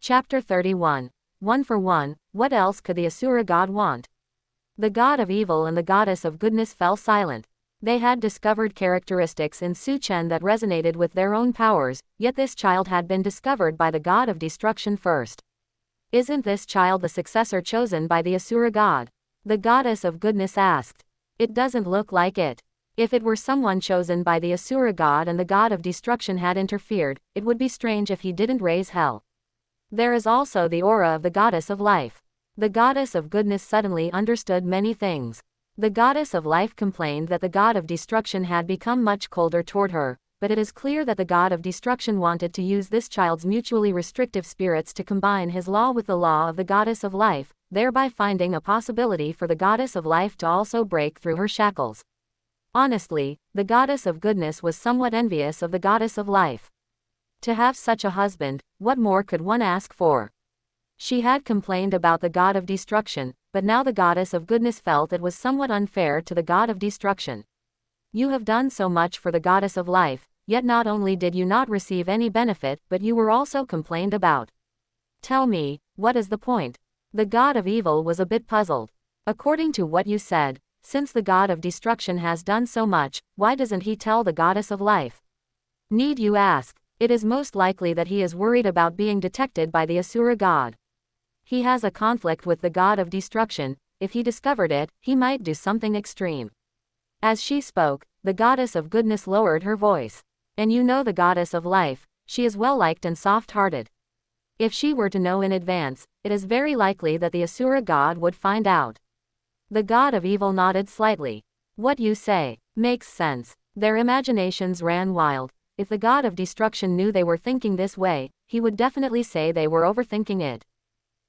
Chapter 31. One for one, what else could the Asura god want? The god of evil and the goddess of goodness fell silent. They had discovered characteristics in Su Qian that resonated with their own powers, yet this child had been discovered by the god of destruction first. Isn't this child the successor chosen by the Asura god? The goddess of goodness asked. It doesn't look like it. If it were someone chosen by the Asura god and the god of destruction had interfered, it would be strange if he didn't raise hell. There is also the aura of the goddess of life. The goddess of goodness suddenly understood many things. The goddess of life complained that the god of destruction had become much colder toward her, but it is clear that the god of destruction wanted to use this child's mutually restrictive spirits to combine his law with the law of the goddess of life, thereby finding a possibility for the goddess of life to also break through her shackles. Honestly, the goddess of goodness was somewhat envious of the goddess of life. To have such a husband, what more could one ask for? She had complained about the god of destruction, but now the goddess of goodness felt it was somewhat unfair to the god of destruction. You have done so much for the goddess of life, yet not only did you not receive any benefit, but you were also complained about. Tell me, what is the point? The god of evil was a bit puzzled. According to what you said, since the god of destruction has done so much, why doesn't he tell the goddess of life? Need you ask? It is most likely that he is worried about being detected by the Asura god. He has a conflict with the god of destruction. If he discovered it, he might do something extreme. As she spoke, the goddess of goodness lowered her voice. And you know the goddess of life, she is well-liked and soft-hearted. If she were to know in advance, it is very likely that the Asura god would find out. The god of evil nodded slightly. What you say makes sense. Their imaginations ran wild. If the god of destruction knew they were thinking this way, he would definitely say they were overthinking it.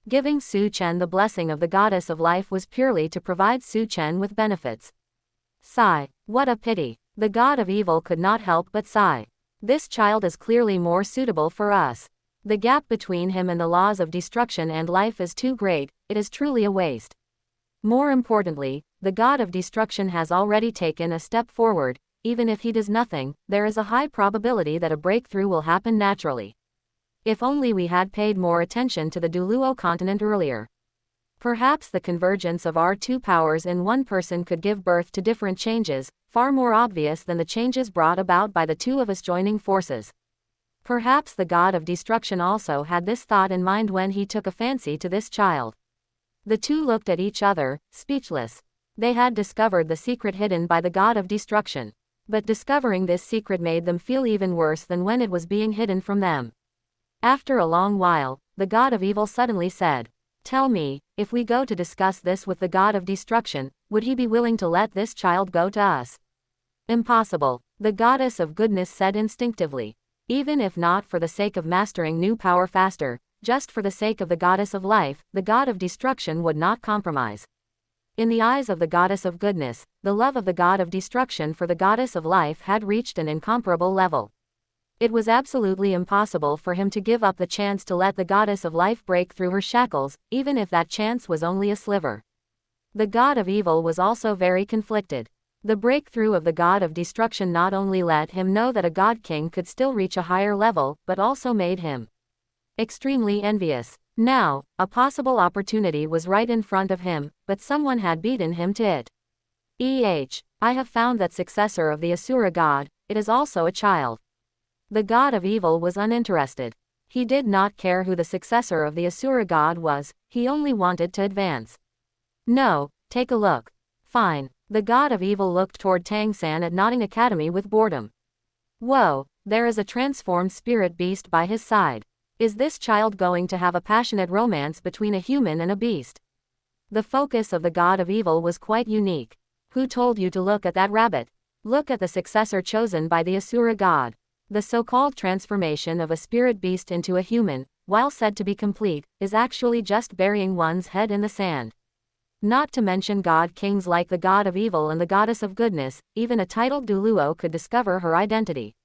Giving Su Qian the blessing of the goddess of life was purely to provide Su Qian with benefits. Sigh. What a pity. The god of evil could not help but sigh. This child is clearly more suitable for us. The gap between him and the laws of destruction and life is too great, it is truly a waste. More importantly, the god of destruction has already taken a step forward. Even if he does nothing, there is a high probability that a breakthrough will happen naturally. If only we had paid more attention to the douluo continent earlier. Perhaps the convergence of our two powers in one person could give birth to different changes, far more obvious than the changes brought about by the two of us joining forces. Perhaps the god of destruction also had this thought in mind when he took a fancy to this child. The two looked at each other, speechless. They had discovered the secret hidden by the god of destruction. But discovering this secret made them feel even worse than when it was being hidden from them. After a long while, the god of evil suddenly said, "Tell me, if we go to discuss this with the god of destruction, would he be willing to let this child go to us?" "Impossible," the goddess of goodness said instinctively. Even if not for the sake of mastering new power faster, just for the sake of the goddess of life, the god of destruction would not compromise. In the eyes of the goddess of goodness, the love of the god of destruction for the goddess of life had reached an incomparable level. It was absolutely impossible for him to give up the chance to let the goddess of life break through her shackles, even if that chance was only a sliver. The god of evil was also very conflicted. The breakthrough of the god of destruction not only let him know that a god king could still reach a higher level, but also made him extremely envious. Now, a possible opportunity was right in front of him, but someone had beaten him to it. I have found that successor of the Asura god, it is also a child. The god of evil was uninterested. He did not care who the successor of the Asura god was, he only wanted to advance. No, take a look. Fine. The god of evil looked toward Tang-san at Nodding Academy with boredom. Whoa, there is a transformed spirit beast by his side. Is this child going to have a passionate romance between a human and a beast? The focus of the god of evil was quite unique. Who told you to look at that rabbit? Look at the successor chosen by the Asura god. The so-called transformation of a spirit beast into a human, while said to be complete, is actually just burying one's head in the sand. Not to mention god kings like the god of evil and the goddess of goodness, even a titled douluo could discover her identity.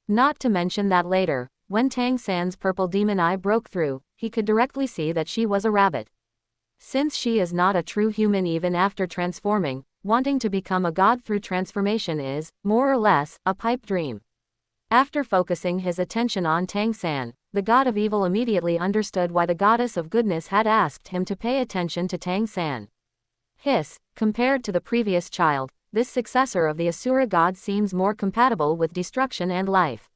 Not to mention that later, when Tang-san's purple demon eye broke through, he could directly see that she was a rabbit. Since she is not a true human even after transforming, wanting to become a god through transformation is, more or less, a pipe dream. After focusing his attention on Tang San, the god of evil immediately understood why the goddess of goodness had asked him to pay attention to Tang San. Compared to the previous child, this successor of the Asura god seems more compatible with destruction and life.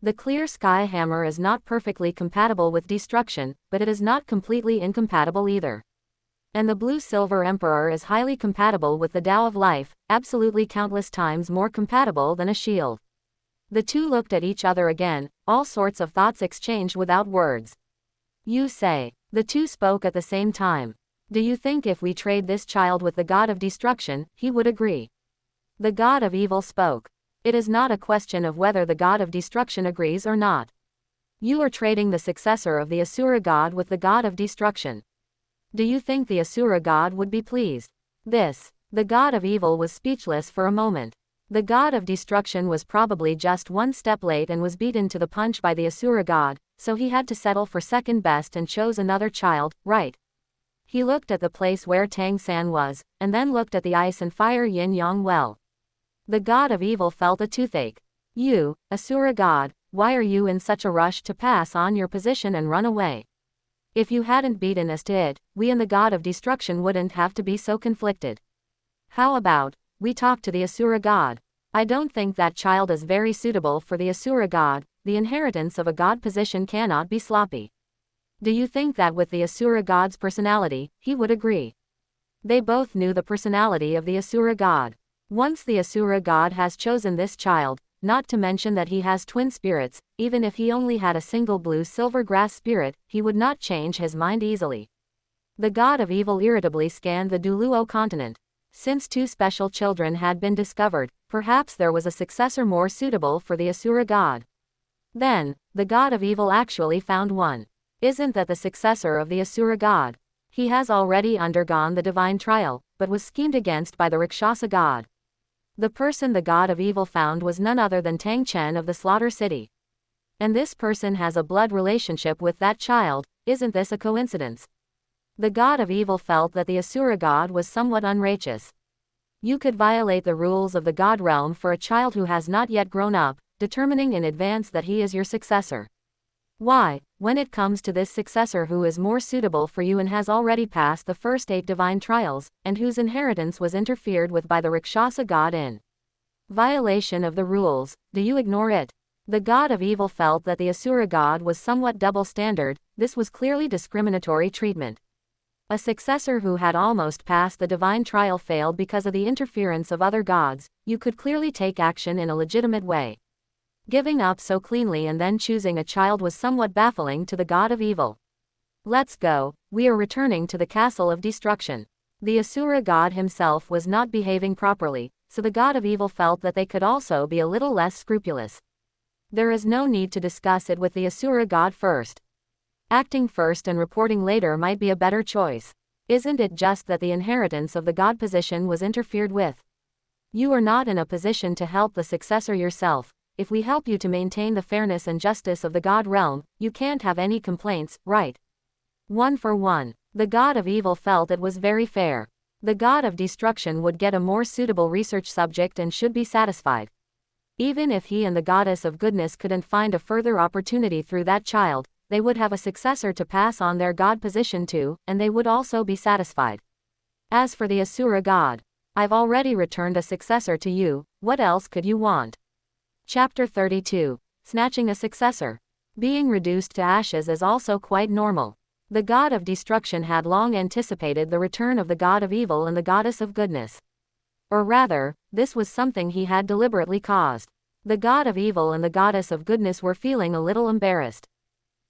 The clear sky hammer is not perfectly compatible with destruction, but it is not completely incompatible either. And the blue silver emperor is highly compatible with the Tao of life, absolutely countless times more compatible than a shield. The two looked at each other again, all sorts of thoughts exchanged without words. You say. The two spoke at the same time. Do you think if we trade this child with the god of destruction, he would agree? The god of evil spoke. It is not a question of whether the god of destruction agrees or not. You are trading the successor of the Asura god with the god of destruction. Do you think the Asura god would be pleased? The god of evil was speechless for a moment. The god of destruction was probably just one step late and was beaten to the punch by the Asura god, so he had to settle for second best and chose another child, right? He looked at the place where Tang San was, and then looked at the ice and fire yin-yang well. The god of evil felt a toothache. You, Asura god, why are you in such a rush to pass on your position and run away? If you hadn't beaten us to it, we and the god of destruction wouldn't have to be so conflicted. How about, we talk to the Asura god? I don't think that child is very suitable for the Asura god. The inheritance of a god position cannot be sloppy. Do you think that with the Asura god's personality, he would agree? They both knew the personality of the Asura god. Once the Asura god has chosen this child, not to mention that he has twin spirits, even if he only had a single blue-silver grass spirit, he would not change his mind easily. The god of evil irritably scanned the douluo continent. Since two special children had been discovered, perhaps there was a successor more suitable for the Asura god. Then, the god of evil actually found one. Isn't that the successor of the Asura god? He has already undergone the divine trial, but was schemed against by the Rakshasa god. The person the god of evil found was none other than Tang Chen of the Slaughter City. And this person has a blood relationship with that child. Isn't this a coincidence? The god of evil felt that the Asura god was somewhat unrighteous. You could violate the rules of the god realm for a child who has not yet grown up, determining in advance that he is your successor. Why, when it comes to this successor who is more suitable for you and has already passed the first 8 divine trials, and whose inheritance was interfered with by the Rakshasa god in violation of the rules, do you ignore it? The god of evil felt that the Asura god was somewhat double-standard. This was clearly discriminatory treatment. A successor who had almost passed the divine trial failed because of the interference of other gods. You could clearly take action in a legitimate way. Giving up so cleanly and then choosing a child was somewhat baffling to the god of evil. Let's go, we are returning to the castle of destruction. The Asura god himself was not behaving properly, so the god of evil felt that they could also be a little less scrupulous. There is no need to discuss it with the Asura god first. Acting first and reporting later might be a better choice. Isn't it just that the inheritance of the god position was interfered with? You are not in a position to help the successor yourself. If we help you to maintain the fairness and justice of the god realm, you can't have any complaints, right? 1 for 1. The god of evil felt it was very fair. The god of destruction would get a more suitable research subject and should be satisfied. Even if he and the goddess of goodness couldn't find a further opportunity through that child, they would have a successor to pass on their god position to, and they would also be satisfied. As for the Asura god, I've already returned a successor to you. What else could you want? Chapter 32. Snatching a successor. Being reduced to ashes is also quite normal. The god of destruction had long anticipated the return of the god of evil and the goddess of goodness. Or rather, this was something he had deliberately caused. The god of evil and the goddess of goodness were feeling a little embarrassed.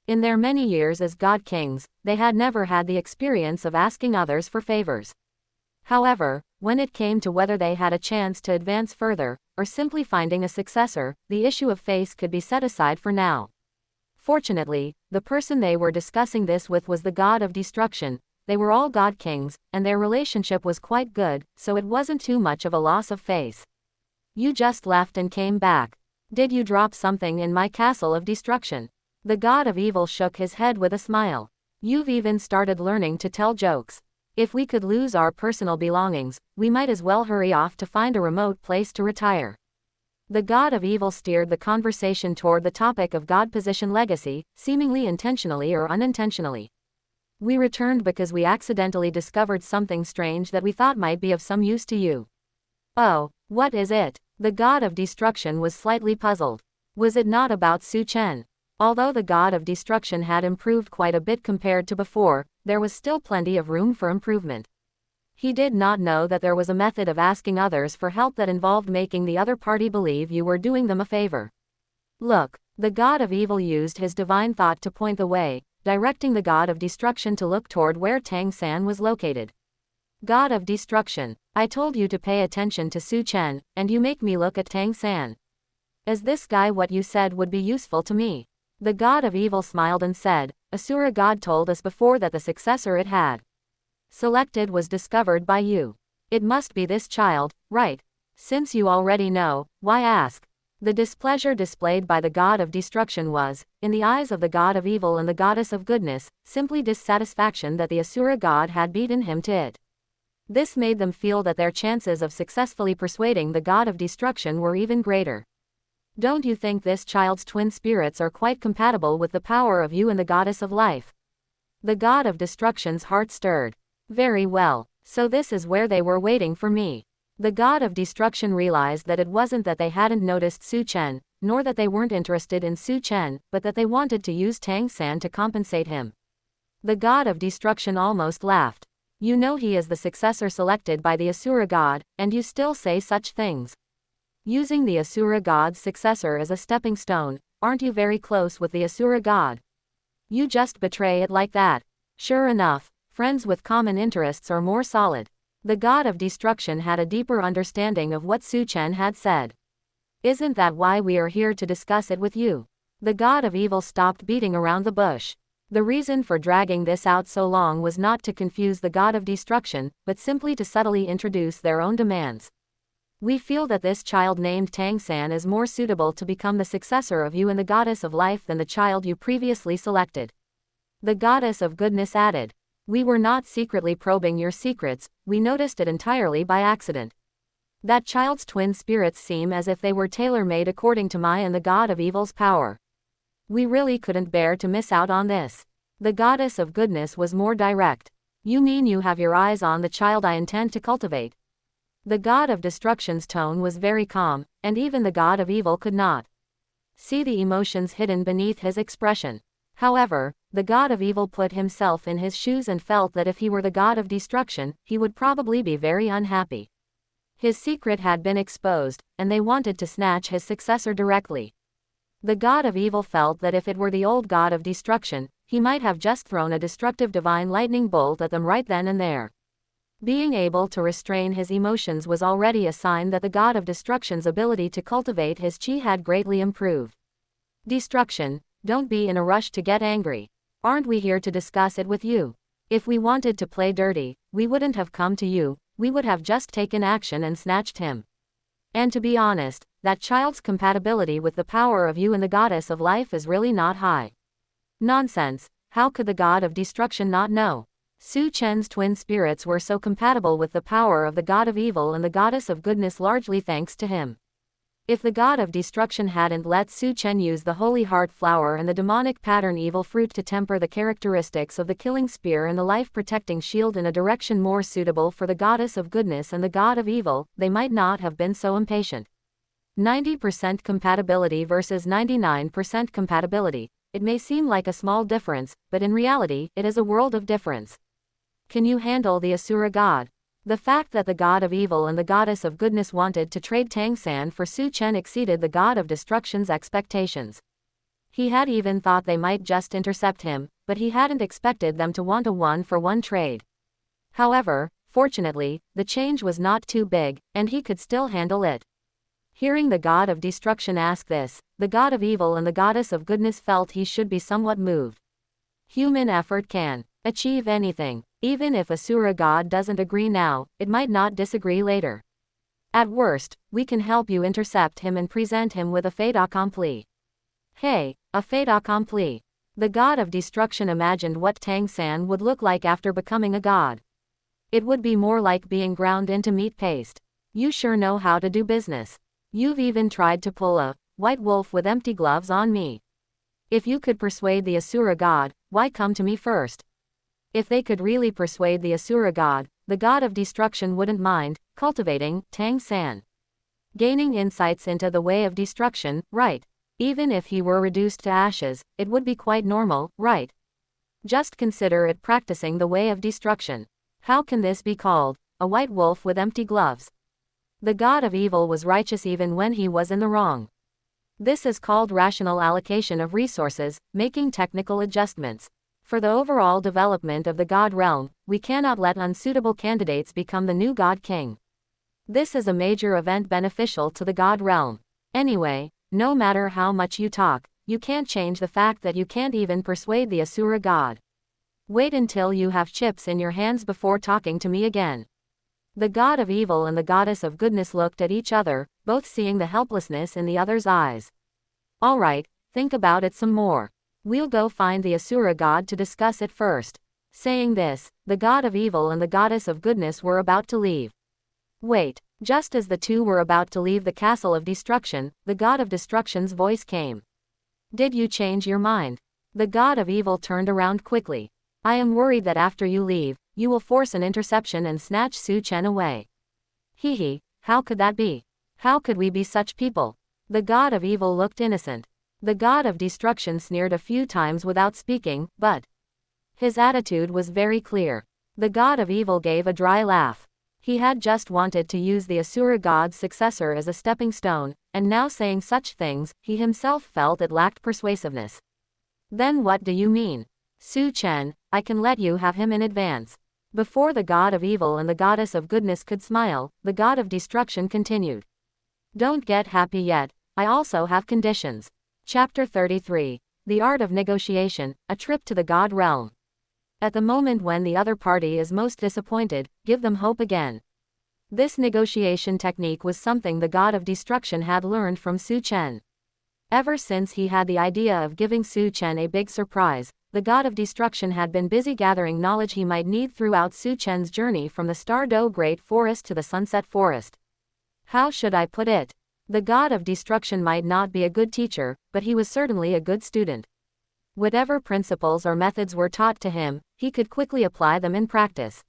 In their many years as god kings, they had never had the experience of asking others for favors. However, when it came to whether they had a chance to advance further, or simply finding a successor, the issue of face could be set aside for now. Fortunately, the person they were discussing this with was the god of destruction. They were all god kings, and their relationship was quite good, so it wasn't too much of a loss of face. You just left and came back. Did you drop something in my castle of destruction? The god of evil shook his head with a smile. You've even started learning to tell jokes. If we could lose our personal belongings, we might as well hurry off to find a remote place to retire. The god of evil steered the conversation toward the topic of god position legacy, seemingly intentionally or unintentionally. We returned because we accidentally discovered something strange that we thought might be of some use to you. Oh, what is it? The god of destruction was slightly puzzled. Was it not about Su Chen? Although the god of destruction had improved quite a bit compared to before, there was still plenty of room for improvement. He did not know that there was a method of asking others for help that involved making the other party believe you were doing them a favor. Look, the god of evil used his divine thought to point the way, directing the god of destruction to look toward where Tang San was located. God of destruction, I told you to pay attention to Su Chen, and you make me look at Tang San. Is this guy what you said would be useful to me? The god of evil smiled and said, Asura god told us before that the successor it had selected was discovered by you. It must be this child, right? Since you already know, why ask? The displeasure displayed by the god of destruction was, in the eyes of the god of evil and the goddess of goodness, simply dissatisfaction that the Asura god had beaten him to it. This made them feel that their chances of successfully persuading the god of destruction were even greater. Don't you think this child's twin spirits are quite compatible with the power of you and the goddess of life? The god of destruction's heart stirred. Very well, so this is where they were waiting for me. The god of destruction realized that it wasn't that they hadn't noticed Su Chen, nor that they weren't interested in Su Chen, but that they wanted to use Tang San to compensate him. The god of destruction almost laughed. You know he is the successor selected by the Asura god, and you still say such things. Using the Asura god's successor as a stepping stone, aren't you very close with the Asura god? You just betray it like that. Sure enough, friends with common interests are more solid. The god of destruction had a deeper understanding of what Su Chen had said. Isn't that why we are here to discuss it with you? The god of evil stopped beating around the bush. The reason for dragging this out so long was not to confuse the god of destruction, but simply to subtly introduce their own demands. We feel that this child named Tang San is more suitable to become the successor of you and the goddess of life than the child you previously selected. The goddess of goodness added. We were not secretly probing your secrets, we noticed it entirely by accident. That child's twin spirits seem as if they were tailor-made according to my and the god of evil's power. We really couldn't bear to miss out on this. The goddess of goodness was more direct. You mean you have your eyes on the child I intend to cultivate? The god of destruction's tone was very calm, and even the god of evil could not see the emotions hidden beneath his expression. However, the god of evil put himself in his shoes and felt that if he were the god of destruction, he would probably be very unhappy. His secret had been exposed, and they wanted to snatch his successor directly. The god of evil felt that if it were the old god of destruction, he might have just thrown a destructive divine lightning bolt at them right then and there. Being able to restrain his emotions was already a sign that the god of destruction's ability to cultivate his qi had greatly improved. Destruction, don't be in a rush to get angry. Aren't we here to discuss it with you? If we wanted to play dirty, we wouldn't have come to you, we would have just taken action and snatched him. And to be honest, that child's compatibility with the power of you and the goddess of life is really not high. Nonsense, how could the god of destruction not know? Su Chen's twin spirits were so compatible with the power of the god of evil and the goddess of goodness largely thanks to him. If the god of destruction hadn't let Su Chen use the holy heart flower and the demonic pattern evil fruit to temper the characteristics of the killing spear and the life-protecting shield in a direction more suitable for the goddess of goodness and the god of evil, they might not have been so impatient. 90% compatibility versus 99% compatibility. It may seem like a small difference, but in reality, it is a world of difference. Can you handle the Asura god? The fact that the god of evil and the goddess of goodness wanted to trade Tang San for Su Chen exceeded the god of destruction's expectations. He had even thought they might just intercept him, but he hadn't expected them to want a one-for-one trade. However, fortunately, the change was not too big, and he could still handle it. Hearing the god of destruction ask this, the god of evil and the goddess of goodness felt he should be somewhat moved. Human effort can achieve anything. Even if Asura god doesn't agree now, it might not disagree later. At worst, we can help you intercept him and present him with a fait accompli. Hey, a fait accompli. The god of destruction imagined what Tang San would look like after becoming a god. It would be more like being ground into meat paste. You sure know how to do business. You've even tried to pull a white wolf with empty gloves on me. If you could persuade the Asura god, why come to me first? If they could really persuade the Asura god, the god of destruction wouldn't mind cultivating Tang San. Gaining insights into the way of destruction, right? Even if he were reduced to ashes, it would be quite normal, right? Just consider it practicing the way of destruction. How can this be called a white wolf with empty gloves? The god of evil was righteous even when he was in the wrong. This is called rational allocation of resources, making technical adjustments. For the overall development of the god realm, we cannot let unsuitable candidates become the new god king. This is a major event beneficial to the god realm. Anyway, no matter how much you talk, you can't change the fact that you can't even persuade the Asura god. Wait until you have chips in your hands before talking to me again. The god of evil and the goddess of goodness looked at each other, both seeing the helplessness in the other's eyes. Alright, think about it some more. We'll go find the Asura god to discuss it first. Saying this, the god of evil and the goddess of goodness were about to leave. Wait, just as the two were about to leave the castle of destruction, the god of destruction's voice came. Did you change your mind? The god of evil turned around quickly. I am worried that after you leave, you will force an interception and snatch Su Chen away. Hehe, how could that be? How could we be such people? The god of evil looked innocent. The god of destruction sneered a few times without speaking, but his attitude was very clear. The god of evil gave a dry laugh. He had just wanted to use the Asura god's successor as a stepping stone, and now saying such things, he himself felt it lacked persuasiveness. Then what do you mean? Su Chen, I can let you have him in advance. Before the god of evil and the goddess of goodness could smile, the god of destruction continued. Don't get happy yet, I also have conditions. Chapter 33. The Art of Negotiation, a Trip to the God Realm. At the moment when the other party is most disappointed, give them hope again. This negotiation technique was something the god of destruction had learned from Su Chen. Ever since he had the idea of giving Su Chen a big surprise, the god of destruction had been busy gathering knowledge he might need throughout Su Chen's journey from the Stardow Great Forest to the Sunset Forest. How should I put it? The god of destruction might not be a good teacher, but he was certainly a good student. Whatever principles or methods were taught to him, he could quickly apply them in practice.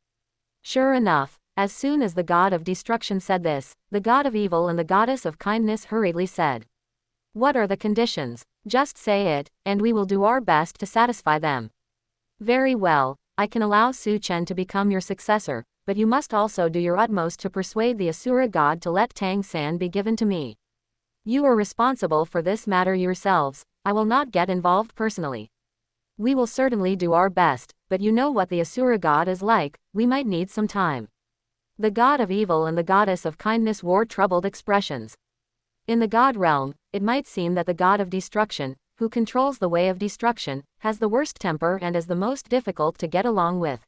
Sure enough, as soon as the god of destruction said this, the god of evil and the goddess of kindness hurriedly said, "What are the conditions? Just say it, and we will do our best to satisfy them." Very well, I can allow Su Chen to become your successor, but you must also do your utmost to persuade the Asura god to let Tang San be given to me. You are responsible for this matter yourselves, I will not get involved personally. We will certainly do our best, but you know what the Asura god is like, we might need some time. The god of evil and the goddess of kindness wore troubled expressions. In the god realm, it might seem that the god of destruction, who controls the way of destruction, has the worst temper and is the most difficult to get along with.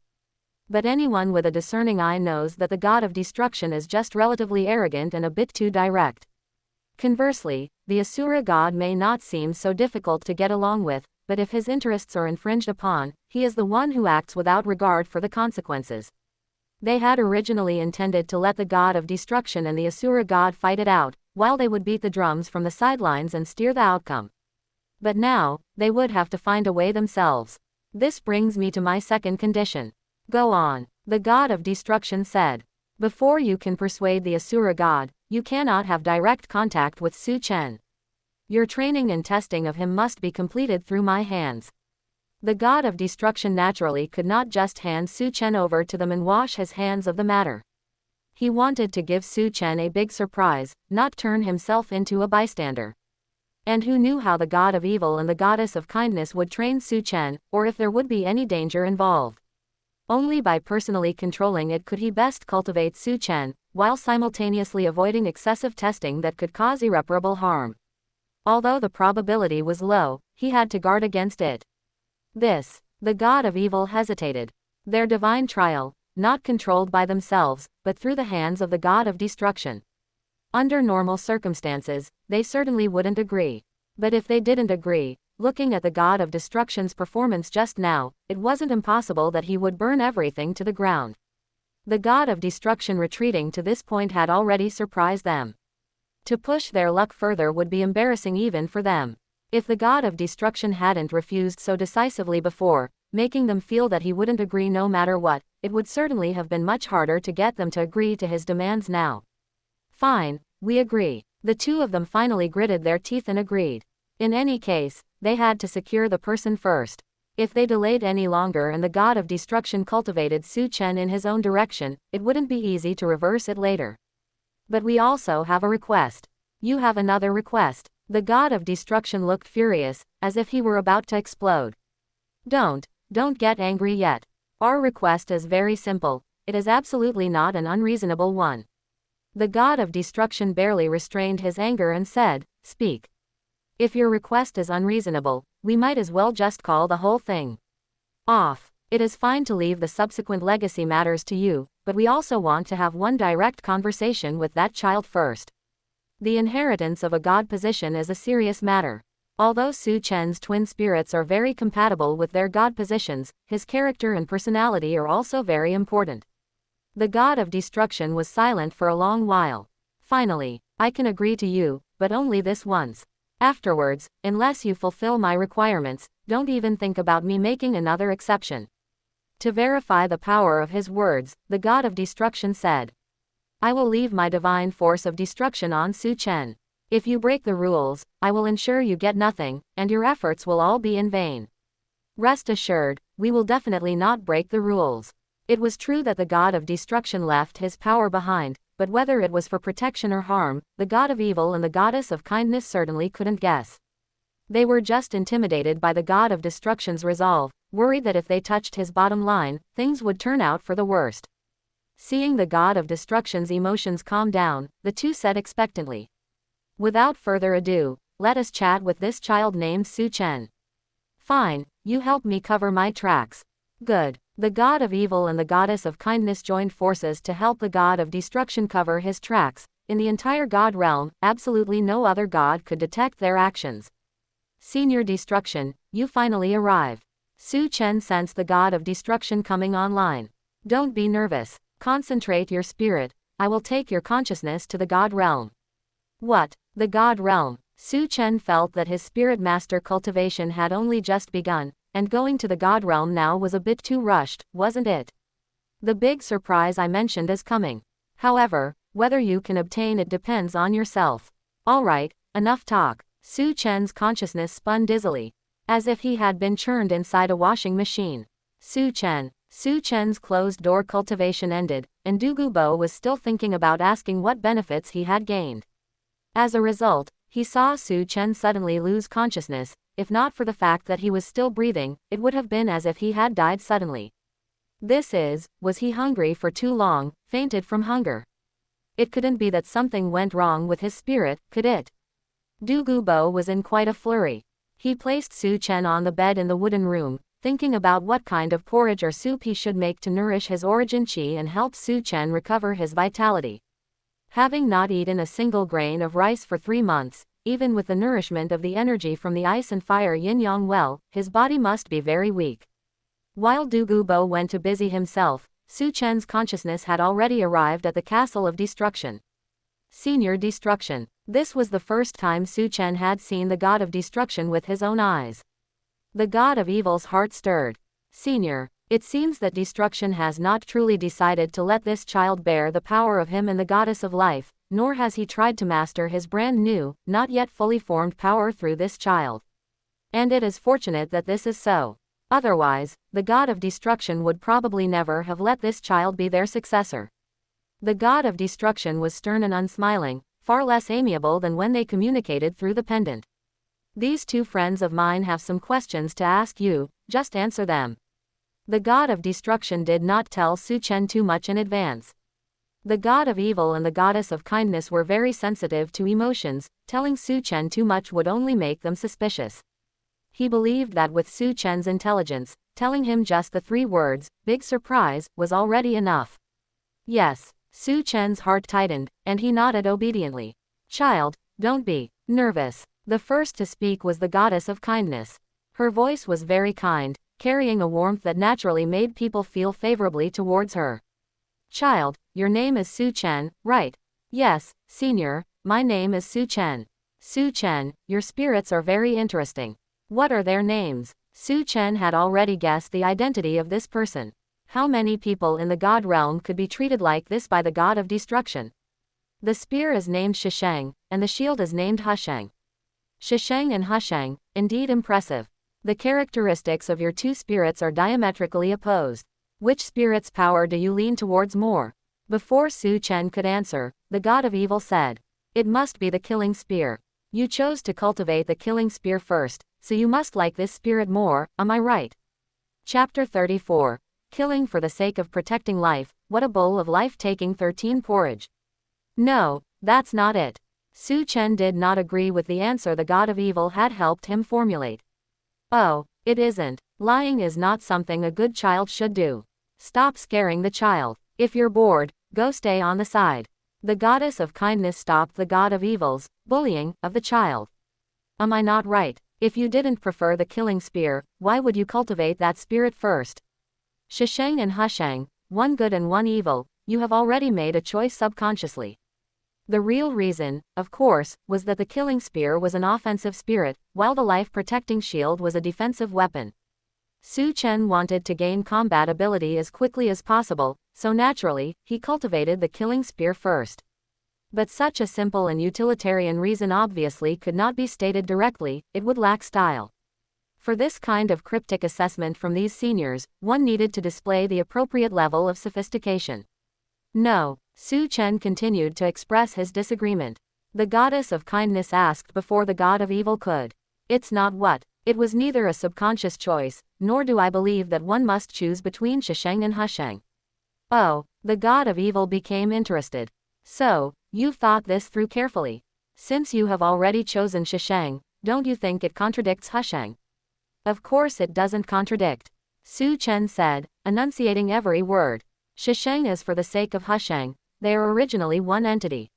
But anyone with a discerning eye knows that the god of destruction is just relatively arrogant and a bit too direct. Conversely, the Asura god may not seem so difficult to get along with, but if his interests are infringed upon, he is the one who acts without regard for the consequences. They had originally intended to let the god of destruction and the Asura god fight it out, while they would beat the drums from the sidelines and steer the outcome. But now, they would have to find a way themselves. This brings me to my second condition. Go on, the god of destruction said. Before you can persuade the Asura god, you cannot have direct contact with Su Chen. Your training and testing of him must be completed through my hands. The god of destruction naturally could not just hand Su Chen over to them and wash his hands of the matter. He wanted to give Su Chen a big surprise, not turn himself into a bystander. And who knew how the god of evil and the goddess of kindness would train Su Chen, or if there would be any danger involved. Only by personally controlling it could he best cultivate Su Chen, while simultaneously avoiding excessive testing that could cause irreparable harm. Although the probability was low, he had to guard against it. The god of evil hesitated. Their divine trial, not controlled by themselves, but through the hands of the god of destruction. Under normal circumstances, they certainly wouldn't agree. But if they didn't agree, looking at the god of destruction's performance just now, it wasn't impossible that he would burn everything to the ground. The god of destruction retreating to this point had already surprised them. To push their luck further would be embarrassing even for them. If the god of destruction hadn't refused so decisively before, making them feel that he wouldn't agree no matter what, it would certainly have been much harder to get them to agree to his demands now. Fine, we agree. The two of them finally gritted their teeth and agreed. In any case, they had to secure the person first. If they delayed any longer and the god of destruction cultivated Su Chen in his own direction, it wouldn't be easy to reverse it later. But we also have a request. You have another request. The god of destruction looked furious, as if he were about to explode. Don't get angry yet. Our request is very simple. It is absolutely not an unreasonable one. The god of destruction barely restrained his anger and said, "Speak. If your request is unreasonable, we might as well just call the whole thing off. It is fine to leave the subsequent legacy matters to you, but we also want to have one direct conversation with that child first. The inheritance of a god position is a serious matter. Although Su Chen's twin spirits are very compatible with their god positions, his character and personality are also very important." The god of destruction was silent for a long while. Finally, "I can agree to you, but only this once. Afterwards, unless you fulfill my requirements, don't even think about me making another exception." To verify the power of his words, the god of destruction said, "I will leave my divine force of destruction on Su Chen. If you break the rules, I will ensure you get nothing, and your efforts will all be in vain. Rest assured, we will definitely not break the rules." It was true that the god of destruction left his power behind, but whether it was for protection or harm, the god of evil and the goddess of kindness certainly couldn't guess. They were just intimidated by the god of destruction's resolve, worried that if they touched his bottom line, things would turn out for the worst. Seeing the god of destruction's emotions calm down, the two said expectantly, "Without further ado, let us chat with this child named Su Chen." "Fine, you help me cover my tracks." "Good." The god of evil and the goddess of kindness joined forces to help the god of destruction cover his tracks. In the entire god realm, absolutely no other god could detect their actions. "Senior Destruction, you finally arrive." Su Chen sensed the god of destruction coming online. "Don't be nervous. Concentrate your spirit. I will take your consciousness to the god realm." "What? The god realm?" Su Chen felt that his spirit master cultivation had only just begun, and going to the god realm now was a bit too rushed, wasn't it? "The big surprise I mentioned is coming. However, whether you can obtain it depends on yourself." "Alright, enough talk." Su Chen's consciousness spun dizzily, as if he had been churned inside a washing machine. Su Chen's closed-door cultivation ended, and Dugubo was still thinking about asking what benefits he had gained. As a result, he saw Su Chen suddenly lose consciousness. If not for the fact that he was still breathing, it would have been as if he had died suddenly. Was he hungry for too long, fainted from hunger? It couldn't be that something went wrong with his spirit, could it? Dugubo was in quite a flurry. He placed Su Chen on the bed in the wooden room, thinking about what kind of porridge or soup he should make to nourish his origin qi and help Su Chen recover his vitality. Having not eaten a single grain of rice for 3 months, even with the nourishment of the energy from the ice and fire yin-yang well, his body must be very weak. While Dugubo went to busy himself, Su Chen's consciousness had already arrived at the castle of destruction. Senior Destruction. This was the first time Su Chen had seen the god of destruction with his own eyes. The god of evil's heart stirred. "Senior, it seems that destruction has not truly decided to let this child bear the power of him and the goddess of life, nor has he tried to master his brand new, not yet fully formed power through this child. And it is fortunate that this is so. Otherwise, the god of destruction would probably never have let this child be their successor." The god of destruction was stern and unsmiling, far less amiable than when they communicated through the pendant. "These two friends of mine have some questions to ask you, just answer them." The god of destruction did not tell Su Chen too much in advance. The god of evil and the goddess of kindness were very sensitive to emotions, telling Su Chen too much would only make them suspicious. He believed that with Su Chen's intelligence, telling him just the 3 words, "big surprise," was already enough. "Yes." Su Chen's heart tightened, and he nodded obediently. "Child, don't be nervous." The first to speak was the goddess of kindness. Her voice was very kind, carrying a warmth that naturally made people feel favorably towards her. "Child, your name is Su Chen, right?" "Yes, Senior, my name is Su Chen. Su Chen, your spirits are very interesting. What are their names? Su Chen had already guessed the identity of this person. How many people in the god realm could be treated like this by the god of destruction? The spear is named Shishang, and the shield is named Hushang. Shishang and Hushang, indeed impressive. The characteristics of your two spirits are diametrically opposed. Which spirit's power do you lean towards more? Before Su Chen could answer, the god of evil said, it must be the killing spear. You chose to cultivate the killing spear first, so you must like this spirit more, am I right? Chapter 34. Killing for the sake of protecting life, what a bowl of life-taking 13 porridge. No, that's not it. Su Chen did not agree with the answer the god of evil had helped him formulate. Oh, it isn't. Lying is not something a good child should do. Stop scaring the child. If you're bored, go stay on the side. The goddess of kindness stopped the god of evil's bullying of the child. Am I not right? If you didn't prefer the killing spear, why would you cultivate that spirit first? Shishang and Hushang, one good and one evil, you have already made a choice subconsciously. The real reason, of course, was that the killing spear was an offensive spirit, while the life-protecting shield was a defensive weapon. Su Chen wanted to gain combat ability as quickly as possible, so naturally, he cultivated the killing spear first. But such a simple and utilitarian reason obviously could not be stated directly, it would lack style. For this kind of cryptic assessment from these seniors, one needed to display the appropriate level of sophistication. No, Su Chen continued to express his disagreement. The goddess of kindness asked before the god of evil could. It's not what. It was neither a subconscious choice, nor do I believe that one must choose between Shishang and Hushang. Oh, the god of evil became interested. So, you've thought this through carefully. Since you have already chosen Shishang, don't you think it contradicts Hushang? Of course it doesn't contradict. Su Chen said, enunciating every word. Shishang is for the sake of Hushang, they are originally one entity.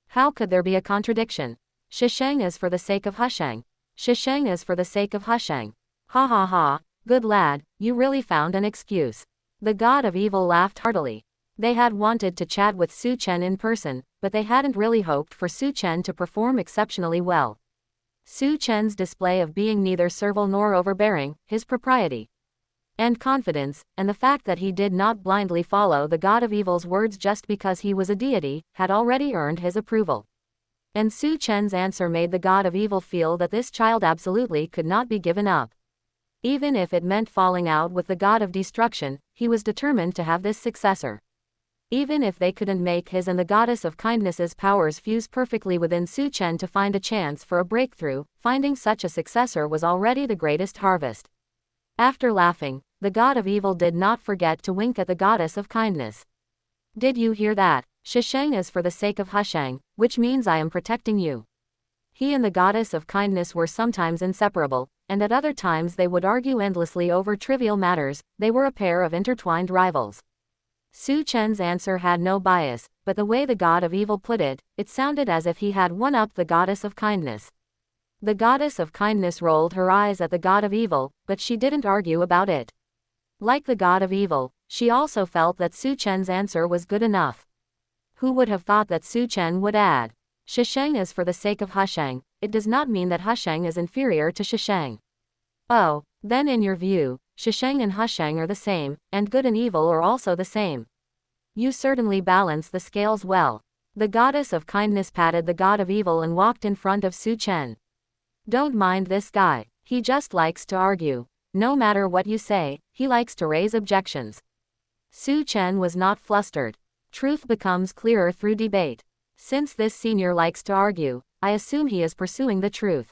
How could there be a contradiction? Shishang is for the sake of Hushang. Shishang is for the sake of Hushang. Ha ha ha, good lad, you really found an excuse. The god of evil laughed heartily. They had wanted to chat with Su Chen in person, but they hadn't really hoped for Su Chen to perform exceptionally well. Su Chen's display of being neither servile nor overbearing, his propriety and confidence, and the fact that he did not blindly follow the god of evil's words just because he was a deity, had already earned his approval. And Su Chen's answer made the god of evil feel that this child absolutely could not be given up. Even if it meant falling out with the god of destruction, he was determined to have this successor. Even if they couldn't make his and the goddess of kindness's powers fuse perfectly within Su Chen to find a chance for a breakthrough, finding such a successor was already the greatest harvest. After laughing, the god of evil did not forget to wink at the goddess of kindness. Did you hear that? Shishang is for the sake of Hushang, which means I am protecting you. He and the goddess of kindness were sometimes inseparable, and at other times they would argue endlessly over trivial matters, they were a pair of intertwined rivals. Su Chen's answer had no bias, but the way the god of evil put it, it sounded as if he had one-upped the goddess of kindness. The goddess of kindness rolled her eyes at the god of evil, but she didn't argue about it. Like the god of evil, she also felt that Su Chen's answer was good enough. Who would have thought that Su Chen would add, Shishang is for the sake of Hushang, it does not mean that Hushang is inferior to Shishang. Oh, then in your view, Shishang and Hushang are the same, and good and evil are also the same. You certainly balance the scales well. The goddess of kindness patted the god of evil and walked in front of Su Chen. Don't mind this guy, he just likes to argue. No matter what you say, he likes to raise objections. Su Chen was not flustered. Truth becomes clearer through debate. Since this senior likes to argue, I assume he is pursuing the truth.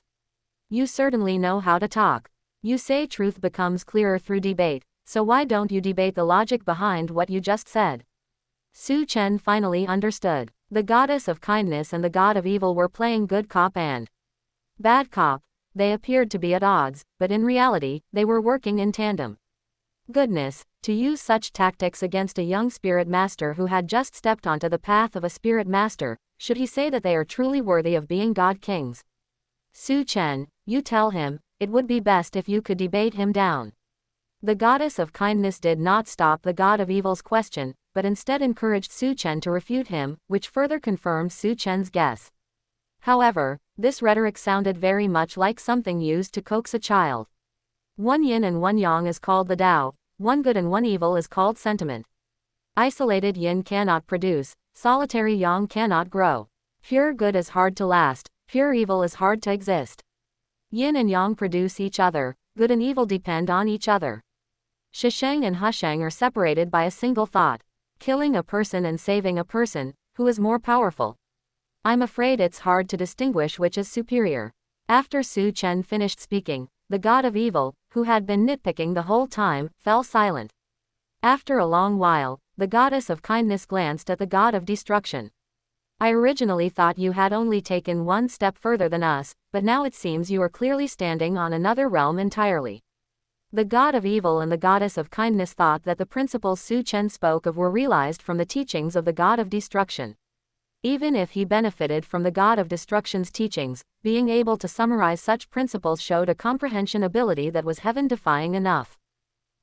You certainly know how to talk. You say truth becomes clearer through debate, so why don't you debate the logic behind what you just said? Su Chen finally understood. The goddess of kindness and the god of evil were playing good cop and bad cop. They appeared to be at odds, but in reality, they were working in tandem. Goodness, to use such tactics against a young spirit master who had just stepped onto the path of a spirit master, should he say that they are truly worthy of being god kings? Su Chen, you tell him, it would be best if you could debate him down. The goddess of kindness did not stop the god of evil's question, but instead encouraged Su Chen to refute him, which further confirmed Su Chen's guess. However, this rhetoric sounded very much like something used to coax a child. One yin and one yang is called the Tao, one good and one evil is called sentiment. Isolated yin cannot produce, solitary yang cannot grow. Pure good is hard to last, pure evil is hard to exist. Yin and yang produce each other, good and evil depend on each other. Shisheng and Husheng are separated by a single thought. Killing a person and saving a person, who is more powerful? I'm afraid it's hard to distinguish which is superior. After Su Chen finished speaking, the god of evil, who had been nitpicking the whole time, fell silent. After a long while, the goddess of kindness glanced at the god of destruction. I originally thought you had only taken one step further than us, but now it seems you are clearly standing on another realm entirely. The god of evil and the goddess of kindness thought that the principles Su Chen spoke of were realized from the teachings of the god of destruction. Even if he benefited from the god of destruction's teachings, being able to summarize such principles showed a comprehension ability that was heaven-defying enough.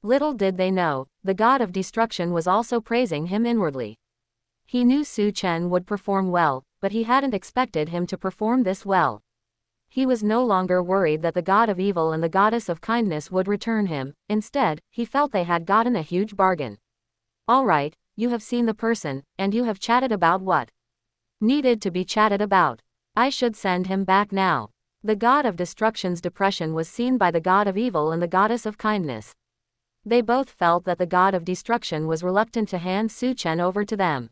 Little did they know, the god of destruction was also praising him inwardly. He knew Su Chen would perform well, but he hadn't expected him to perform this well. He was no longer worried that the god of evil and the goddess of kindness would return him. Instead, he felt they had gotten a huge bargain. All right, you have seen the person, and you have chatted about what needed to be chatted about. I should send him back now. The god of destruction's depression was seen by the god of evil and the goddess of kindness. They both felt that the god of destruction was reluctant to hand Su Chen over to them.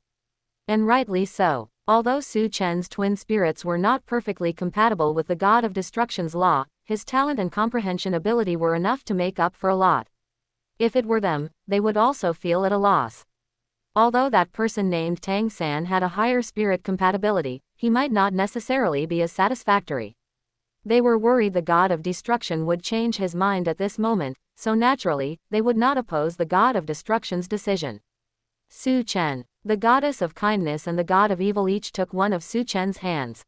And rightly so. Although Su Chen's twin spirits were not perfectly compatible with the god of destruction's law, his talent and comprehension ability were enough to make up for a lot. If it were them, they would also feel at a loss. Although that person named Tang San had a higher spirit compatibility, he might not necessarily be as satisfactory. They were worried the god of destruction would change his mind at this moment, so naturally, they would not oppose the god of destruction's decision. Su Chen, the goddess of kindness and the god of evil each took one of Su Chen's hands.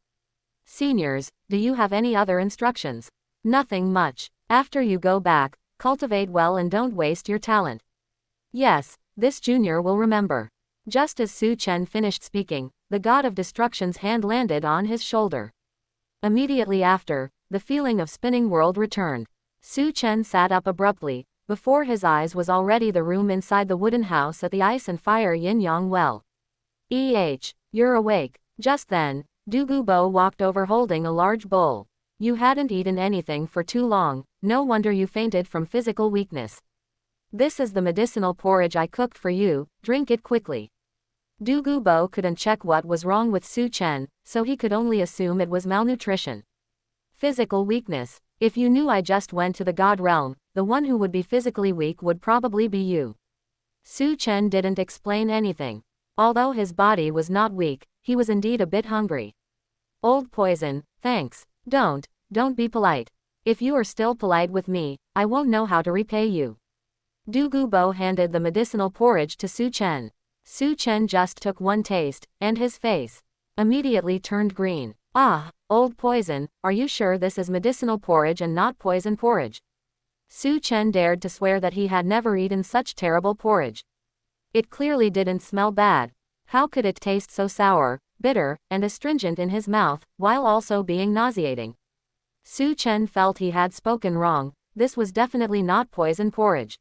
Seniors, do you have any other instructions? Nothing much. After you go back, cultivate well and don't waste your talent. Yes, this junior will remember. Just as Su Chen finished speaking, the god of destruction's hand landed on his shoulder. Immediately after, the feeling of spinning world returned. Su Chen sat up abruptly. Before his eyes was already the room inside the wooden house at the ice and fire yin-yang well. You're awake. Just then, Dugu Bo walked over holding a large bowl. You hadn't eaten anything for too long, no wonder you fainted from physical weakness. This is the medicinal porridge I cooked for you, drink it quickly. Dugu Bo couldn't check what was wrong with Su Chen, so he could only assume it was malnutrition. Physical weakness. If you knew I just went to the god realm, the one who would be physically weak would probably be you. Su Chen didn't explain anything. Although his body was not weak, he was indeed a bit hungry. Old poison, thanks. Don't be polite. If you are still polite with me, I won't know how to repay you. Dugu Bo handed the medicinal porridge to Su Chen. Su Chen just took one taste, and his face immediately turned green. Ah, old poison, are you sure this is medicinal porridge and not poison porridge? Su Chen dared to swear that he had never eaten such terrible porridge. It clearly didn't smell bad. How could it taste so sour, bitter, and astringent in his mouth, while also being nauseating? Su Chen felt he had spoken wrong. This was definitely not poison porridge.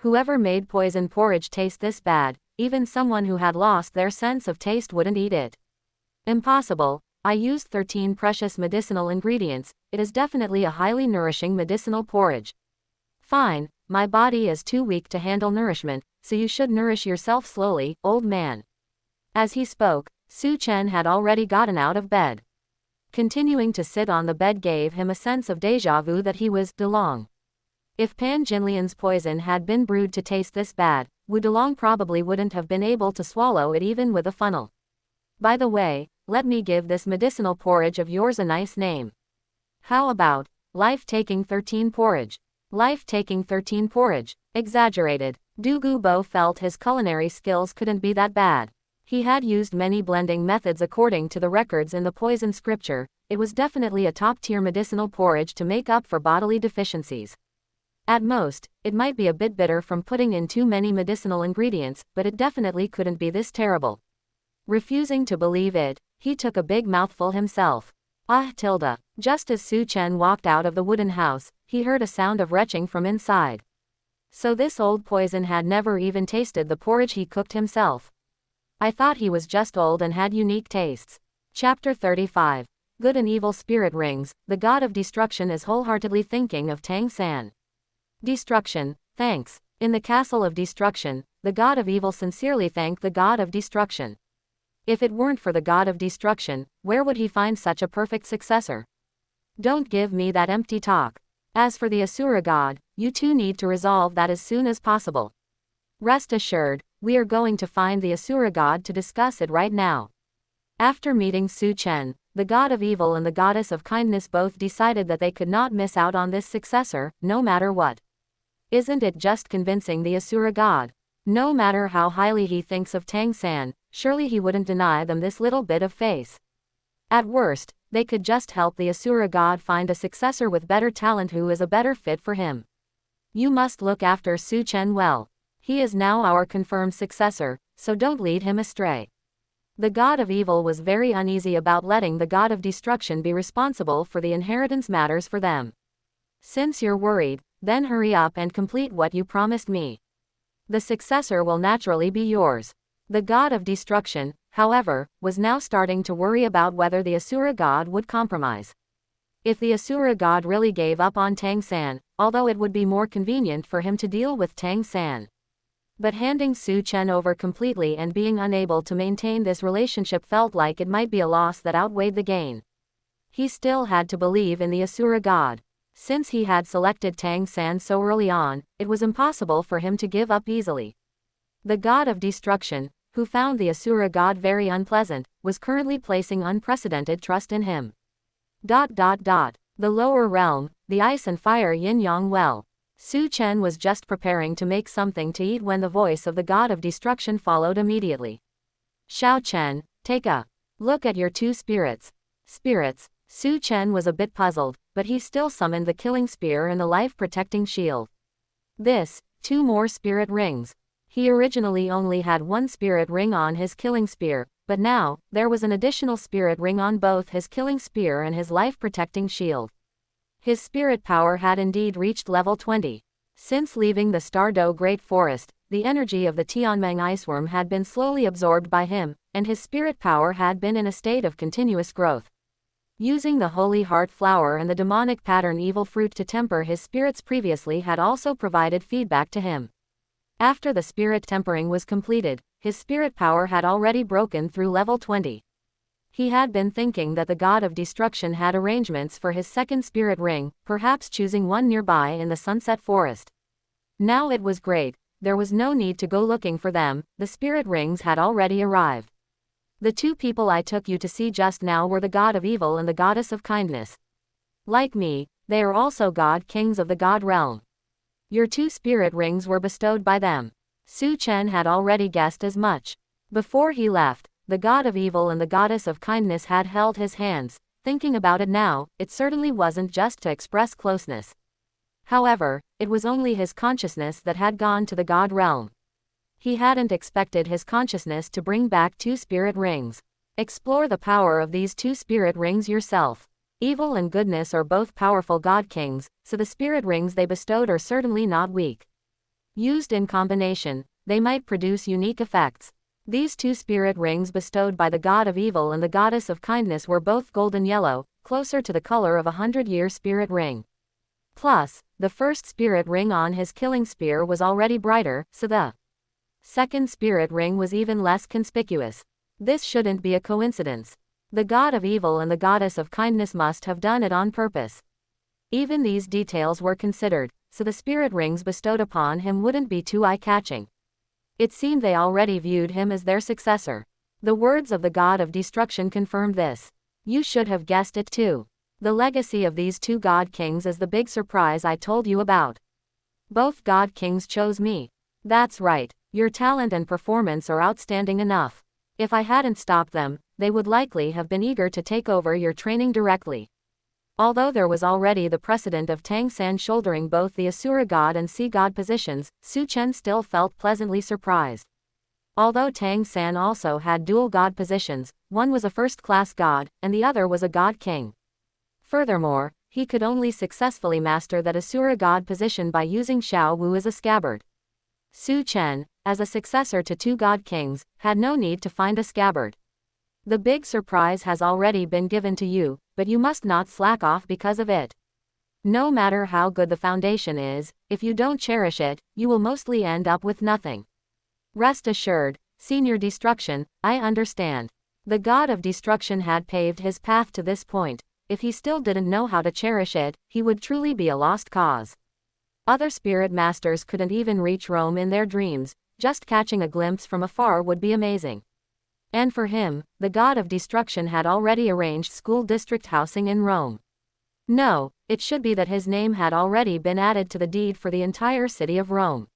Whoever made poison porridge taste this bad, even someone who had lost their sense of taste wouldn't eat it. Impossible. I used 13 precious medicinal ingredients. It is definitely a highly nourishing medicinal porridge. Fine, my body is too weak to handle nourishment, so you should nourish yourself slowly, old man. As he spoke, Su Chen had already gotten out of bed. Continuing to sit on the bed gave him a sense of déjà vu that he was Delong. If Pan Jinlian's poison had been brewed to taste this bad, Wu Delong probably wouldn't have been able to swallow it even with a funnel. By the way, let me give this medicinal porridge of yours a nice name. How about life-taking 13 porridge? Life-taking 13 porridge. Exaggerated. Dugu Bo felt his culinary skills couldn't be that bad. He had used many blending methods according to the records in the poison scripture. It was definitely a top-tier medicinal porridge to make up for bodily deficiencies. At most, it might be a bit bitter from putting in too many medicinal ingredients, but it definitely couldn't be this terrible. Refusing to believe it, he took a big mouthful himself. Ah tilde. Just as Su Chen walked out of the wooden house, he heard a sound of retching from inside. So this old poison had never even tasted the porridge he cooked himself. I thought he was just old and had unique tastes. Chapter 35. Good and Evil Spirit Rings. The God of Destruction is wholeheartedly thinking of Tang San. Destruction, thanks. In the Castle of Destruction, the God of Evil sincerely thanked the God of Destruction. If it weren't for the God of Destruction, where would he find such a perfect successor? Don't give me that empty talk. As for the Asura God, you two need to resolve that as soon as possible. Rest assured, we are going to find the Asura God to discuss it right now. After meeting Su Chen, the God of Evil and the Goddess of Kindness both decided that they could not miss out on this successor, no matter what. Isn't it just convincing the Asura God? No matter how highly he thinks of Tang San, surely he wouldn't deny them this little bit of face. At worst, they could just help the Asura God find a successor with better talent who is a better fit for him. You must look after Su Chen well. He is now our confirmed successor, so don't lead him astray. The God of Evil was very uneasy about letting the God of Destruction be responsible for the inheritance matters for them. Since you're worried, then hurry up and complete what you promised me. The successor will naturally be yours. The God of Destruction, however, was now starting to worry about whether the Asura God would compromise. If the Asura God really gave up on Tang San, although it would be more convenient for him to deal with Tang San. But handing Su Chen over completely and being unable to maintain this relationship felt like it might be a loss that outweighed the gain. He still had to believe in the Asura God. Since he had selected Tang San so early on, it was impossible for him to give up easily. The God of Destruction, who found the Asura God very unpleasant, was currently placing unprecedented trust in him. The lower realm, the ice and fire yin-yang well. Su Chen was just preparing to make something to eat when the voice of the God of Destruction followed immediately. Xiao Chen, take a look at your two spirits. Spirits. Su Chen was a bit puzzled, but he still summoned the killing spear and the life-protecting shield. This, 2 more spirit rings. He originally only had 1 spirit ring on his killing spear, but now, there was an additional spirit ring on both his killing spear and his life-protecting shield. His spirit power had indeed reached level 20. Since leaving the Stardow Great Forest, the energy of the Tianmeng Iceworm had been slowly absorbed by him, and his spirit power had been in a state of continuous growth. Using the Holy Heart Flower and the demonic pattern Evil Fruit to temper his spirits previously had also provided feedback to him. After the spirit tempering was completed, his spirit power had already broken through level 20. He had been thinking that the God of Destruction had arrangements for his second spirit ring, perhaps choosing one nearby in the Sunset Forest. Now it was great, there was no need to go looking for them, the spirit rings had already arrived. The 2 people I took you to see just now were the God of Evil and the Goddess of Kindness. Like me, they are also God Kings of the God Realm. Your 2 spirit rings were bestowed by them. Su Chen had already guessed as much. Before he left, the God of Evil and the Goddess of Kindness had held his hands. Thinking about it now, it certainly wasn't just to express closeness. However, it was only his consciousness that had gone to the God Realm. He hadn't expected his consciousness to bring back 2 spirit rings. Explore the power of these 2 spirit rings yourself. Evil and goodness are both powerful God Kings, so the spirit rings they bestowed are certainly not weak. Used in combination, they might produce unique effects. These 2 spirit rings bestowed by the God of Evil and the Goddess of Kindness were both golden yellow, closer to the color of a 100-year spirit ring. Plus, the first spirit ring on his killing spear was already brighter, so the second spirit ring was even less conspicuous. This shouldn't be a coincidence. The God of Evil and the Goddess of Kindness must have done it on purpose. Even these details were considered, so the spirit rings bestowed upon him wouldn't be too eye-catching. It seemed they already viewed him as their successor. The words of the God of Destruction confirmed this. You should have guessed it too. The legacy of these 2 God Kings is the big surprise I told you about. Both God Kings chose me. That's right. Your talent and performance are outstanding enough. If I hadn't stopped them, they would likely have been eager to take over your training directly. Although there was already the precedent of Tang San shouldering both the Asura God and Sea God positions, Su Chen still felt pleasantly surprised. Although Tang San also had dual god positions, one was a first-class god, and the other was a god king. Furthermore, he could only successfully master that Asura god position by using Xiao Wu as a scabbard. Su Chen, as a successor to two god kings, had no need to find a scabbard. The big surprise has already been given to you, but you must not slack off because of it. No matter how good the foundation is, if you don't cherish it, you will mostly end up with nothing. Rest assured, Senior Destruction, I understand. The god of destruction had paved his path to this point. If he still didn't know how to cherish it, he would truly be a lost cause. Other spirit masters couldn't even reach Rome in their dreams, just catching a glimpse from afar would be amazing. And for him, the god of destruction had already arranged school district housing in Rome. No, it should be that his name had already been added to the deed for the entire city of Rome.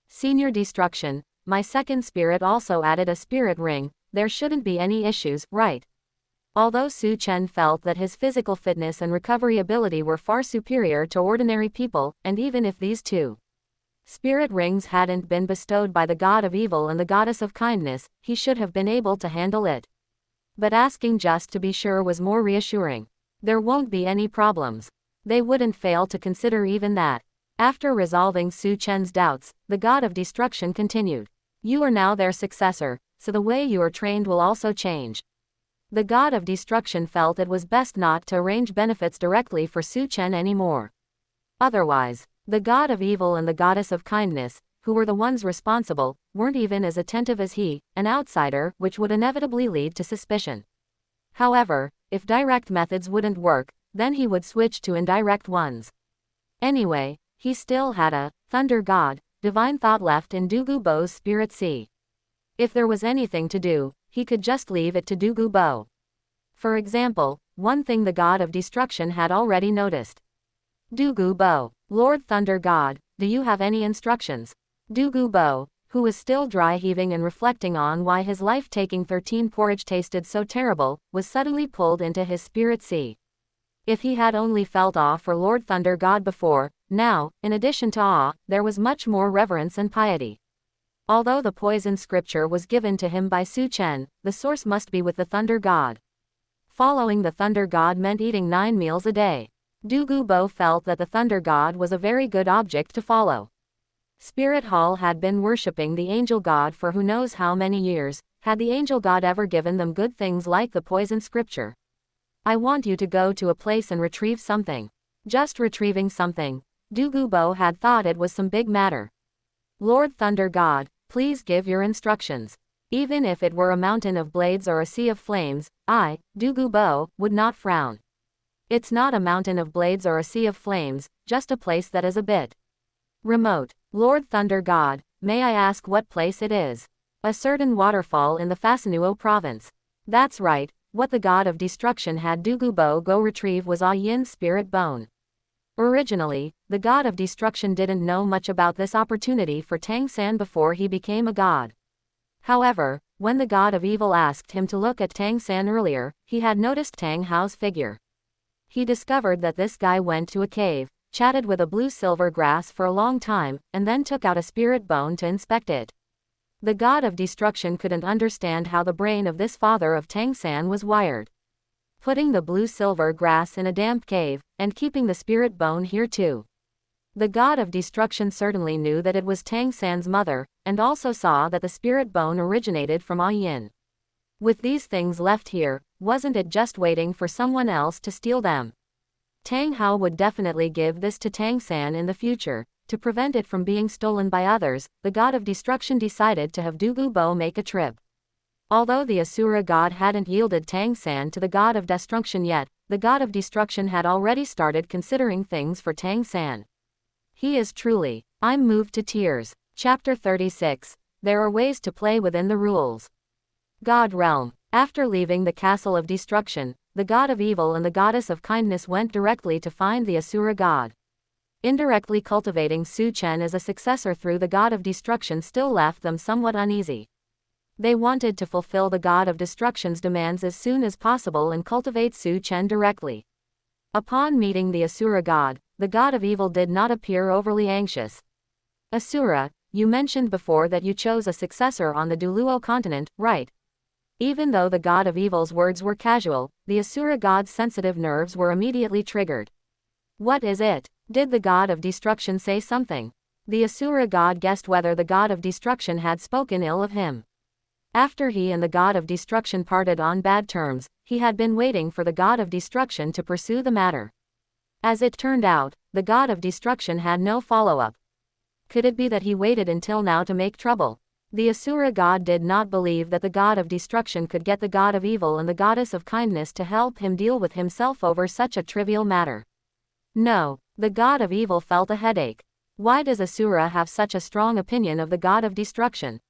Senior Destruction, my second spirit also added a spirit ring, there shouldn't be any issues, right? Although Su Chen felt that his physical fitness and recovery ability were far superior to ordinary people, and even if these two spirit rings hadn't been bestowed by the god of evil and the goddess of kindness, he should have been able to handle it. But asking just to be sure was more reassuring. There won't be any problems. They wouldn't fail to consider even that. After resolving Su Chen's doubts, the god of destruction continued. You are now their successor, so the way you are trained will also change. The god of destruction felt it was best not to arrange benefits directly for Su Chen anymore. Otherwise, the god of evil and the goddess of kindness, who were the ones responsible, weren't even as attentive as he, an outsider, which would inevitably lead to suspicion. However, if direct methods wouldn't work, then he would switch to indirect ones. Anyway, he still had a thunder god, divine thought left in Dugu Bo's spirit sea. If there was anything to do, he could just leave it to Dugu Bo. For example, one thing the god of destruction had already noticed. Dugu Bo, Lord Thunder God, do you have any instructions? Dugu Bo, who was still dry heaving and reflecting on why his life-taking 13 porridge tasted so terrible, was suddenly pulled into his spirit sea. If he had only felt awe for Lord Thunder God before, now, in addition to awe, there was much more reverence and piety. Although the poison scripture was given to him by Su Chen, the source must be with the Thunder God. Following the Thunder God meant eating 9 meals a day. Dugu Bo felt that the Thunder God was a very good object to follow. Spirit Hall had been worshipping the Angel God for who knows how many years. Had the Angel God ever given them good things like the poison scripture? I want you to go to a place and retrieve something. Just retrieving something. Dugu Bo had thought it was some big matter. Lord Thunder God, please give your instructions. Even if it were a mountain of blades or a sea of flames, I, Dugu Bo, would not frown. It's not a mountain of blades or a sea of flames, just a place that is a bit remote. Lord Thunder God, may I ask what place it is? A certain waterfall in the Fasinuo province. That's right, what the god of destruction had Dugu Bo go retrieve was Yin's spirit bone. Originally, the god of destruction didn't know much about this opportunity for Tang San before he became a god. However, when the god of evil asked him to look at Tang San earlier, he had noticed Tang Hao's figure. He discovered that this guy went to a cave, chatted with a blue-silver grass for a long time, and then took out a spirit bone to inspect it. The god of destruction couldn't understand how the brain of this father of Tang San was wired. Putting the blue-silver grass in a damp cave, and keeping the spirit bone here too. The god of destruction certainly knew that it was Tang San's mother, and also saw that the spirit bone originated from Yin. With these things left here, wasn't it just waiting for someone else to steal them? Tang Hao would definitely give this to Tang San in the future. To prevent it from being stolen by others, the god of destruction decided to have Dugu Bo make a trip. Although the Asura god hadn't yielded Tang San to the god of destruction yet, the god of destruction had already started considering things for Tang San. He is truly, I'm moved to tears. Chapter 36. There are ways to play within the rules. God Realm. After leaving the castle of destruction, the god of evil and the goddess of kindness went directly to find the Asura god. Indirectly cultivating Su Chen as a successor through the god of destruction still left them somewhat uneasy. They wanted to fulfill the god of destruction's demands as soon as possible and cultivate Su Chen directly. Upon meeting the Asura god, the god of evil did not appear overly anxious. Asura, you mentioned before that you chose a successor on the douluo continent, right? Even though the god of evil's words were casual, the Asura god's sensitive nerves were immediately triggered. What is it? Did the god of destruction say something? The Asura god guessed whether the god of destruction had spoken ill of him. After he and the god of destruction parted on bad terms, he had been waiting for the god of destruction to pursue the matter. As it turned out, the god of destruction had no follow-up. Could it be that he waited until now to make trouble? The Asura god did not believe that the god of destruction could get the god of evil and the goddess of kindness to help him deal with himself over such a trivial matter. No, the god of evil felt a headache. Why does Asura have such a strong opinion of the god of destruction?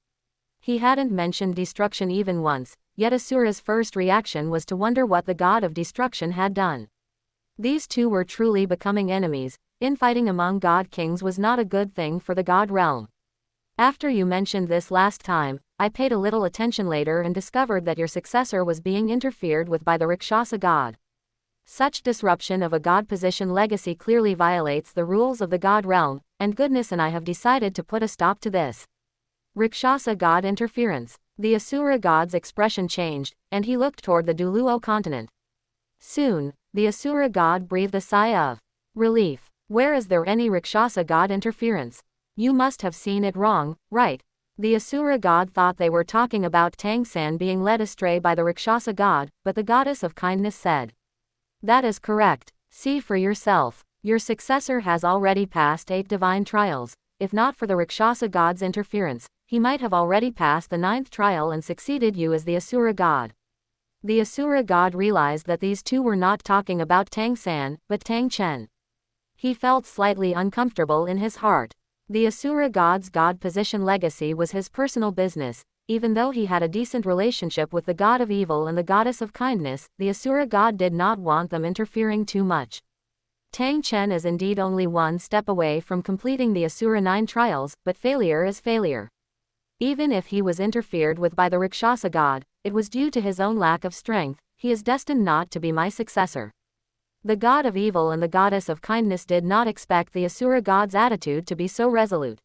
He hadn't mentioned destruction even once, yet Asura's first reaction was to wonder what the god of destruction had done. These two were truly becoming enemies. Infighting among god kings was not a good thing for the god realm. After you mentioned this last time, I paid a little attention later and discovered that your successor was being interfered with by the Rakshasa god. Such disruption of a god position legacy clearly violates the rules of the god realm, and goodness and I have decided to put a stop to this. Rakshasa god interference. The Asura god's expression changed, and he looked toward the douluo continent. Soon, the Asura god breathed a sigh of relief. Where is there any Rakshasa god interference? You must have seen it wrong, right? The Asura god thought they were talking about Tangsan being led astray by the Rakshasa god, but the goddess of kindness said, "That is correct. See for yourself. Your successor has already passed 8 divine trials. If not for the Rakshasa god's interference, he might have already passed the 9th trial and succeeded you as the Asura god." The Asura god realized that these two were not talking about Tangsan, but Tang Chen. He felt slightly uncomfortable in his heart. The Asura god's god position legacy was his personal business. Even though he had a decent relationship with the god of evil and the goddess of kindness, the Asura god did not want them interfering too much. Tang Chen is indeed only one step away from completing the Asura 9 trials, but failure is failure. Even if he was interfered with by the Rakshasa god, it was due to his own lack of strength. He is destined not to be my successor. The god of evil and the goddess of kindness did not expect the Asura god's attitude to be so resolute.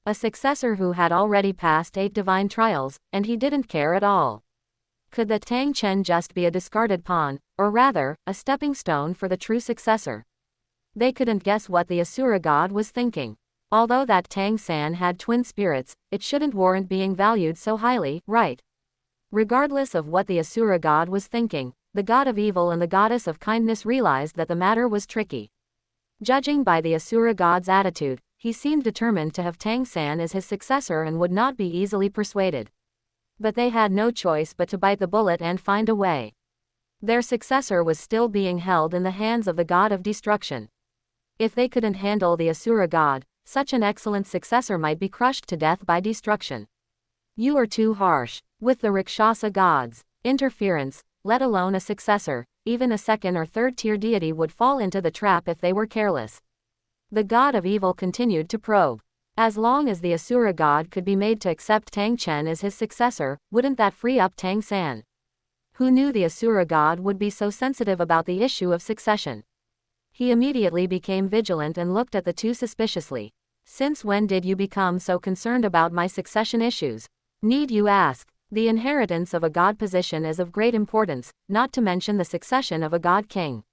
A successor who had already passed 8 divine trials, and he didn't care at all. Could the Tang Chen just be a discarded pawn, or rather, a stepping stone for the true successor? They couldn't guess what the Asura god was thinking. Although that Tang San had twin spirits, it shouldn't warrant being valued so highly, right? Regardless of what the Asura god was thinking, the god of evil and the goddess of kindness realized that the matter was tricky. Judging by the Asura god's attitude, he seemed determined to have Tang San as his successor and would not be easily persuaded. But they had no choice but to bite the bullet and find a way. Their successor was still being held in the hands of the god of destruction. If they couldn't handle the Asura god, such an excellent successor might be crushed to death by destruction. You are too harsh. With the Rakshasa god's interference, let alone a successor, even a second or third tier deity would fall into the trap if they were careless. The god of evil continued to probe. As long as the Asura god could be made to accept Tang Chen as his successor, wouldn't that free up Tang San? Who knew the Asura god would be so sensitive about the issue of succession? He immediately became vigilant and looked at the two suspiciously. Since when did you become so concerned about my succession issues? Need you ask? The inheritance of a god position is of great importance, not to mention the succession of a god king.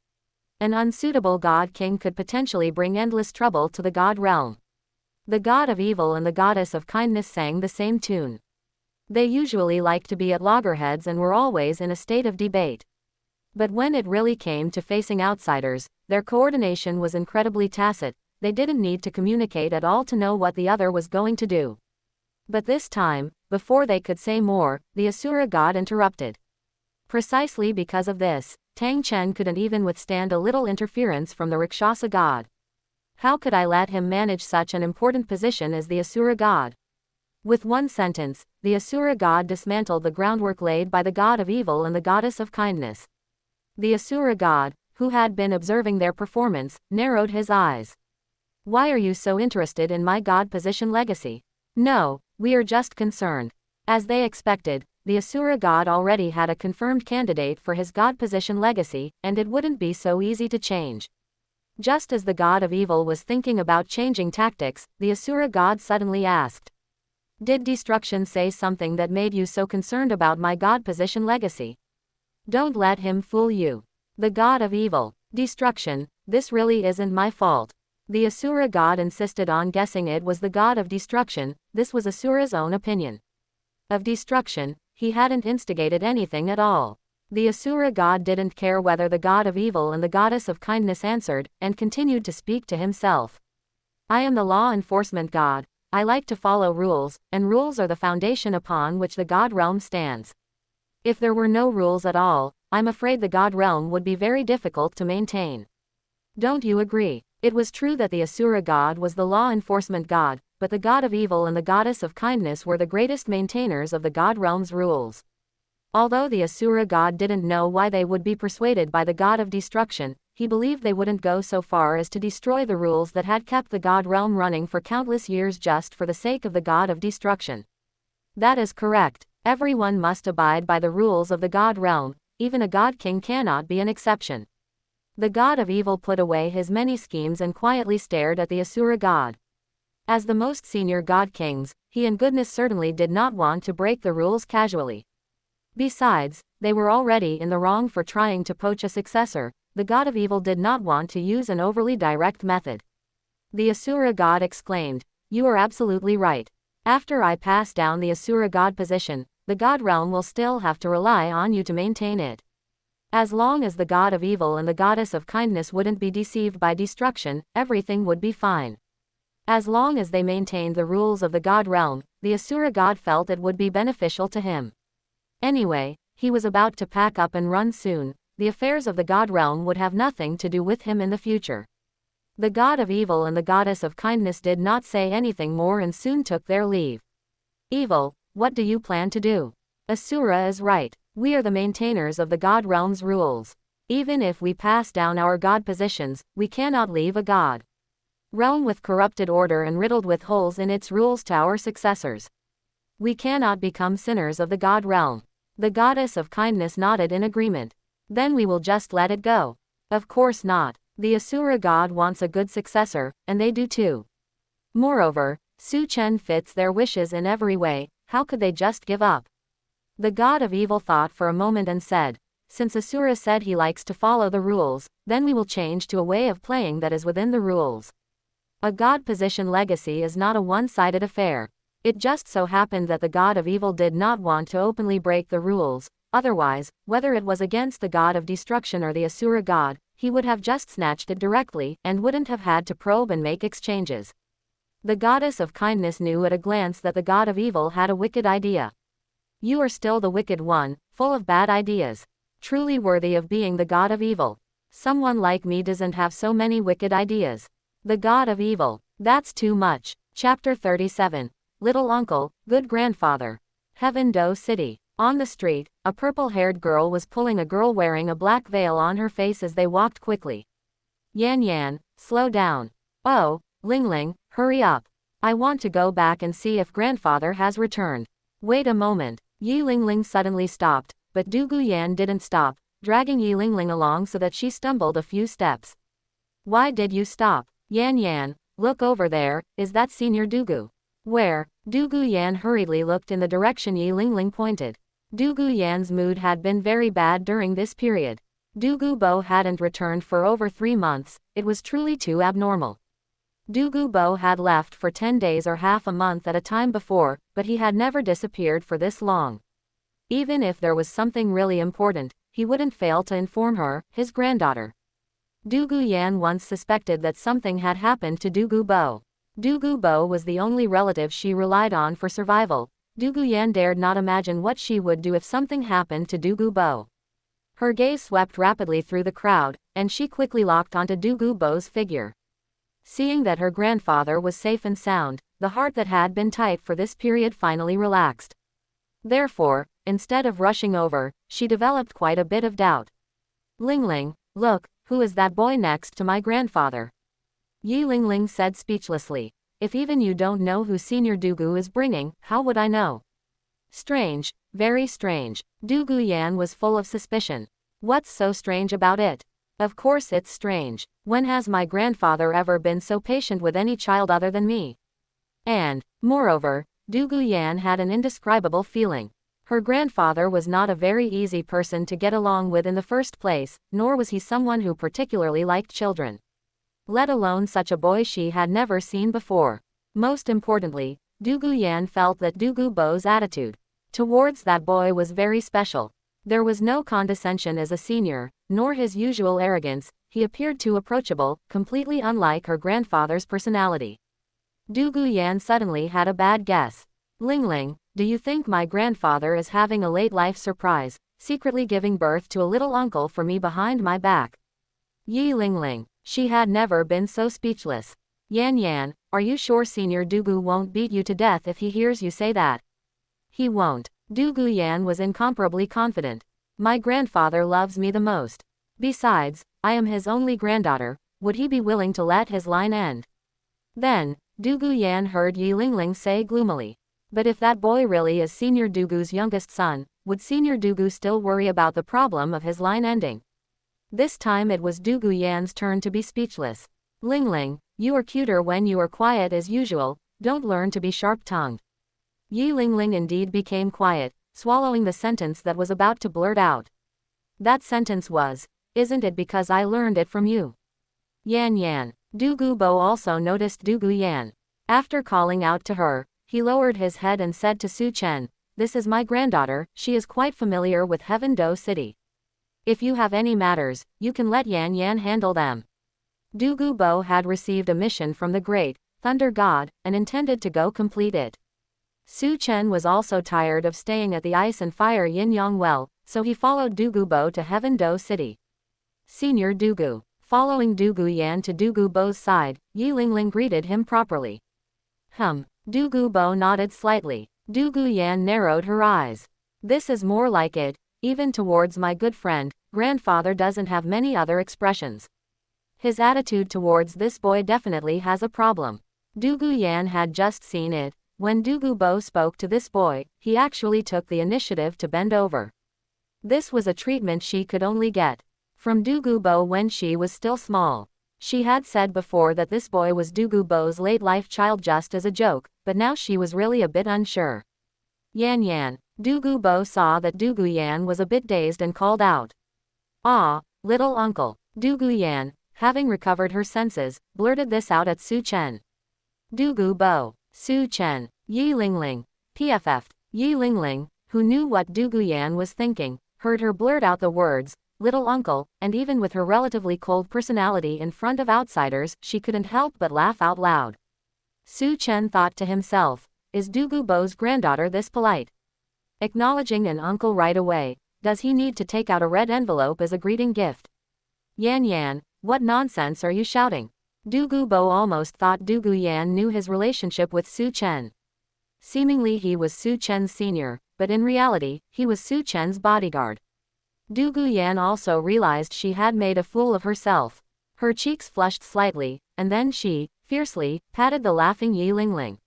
An unsuitable god king could potentially bring endless trouble to the god realm. The god of evil and the goddess of kindness sang the same tune. They usually liked to be at loggerheads and were always in a state of debate. But when it really came to facing outsiders, their coordination was incredibly tacit. They didn't need to communicate at all to know what the other was going to do. But this time, before they could say more, the Asura god interrupted. Precisely because of this, Tang Chen couldn't even withstand a little interference from the Rakshasa god. How could I let him manage such an important position as the Asura god? With one sentence, the Asura god dismantled the groundwork laid by the god of evil and the goddess of kindness. The Asura god, who had been observing their performance, narrowed his eyes. Why are you so interested in my god position legacy? No, we are just concerned. As they expected, the Asura god already had a confirmed candidate for his god position legacy, and it wouldn't be so easy to change. Just as the god of evil was thinking about changing tactics, the Asura god suddenly asked. Did destruction say something that made you so concerned about my god position legacy? Don't let him fool you. The god of evil. Destruction, this really isn't my fault. The Asura god insisted on guessing it was the god of destruction. This was Asura's own opinion. Of destruction, he hadn't instigated anything at all. The Asura god didn't care whether the god of evil and the goddess of kindness answered, and continued to speak to himself. I am the law enforcement god. I like to follow rules, and rules are the foundation upon which the god realm stands. If there were no rules at all, I'm afraid the god realm would be very difficult to maintain. Don't you agree? It was true that the Asura god was the law enforcement god, but the god of evil and the goddess of kindness were the greatest maintainers of the god realm's rules. Although the Asura god didn't know why they would be persuaded by the god of destruction, he believed they wouldn't go so far as to destroy the rules that had kept the god realm running for countless years just for the sake of the god of destruction. That is correct. Everyone must abide by the rules of the god realm, even a god king cannot be an exception. The god of evil put away his many schemes and quietly stared at the Asura god. As the most senior god kings, he and goodness certainly did not want to break the rules casually. Besides, they were already in the wrong for trying to poach a successor. The god of evil did not want to use an overly direct method. The Asura god exclaimed, "You are absolutely right. After I pass down the Asura god position, the god realm will still have to rely on you to maintain it. As long as the god of evil and the goddess of kindness wouldn't be deceived by destruction, everything would be fine. As long as they maintained the rules of the god realm, the Asura god felt it would be beneficial to him. Anyway, he was about to pack up and run soon. The affairs of the god realm would have nothing to do with him in the future. The god of evil and the goddess of kindness did not say anything more and soon took their leave. Evil, what do you plan to do? Asura is right. We are the maintainers of the god realm's rules. Even if we pass down our god positions, we cannot leave a god realm with corrupted order and riddled with holes in its rules to our successors. We cannot become sinners of the god realm. The goddess of kindness nodded in agreement. Then we will just let it go. Of course not. The Asura god wants a good successor, and they do too. Moreover, Su Chen fits their wishes in every way. How could they just give up? The god of evil thought for a moment and said, since Asura said he likes to follow the rules, then we will change to a way of playing that is within the rules. A god position legacy is not a one-sided affair. It just so happened that the god of evil did not want to openly break the rules. Otherwise, whether it was against the god of destruction or the Asura god, he would have just snatched it directly, and wouldn't have had to probe and make exchanges. The goddess of kindness knew at a glance that the god of evil had a wicked idea. You are still the wicked one, full of bad ideas. Truly worthy of being the god of evil. Someone like me doesn't have so many wicked ideas. The god of evil. That's too much. Chapter 37. Little Uncle, Good Grandfather. Heaven Do City. On the street, a purple-haired girl was pulling a girl wearing a black veil on her face as they walked quickly. Yan Yan, slow down. Oh, Ling Ling, hurry up. I want to go back and see if grandfather has returned. Wait a moment. Yi Ling Ling suddenly stopped, but Du Gu Yan didn't stop, dragging Yi Ling Ling along so that she stumbled a few steps. Why did you stop? Yan Yan, look over there, is that Senior Dugu? Where? Du Gu Yan hurriedly looked in the direction Yi Ling Ling pointed. Du Gu Yan's mood had been very bad during this period. Du Gu Bo hadn't returned for over 3 months, it was truly too abnormal. Du Gu Bo had left for 10 days or half a month at a time before, but he had never disappeared for this long. Even if there was something really important, he wouldn't fail to inform her, his granddaughter. Du Gu Yan once suspected that something had happened to Du Gu Bo. Du Gu Bo was the only relative she relied on for survival. Du Gu Yan dared not imagine what she would do if something happened to Du Gu Bo. Her gaze swept rapidly through the crowd, and she quickly locked onto Du Gu Bo's figure. Seeing that her grandfather was safe and sound, the heart that had been tight for this period finally relaxed. Therefore, instead of rushing over, she developed quite a bit of doubt. Ling Ling, look, who is that boy next to my grandfather? Yi Ling Ling said speechlessly. If even you don't know who Senior Dugu is bringing, how would I know? Strange, very strange. Du Gu Yan was full of suspicion. What's so strange about it? Of course it's strange. When has my grandfather ever been so patient with any child other than me? And, moreover, Du Guyan had an indescribable feeling. Her grandfather was not a very easy person to get along with in the first place, nor was he someone who particularly liked children. Let alone such a boy she had never seen before. Most importantly, Du Guyan felt that Du Gubo's attitude towards that boy was very special. There was no condescension as a senior, nor his usual arrogance. He appeared too approachable, completely unlike her grandfather's personality. Du Guyan suddenly had a bad guess. Lingling, do you think my grandfather is having a late life surprise, secretly giving birth to a little uncle for me behind my back? Yi Lingling, she had never been so speechless. Yan Yan, are you sure Senior Dugu won't beat you to death if he hears you say that? He won't. Du Guyan was incomparably confident. My grandfather loves me the most. Besides, I am his only granddaughter. Would he be willing to let his line end? Then, Du Guyan heard Yi Lingling say gloomily. But if that boy really is Senior Dugu's youngest son, would Senior Dugu still worry about the problem of his line ending? This time it was Du Guyan's turn to be speechless. Lingling, you are cuter when you are quiet as usual, don't learn to be sharp-tongued. Yi Lingling indeed became quiet, swallowing the sentence that was about to blurt out. That sentence was, isn't it because I learned it from you? Yan Yan. Du Gubo also noticed Du Guyan. After calling out to her, he lowered his head and said to Su Chen, this is my granddaughter, she is quite familiar with Heaven Do City. If you have any matters, you can let Yan Yan handle them. Du Gubo had received a mission from the great Thunder God, and intended to go complete it. Su Chen was also tired of staying at the Ice and Fire Yin Yang Well, so he followed Du Gubo to Heaven Do City. Senior Dugu. Following Du Guyan to Du Gubo's side, Yi Lingling greeted him properly. Du Gubo nodded slightly. Du Guyan narrowed her eyes. This is more like it, even towards my good friend, grandfather doesn't have many other expressions. His attitude towards this boy definitely has a problem. Du Guyan had just seen it. When Du Gubo spoke to this boy, he actually took the initiative to bend over. This was a treatment she could only get from Du Gubo when she was still small. She had said before that this boy was Du Gubo's late-life child just as a joke, but now she was really a bit unsure. Yan Yan. Du Gubo saw that Du Guyan was a bit dazed and called out. Ah, little uncle. Du Guyan, having recovered her senses, blurted this out at Su Chen. Du Gubo. Su Chen. Yi Lingling. PFF'd. Yi Lingling, who knew what Du Guyan was thinking, heard her blurt out the words, little uncle, and even with her relatively cold personality in front of outsiders, she couldn't help but laugh out loud. Su Chen thought to himself, is Du Gubo's granddaughter this polite? Acknowledging an uncle right away, does he need to take out a red envelope as a greeting gift? Yan Yan, what nonsense are you shouting? Du Gubo almost thought Du Guyan knew his relationship with Su Chen. Seemingly he was Su Chen's senior, but in reality, he was Su Chen's bodyguard. Du Guyan also realized she had made a fool of herself. Her cheeks flushed slightly, and then she, fiercely, patted the laughing Yi Lingling.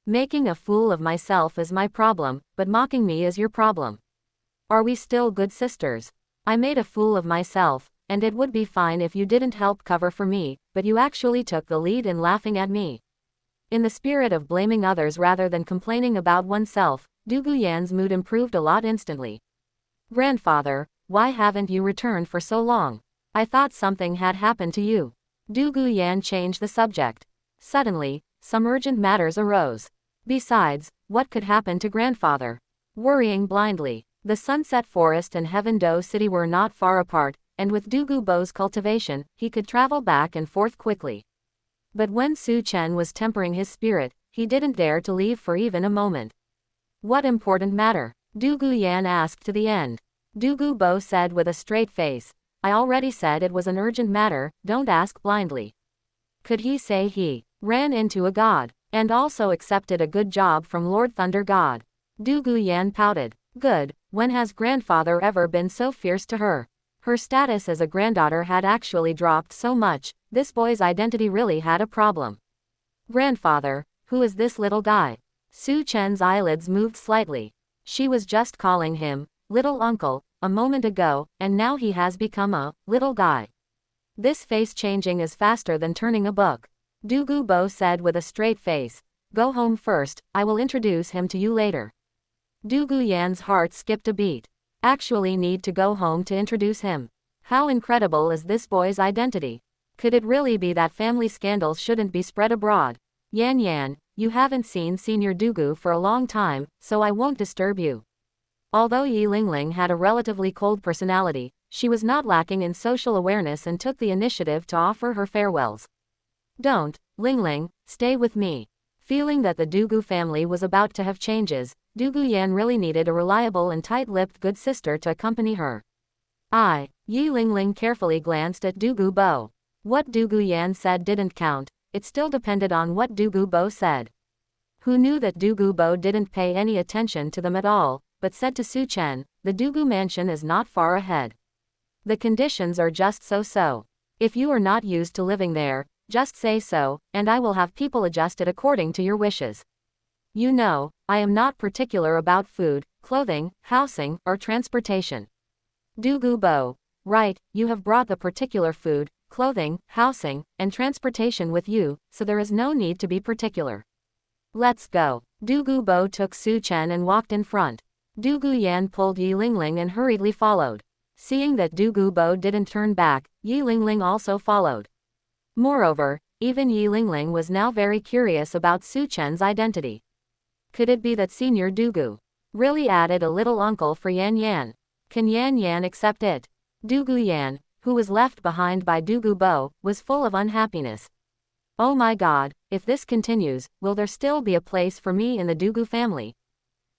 Making a fool of myself is my problem, but mocking me is your problem. Are we still good sisters? I made a fool of myself, and it would be fine if you didn't help cover for me, but you actually took the lead in laughing at me. In the spirit of blaming others rather than complaining about oneself, Du Guyan's mood improved a lot instantly. Grandfather, why haven't you returned for so long? I thought something had happened to you. Du Guyan changed the subject. Suddenly, some urgent matters arose. Besides, what could happen to grandfather? Worrying blindly. The Sunset Forest and Heaven Do City were not far apart, and with Du Gubo's cultivation, he could travel back and forth quickly. But when Su Chen was tempering his spirit, he didn't dare to leave for even a moment. What important matter? Du Guyan asked to the end. Du Gubo said with a straight face, I already said it was an urgent matter, don't ask blindly. Could he say he ran into a god, and also accepted a good job from Lord Thunder God? Du Guyan pouted. Good, when has grandfather ever been so fierce to her? Her status as a granddaughter had actually dropped so much, this boy's identity really had a problem. Grandfather, who is this little guy? Su Chen's eyelids moved slightly. She was just calling him little uncle a moment ago, and now he has become a little guy. This face changing is faster than turning a book. Dugu Bo said with a straight face. Go home first, I will introduce him to you later. Dugu Yan's heart skipped a beat. Actually need to go home to introduce him. How incredible is this boy's identity? Could it really be that family scandals shouldn't be spread abroad? Yan, you haven't seen Senior Dugu for a long time, so I won't disturb you. Although Yi Lingling had a relatively cold personality, she was not lacking in social awareness and took the initiative to offer her farewells. Don't, Lingling, stay with me. Feeling that the Dugu family was about to have changes, Dugu Yan really needed a reliable and tight-lipped good sister to accompany her. Yi Lingling carefully glanced at Dugu Bo. What Dugu Yan said didn't count, it still depended on what Dugu Bo said. Who knew that Dugu Bo didn't pay any attention to them at all, but said to Su Chen, the Dugu mansion is not far ahead. The conditions are just so-so. If you are not used to living there, just say so, and I will have people adjust it according to your wishes. You know, I am not particular about food, clothing, housing, or transportation. Dugu Bo. Right, you have brought the particular food, clothing, housing, and transportation with you, so there is no need to be particular. Let's go. Dugu Bo took Su Chen and walked in front. Dugu Yan pulled Yi Lingling and hurriedly followed. Seeing that Dugu Bo didn't turn back, Yi Lingling also followed. Moreover, even Yi Lingling was now very curious about Su Chen's identity. Could it be that Senior Dugu really added a little uncle for Yan? Can Yan accept it? Dugu Yan, who was left behind by Dugu Bo, was full of unhappiness. Oh my god, if this continues, will there still be a place for me in the Dugu family?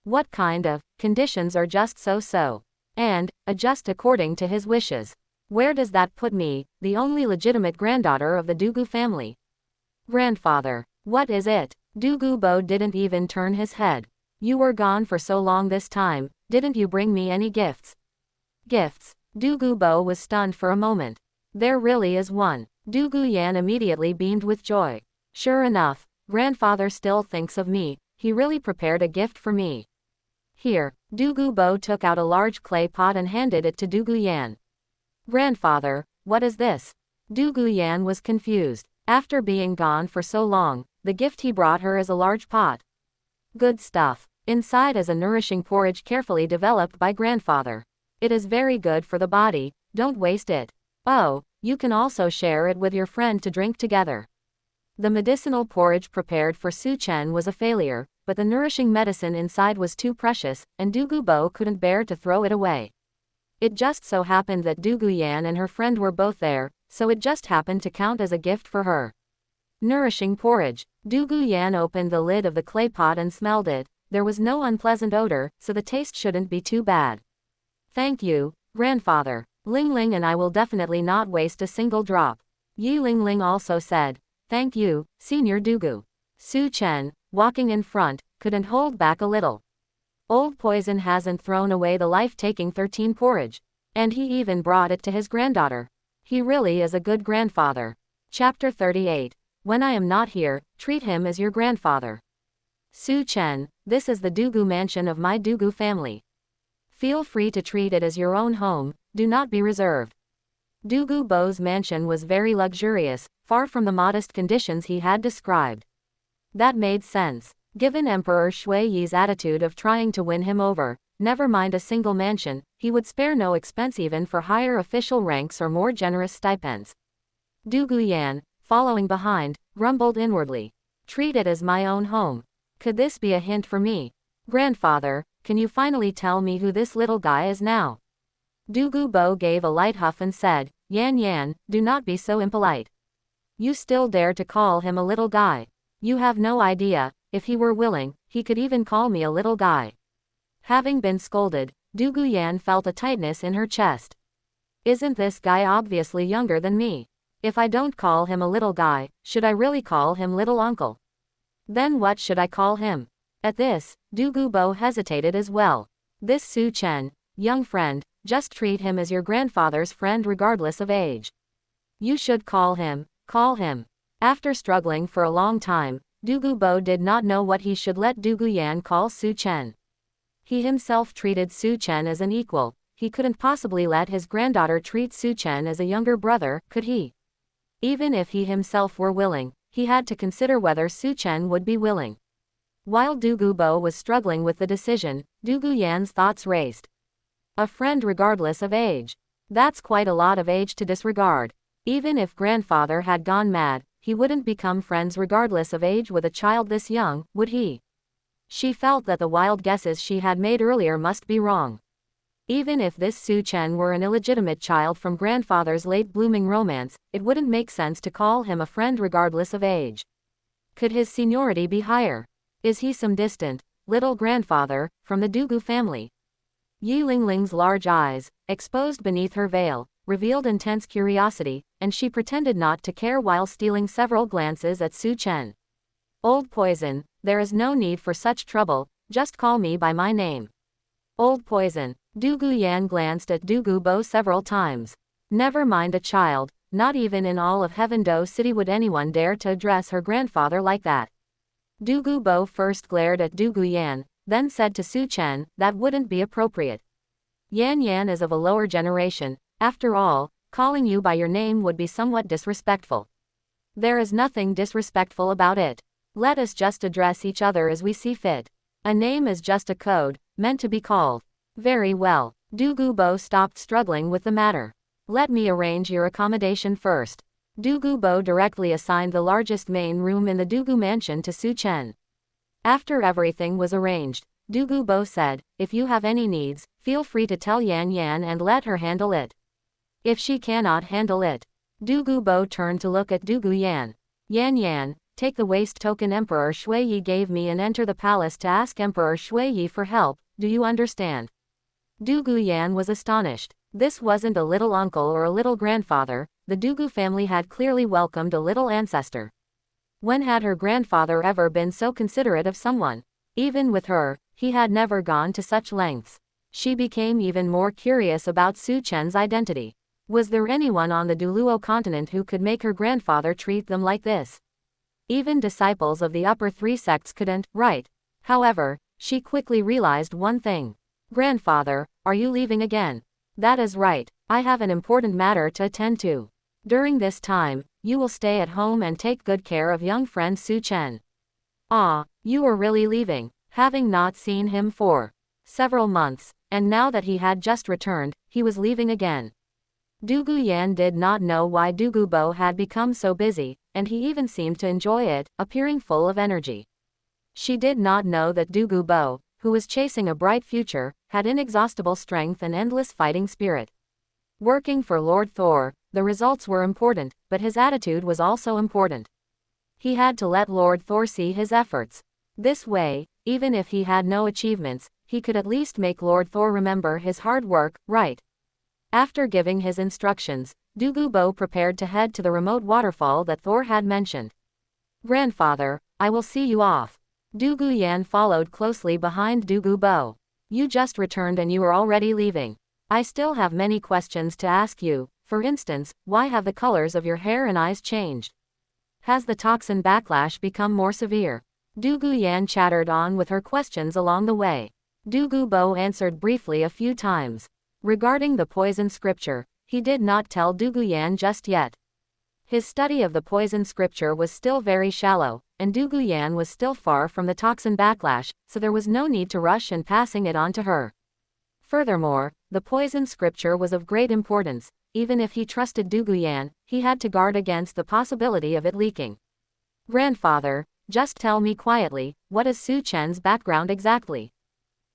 What kind of conditions are just so-so? And adjust according to his wishes. Where does that put me, the only legitimate granddaughter of the Dugu family? Grandfather, what is it? Dugu Bo didn't even turn his head. You were gone for so long this time, didn't you bring me any gifts? Gifts? Dugu Bo was stunned for a moment. There really is one. Dugu Yan immediately beamed with joy. Sure enough, grandfather still thinks of me, he really prepared a gift for me. Here, Dugu Bo took out a large clay pot and handed it to Dugu Yan. Grandfather, what is this? Dugu Yan was confused. After being gone for so long, the gift he brought her is a large pot. Good stuff. Inside is a nourishing porridge carefully developed by grandfather. It is very good for the body, don't waste it. Oh, you can also share it with your friend to drink together. The medicinal porridge prepared for Su Chen was a failure, but the nourishing medicine inside was too precious, and Dugu Bo couldn't bear to throw it away. It just so happened that Dugu Yan and her friend were both there, so it just happened to count as a gift for her. Nourishing porridge. Dugu Yan opened the lid of the clay pot and smelled it. There was no unpleasant odor, so the taste shouldn't be too bad. Thank you, grandfather. Lingling and I will definitely not waste a single drop. Yi Lingling also said, thank you, Senior Dugu. Su Chen, walking in front, couldn't hold back a little. Old Poison hasn't thrown away the life-taking 13 porridge. And he even brought it to his granddaughter. He really is a good grandfather. Chapter 38. When I am not here, treat him as your grandfather. Su Chen, this is the Dugu mansion of my Dugu family. Feel free to treat it as your own home, do not be reserved. Dugu Bo's mansion was very luxurious, far from the modest conditions he had described. That made sense. Given Emperor Shui Yi's attitude of trying to win him over, never mind a single mansion, he would spare no expense even for higher official ranks or more generous stipends. Dugu Yan, following behind, grumbled inwardly. Treat it as my own home. Could this be a hint for me? Grandfather, can you finally tell me who this little guy is now? Dugu Bo gave a light huff and said, Yan, do not be so impolite. You still dare to call him a little guy. You have no idea, if he were willing, he could even call me a little guy. Having been scolded, Dugu Yan felt a tightness in her chest. Isn't this guy obviously younger than me? If I don't call him a little guy, should I really call him little uncle? Then what should I call him? At this, Dugu Bo hesitated as well. This Su Chen, young friend, just treat him as your grandfather's friend regardless of age. You should call him. After struggling for a long time, Dugu Bo did not know what he should let Dugu Yan call Su Chen. He himself treated Su Chen as an equal, he couldn't possibly let his granddaughter treat Su Chen as a younger brother, could he? Even if he himself were willing, he had to consider whether Su Chen would be willing. While Du Gubo was struggling with the decision, Du Guyan's thoughts raced. A friend regardless of age. That's quite a lot of age to disregard. Even if grandfather had gone mad, he wouldn't become friends regardless of age with a child this young, would he? She felt that the wild guesses she had made earlier must be wrong. Even if this Su Chen were an illegitimate child from grandfather's late-blooming romance, it wouldn't make sense to call him a friend regardless of age. Could his seniority be higher? Is he some distant, little grandfather, from the Dugu family? Yi Lingling's large eyes, exposed beneath her veil, revealed intense curiosity, and she pretended not to care while stealing several glances at Su Chen. Old Poison, there is no need for such trouble, just call me by my name. Old Poison. Du Guyan glanced at Du Gubo several times. Never mind a child, not even in all of Heavendo City would anyone dare to address her grandfather like that. Du Gubo first glared at Du Guyan, then said to Su Chen, that wouldn't be appropriate. Yan Yan is of a lower generation, after all, calling you by your name would be somewhat disrespectful. There is nothing disrespectful about it. Let us just address each other as we see fit. A name is just a code, meant to be called. Very well. Du Gubo stopped struggling with the matter. Let me arrange your accommodation first. Du Gubo directly assigned the largest main room in the Dugu mansion to Su Chen. After everything was arranged, Du Gubo said, if you have any needs, feel free to tell Yan Yan and let her handle it. If she cannot handle it. Du Gubo turned to look at Du Guyan. Yan Yan, take the waist token Emperor Shuiyi gave me and enter the palace to ask Emperor Shuiyi for help, do you understand? Du Guyan was astonished. This wasn't a little uncle or a little grandfather, the Dugu family had clearly welcomed a little ancestor. When had her grandfather ever been so considerate of someone? Even with her, he had never gone to such lengths. She became even more curious about Su Chen's identity. Was there anyone on the Douluo continent who could make her grandfather treat them like this? Even disciples of the upper three sects couldn't, right? However, she quickly realized one thing. Grandfather, are you leaving again? That is right, I have an important matter to attend to. During this time, you will stay at home and take good care of young friend Su Chen. Ah, you were really leaving, having not seen him for several months, and now that he had just returned, he was leaving again. Du Guyan did not know why Du Gubo had become so busy, and he even seemed to enjoy it, appearing full of energy. She did not know that Du Gubo, who was chasing a bright future, had inexhaustible strength and endless fighting spirit. Working for Lord Thor, the results were important, but his attitude was also important. He had to let Lord Thor see his efforts. This way, even if he had no achievements, he could at least make Lord Thor remember his hard work, right? After giving his instructions, Du Gubo prepared to head to the remote waterfall that Thor had mentioned. Grandfather, I will see you off. Du Guyan followed closely behind Du Gubo. You just returned and you are already leaving. I still have many questions to ask you, for instance, why have the colors of your hair and eyes changed? Has the toxin backlash become more severe? Du Guyan chattered on with her questions along the way. Du Gubo answered briefly a few times. Regarding the poison scripture, he did not tell Du Guyan just yet. His study of the poison scripture was still very shallow, and Du Guyan was still far from the toxin backlash, so there was no need to rush in passing it on to her. Furthermore, the poison scripture was of great importance. Even if he trusted Du Guyan, he had to guard against the possibility of it leaking. Grandfather, just tell me quietly, what is Su Chen's background exactly?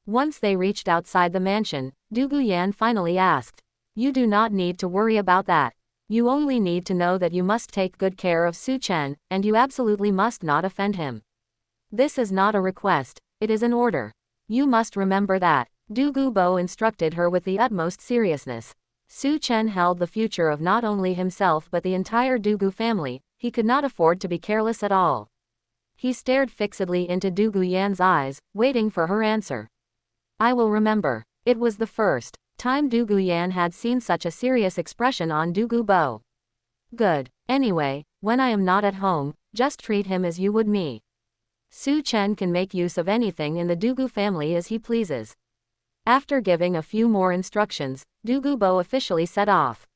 Once they reached outside the mansion, Du Guyan finally asked. You do not need to worry about that. You only need to know that you must take good care of Su Chen, and you absolutely must not offend him. This is not a request, it is an order. You must remember that. Du Gubo instructed her with the utmost seriousness. Su Chen held the future of not only himself but the entire Dugu family, he could not afford to be careless at all. He stared fixedly into Du Guyan's eyes, waiting for her answer. I will remember. It was the first time Du Guyan had seen such a serious expression on Du Gubo. Good. Anyway, when I am not at home, just treat him as you would me. Su Chen can make use of anything in the Dugu family as he pleases. After giving a few more instructions, Douluo officially set off.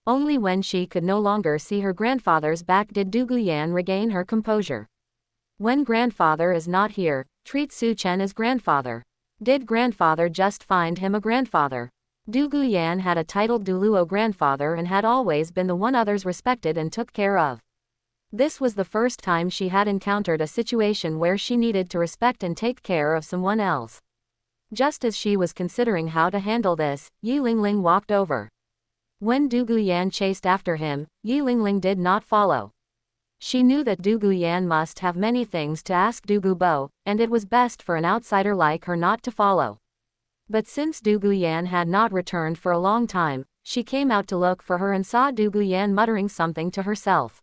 Only when she could no longer see her grandfather's back did Douluo regain her composure. When grandfather is not here, treat Suchen as grandfather. Did grandfather just find him a grandfather? Douluo had a titled douluo grandfather and had always been the one others respected and took care of. This was the first time she had encountered a situation where she needed to respect and take care of someone else. Just as she was considering how to handle this, Yi Lingling walked over. When Douluo chased after him, Yi Lingling did not follow. She knew that Douluo must have many things to ask Douluo, and it was best for an outsider like her not to follow. But since Douluo had not returned for a long time, she came out to look for her and saw Douluo muttering something to herself.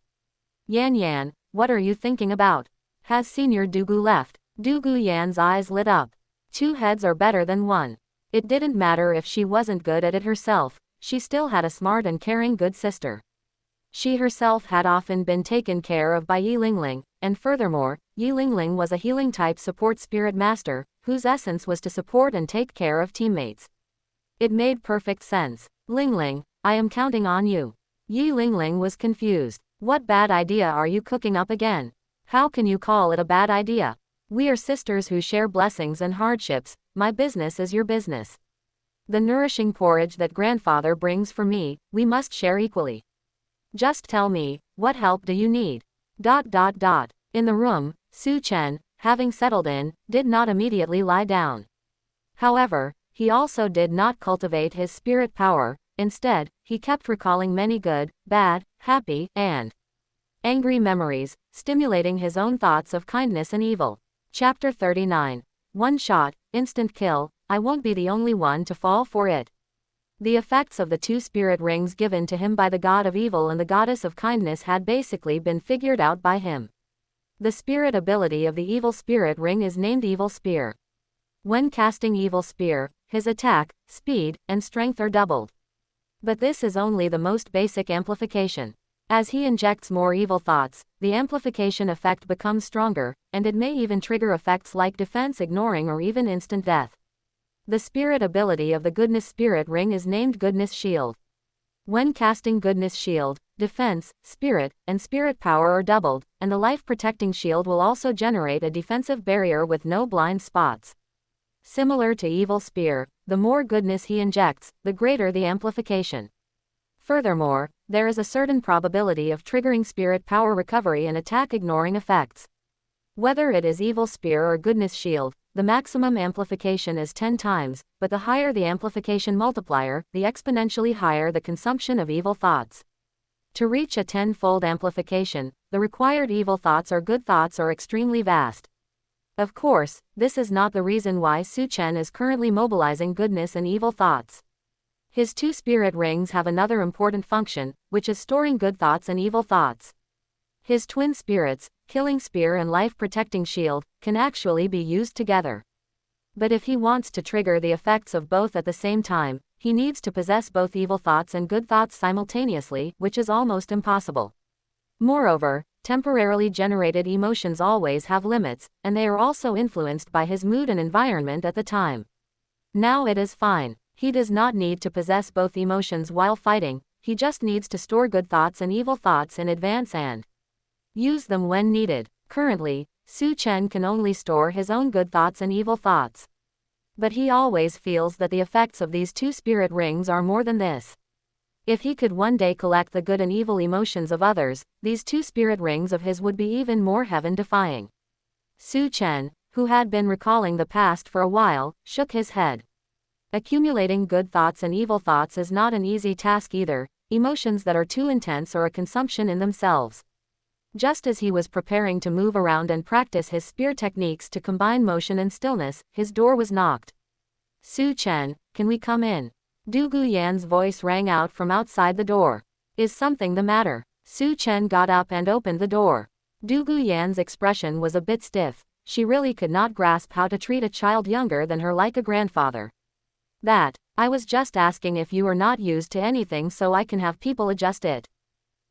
Yan, what are you thinking about? Has Senior Doulu left? Douluo's eyes lit up. 2 heads are better than 1. It didn't matter if she wasn't good at it herself, she still had a smart and caring good sister. She herself had often been taken care of by Yi Lingling, and furthermore, Yi Lingling was a healing type support spirit master, whose essence was to support and take care of teammates. It made perfect sense. Lingling, I am counting on you. Yi Lingling was confused. What bad idea are you cooking up again? How can you call it a bad idea? We are sisters who share blessings and hardships, my business is your business. The nourishing porridge that grandfather brings for me, we must share equally. Just tell me, what help do you need? In the room, Suchen, having settled in, did not immediately lie down. However, he also did not cultivate his spirit power, instead, he kept recalling many good, bad, happy, and angry memories, stimulating his own thoughts of kindness and evil. Chapter 39. One shot, instant kill, I won't be the only one to fall for it. The effects of the 2 spirit rings given to him by the god of evil and the goddess of kindness had basically been figured out by him. The spirit ability of the evil spirit ring is named Evil Spear. When casting Evil Spear, his attack, speed, and strength are doubled. But this is only the most basic amplification. As he injects more evil thoughts, the amplification effect becomes stronger, and it may even trigger effects like defense ignoring or even instant death. The spirit ability of the Goodness Spirit Ring is named Goodness Shield. When casting Goodness Shield, defense, spirit, and spirit power are doubled, and the life-protecting shield will also generate a defensive barrier with no blind spots. Similar to Evil Spear, the more goodness he injects, the greater the amplification. Furthermore, there is a certain probability of triggering spirit power recovery and attack ignoring effects. Whether it is Evil Spear or Goodness Shield, the maximum amplification is 10 times, but the higher the amplification multiplier, the exponentially higher the consumption of evil thoughts. To reach a 10-fold amplification, the required evil thoughts or good thoughts are extremely vast. Of course, this is not the reason why Suchen is currently mobilizing goodness and evil thoughts. His 2 spirit rings have another important function, which is storing good thoughts and evil thoughts. His twin spirits, Killing Spear and Life-Protecting Shield, can actually be used together. But if he wants to trigger the effects of both at the same time, he needs to possess both evil thoughts and good thoughts simultaneously, which is almost impossible. Moreover, temporarily generated emotions always have limits, and they are also influenced by his mood and environment at the time. Now it is fine. He does not need to possess both emotions while fighting, he just needs to store good thoughts and evil thoughts in advance and use them when needed. Currently, Suchen can only store his own good thoughts and evil thoughts. But he always feels that the effects of these 2 spirit rings are more than this. If he could one day collect the good and evil emotions of others, these 2 spirit rings of his would be even more heaven-defying. Suchen, who had been recalling the past for a while, shook his head. Accumulating good thoughts and evil thoughts is not an easy task either, emotions that are too intense are a consumption in themselves. Just as he was preparing to move around and practice his spear techniques to combine motion and stillness, his door was knocked. Suchen, can we come in? Douluo's voice rang out from outside the door. Is something the matter? Suchen got up and opened the door. Douluo's expression was a bit stiff. She really could not grasp how to treat a child younger than her like a grandfather. I was just asking if you are not used to anything so I can have people adjust it.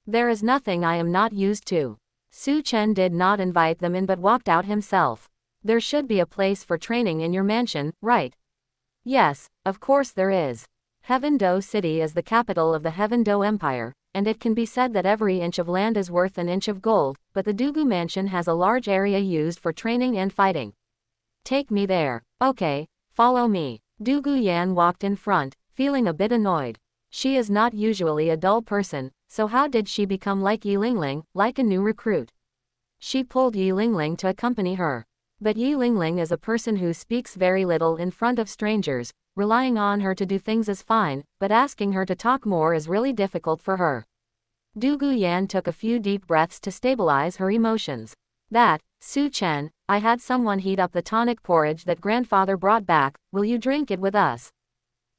There is nothing I am not used to. Suchen did not invite them in but walked out himself. There should be a place for training in your mansion, right? Yes, of course there is. Heaven Do City is the capital of the Heaven Do Empire, and it can be said that every inch of land is worth an inch of gold, but the Dugu mansion has a large area used for training and fighting. Take me there. Okay, follow me. Dugu Yan walked in front, feeling a bit annoyed. She is not usually a dull person, so how did she become like Yi Lingling, like a new recruit? She pulled Yi Lingling to accompany her. But Yi Lingling is a person who speaks very little in front of strangers, relying on her to do things is fine, but asking her to talk more is really difficult for her. Dugu Yan took a few deep breaths to stabilize her emotions. That, Su Chen, I had someone heat up the tonic porridge that grandfather brought back, will you drink it with us?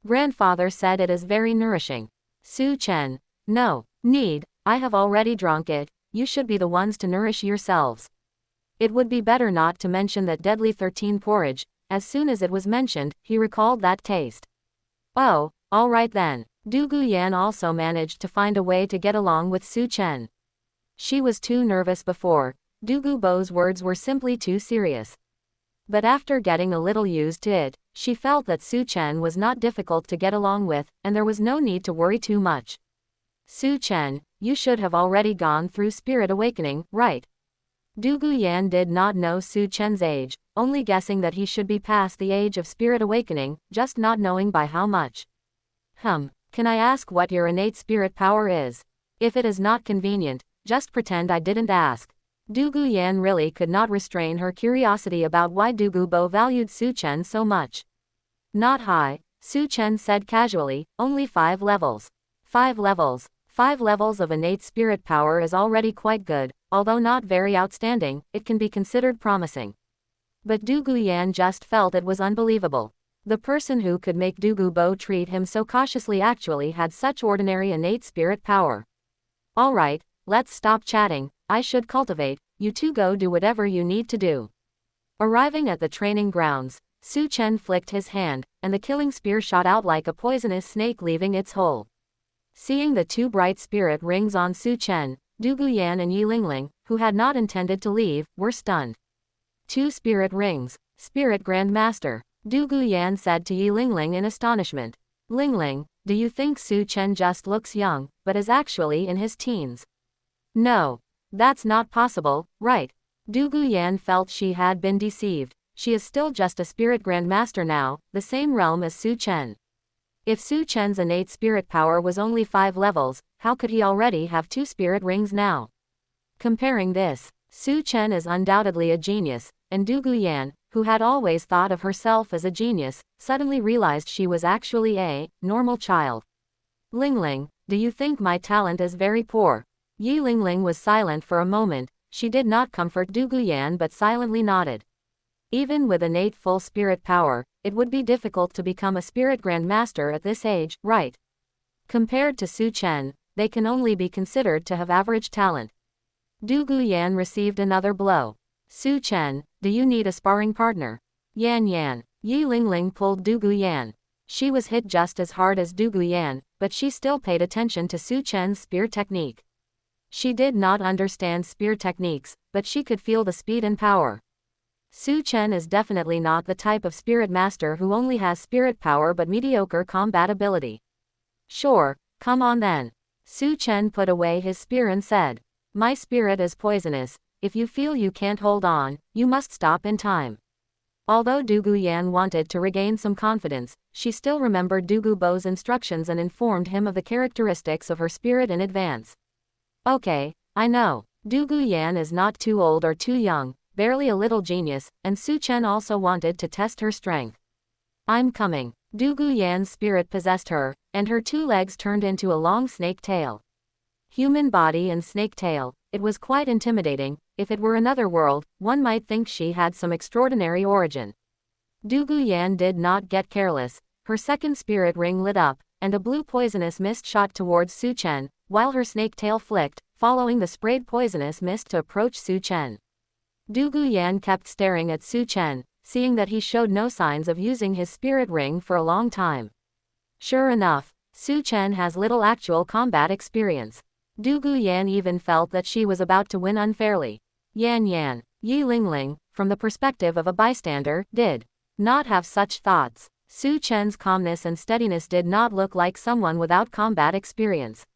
Grandfather said it is very nourishing. Su Chen, no, need, I have already drunk it, you should be the ones to nourish yourselves. It would be better not to mention that deadly 13 porridge. As soon as it was mentioned, he recalled that taste. Oh, all right then. Dugu Yan also managed to find a way to get along with Su Chen. She was too nervous before. Dugu Bo's words were simply too serious. But after getting a little used to it, she felt that Su Chen was not difficult to get along with, and there was no need to worry too much. Su Chen, you should have already gone through spirit awakening, right? Dugu Yan did not know Su Chen's age, only guessing that he should be past the age of spirit awakening, just not knowing by how much. Can I ask what your innate spirit power is? If it is not convenient, just pretend I didn't ask. Dugu Yan really could not restrain her curiosity about why Dugu Bo valued Su Chen so much. Not high, Su Chen said casually, only 5 levels. 5 levels. 5 levels of innate spirit power is already quite good, although not very outstanding, it can be considered promising. But Dugu Yan just felt it was unbelievable. The person who could make Dugu Bo treat him so cautiously actually had such ordinary innate spirit power. Alright, let's stop chatting, I should cultivate, you two go do whatever you need to do. Arriving at the training grounds, Su Chen flicked his hand, and the killing spear shot out like a poisonous snake leaving its hole. Seeing the 2 bright spirit rings on Su Chen, Dugu Yan and Yi Lingling, who had not intended to leave, were stunned. 2 spirit rings, Spirit Grand Master, Dugu Yan said to Yi Lingling in astonishment. Lingling, do you think Su Chen just looks young, but is actually in his teens? No. That's not possible, right? Dugu Yan felt she had been deceived. She is still just a spirit Grand Master now, the same realm as Su Chen. If Su Chen's innate spirit power was only 5 levels, how could he already have 2 spirit rings now? Comparing this, Su Chen is undoubtedly a genius, and Dugu Yan, who had always thought of herself as a genius, suddenly realized she was actually a normal child. Lingling, do you think my talent is very poor? Yi Lingling was silent for a moment. She did not comfort Dugu Yan but silently nodded. Even with innate full spirit power, it would be difficult to become a spirit Grand Master at this age, right? Compared to Su Chen, they can only be considered to have average talent. Dugu Yan received another blow. Su Chen, do you need a sparring partner? Yan Yan. Yi Lingling pulled Dugu Yan. She was hit just as hard as Dugu Yan, but she still paid attention to Su Chen's spear technique. She did not understand spear techniques, but she could feel the speed and power. Su Chen is definitely not the type of spirit master who only has spirit power but mediocre combat ability. Sure, come on then. Su Chen put away his spear and said, my spirit is poisonous, if you feel you can't hold on, you must stop in time. Although Dugu Yan wanted to regain some confidence, she still remembered Dugu Bo's instructions and informed him of the characteristics of her spirit in advance. Okay, I know. Dugu Yan is not too old or too young, barely a little genius, and Su Chen also wanted to test her strength. I'm coming. Dugu Yan's spirit possessed her, and her 2 legs turned into a long snake tail. Human body and snake tail, it was quite intimidating. If it were another world, one might think she had some extraordinary origin. Dugu Yan did not get careless. Her second spirit ring lit up, and a blue poisonous mist shot towards Su Chen, while her snake tail flicked, following the sprayed poisonous mist to approach Su Chen. Dugu Yan kept staring at Su Chen, seeing that he showed no signs of using his spirit ring for a long time. Sure enough, Su Chen has little actual combat experience. Dugu Yan even felt that she was about to win unfairly. Yan Yan, Yi Lingling, from the perspective of a bystander, did not have such thoughts. Su Chen's calmness and steadiness did not look like someone without combat experience.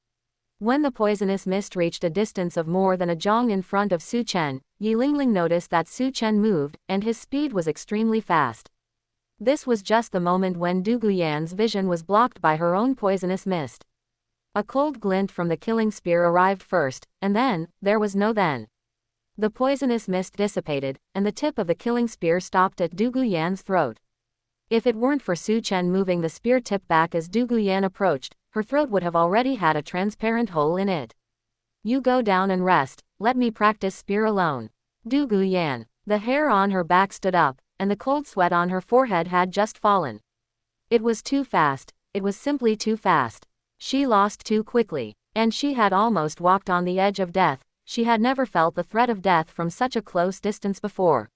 When the poisonous mist reached a distance of more than a zhang in front of Su Chen, Yi Lingling noticed that Su Chen moved, and his speed was extremely fast. This was just the moment when Du Guyan's vision was blocked by her own poisonous mist. A cold glint from the killing spear arrived first, and then, there was no then. The poisonous mist dissipated, and the tip of the killing spear stopped at Du Guyan's throat. If it weren't for Su Chen moving the spear tip back as Du Guyan approached, her throat would have already had a transparent hole in it. You go down and rest, let me practice spear alone. Du Guyan. The hair on her back stood up, and the cold sweat on her forehead had just fallen. It was too fast, it was simply too fast. She lost too quickly, and she had almost walked on the edge of death. She had never felt the threat of death from such a close distance before.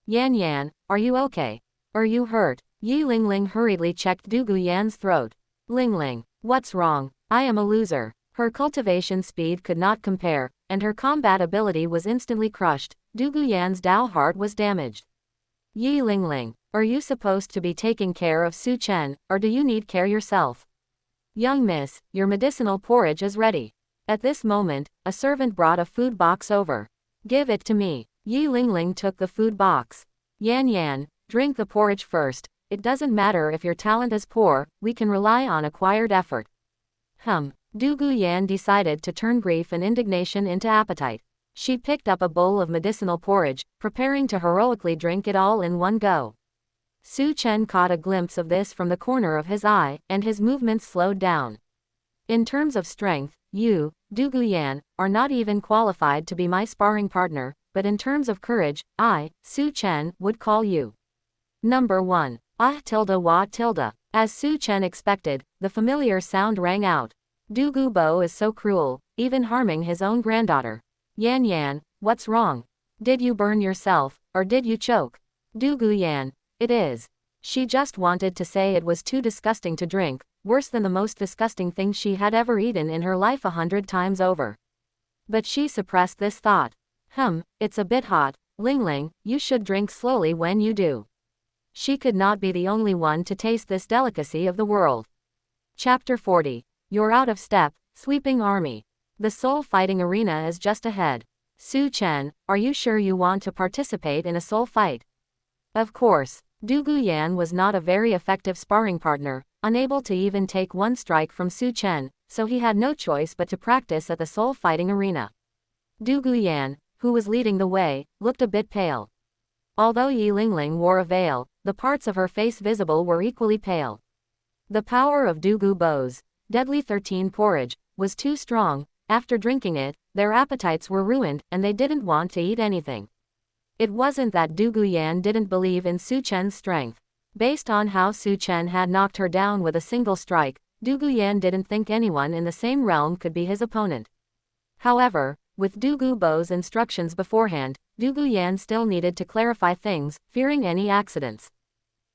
Yan Yan, are you okay? Are you hurt? Yi Lingling hurriedly checked Du Guyan's throat. Lingling, what's wrong? I am a loser. Her cultivation speed could not compare, and her combat ability was instantly crushed. Du Guyan's Dao heart was damaged. Yi Lingling, are you supposed to be taking care of Su Chen, or do you need care yourself? Young miss, your medicinal porridge is ready. At this moment, a servant brought a food box over. Give it to me. Yi Lingling took the food box. Yan Yan, drink the porridge first. It doesn't matter if your talent is poor, we can rely on acquired effort. Du Guyan decided to turn grief and indignation into appetite. She picked up a bowl of medicinal porridge, preparing to heroically drink it all in one go. Su Chen caught a glimpse of this from the corner of his eye, and his movements slowed down. In terms of strength, you, Du Guyan, are not even qualified to be my sparring partner, but in terms of courage, I, Su Chen, would call you Number 1. Wa tilde. As Su Chen expected, the familiar sound rang out. Du Gubo is so cruel, even harming his own granddaughter. Yan Yan, what's wrong? Did you burn yourself, or did you choke? Du Guyan, it is. She just wanted to say it was too disgusting to drink, worse than the most disgusting thing she had ever eaten in her life 100 times over. But she suppressed this thought. It's a bit hot. Lingling, you should drink slowly when you do. She could not be the only one to taste this delicacy of the world. Chapter 40. You're out of step, sweeping army. The soul fighting arena is just ahead. Su Chen, are you sure you want to participate in a soul fight? Of course. Du Guyan was not a very effective sparring partner, unable to even take one strike from Su Chen, so he had no choice but to practice at the soul fighting arena. Du Guyan, who was leading the way, looked a bit pale. Although Yi Lingling wore a veil, the parts of her face visible were equally pale. The power of Du Gubo's deadly 13 porridge was too strong. After drinking it, their appetites were ruined, and they didn't want to eat anything. It wasn't that Du Guyan didn't believe in Su Chen's strength. Based on how Su Chen had knocked her down with a single strike, Du Guyan didn't think anyone in the same realm could be his opponent. However, with Du Gubo's instructions beforehand, Du Guyan still needed to clarify things, fearing any accidents.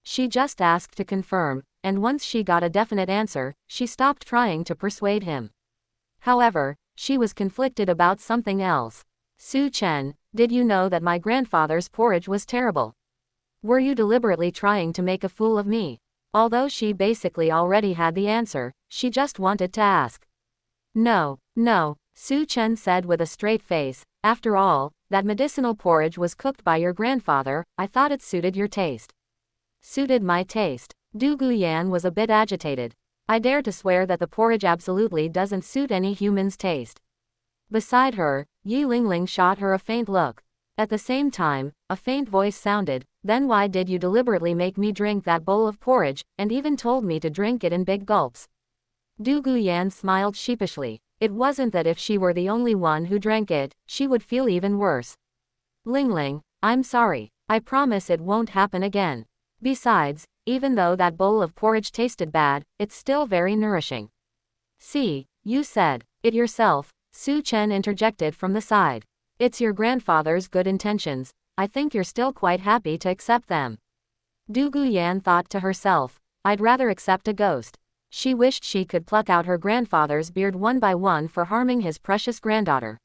She just asked to confirm, and once she got a definite answer, she stopped trying to persuade him. However, she was conflicted about something else. Su Chen, did you know that my grandfather's porridge was terrible? Were you deliberately trying to make a fool of me? Although she basically already had the answer, she just wanted to ask. No, Su Chen said with a straight face. After all, that medicinal porridge was cooked by your grandfather. I thought it suited your taste. Suited my taste. Du Guyan was a bit agitated. I dare to swear that the porridge absolutely doesn't suit any human's taste. Beside her, Yi Lingling shot her a faint look. At the same time, a faint voice sounded, then why did you deliberately make me drink that bowl of porridge, and even told me to drink it in big gulps? Du Guyan smiled sheepishly. It wasn't that if she were the only one who drank it, she would feel even worse. Lingling, I'm sorry. I promise it won't happen again. Besides, even though that bowl of porridge tasted bad, it's still very nourishing. See, you said it yourself, Su Chen interjected from the side. It's your grandfather's good intentions. I think you're still quite happy to accept them. Du Guyan thought to herself, I'd rather accept a ghost. She wished she could pluck out her grandfather's beard one by one for harming his precious granddaughter.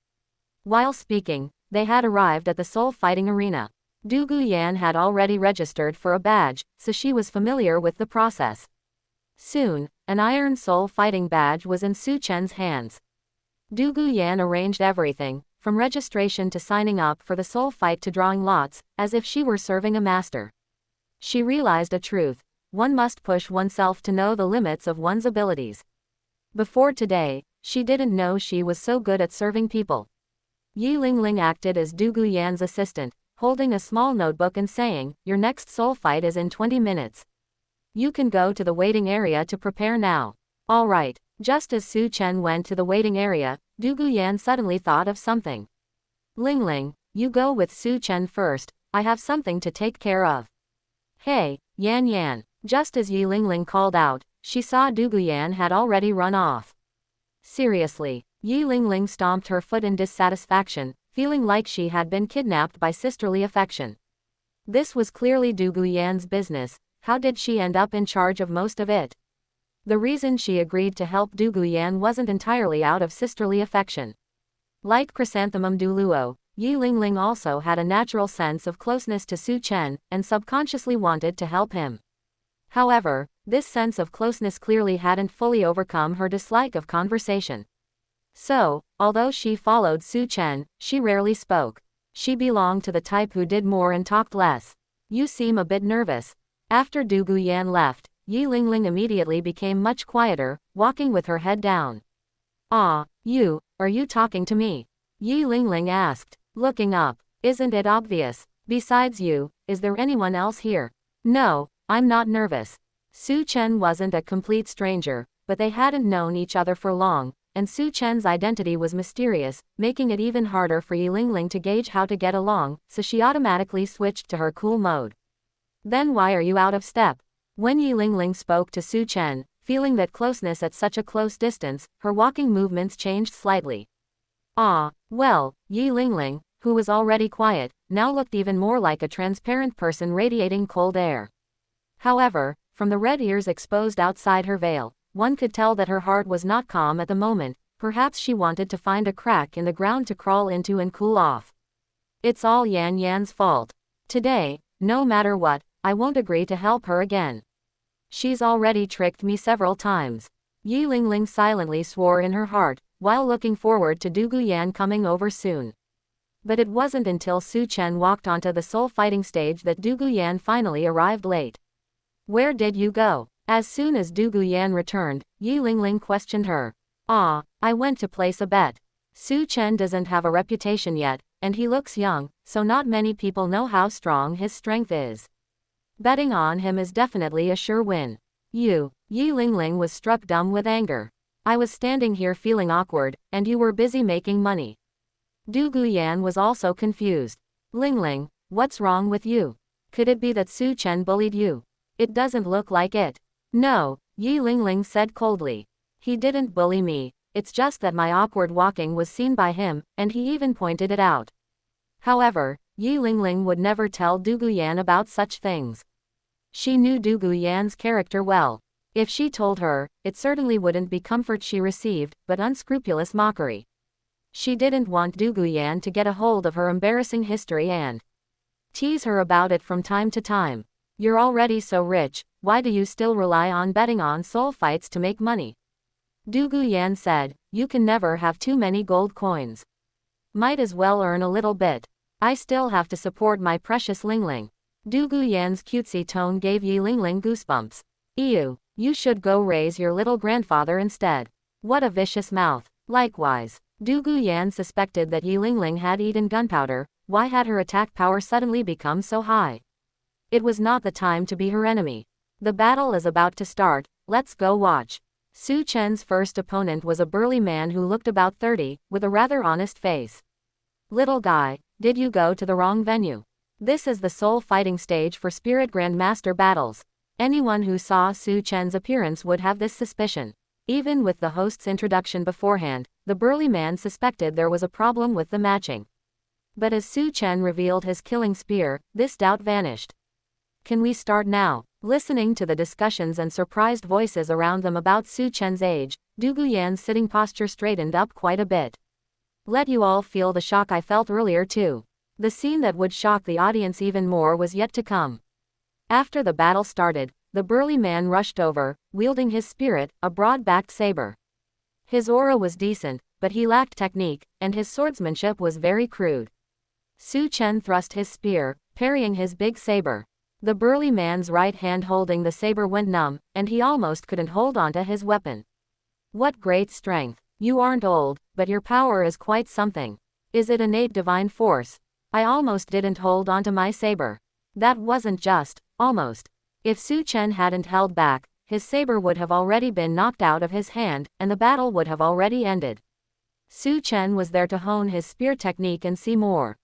While speaking, they had arrived at the soul fighting arena. Du Guyan had already registered for a badge, so she was familiar with the process. Soon, an Iron Soul fighting badge was in Su Chen's hands. Du Guyan arranged everything, from registration to signing up for the soul fight to drawing lots, as if she were serving a master. She realized a truth: one must push oneself to know the limits of one's abilities. Before today, she didn't know she was so good at serving people. Yi Lingling acted as Du Guyan's assistant, holding a small notebook and saying, "Your next soul fight is in 20 minutes. You can go to the waiting area to prepare now." All right. Just as Su Chen went to the waiting area, Du Guyan suddenly thought of something. "Lingling, you go with Su Chen first, I have something to take care of." "Hey, Yan Yan." Just as Yi Lingling called out, she saw Du Guyan had already run off. Seriously, Yi Lingling stomped her foot in dissatisfaction, feeling like she had been kidnapped by sisterly affection. This was clearly Du Guyan's business. How did she end up in charge of most of it? The reason she agreed to help Du Guyan wasn't entirely out of sisterly affection. Like Chrysanthemum douluo, Yi Lingling also had a natural sense of closeness to Su Chen, and subconsciously wanted to help him. However, this sense of closeness clearly hadn't fully overcome her dislike of conversation. So, although she followed Su Chen, she rarely spoke. She belonged to the type who did more and talked less. "You seem a bit nervous." After Du Guyan left, Yi Lingling immediately became much quieter, walking with her head down. "Ah, are you talking to me?" Yi Lingling asked, looking up. "Isn't it obvious? Besides you, is there anyone else here?" "No, I'm not nervous." Su Chen wasn't a complete stranger, but they hadn't known each other for long, and Su Chen's identity was mysterious, making it even harder for Yi Lingling to gauge how to get along, so she automatically switched to her cool mode. "Then why are you out of step?" When Yi Lingling spoke to Su Chen, feeling that closeness at such a close distance, her walking movements changed slightly. "Ah, well," Yi Lingling, who was already quiet, now looked even more like a transparent person radiating cold air. However, from the red ears exposed outside her veil, one could tell that her heart was not calm at the moment. Perhaps she wanted to find a crack in the ground to crawl into and cool off. "It's all Yan Yan's fault. Today, no matter what, I won't agree to help her again. She's already tricked me several times." Yi Lingling silently swore in her heart, while looking forward to Du Guyan coming over soon. But it wasn't until Su Chen walked onto the soul fighting stage that Du Guyan finally arrived late. "Where did you go?" As soon as Du Guyan returned, Yi Lingling questioned her. "Ah, I went to place a bet. Su Chen doesn't have a reputation yet, and he looks young, so not many people know how strong his strength is. Betting on him is definitely a sure win." Yi Lingling was struck dumb with anger. "I was standing here feeling awkward, and you were busy making money." Du Guyan was also confused. "Lingling, what's wrong with you? Could it be that Su Chen bullied you?" "It doesn't look like it." "No," Yi Lingling said coldly. "He didn't bully me, it's just that my awkward walking was seen by him, and he even pointed it out." However, Yi Lingling would never tell Du Guyan about such things. She knew Du Guyan's character well. If she told her, it certainly wouldn't be comfort she received, but unscrupulous mockery. She didn't want Du Guyan to get a hold of her embarrassing history and tease her about it from time to time. "You're already so rich, why do you still rely on betting on soul fights to make money?" Du Guyan said, "You can never have too many gold coins. Might as well earn a little bit. I still have to support my precious Lingling." Du Guyan's cutesy tone gave Yi Lingling goosebumps. "Ew, you should go raise your little grandfather instead. What a vicious mouth." Likewise, Du Guyan suspected that Yi Lingling had eaten gunpowder. Why had her attack power suddenly become so high? It was not the time to be her enemy. "The battle is about to start, let's go watch." Su Chen's first opponent was a burly man who looked about 30, with a rather honest face. "Little guy, did you go to the wrong venue? This is the soul fighting stage for Spirit Grandmaster battles." Anyone who saw Su Chen's appearance would have this suspicion. Even with the host's introduction beforehand, the burly man suspected there was a problem with the matching. But as Su Chen revealed his killing spear, this doubt vanished. "Can we start now?" Listening to the discussions and surprised voices around them about Su Chen's age, Du Guyan's sitting posture straightened up quite a bit. "Let you all feel the shock I felt earlier too. The scene that would shock the audience even more was yet to come. After the battle started, the burly man rushed over, wielding his spirit, a broad-backed saber. His aura was decent, but he lacked technique, and his swordsmanship was very crude. Su Chen thrust his spear, parrying his big saber. The burly man's right hand holding the saber went numb, and he almost couldn't hold onto his weapon. What great strength. You aren't old, but your power is quite something. Is it innate divine force? I almost didn't hold onto my saber. That wasn't just, almost. If Su Chen hadn't held back, his saber would have already been knocked out of his hand, and the battle would have already ended. Su Chen was there to hone his spear technique and see more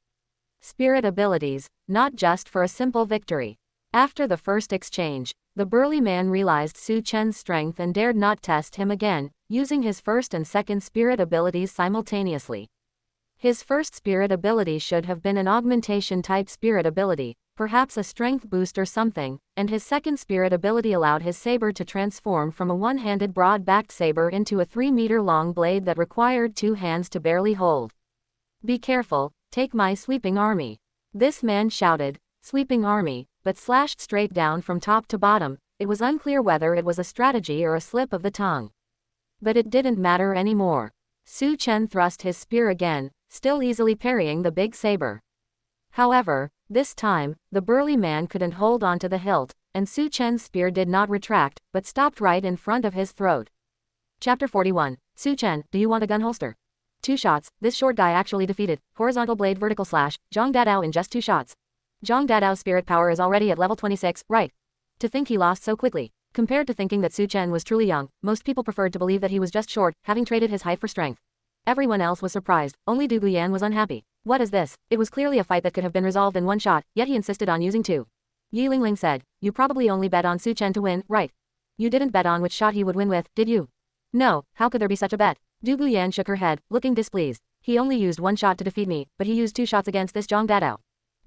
spirit abilities, not just for a simple victory. After the first exchange, the burly man realized Su Chen's strength and dared not test him again, using his first and second spirit abilities simultaneously. His first spirit ability should have been an augmentation-type spirit ability, perhaps a strength boost or something, and his second spirit ability allowed his saber to transform from a one-handed broad-backed saber into a 3-meter-long blade that required 2 hands to barely hold. Be careful, take my sweeping army. This man shouted, sweeping army, but slashed straight down from top to bottom. It was unclear whether it was a strategy or a slip of the tongue. But it didn't matter anymore. Su Chen thrust his spear again, still easily parrying the big saber. However, this time, the burly man couldn't hold onto the hilt, and Su Chen's spear did not retract, but stopped right in front of his throat. Chapter 41. Su Chen, do you want a gun holster? 2 shots, this short guy actually defeated, horizontal blade vertical slash, Zhang Dadao in just 2 shots. Zhang Dadao's spirit power is already at level 26, right? To think he lost so quickly. Compared to thinking that Su Chen was truly young, most people preferred to believe that he was just short, having traded his height for strength. Everyone else was surprised, only Du Guyan was unhappy. What is this? It was clearly a fight that could have been resolved in 1 shot, yet he insisted on using 2. Yi Lingling said, you probably only bet on Su Chen to win, right? You didn't bet on which shot he would win with, did you? No, how could there be such a bet? Du Guyan shook her head, looking displeased. He only used 1 shot to defeat me, but he used 2 shots against this Zhang Dadao.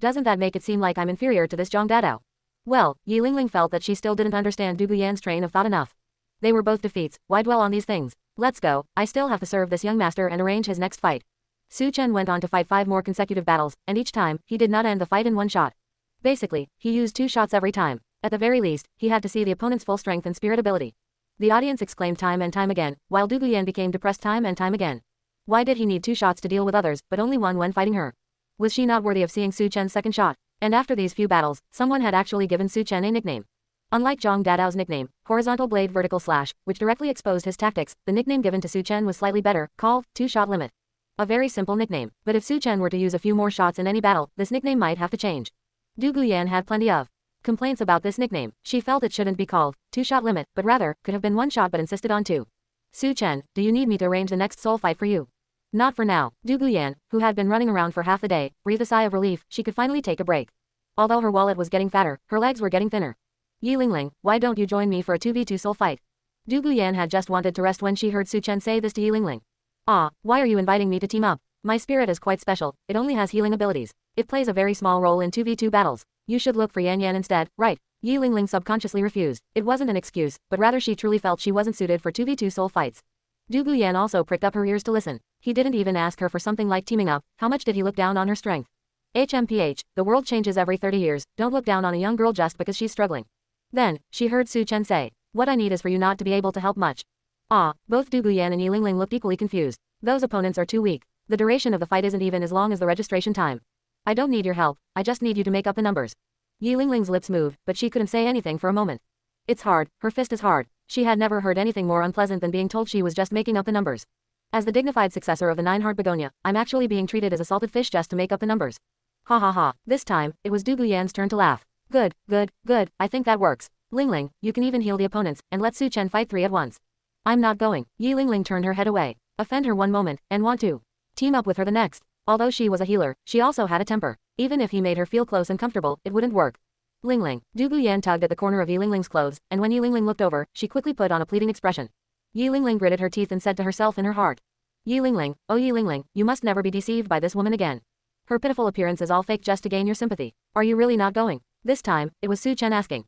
Doesn't that make it seem like I'm inferior to this Zhang Dadao? Well, Yi Lingling felt that she still didn't understand Du Guyan's train of thought enough. They were both defeats, why dwell on these things? Let's go, I still have to serve this young master and arrange his next fight. Su Chen went on to fight 5 more consecutive battles, and each time, he did not end the fight in 1 shot. Basically, he used 2 shots every time. At the very least, he had to see the opponent's full strength and spirit ability. The audience exclaimed time and time again, while Du Guyan became depressed time and time again. Why did he need 2 shots to deal with others, but only 1 when fighting her? Was she not worthy of seeing Su Chen's second shot? And after these few battles, someone had actually given Su Chen a nickname. Unlike Zhang Dadao's nickname, horizontal blade vertical slash, which directly exposed his tactics, the nickname given to Su Chen was slightly better, called 2-shot limit. A very simple nickname, but if Su Chen were to use a few more shots in any battle, this nickname might have to change. Du Guyan had plenty of complaints about this nickname. She felt it shouldn't be called 2-shot limit, but rather, could have been 1 shot but insisted on 2. Su Chen, do you need me to arrange the next soul fight for you? Not for now. Du Guyan, who had been running around for half the day, breathed a sigh of relief. She could finally take a break. Although her wallet was getting fatter, her legs were getting thinner. Yi Lingling, why don't you join me for a 2v2 soul fight? Du Guyan had just wanted to rest when she heard Su Chen say this to Yi Lingling. Ah, why are you inviting me to team up? My spirit is quite special, it only has healing abilities. It plays a very small role in 2v2 battles. You should look for Yan Yan instead, right? Yi Lingling subconsciously refused. It wasn't an excuse, but rather she truly felt she wasn't suited for 2v2 soul fights. Du Guyan also pricked up her ears to listen. He didn't even ask her for something like teaming up. How much did he look down on her strength? HMPH, the world changes every 30 years, don't look down on a young girl just because she's struggling. Then, she heard Su Chen say, what I need is for you not to be able to help much. Ah, both Du Guyan and Yi Lingling looked equally confused. Those opponents are too weak. The duration of the fight isn't even as long as the registration time. I don't need your help, I just need you to make up the numbers. Yi Lingling's lips moved, but she couldn't say anything for a moment. It's hard, her fist is hard. She had never heard anything more unpleasant than being told she was just making up the numbers. As the dignified successor of the 9-heart begonia, I'm actually being treated as a salted fish just to make up the numbers. Ha ha ha, this time, it was Du Guyan's turn to laugh. Good, good, good, I think that works. Lingling, you can even heal the opponents, and let Su Chen fight 3 at once. I'm not going. Yi Lingling turned her head away. Offend her one moment, and want to team up with her the next. Although she was a healer, she also had a temper. Even if he made her feel close and comfortable, it wouldn't work. Lingling, Du Guyan tugged at the corner of Yi Lingling's clothes, and when Yi Lingling looked over, she quickly put on a pleading expression. Yi Lingling gritted her teeth and said to herself in her heart. Yi Lingling, oh Yi Lingling, you must never be deceived by this woman again. Her pitiful appearance is all fake just to gain your sympathy. Are you really not going? This time, it was Su Chen asking.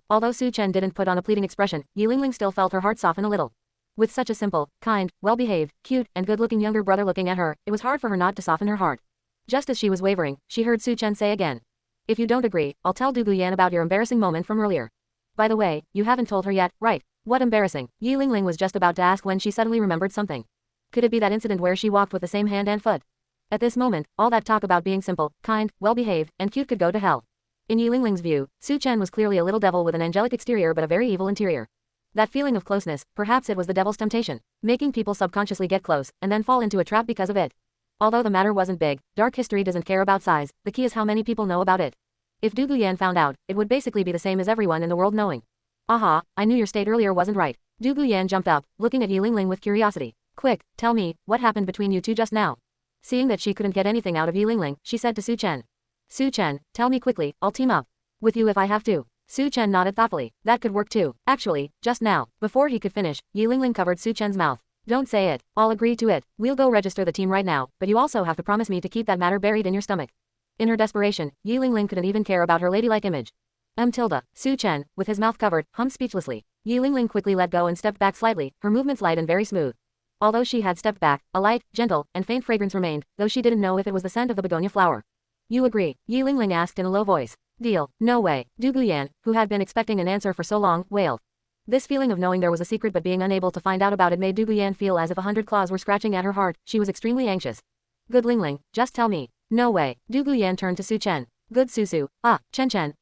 Although Su Chen didn't put on a pleading expression, Yi Lingling still felt her heart soften a little. With such a simple, kind, well-behaved, cute, and good-looking younger brother looking at her, it was hard for her not to soften her heart. Just as she was wavering, she heard Su Chen say again. If you don't agree, I'll tell Du Guyan about your embarrassing moment from earlier. By the way, you haven't told her yet, right? What embarrassing? Yi Lingling was just about to ask when she suddenly remembered something. Could it be that incident where she walked with the same hand and foot? At this moment, all that talk about being simple, kind, well-behaved, and cute could go to hell. In Yi Lingling's view, Su Chen was clearly a little devil with an angelic exterior but a very evil interior. That feeling of closeness, perhaps it was the devil's temptation, making people subconsciously get close, and then fall into a trap because of it. Although the matter wasn't big, dark history doesn't care about size, the key is how many people know about it. If Du Guyan found out, it would basically be the same as everyone in the world knowing. Aha, I knew your state earlier wasn't right. Du Guyan jumped up, looking at Yi Lingling with curiosity. Quick, tell me, what happened between you two just now? Seeing that she couldn't get anything out of Yi Lingling, she said to Su Chen. Su Chen, tell me quickly, I'll team up with you if I have to. Su Chen nodded thoughtfully. That could work too. Actually, just now, before he could finish, Yi Lingling covered Su Chen's mouth. Don't say it. I'll agree to it. We'll go register the team right now, but you also have to promise me to keep that matter buried in your stomach. In her desperation, Yi Lingling couldn't even care about her ladylike image. Su Chen, with his mouth covered, hummed speechlessly. Yi Lingling quickly let go and stepped back slightly, her movements light and very smooth. Although she had stepped back, a light, gentle, and faint fragrance remained, though she didn't know if it was the scent of the begonia flower. You agree? Yi Lingling asked in a low voice. Deal. No way. Du Guyan, who had been expecting an answer for so long, wailed. This feeling of knowing there was a secret but being unable to find out about it made Du Guyan feel as if 100 claws were scratching at her heart. She was extremely anxious. Good Lingling, just tell me. No way. Du Guyan turned to Su Chen. Good Susu. Chen.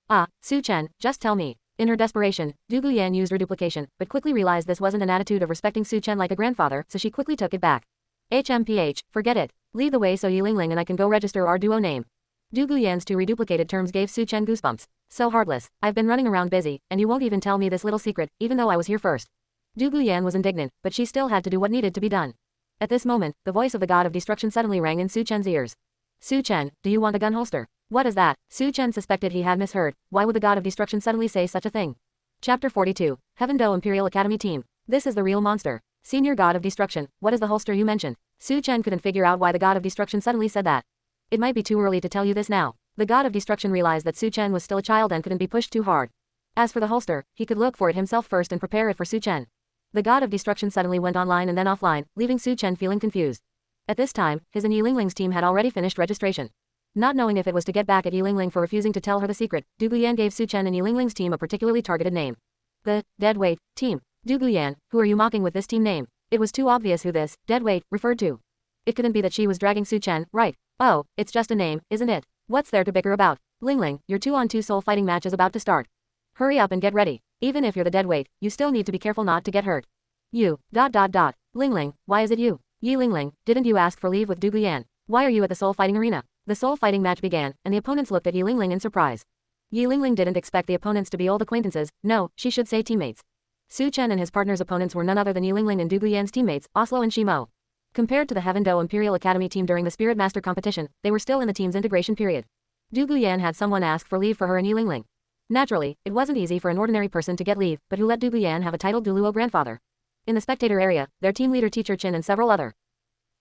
Su Chen, just tell me. In her desperation, Du Guyan used reduplication, but quickly realized this wasn't an attitude of respecting Su Chen like a grandfather, so she quickly took it back. HMPH, forget it. Lead the way so Yi Lingling and I can go register our duo name. Du Guyan's two reduplicated terms gave Su Chen goosebumps. So heartless. I've been running around busy, and you won't even tell me this little secret, even though I was here first. Du Guyan was indignant, but she still had to do what needed to be done. At this moment, the voice of the god of destruction suddenly rang in Su Chen's ears. Su Chen, do you want a gun holster? What is that? Su Chen suspected he had misheard. Why would the god of destruction suddenly say such a thing? Chapter 42. Heaven Do Imperial Academy Team. This is the real monster. Senior god of destruction, what is the holster you mentioned? Su Chen couldn't figure out why the god of destruction suddenly said that. It might be too early to tell you this now. The god of destruction realized that Su Chen was still a child and couldn't be pushed too hard. As for the holster, he could look for it himself first and prepare it for Su Chen. The god of destruction suddenly went online and then offline, leaving Su Chen feeling confused. At this time, his and Yi Lingling's team had already finished registration. Not knowing if it was to get back at Yi Lingling for refusing to tell her the secret, Du Guyan gave Su Chen and Yi Lingling's team a particularly targeted name. The Deadweight Team. Du Guyan, who are you mocking with this team name? It was too obvious who this Deadweight referred to. It couldn't be that she was dragging Su Chen, right? Oh, it's just a name, isn't it? What's there to bicker about? Lingling, your 2-on-2 soul fighting match is about to start. Hurry up and get ready. Even if you're the Deadweight, you still need to be careful not to get hurt. You. Lingling, why is it you? Yi Lingling, didn't you ask for leave with Du Guyan? Why are you at the soul fighting arena? The soul fighting match began, and the opponents looked at Yi Lingling in surprise. Yi Lingling didn't expect the opponents to be old acquaintances, no, she should say teammates. Su Chen and his partner's opponents were none other than Yi Lingling and Du Guyan's teammates, Oslo and Shimo. Compared to the Heaven Do Imperial Academy team during the Spirit Master competition, they were still in the team's integration period. Du Guyan had someone ask for leave for her and Yi Lingling. Naturally, it wasn't easy for an ordinary person to get leave, but who let Du Guyan have a titled douluo grandfather? In the spectator area, their team leader Teacher Chin and several other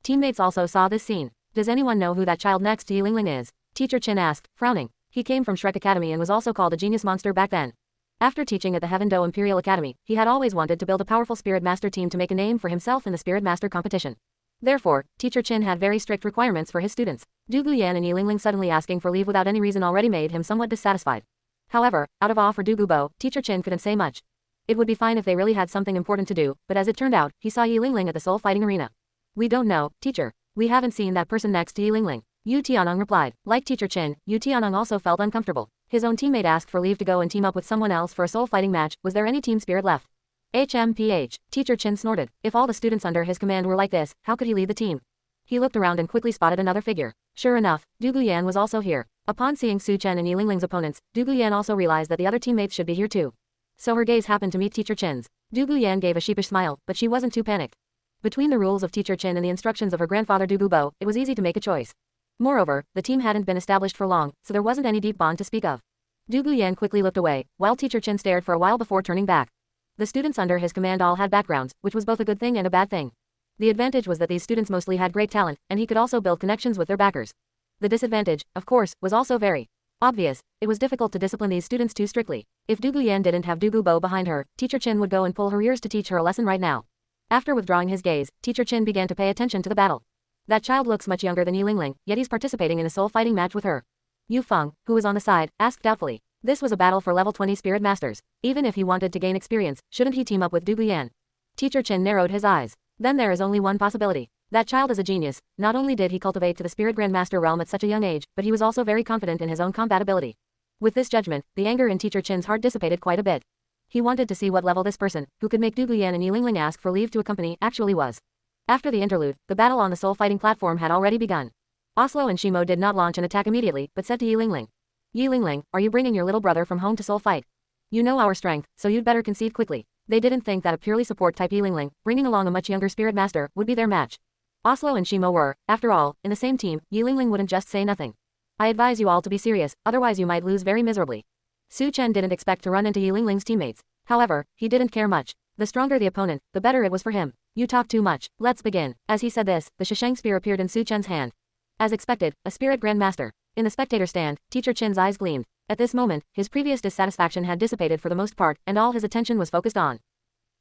teammates also saw this scene. Does anyone know who that child next to Yi Lingling is? Teacher Chin asked, frowning. He came from Shrek Academy and was also called a genius monster back then. After teaching at the Heaven Do Imperial Academy, he had always wanted to build a powerful Spirit Master team to make a name for himself in the Spirit Master competition. Therefore, Teacher Chin had very strict requirements for his students. Du Guyan and Yi Lingling suddenly asking for leave without any reason already made him somewhat dissatisfied. However, out of awe for Du Gubo, Teacher Chin couldn't say much. It would be fine if they really had something important to do, but as it turned out, he saw Yi Lingling at the soul fighting arena. We don't know, teacher. We haven't seen that person next to Yi Lingling. Yu Tianong replied. Like Teacher Chin, Yu Tianong also felt uncomfortable. His own teammate asked for leave to go and team up with someone else for a soul fighting match. Was there any team spirit left? HMPH. Teacher Chin snorted. If all the students under his command were like this, how could he lead the team? He looked around and quickly spotted another figure. Sure enough, Du Guyan was also here. Upon seeing Su Chen and Yi Lingling's opponents, Du Guyan also realized that the other teammates should be here too. So her gaze happened to meet Teacher Chin's. Du Guyan gave a sheepish smile, but she wasn't too panicked. Between the rules of Teacher Chin and the instructions of her grandfather Du Gubo, it was easy to make a choice. Moreover, the team hadn't been established for long, so there wasn't any deep bond to speak of. Du Guyan quickly looked away, while Teacher Chin stared for a while before turning back. The students under his command all had backgrounds, which was both a good thing and a bad thing. The advantage was that these students mostly had great talent, and he could also build connections with their backers. The disadvantage, of course, was also very obvious. It was difficult to discipline these students too strictly. If Du Guyan didn't have Du Gubo behind her, Teacher Chin would go and pull her ears to teach her a lesson right now. After withdrawing his gaze, Teacher Chin began to pay attention to the battle. That child looks much younger than Yi Lingling, yet he's participating in a soul fighting match with her. Yu Feng, who was on the side, asked doubtfully. This was a battle for level 20 spirit masters. Even if he wanted to gain experience, shouldn't he team up with Du Guiyan? Teacher Qin narrowed his eyes. Then there is only one possibility. That child is a genius. Not only did he cultivate to the spirit grandmaster realm at such a young age, but he was also very confident in his own combat ability. With this judgment, the anger in Teacher Qin's heart dissipated quite a bit. He wanted to see what level this person, who could make Du Guiyan and Yi Lingling ask for leave to accompany, actually was. After the interlude, the battle on the soul fighting platform had already begun. Oslo and Shimo did not launch an attack immediately, but said to Yi Lingling. Yi Lingling, are you bringing your little brother from home to soul fight? You know our strength, so you'd better concede quickly. They didn't think that a purely support type Yi Lingling, bringing along a much younger spirit master, would be their match. Oslo and Shimo were, after all, in the same team. Yi Lingling wouldn't just say nothing. I advise you all to be serious, otherwise you might lose very miserably. Su Chen didn't expect to run into Yi Lingling's teammates. However, he didn't care much. The stronger the opponent, the better it was for him. You talk too much, let's begin. As he said this, the Shisheng spear appeared in Su Chen's hand. As expected, a spirit grandmaster. In the spectator stand, Teacher Qin's eyes gleamed. At this moment, his previous dissatisfaction had dissipated for the most part, and all his attention was focused on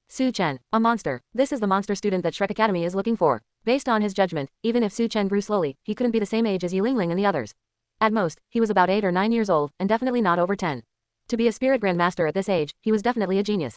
Su Chen, a monster. This is the monster student that Shrek Academy is looking for. Based on his judgment, even if Su Chen grew slowly, he couldn't be the same age as Yi Lingling and the others. At most, he was about 8 or 9 years old, and definitely not over 10. To be a spirit grandmaster at this age, he was definitely a genius.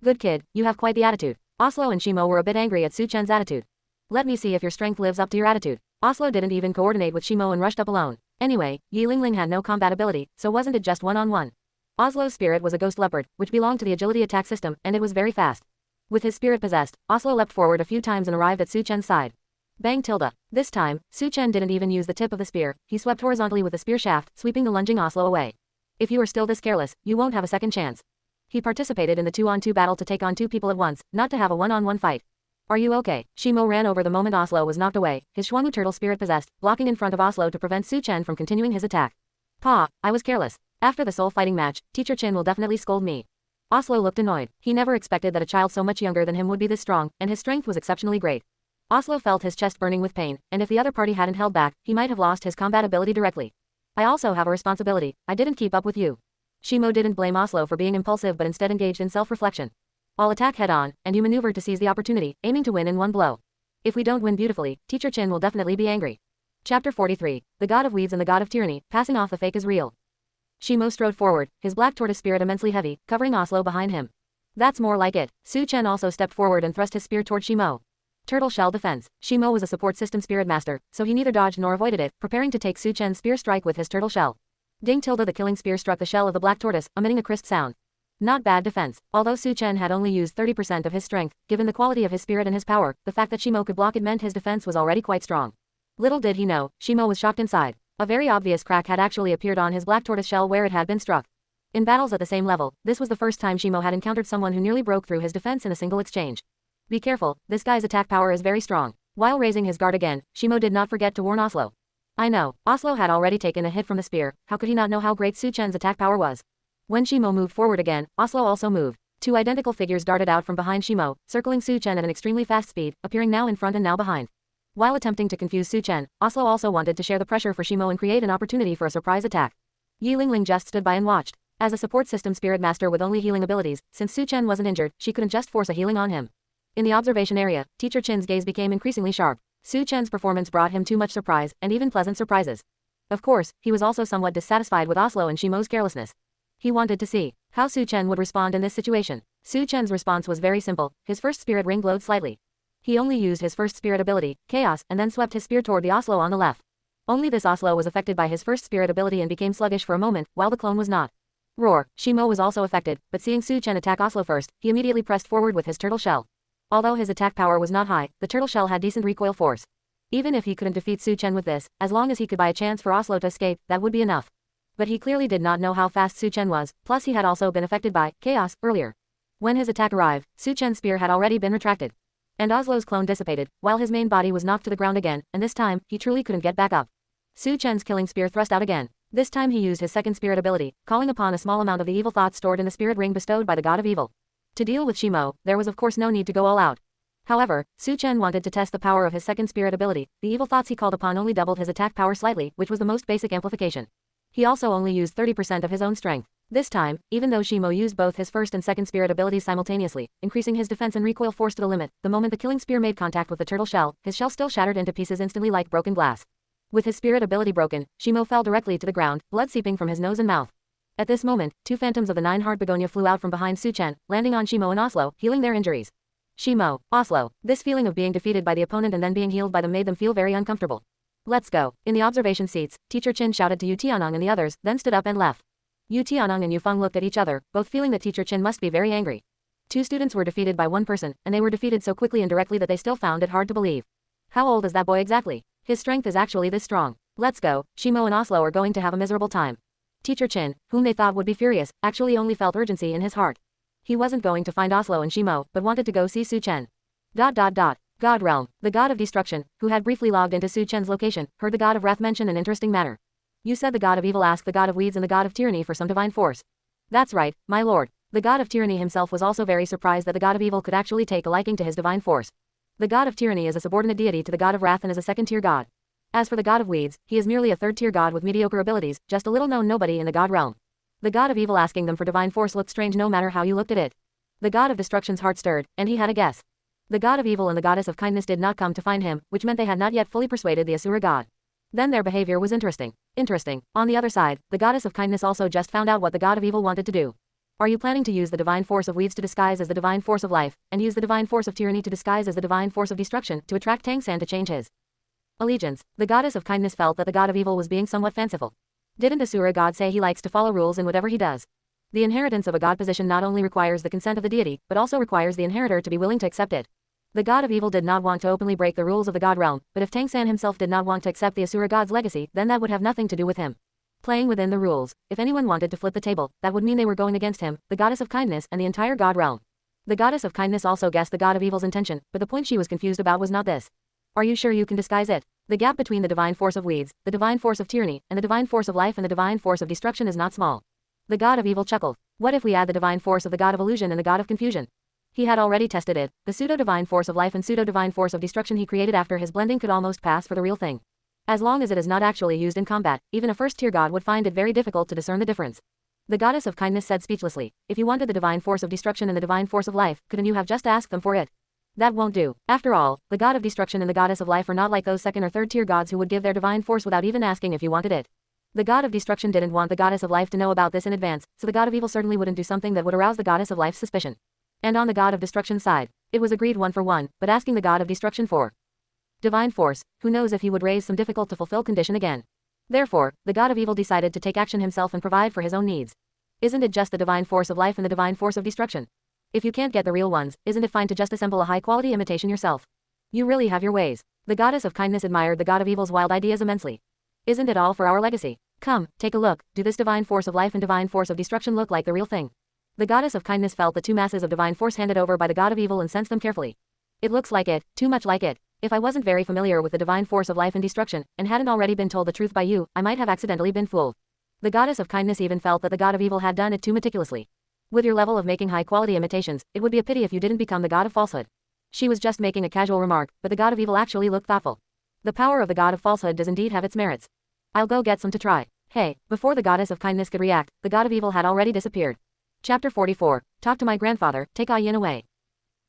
Good kid, you have quite the attitude. Oslo and Shimo were a bit angry at Su Chen's attitude. Let me see if your strength lives up to your attitude. Oslo didn't even coordinate with Shimo and rushed up alone. Anyway, Yi Lingling had no combat ability, so wasn't it just one-on-one? Oslo's spirit was a ghost leopard, which belonged to the agility attack system, and it was very fast. With his spirit possessed, Oslo leapt forward a few times and arrived at Su Chen's side. Bang tilde. This time, Su Chen didn't even use the tip of the spear, he swept horizontally with the spear shaft, sweeping the lunging Oslo away. If you are still this careless, you won't have a second chance. He participated in the 2-on-2 battle to take on 2 people at once, not to have a 1-on-1 fight. Are you okay? Shimo ran over the moment Oslo was knocked away, his Xuanwu turtle spirit possessed, blocking in front of Oslo to prevent Su Chen from continuing his attack. Pa, I was careless. After the soul fighting match, Teacher Qin will definitely scold me. Oslo looked annoyed. He never expected that a child so much younger than him would be this strong, and his strength was exceptionally great. Oslo felt his chest burning with pain, and if the other party hadn't held back, he might have lost his combat ability directly. I also have a responsibility. I didn't keep up with you. Shimo didn't blame Oslo for being impulsive but instead engaged in self-reflection. I'll attack head-on, and you maneuver to seize the opportunity, aiming to win in one blow. If we don't win beautifully, Teacher Qin will definitely be angry. Chapter 43. The God of Weeds and the God of Tyranny, passing off the fake as real. Shimo strode forward, his black tortoise spirit immensely heavy, covering Oslo behind him. That's more like it. Su Chen also stepped forward and thrust his spear toward Shimo. Turtle shell defense. Shimo was a support system spirit master, so he neither dodged nor avoided it, preparing to take Su Chen's spear strike with his turtle shell. Ding tilde, the killing spear struck the shell of the black tortoise, emitting a crisp sound. Not bad defense. Although Su Chen had only used 30% of his strength, given the quality of his spirit and his power, the fact that Shimo could block it meant his defense was already quite strong. Little did he know, Shimo was shocked inside. A very obvious crack had actually appeared on his black tortoise shell where it had been struck. In battles at the same level, this was the first time Shimo had encountered someone who nearly broke through his defense in a single exchange. Be careful, this guy's attack power is very strong. While raising his guard again, Shimo did not forget to warn Oslo. I know, Oslo had already taken a hit from the spear, how could he not know how great Su Chen's attack power was? When Shimo moved forward again, Oslo also moved. 2 identical figures darted out from behind Shimo, circling Su Chen at an extremely fast speed, appearing now in front and now behind. While attempting to confuse Su Chen, Oslo also wanted to share the pressure for Shimo and create an opportunity for a surprise attack. Yi Lingling just stood by and watched. As a support system spirit master with only healing abilities, since Su Chen wasn't injured, she couldn't just force a healing on him. In the observation area, Teacher Qin's gaze became increasingly sharp. Su Chen's performance brought him too much surprise, and even pleasant surprises. Of course, he was also somewhat dissatisfied with Oslo and Shimo's carelessness. He wanted to see how Su Chen would respond in this situation. Su Chen's response was very simple, his first spirit ring glowed slightly. He only used his first spirit ability, Chaos, and then swept his spear toward the Oslo on the left. Only this Oslo was affected by his first spirit ability and became sluggish for a moment, while the clone was not. Roar. Shimo was also affected, but seeing Su Chen attack Oslo first, he immediately pressed forward with his turtle shell. Although his attack power was not high, the turtle shell had decent recoil force. Even if he couldn't defeat Su Chen with this, as long as he could buy a chance for Oslo to escape, that would be enough. But he clearly did not know how fast Su Chen was, plus he had also been affected by Chaos earlier. When his attack arrived, Su Chen's spear had already been retracted. And Oslo's clone dissipated, while his main body was knocked to the ground again, and this time, he truly couldn't get back up. Su Chen's killing spear thrust out again. This time he used his second spirit ability, calling upon a small amount of the evil thoughts stored in the spirit ring bestowed by the god of evil. To deal with Shimo, there was of course no need to go all out. However, Su Chen wanted to test the power of his second spirit ability. The evil thoughts he called upon only doubled his attack power slightly, which was the most basic amplification. He also only used 30% of his own strength. This time, even though Shimo used both his first and second spirit abilities simultaneously, increasing his defense and recoil force to the limit, the moment the killing spear made contact with the turtle shell, his shell still shattered into pieces instantly like broken glass. With his spirit ability broken, Shimo fell directly to the ground, blood seeping from his nose and mouth. At this moment, two phantoms of the nine-heart begonia flew out from behind Suchen, landing on Shimo and Oslo, healing their injuries. Shimo, Oslo, this feeling of being defeated by the opponent and then being healed by them made them feel very uncomfortable. Let's go. In the observation seats, Teacher Chin shouted to Yu Tianong and the others, then stood up and left. Yu Tianong and Yu Feng looked at each other, both feeling that Teacher Chin must be very angry. Two students were defeated by one person, and they were defeated so quickly and directly that they still found it hard to believe. How old is that boy exactly? His strength is actually this strong. Let's go, Shimo and Oslo are going to have a miserable time. Teacher Chin, whom they thought would be furious, actually only felt urgency in his heart. He wasn't going to find Oslo and Shimo, but wanted to go see Su Chen. God Realm, the god of destruction, who had briefly logged into Su Chen's location, heard the god of wrath mention an interesting matter. You said the god of evil asked the god of weeds and the god of tyranny for some divine force. That's right, my lord. The god of tyranny himself was also very surprised that the god of evil could actually take a liking to his divine force. The god of tyranny is a subordinate deity to the god of wrath and is a second-tier god. As for the god of weeds, he is merely a third-tier god with mediocre abilities, just a little-known nobody in the god realm. The god of evil asking them for divine force looked strange no matter how you looked at it. The god of destruction's heart stirred, and he had a guess. The god of evil and the goddess of kindness did not come to find him, which meant they had not yet fully persuaded the Asura god. Then their behavior was interesting. On the other side, the goddess of kindness also just found out what the god of evil wanted to do. Are you planning to use the divine force of weeds to disguise as the divine force of life, and use the divine force of tyranny to disguise as the divine force of destruction to attract Tang San to change his allegiance? The goddess of kindness felt that the god of evil was being somewhat fanciful. Didn't Asura god say he likes to follow rules in whatever he does? The inheritance of a god position not only requires the consent of the deity, but also requires the inheritor to be willing to accept it. The god of evil did not want to openly break the rules of the god realm, but if Tang San himself did not want to accept the Asura god's legacy, then that would have nothing to do with him. Playing within the rules, if anyone wanted to flip the table, that would mean they were going against him, the goddess of kindness, and the entire god realm. The goddess of kindness also guessed the god of evil's intention, but the point she was confused about was not this. Are you sure you can disguise it? The gap between the divine force of weeds, the divine force of tyranny, and the divine force of life and the divine force of destruction is not small. The god of evil chuckled. What if we add the divine force of the god of illusion and the god of confusion? He had already tested it. The pseudo-divine force of life and pseudo-divine force of destruction he created after his blending could almost pass for the real thing. As long as it is not actually used in combat, even a first-tier god would find it very difficult to discern the difference. The goddess of kindness said speechlessly, if you wanted the divine force of destruction and the divine force of life, couldn't you have just asked them for it? That won't do. After all, the god of destruction and the goddess of life are not like those second or third-tier gods who would give their divine force without even asking if you wanted it. The god of destruction didn't want the goddess of life to know about this in advance, so the god of evil certainly wouldn't do something that would arouse the goddess of life's suspicion. And on the god of destruction's side, it was agreed 1 for 1, but asking the god of destruction for divine force, who knows if he would raise some difficult to fulfill condition again. Therefore, the god of evil decided to take action himself and provide for his own needs. Isn't it just the divine force of life and the divine force of destruction? If you can't get the real ones, isn't it fine to just assemble a high-quality imitation yourself? You really have your ways. The goddess of kindness admired the god of evil's wild ideas immensely. Isn't it all for our legacy? Come, take a look. Do this divine force of life and divine force of destruction look like the real thing? The goddess of kindness felt the two masses of divine force handed over by the god of evil and sensed them carefully. It looks like it, too much like it. If I wasn't very familiar with the divine force of life and destruction, and hadn't already been told the truth by you, I might have accidentally been fooled. The goddess of kindness even felt that the god of evil had done it too meticulously. With your level of making high-quality imitations, it would be a pity if you didn't become the god of falsehood. She was just making a casual remark, but the god of evil actually looked thoughtful. The power of the god of falsehood does indeed have its merits. I'll go get some to try. Hey, before the goddess of kindness could react, the god of evil had already disappeared. Chapter 44. Talk to my grandfather, take Qian away.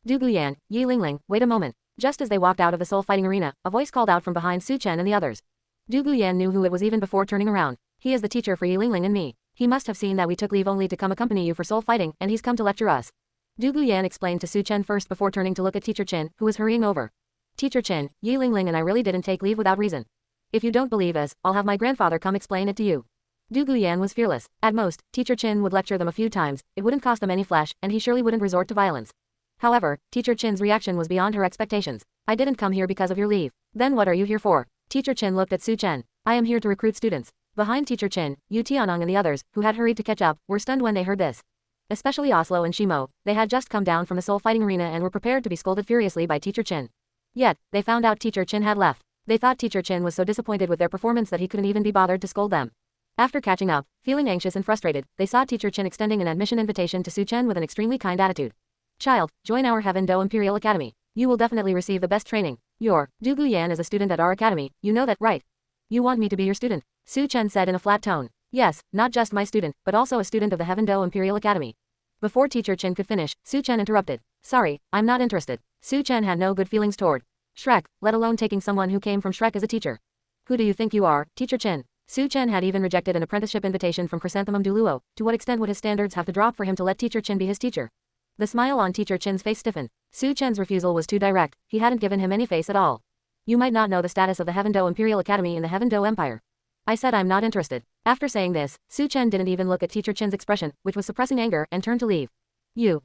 Du Guyan, Yi Lingling, wait a moment. Just as they walked out of the soul fighting arena, a voice called out from behind Su Chen and the others. Du Guyan knew who it was even before turning around. He is the teacher for Yi Lingling and me. He must have seen that we took leave only to come accompany you for soul fighting, and he's come to lecture us. Du Guyan explained to Su Chen first before turning to look at Teacher Chin, who was hurrying over. Teacher Chin, Yi Lingling and I really didn't take leave without reason. If you don't believe us, I'll have my grandfather come explain it to you. Du Guyan was fearless. At most, Teacher Chin would lecture them a few times, it wouldn't cost them any flesh, and he surely wouldn't resort to violence. However, Teacher Chin's reaction was beyond her expectations. I didn't come here because of your leave. Then what are you here for? Teacher Chin looked at Su Chen. I am here to recruit students. Behind Teacher Chin, Yu Tianong and the others, who had hurried to catch up, were stunned when they heard this. Especially Oslo and Shimo, they had just come down from the soul fighting arena and were prepared to be scolded furiously by Teacher Chin. Yet, they found out Teacher Chin had left. They thought Teacher Chin was so disappointed with their performance that he couldn't even be bothered to scold them. After catching up, feeling anxious and frustrated, they saw Teacher Chin extending an admission invitation to Su Chen with an extremely kind attitude. Child, join our Heaven Do Imperial Academy. You will definitely receive the best training. Du Guyan is a student at our academy, you know that, right? You want me to be your student? Su Chen said in a flat tone. Yes, not just my student, but also a student of the Heaven Do Imperial Academy. Before Teacher Chen could finish, Su Chen interrupted. Sorry, I'm not interested. Su Chen had no good feelings toward Shrek, let alone taking someone who came from Shrek as a teacher. Who do you think you are, Teacher Chen? Su Chen had even rejected an apprenticeship invitation from Chrysanthemum Douluo. To what extent would his standards have to drop for him to let Teacher Chen be his teacher? The smile on Teacher Chen's face stiffened. Su Chen's refusal was too direct, he hadn't given him any face at all. You might not know the status of the Heaven Do Imperial Academy in the Heaven Do Empire. I said I'm not interested. After saying this, Su Chen didn't even look at Teacher Chen's expression, which was suppressing anger, and turned to leave.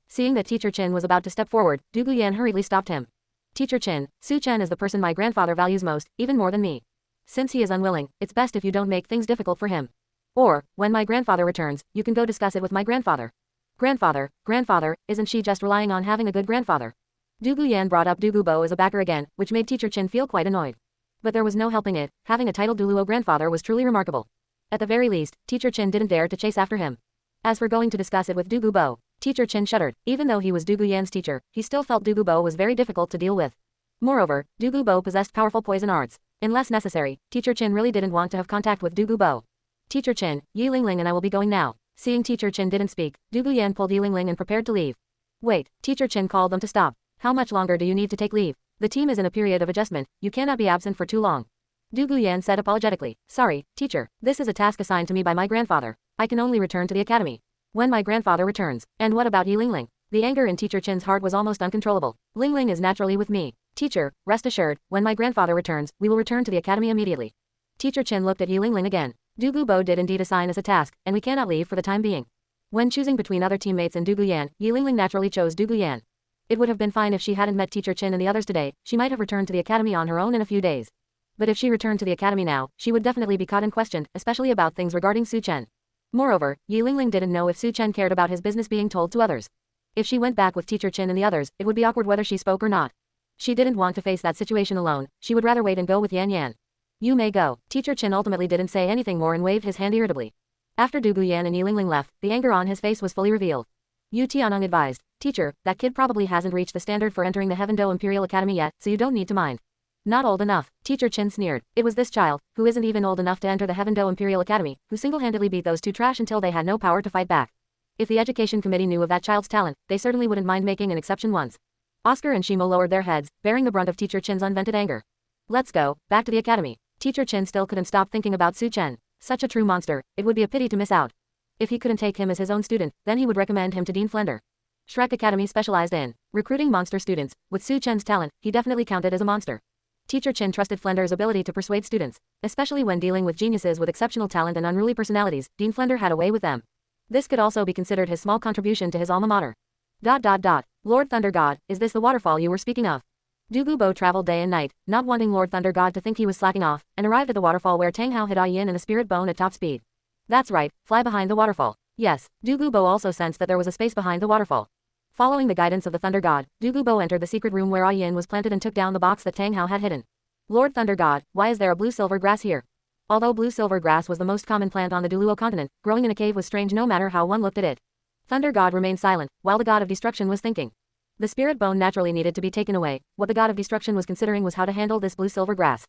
Seeing that Teacher Chen was about to step forward, Du Guyan hurriedly stopped him. Teacher Chen, Su Chen is the person my grandfather values most, even more than me. Since he is unwilling, it's best if you don't make things difficult for him. Or, when my grandfather returns, you can go discuss it with my grandfather. Grandfather, isn't she just relying on having a good grandfather? Du Guyan brought up Du Gubo as a backer again, which made Teacher Chen feel quite annoyed. But there was no helping it, having a titled douluo grandfather was truly remarkable. At the very least, Teacher Chen didn't dare to chase after him. As for going to discuss it with Du Gubo, Teacher Chen shuddered. Even though he was Du Guyan's teacher, he still felt Du Gubo was very difficult to deal with. Moreover, Du Gubo possessed powerful poison arts. Unless necessary, Teacher Chen really didn't want to have contact with Du Gubo. Teacher Chen, Yi Lingling and I will be going now. Seeing Teacher Chen didn't speak, Du Guyan pulled Yi Lingling and prepared to leave. Wait, Teacher Chen called them to stop. How much longer do you need to take leave? The team is in a period of adjustment, you cannot be absent for too long. Du Guyan said apologetically. Sorry, teacher, this is a task assigned to me by my grandfather. I can only return to the academy when my grandfather returns. And what about Yi Lingling? The anger in Teacher Chen's heart was almost uncontrollable. Lingling is naturally with me. Teacher, rest assured, when my grandfather returns, we will return to the academy immediately. Teacher Chen looked at Yi Lingling again. Du Gubo did indeed assign us a task, and we cannot leave for the time being. When choosing between other teammates and Du Guyan, Yi Lingling naturally chose Du Guyan. It would have been fine if she hadn't met Teacher Chen and the others today, she might have returned to the academy on her own in a few days. But if she returned to the academy now, she would definitely be caught and questioned, especially about things regarding Su Chen. Moreover, Yi Lingling didn't know if Su Chen cared about his business being told to others. If she went back with Teacher Chen and the others, it would be awkward whether she spoke or not. She didn't want to face that situation alone, she would rather wait and go with Yan Yan. You may go. Teacher Chen ultimately didn't say anything more and waved his hand irritably. After Du Guyan and Yi Lingling left, the anger on his face was fully revealed. Yu Tianong advised, Teacher, that kid probably hasn't reached the standard for entering the Heaven Do Imperial Academy yet, so you don't need to mind. Not old enough, Teacher Chen sneered. It was this child, who isn't even old enough to enter the Heaven Do Imperial Academy, who single-handedly beat those two trash until they had no power to fight back. If the education committee knew of that child's talent, they certainly wouldn't mind making an exception once. Oscar and Shimo lowered their heads, bearing the brunt of Teacher Chen's unvented anger. Let's go, back to the academy. Teacher Chen still couldn't stop thinking about Su Chen. Such a true monster, it would be a pity to miss out. If he couldn't take him as his own student, then he would recommend him to Dean Flender. Shrek Academy specialized in recruiting monster students. With Su Chen's talent, he definitely counted as a monster. Teacher Chen trusted Flender's ability to persuade students, especially when dealing with geniuses with exceptional talent and unruly personalities. Dean Flender had a way with them. This could also be considered his small contribution to his alma mater. Lord Thunder God, is this the waterfall you were speaking of? Du Gubo traveled day and night, not wanting Lord Thunder God to think he was slacking off, and arrived at the waterfall where Tang Hao hid Yin and the spirit bone at top speed. That's right, fly behind the waterfall. Yes, Du Gubo also sensed that there was a space behind the waterfall. Following the guidance of the Thunder God, Du Gubo entered the secret room where Yin was planted and took down the box that Tang Hao had hidden. Lord Thunder God, why is there a blue-silver grass here? Although blue-silver grass was the most common plant on the Douluo continent, growing in a cave was strange no matter how one looked at it. Thunder God remained silent, while the God of Destruction was thinking. The spirit bone naturally needed to be taken away. What the God of Destruction was considering was how to handle this blue-silver grass.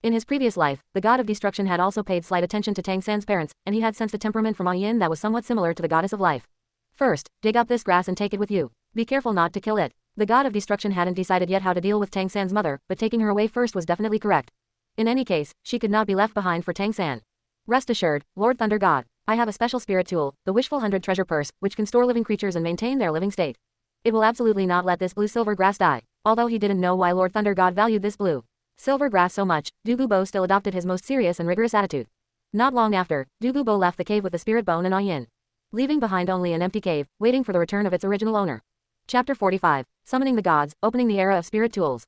In his previous life, the God of Destruction had also paid slight attention to Tang San's parents, and he had sensed a temperament from Yin that was somewhat similar to the Goddess of Life. First, dig up this grass and take it with you. Be careful not to kill it. The God of Destruction hadn't decided yet how to deal with Tang San's mother, but taking her away first was definitely correct. In any case, she could not be left behind for Tang San. Rest assured, Lord Thunder God, I have a special spirit tool, the Wishful 100 Treasure Purse, which can store living creatures and maintain their living state. It will absolutely not let this blue-silver grass die. Although he didn't know why Lord Thunder God valued this blue-silver grass so much, Du Gubo still adopted his most serious and rigorous attitude. Not long after, Du Gubo left the cave with the spirit bone and Yin, leaving behind only an empty cave, waiting for the return of its original owner. Chapter 45. Summoning the Gods, Opening the Era of Spirit Tools.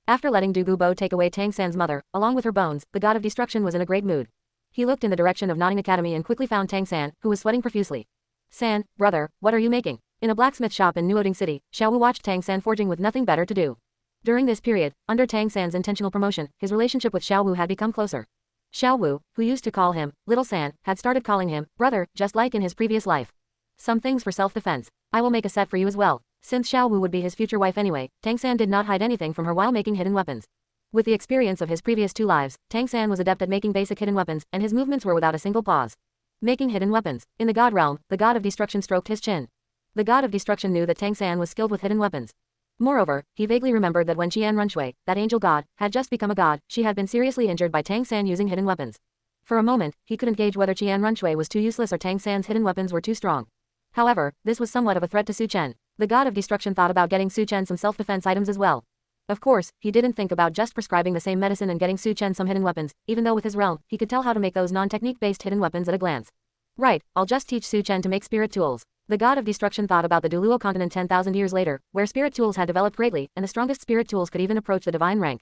After letting Du Gubo take away Tang San's mother, along with her bones, the God of Destruction was in a great mood. He looked in the direction of Nodding Academy and quickly found Tang San, who was sweating profusely. San, brother, what are you making? In a blacksmith shop in Nuoding City, Xiaowu watched Tang San forging with nothing better to do. During this period, under Tang San's intentional promotion, his relationship with Xiaowu had become closer. Xiaowu, who used to call him Little San, had started calling him brother, just like in his previous life. Some things for self-defense. I will make a set for you as well. Since Xiaowu would be his future wife anyway, Tang San did not hide anything from her while making hidden weapons. With the experience of his previous two lives, Tang San was adept at making basic hidden weapons, and his movements were without a single pause. making hidden weapons. In the god realm, the god of destruction stroked his chin. The god of destruction knew that Tang San was skilled with hidden weapons. Moreover, he vaguely remembered that when Qian Runshui, that angel god, had just become a god, she had been seriously injured by Tang San using hidden weapons. For a moment, he couldn't gauge whether Qian Runshui was too useless or Tang San's hidden weapons were too strong. However, this was somewhat of a threat to Su Chen. The god of destruction thought about getting Su Chen some self-defense items as well. Of course, he didn't think about just prescribing the same medicine and getting Su Chen some hidden weapons, even though with his realm, he could tell how to make those non-technique-based hidden weapons at a glance. Right, I'll just teach Su Chen to make spirit tools. The god of destruction thought about the douluo continent 10,000 years later, where spirit tools had developed greatly, and the strongest spirit tools could even approach the divine rank.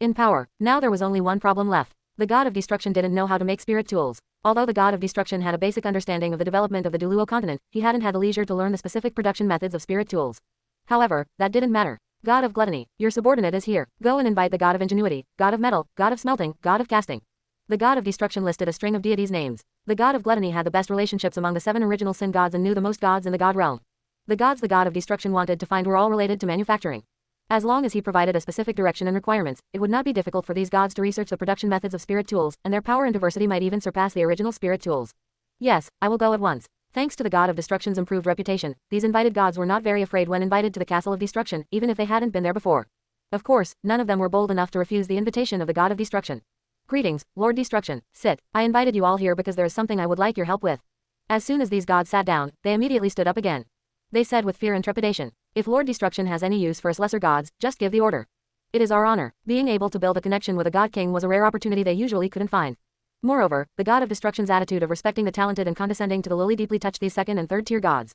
In power, now there was only one problem left. The god of destruction didn't know how to make spirit tools. Although the god of destruction had a basic understanding of the development of the douluo continent, he hadn't had the leisure to learn the specific production methods of spirit tools. However, that didn't matter. God of gluttony, your subordinate is here. Go and invite the god of ingenuity, god of metal, god of smelting, god of casting. The god of destruction listed a string of deities' names. The god of gluttony had the best relationships among the 7 original sin gods and knew the most gods in the god realm. The gods the god of destruction wanted to find were all related to manufacturing. As long as he provided a specific direction and requirements, it would not be difficult for these gods to research the production methods of spirit tools, and their power and diversity might even surpass the original spirit tools. Yes, I will go at once. Thanks to the god of destruction's improved reputation, these invited gods were not very afraid when invited to the castle of destruction, even if they hadn't been there before. Of course, none of them were bold enough to refuse the invitation of the god of destruction. Greetings, Lord Destruction. Sit. I invited you all here because there is something I would like your help with. As soon as these gods sat down, they immediately stood up again. They said with fear and trepidation, if Lord Destruction has any use for us lesser gods, just give the order. It is our honor. Being able to build a connection with a god king was a rare opportunity they usually couldn't find. Moreover, the god of destruction's attitude of respecting the talented and condescending to the lowly deeply touched these second and third tier gods.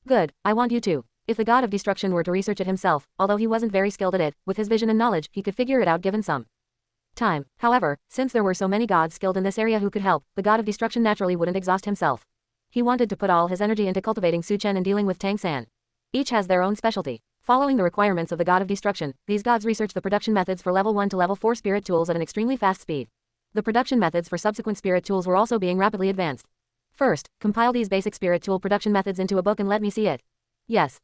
Good, I want you to. If the god of destruction were to research it himself, although he wasn't very skilled at it, with his vision and knowledge, he could figure it out given some time. However, since there were so many gods skilled in this area who could help, the god of destruction naturally wouldn't exhaust himself. He wanted to put all his energy into cultivating Su Chen and dealing with Tang San. Each has their own specialty. Following the requirements of the god of destruction, these gods researched the production methods for level 1 to level 4 spirit tools at an extremely fast speed. The production methods for subsequent spirit tools were also being rapidly advanced. First, compile these basic spirit tool production methods into a book and let me see it. Yes.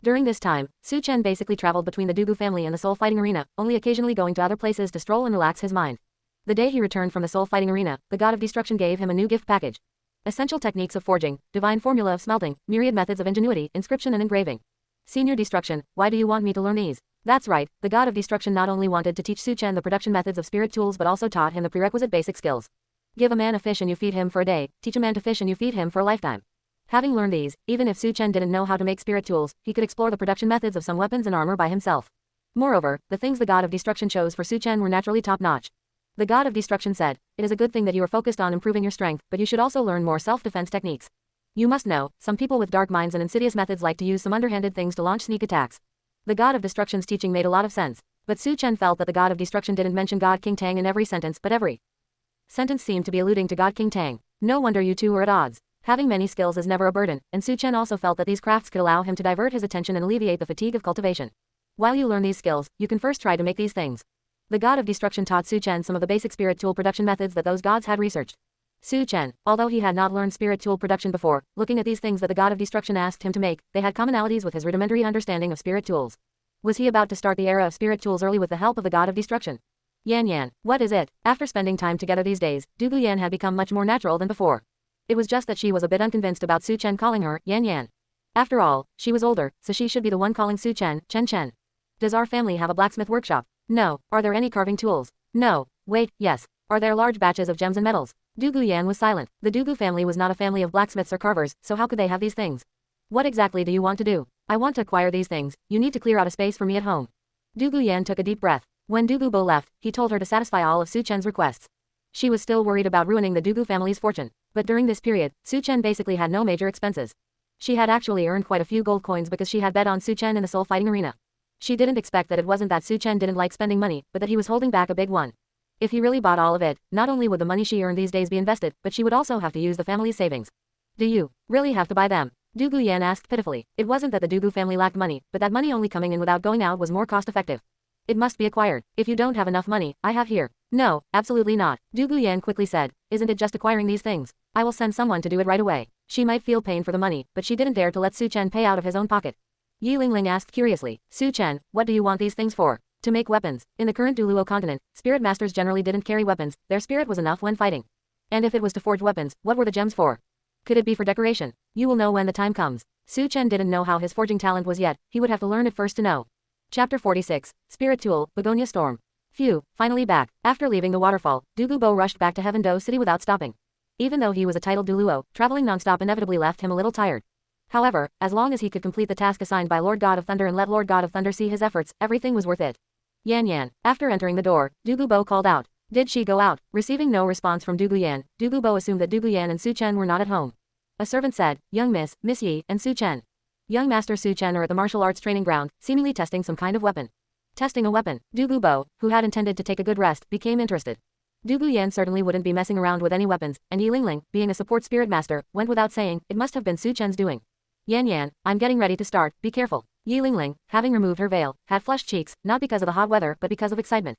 During this time, Su Chen basically traveled between the Dugu family and the soul fighting arena, only occasionally going to other places to stroll and relax his mind. The day he returned from the soul fighting arena, the god of destruction gave him a new gift package. Essential techniques of forging, divine formula of smelting, myriad methods of ingenuity, inscription and engraving. Senior Destruction, why do you want me to learn these? That's right, the god of destruction not only wanted to teach Su Chen the production methods of spirit tools but also taught him the prerequisite basic skills. Give a man a fish and you feed him for a day, teach a man to fish and you feed him for a lifetime. Having learned these, even if Su Chen didn't know how to make spirit tools, he could explore the production methods of some weapons and armor by himself. Moreover, the things the god of destruction chose for Su Chen were naturally top-notch. The god of destruction said, it is a good thing that you are focused on improving your strength, but you should also learn more self-defense techniques. You must know, some people with dark minds and insidious methods like to use some underhanded things to launch sneak attacks. The god of destruction's teaching made a lot of sense, but Su Chen felt that the god of destruction didn't mention God King Tang in every sentence, but every sentence seemed to be alluding to God King Tang. No wonder you two were at odds. Having many skills is never a burden, and Su Chen also felt that these crafts could allow him to divert his attention and alleviate the fatigue of cultivation. While you learn these skills, you can first try to make these things. The god of destruction taught Su Chen some of the basic spirit tool production methods that those gods had researched. Su Chen, although he had not learned spirit tool production before, looking at these things that the god of destruction asked him to make, they had commonalities with his rudimentary understanding of spirit tools. Was he about to start the era of spirit tools early with the help of the god of destruction? Yan, what is it? After spending time together these days, Dugu Yan had become much more natural than before. It was just that she was a bit unconvinced about Su Chen calling her Yan. After all, she was older, so she should be the one calling Su Chen Chen. Does our family have a blacksmith workshop? No. Are there any carving tools? No. Wait, yes. Are there large batches of gems and metals? Dugu Yan was silent. The Dugu family was not a family of blacksmiths or carvers, so how could they have these things? What exactly do you want to do? I want to acquire these things. You need to clear out a space for me at home. Dugu Yan took a deep breath. When Dugu Bo left, he told her to satisfy all of Su Chen's requests. She was still worried about ruining the Dugu family's fortune. But during this period, Su Chen basically had no major expenses. She had actually earned quite a few gold coins because she had bet on Su Chen in the soul fighting arena. She didn't expect that it wasn't that Su Chen didn't like spending money, but that he was holding back a big one. If he really bought all of it, not only would the money she earned these days be invested, but she would also have to use the family's savings. Do you really have to buy them? Dugu Yan asked pitifully. It wasn't that the Dugu family lacked money, but that money only coming in without going out was more cost-effective. It must be acquired. If you don't have enough money, I have here. No, absolutely not. Dugu Yan quickly said. Isn't it just acquiring these things? I will send someone to do it right away. She might feel pain for the money, but she didn't dare to let Su Chen pay out of his own pocket. Yi Lingling asked curiously. Su Chen, what do you want these things for? To make weapons. In the current douluo continent, spirit masters generally didn't carry weapons, their spirit was enough when fighting. And if it was to forge weapons, what were the gems for? Could it be for decoration? You will know when the time comes. Su Chen didn't know how his forging talent was yet, he would have to learn it first to know. Chapter 46, Spirit Tool, Begonia Storm. Phew, finally back. After leaving the waterfall, Dugubo rushed back to Heaven Do City without stopping. Even though he was a titled douluo, traveling non-stop inevitably left him a little tired. However, as long as he could complete the task assigned by Lord God of Thunder and let Lord God of Thunder see his efforts, everything was worth it. Yan Yan. After entering the door, Dugubo called out. Did she go out? Receiving no response from Duguyan, Dugubo assumed that Duguyan and Su Chen were not at home. A servant said, Young Miss, Miss Yi, and Su Chen. Young Master Su Chen are at the martial arts training ground, seemingly testing some kind of weapon. Testing a weapon. Dugubo, who had intended to take a good rest, became interested. Duguyan certainly wouldn't be messing around with any weapons, and Yi Lingling, being a support spirit master, went without saying, it must have been Su Chen's doing. Yan Yan, I'm getting ready to start, be careful. Yi Lingling, having removed her veil, had flushed cheeks, not because of the hot weather but because of excitement.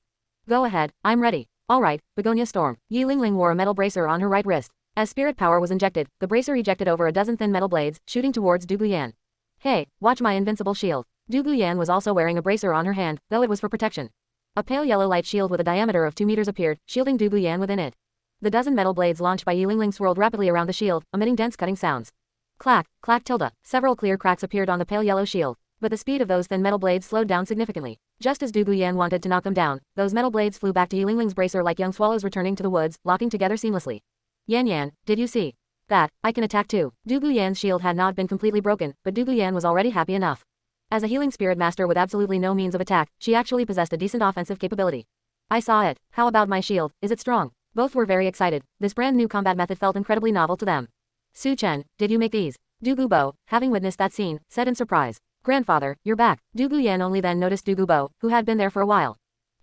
Go ahead, I'm ready. Alright, Begonia Storm. Yi Lingling wore a metal bracer on her right wrist. As spirit power was injected, the bracer ejected over a dozen thin metal blades, shooting towards Duguyan. Hey, watch my invincible shield. Duguyan was also wearing a bracer on her hand, though it was for protection. A pale yellow light shield with a diameter of 2 meters appeared, shielding Duguyan within it. The dozen metal blades launched by Yi Lingling swirled rapidly around the shield, emitting dense cutting sounds. Clack, clack tilde. Several clear cracks appeared on the pale yellow shield, but the speed of those thin metal blades slowed down significantly. Just as Duguyan wanted to knock them down, those metal blades flew back to Yi Lingling's bracer like young swallows returning to the woods, locking together seamlessly. Yan Yan, did you see that? I can attack too. Duguyan's shield had not been completely broken, but Duguyan was already happy enough. As a healing spirit master with absolutely no means of attack, she actually possessed a decent offensive capability. I saw it. How about my shield? Is it strong? Both were very excited. This brand new combat method felt incredibly novel to them. Su Chen, did you make these? Dugubo, having witnessed that scene, said in surprise. Grandfather, you're back. Duguyan only then noticed Dugubo, who had been there for a while.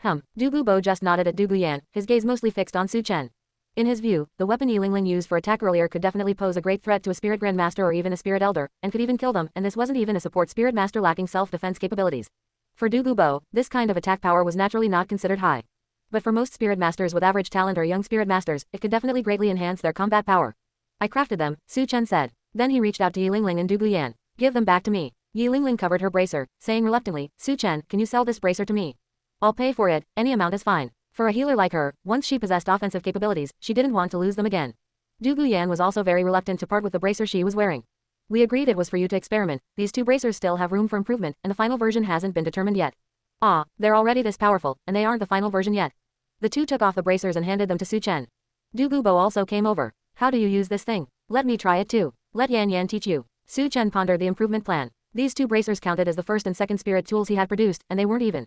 Dugubo just nodded at Duguyan, his gaze mostly fixed on Su Chen. In his view, the weapon Yi Lingling used for attack earlier could definitely pose a great threat to a spirit grandmaster or even a spirit elder, and could even kill them, and this wasn't even a support spirit master lacking self-defense capabilities. For Dugubo, this kind of attack power was naturally not considered high. But for most spirit masters with average talent or young spirit masters, it could definitely greatly enhance their combat power. I crafted them, Su Chen said. Then he reached out to Yi Lingling and Duguyan. Give them back to me. Yi Lingling covered her bracer, saying reluctantly, Su Chen, can you sell this bracer to me? I'll pay for it, any amount is fine. For a healer like her, once she possessed offensive capabilities, she didn't want to lose them again. Duguyan was also very reluctant to part with the bracer she was wearing. We agreed it was for you to experiment, these two bracers still have room for improvement, and the final version hasn't been determined yet. Ah, they're already this powerful, and they aren't the final version yet. The two took off the bracers and handed them to Su Chen. Dugubo also came over. How do you use this thing? Let me try it too. Let Yan Yan teach you. Su Chen pondered the improvement plan. These two bracers counted as the first and second spirit tools he had produced, and they weren't even.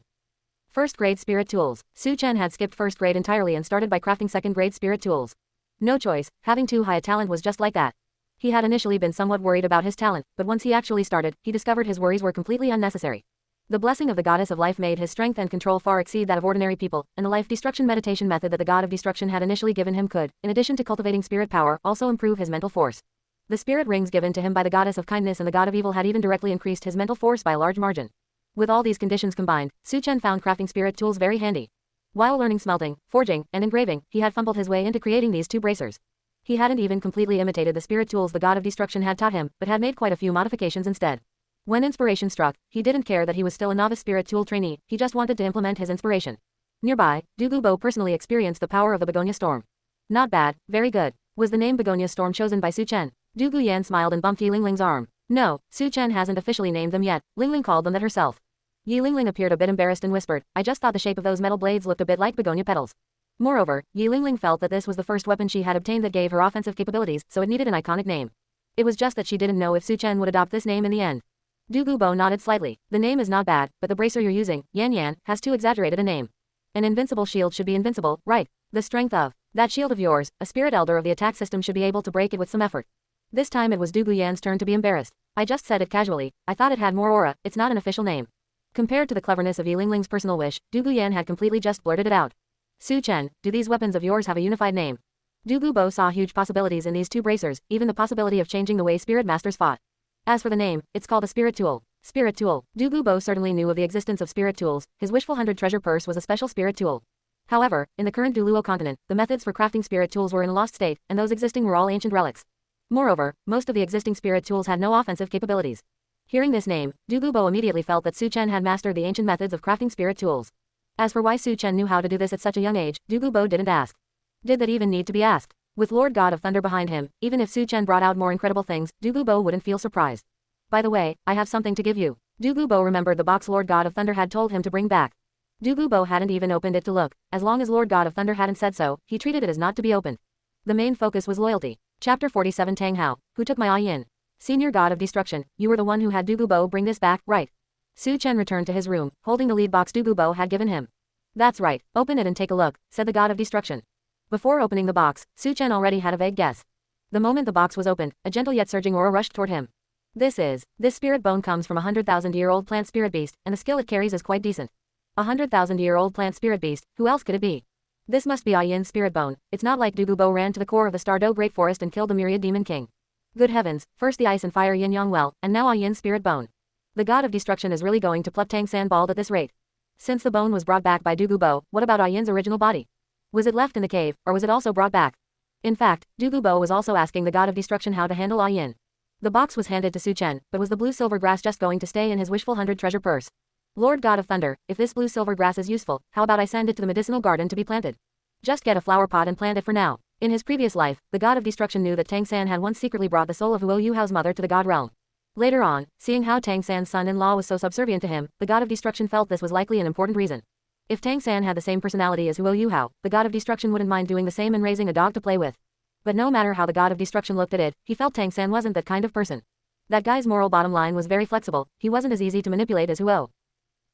First grade spirit tools. Su Chen had skipped first grade entirely and started by crafting second grade spirit tools. No choice, having too high a talent was just like that. He had initially been somewhat worried about his talent, but once he actually started, he discovered his worries were completely unnecessary. The blessing of the goddess of life made his strength and control far exceed that of ordinary people, and the life destruction meditation method that the god of destruction had initially given him could, in addition to cultivating spirit power, also improve his mental force. The spirit rings given to him by the goddess of kindness and the god of evil had even directly increased his mental force by a large margin. With all these conditions combined, Su Chen found crafting spirit tools very handy. While learning smelting, forging, and engraving, he had fumbled his way into creating these two bracers. He hadn't even completely imitated the spirit tools the god of destruction had taught him, but had made quite a few modifications instead. When inspiration struck, he didn't care that he was still a novice spirit tool trainee, he just wanted to implement his inspiration. Nearby, Dugubo personally experienced the power of the Begonia Storm. Not bad, very good. Was the name Begonia Storm chosen by Su Chen? Duguyan smiled and bumped Yi Lingling's arm. No, Su Chen hasn't officially named them yet, Lingling called them that herself. Yi Lingling appeared a bit embarrassed and whispered, I just thought the shape of those metal blades looked a bit like begonia petals. Moreover, Yi Lingling felt that this was the first weapon she had obtained that gave her offensive capabilities, so it needed an iconic name. It was just that she didn't know if Su Chen would adopt this name in the end. Dugubo nodded slightly. The name is not bad, but the bracer you're using, Yan Yan, has too exaggerated a name. An invincible shield should be invincible, right? The strength of that shield of yours, a spirit elder of the attack system should be able to break it with some effort. This time it was Duguyan's turn to be embarrassed. I just said it casually, I thought it had more aura, it's not an official name. Compared to the cleverness of Yi Lingling's personal wish, Duguyan had completely just blurted it out. Su Chen, do these weapons of yours have a unified name? Dugubo saw huge possibilities in these two bracers, even the possibility of changing the way spirit masters fought. As for the name, it's called a spirit tool. Spirit tool. Dugubo certainly knew of the existence of spirit tools, his wishful 100 treasure purse was a special spirit tool. However, in the current douluo continent, the methods for crafting spirit tools were in a lost state, and those existing were all ancient relics. Moreover, most of the existing spirit tools had no offensive capabilities. Hearing this name, Dugubo immediately felt that Su Chen had mastered the ancient methods of crafting spirit tools. As for why Su Chen knew how to do this at such a young age, Dugubo didn't ask. Did that even need to be asked? With Lord God of Thunder behind him, even if Su Chen brought out more incredible things, douluo wouldn't feel surprised. By the way, I have something to give you. Douluo remembered the box Lord God of Thunder had told him to bring back. Douluo hadn't even opened it to look. As long as Lord God of Thunder hadn't said so, he treated it as not to be opened. The main focus was loyalty. Chapter 47 Tang Hao, who took my yin. Senior God of Destruction, you were the one who had douluo bring this back, right? Su Chen returned to his room, holding the lead box douluo had given him. That's right, open it and take a look, said the God of Destruction. Before opening the box, Su Chen already had a vague guess. The moment the box was opened, a gentle yet surging aura rushed toward him. This spirit bone comes from a 100,000-year-old plant spirit beast, and the skill it carries is quite decent. A 100,000-year-old plant spirit beast, who else could it be? This must be Yin's spirit bone. It's not like douluo ran to the core of the Stardo Great Forest and killed the myriad demon king. Good heavens, first the ice and fire yin-yang well, and now Yin's spirit bone. The God of Destruction is really going to pluck Tang San bald at this rate. Since the bone was brought back by douluo, what about Yin's original body? Was it left in the cave, or was it also brought back? In fact, douluo was also asking the God of Destruction how to handle Yin. The box was handed to Su Chen, but was the blue silver grass just going to stay in his wishful 100 treasure purse? Lord God of Thunder, if this blue silver grass is useful, how about I send it to the medicinal garden to be planted? Just get a flower pot and plant it for now. In his previous life, the God of Destruction knew that Tang San had once secretly brought the soul of Huo Yuhao's mother to the God realm. Later on, seeing how Tang San's son-in-law was so subservient to him, the God of Destruction felt this was likely an important reason. If Tang San had the same personality as Huo Yuhao, the God of Destruction wouldn't mind doing the same and raising a dog to play with. But no matter how the God of Destruction looked at it, he felt Tang San wasn't that kind of person. That guy's moral bottom line was very flexible, he wasn't as easy to manipulate as Huo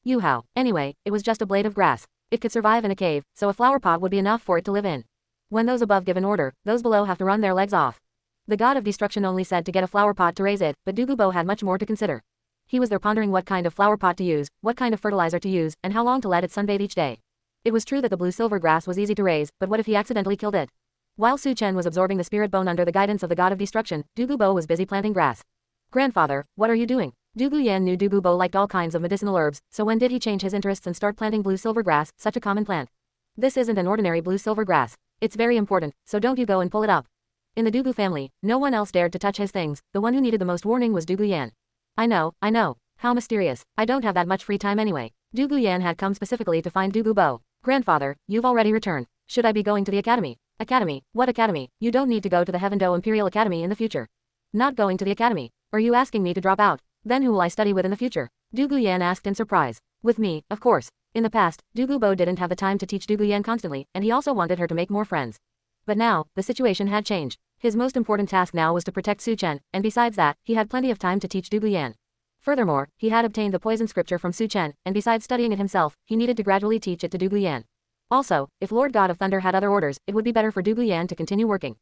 Yuhao. Anyway, it was just a blade of grass. It could survive in a cave, so a flower pot would be enough for it to live in. When those above give an order, those below have to run their legs off. The God of Destruction only said to get a flower pot to raise it, but douluo had much more to consider. He was there pondering what kind of flower pot to use, what kind of fertilizer to use, and how long to let it sunbathe each day. It was true that the blue silver grass was easy to raise, but what if he accidentally killed it? While Su Chen was absorbing the spirit bone under the guidance of the God of Destruction, douluo was busy planting grass. Grandfather, what are you doing? Douluo knew douluo liked all kinds of medicinal herbs, so when did he change his interests and start planting blue silver grass, such a common plant? This isn't an ordinary blue silver grass. It's very important, so don't you go and pull it up. In the Doulu family, no one else dared to touch his things, the one who needed the most warning was Douluo. I know. How mysterious, I don't have that much free time anyway. Douluo had come specifically to find douluo. Grandfather, you've already returned. Should I be going to the academy? Academy? What academy? You don't need to go to the Heavendo Imperial Academy in the future. Not going to the academy? Are you asking me to drop out? Then who will I study with in the future? Douluo asked in surprise. With me, of course. In the past, douluo didn't have the time to teach Douluo constantly, and he also wanted her to make more friends. But now, the situation had changed. His most important task now was to protect Su Chen, and besides that, he had plenty of time to teach Douluo. Furthermore, he had obtained the poison scripture from Su Chen, and besides studying it himself, he needed to gradually teach it to Douluo. Also, if Lord God of Thunder had other orders, it would be better for Douluo to continue working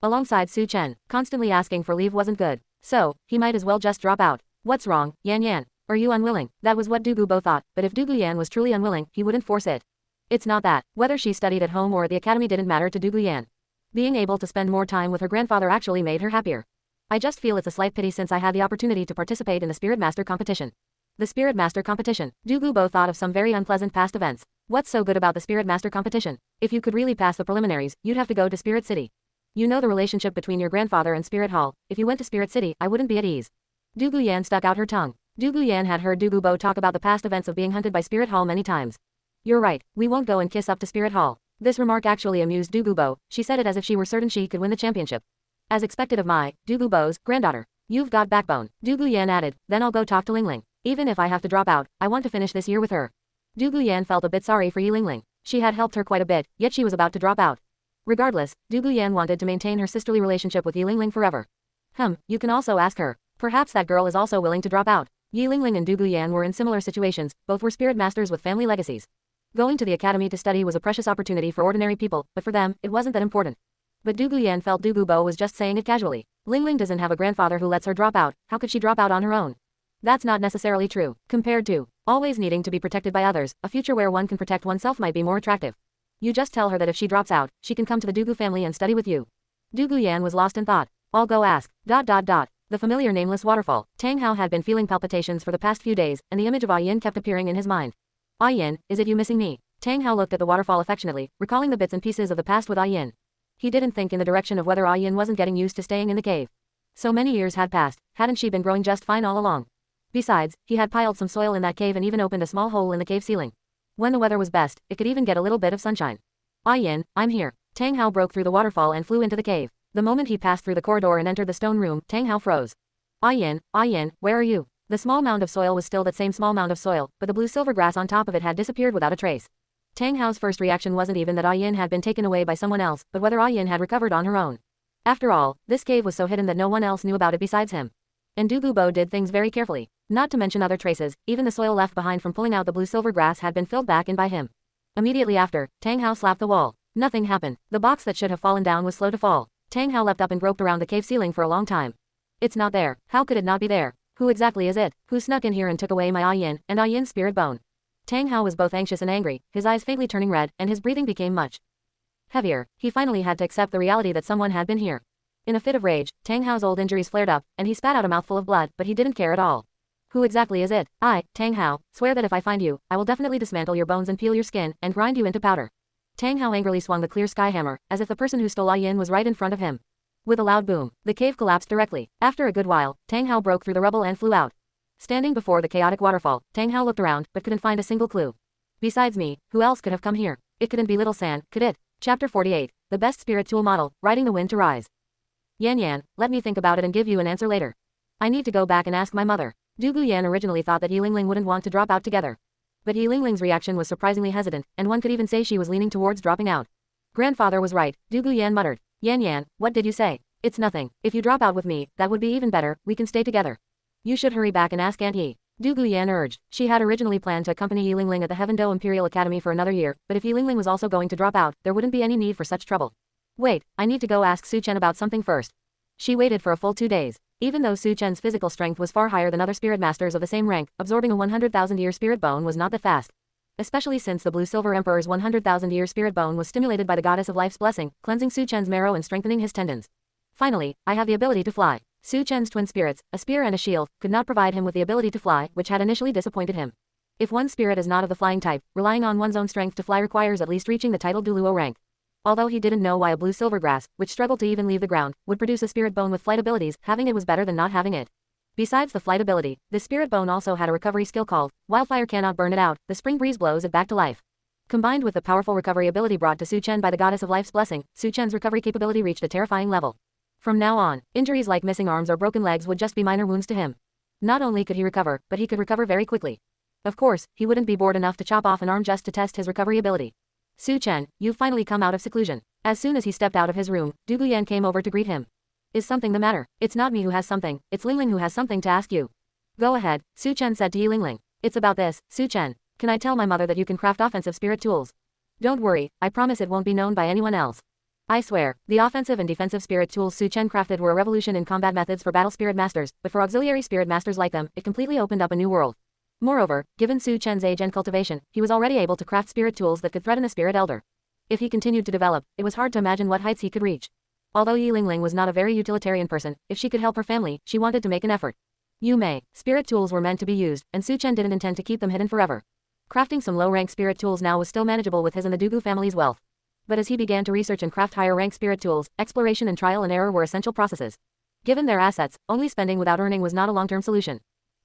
alongside Su Chen. Constantly asking for leave wasn't good, so he might as well just drop out. What's wrong, Yan? Are you unwilling? That was what douluo thought, but if Douluo was truly unwilling, he wouldn't force it. It's not that. Whether she studied at home or at the academy didn't matter to Douluo. Being able to spend more time with her grandfather actually made her happier. I just feel it's a slight pity since I had the opportunity to participate in the Spirit Master competition. The Spirit Master competition. Douluo thought of some very unpleasant past events. What's so good about the Spirit Master competition? If you could really pass the preliminaries, you'd have to go to Spirit City. You know the relationship between your grandfather and Spirit Hall. If you went to Spirit City, I wouldn't be at ease. Douluo stuck out her tongue. Douluo had heard douluo talk about the past events of being hunted by Spirit Hall many times. You're right, we won't go and kiss up to Spirit Hall. This remark actually amused douluo. She said it as if she were certain she could win the championship. As expected of my, douluo's, granddaughter. You've got backbone. Douluo added, then I'll go talk to Lingling. Even if I have to drop out, I want to finish this year with her. Douluo felt a bit sorry for Yi Lingling. She had helped her quite a bit, yet she was about to drop out. Regardless, Douluo wanted to maintain her sisterly relationship with Yi Lingling forever. You can also ask her. Perhaps that girl is also willing to drop out. Yi Lingling and Douluo were in similar situations, both were spirit masters with family legacies. Going to the academy to study was a precious opportunity for ordinary people, but for them, it wasn't that important. But Douluo felt douluo was just saying it casually. Lingling doesn't have a grandfather who lets her drop out, how could she drop out on her own? That's not necessarily true. Compared to always needing to be protected by others, a future where one can protect oneself might be more attractive. You just tell her that if she drops out, she can come to the Doulu family and study with you. Douluo was lost in thought. I'll go ask. The familiar nameless waterfall. Tang Hao had been feeling palpitations for the past few days, and the image of Yin kept appearing in his mind. Yin, is it you missing me? Tang Hao looked at the waterfall affectionately, recalling the bits and pieces of the past with Yin. He didn't think in the direction of whether Yin wasn't getting used to staying in the cave. So many years had passed, hadn't she been growing just fine all along? Besides, he had piled some soil in that cave and even opened a small hole in the cave ceiling. When the weather was best, it could even get a little bit of sunshine. Yin, I'm here. Tang Hao broke through the waterfall and flew into the cave. The moment he passed through the corridor and entered the stone room, Tang Hao froze. Ah Yin, where are you? The small mound of soil was still that same small mound of soil, but the blue-silver grass on top of it had disappeared without a trace. Tang Hao's first reaction wasn't even that Ah Yin had been taken away by someone else, but whether Ah Yin had recovered on her own. After all, this cave was so hidden that no one else knew about it besides him. And Dugubo did things very carefully. Not to mention other traces, even the soil left behind from pulling out the blue-silver grass had been filled back in by him. Immediately after, Tang Hao slapped the wall. Nothing happened. The box that should have fallen down was slow to fall. Tang Hao leapt up and groped around the cave ceiling for a long time. It's not there. How could it not be there? Who exactly is it? Who snuck in here and took away my Ah Yin and Ah Yin's spirit bone? Tang Hao was both anxious and angry, his eyes faintly turning red, and his breathing became much heavier. He finally had to accept the reality that someone had been here. In a fit of rage, Tang Hao's old injuries flared up, and he spat out a mouthful of blood, but he didn't care at all. Who exactly is it? I, Tang Hao, swear that if I find you, I will definitely dismantle your bones and peel your skin, and grind you into powder. Tang Hao angrily swung the clear sky hammer, as if the person who stole Ah Yin was right in front of him. With a loud boom, the cave collapsed directly. After a good while, Tang Hao broke through the rubble and flew out. Standing before the chaotic waterfall, Tang Hao looked around, but couldn't find a single clue. Besides me, who else could have come here? It couldn't be Little San, could it? Chapter 48, The Best Spirit Tool Model, Riding the Wind to Rise. Yan, let me think about it and give you an answer later. I need to go back and ask my mother. Du Guyan originally thought that Yi Lingling wouldn't want to drop out together. But Yi Lingling's reaction was surprisingly hesitant, and one could even say she was leaning towards dropping out. Grandfather was right, Du Guyan muttered. Yan, what did you say? It's nothing. If you drop out with me, that would be even better, we can stay together. You should hurry back and ask Aunt Yi. Du Guyan urged. She had originally planned to accompany Yi Lingling at the Heavendo Imperial Academy for another year, but if Yi Lingling was also going to drop out, there wouldn't be any need for such trouble. Wait, I need to go ask Su Chen about something first. She waited for a full 2 days. Even though Su Chen's physical strength was far higher than other spirit masters of the same rank, absorbing a 100,000-year spirit bone was not that fast. Especially since the Blue-Silver Emperor's 100,000-year spirit bone was stimulated by the Goddess of Life's blessing, cleansing Su Chen's marrow and strengthening his tendons. Finally, I have the ability to fly. Su Chen's twin spirits, a spear and a shield, could not provide him with the ability to fly, which had initially disappointed him. If one spirit is not of the flying type, relying on one's own strength to fly requires at least reaching the titled douluo rank. Although he didn't know why a blue-silver grass, which struggled to even leave the ground, would produce a spirit bone with flight abilities, having it was better than not having it. Besides the flight ability, the spirit bone also had a recovery skill called, Wildfire cannot burn it out, the spring breeze blows it back to life. Combined with the powerful recovery ability brought to Su Chen by the Goddess of Life's blessing, Su Chen's recovery capability reached a terrifying level. From now on, injuries like missing arms or broken legs would just be minor wounds to him. Not only could he recover, but he could recover very quickly. Of course, he wouldn't be bored enough to chop off an arm just to test his recovery ability. Su Chen, you've finally come out of seclusion. As soon as he stepped out of his room, Du Guyan came over to greet him. Is something the matter? It's not me who has something, it's Lingling who has something to ask you. Go ahead, Su Chen said to Yi Lingling. It's about this, Su Chen. Can I tell my mother that you can craft offensive spirit tools? Don't worry, I promise it won't be known by anyone else. I swear, the offensive and defensive spirit tools Su Chen crafted were a revolution in combat methods for battle spirit masters, but for auxiliary spirit masters like them, it completely opened up a new world. Moreover, given Su Chen's age and cultivation, he was already able to craft spirit tools that could threaten a spirit elder. If he continued to develop, it was hard to imagine what heights he could reach. Although Yi Lingling was not a very utilitarian person, if she could help her family, she wanted to make an effort. You may. Spirit tools were meant to be used, and Su Chen didn't intend to keep them hidden forever. Crafting some low-rank spirit tools now was still manageable with his and the Dugu family's wealth. But as he began to research and craft higher-rank spirit tools, exploration and trial and error were essential processes. Given their assets, only spending without earning was not a long-term solution.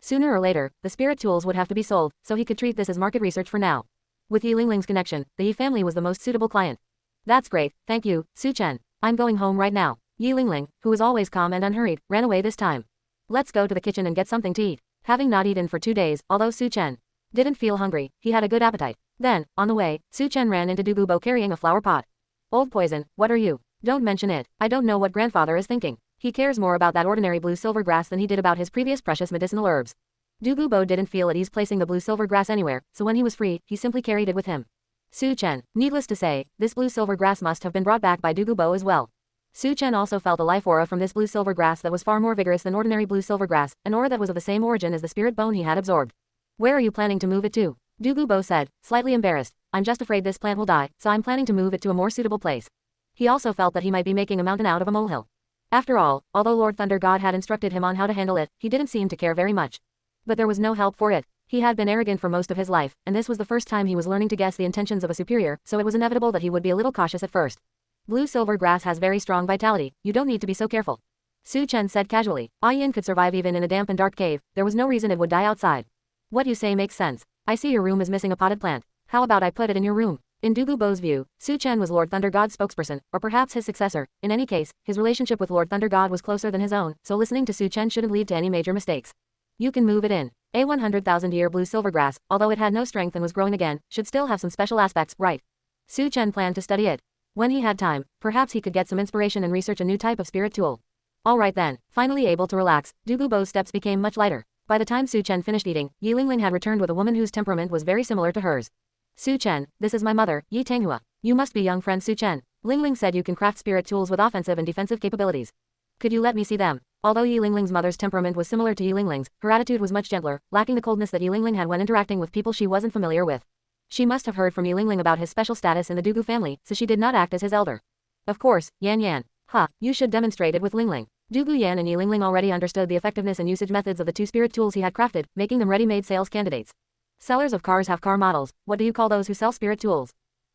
Sooner or later, the spirit tools would have to be sold, so he could treat this as market research for now. With Yi Lingling's connection, the Yi family was the most suitable client. That's great, thank you, Su Chen. I'm going home right now. Yi Lingling, who was always calm and unhurried, ran away this time. Let's go to the kitchen and get something to eat. Having not eaten for 2 days, although Su Chen didn't feel hungry, he had a good appetite. Then, on the way, Su Chen ran into Dugubo carrying a flower pot. Old poison, what are you? Don't mention it. I don't know what grandfather is thinking. He cares more about that ordinary blue-silver grass than he did about his previous precious medicinal herbs. Dugubo didn't feel at ease placing the blue-silver grass anywhere, so when he was free, he simply carried it with him. Su Chen, needless to say, this blue-silver grass must have been brought back by Dugubo as well. Su Chen also felt a life aura from this blue-silver grass that was far more vigorous than ordinary blue-silver grass, an aura that was of the same origin as the spirit bone he had absorbed. Where are you planning to move it to? Dugubo said, slightly embarrassed. I'm just afraid this plant will die, so I'm planning to move it to a more suitable place. He also felt that he might be making a mountain out of a molehill. After all, although Lord Thunder God had instructed him on how to handle it, he didn't seem to care very much. But there was no help for it. He had been arrogant for most of his life, and this was the first time he was learning to guess the intentions of a superior, so it was inevitable that he would be a little cautious at first. Blue-silver grass has very strong vitality, you don't need to be so careful. Su Chen said casually. Ah Yin could survive even in a damp and dark cave, there was no reason it would die outside. What you say makes sense. I see your room is missing a potted plant. How about I put it in your room? In Du Gubo's view, Su Chen was Lord Thunder God's spokesperson, or perhaps his successor. In any case, his relationship with Lord Thunder God was closer than his own, so listening to Su Chen shouldn't lead to any major mistakes. You can move it in. A 100,000-year blue silvergrass, although it had no strength and was growing again, should still have some special aspects, right? Su Chen planned to study it. When he had time, perhaps he could get some inspiration and research a new type of spirit tool. Alright then, finally able to relax, Du Gubo's steps became much lighter. By the time Su Chen finished eating, Yi Lingling had returned with a woman whose temperament was very similar to hers. Su Chen, this is my mother, Yi Tenghua. You must be young friend Su Chen. Lingling said you can craft spirit tools with offensive and defensive capabilities. Could you let me see them? Although Yi Lingling's mother's temperament was similar to Yi Lingling's, her attitude was much gentler, lacking the coldness that Yi Lingling had when interacting with people she wasn't familiar with. She must have heard from Yi Lingling about his special status in the Dugu family, so she did not act as his elder. Of course, Yan Yan. Ha, you should demonstrate it with Lingling. Dugu Yan and Yi Lingling already understood the effectiveness and usage methods of the two spirit tools he had crafted, making them ready-made sales candidates. Sellers of cars have car models. What do you call those who sell spirit tools?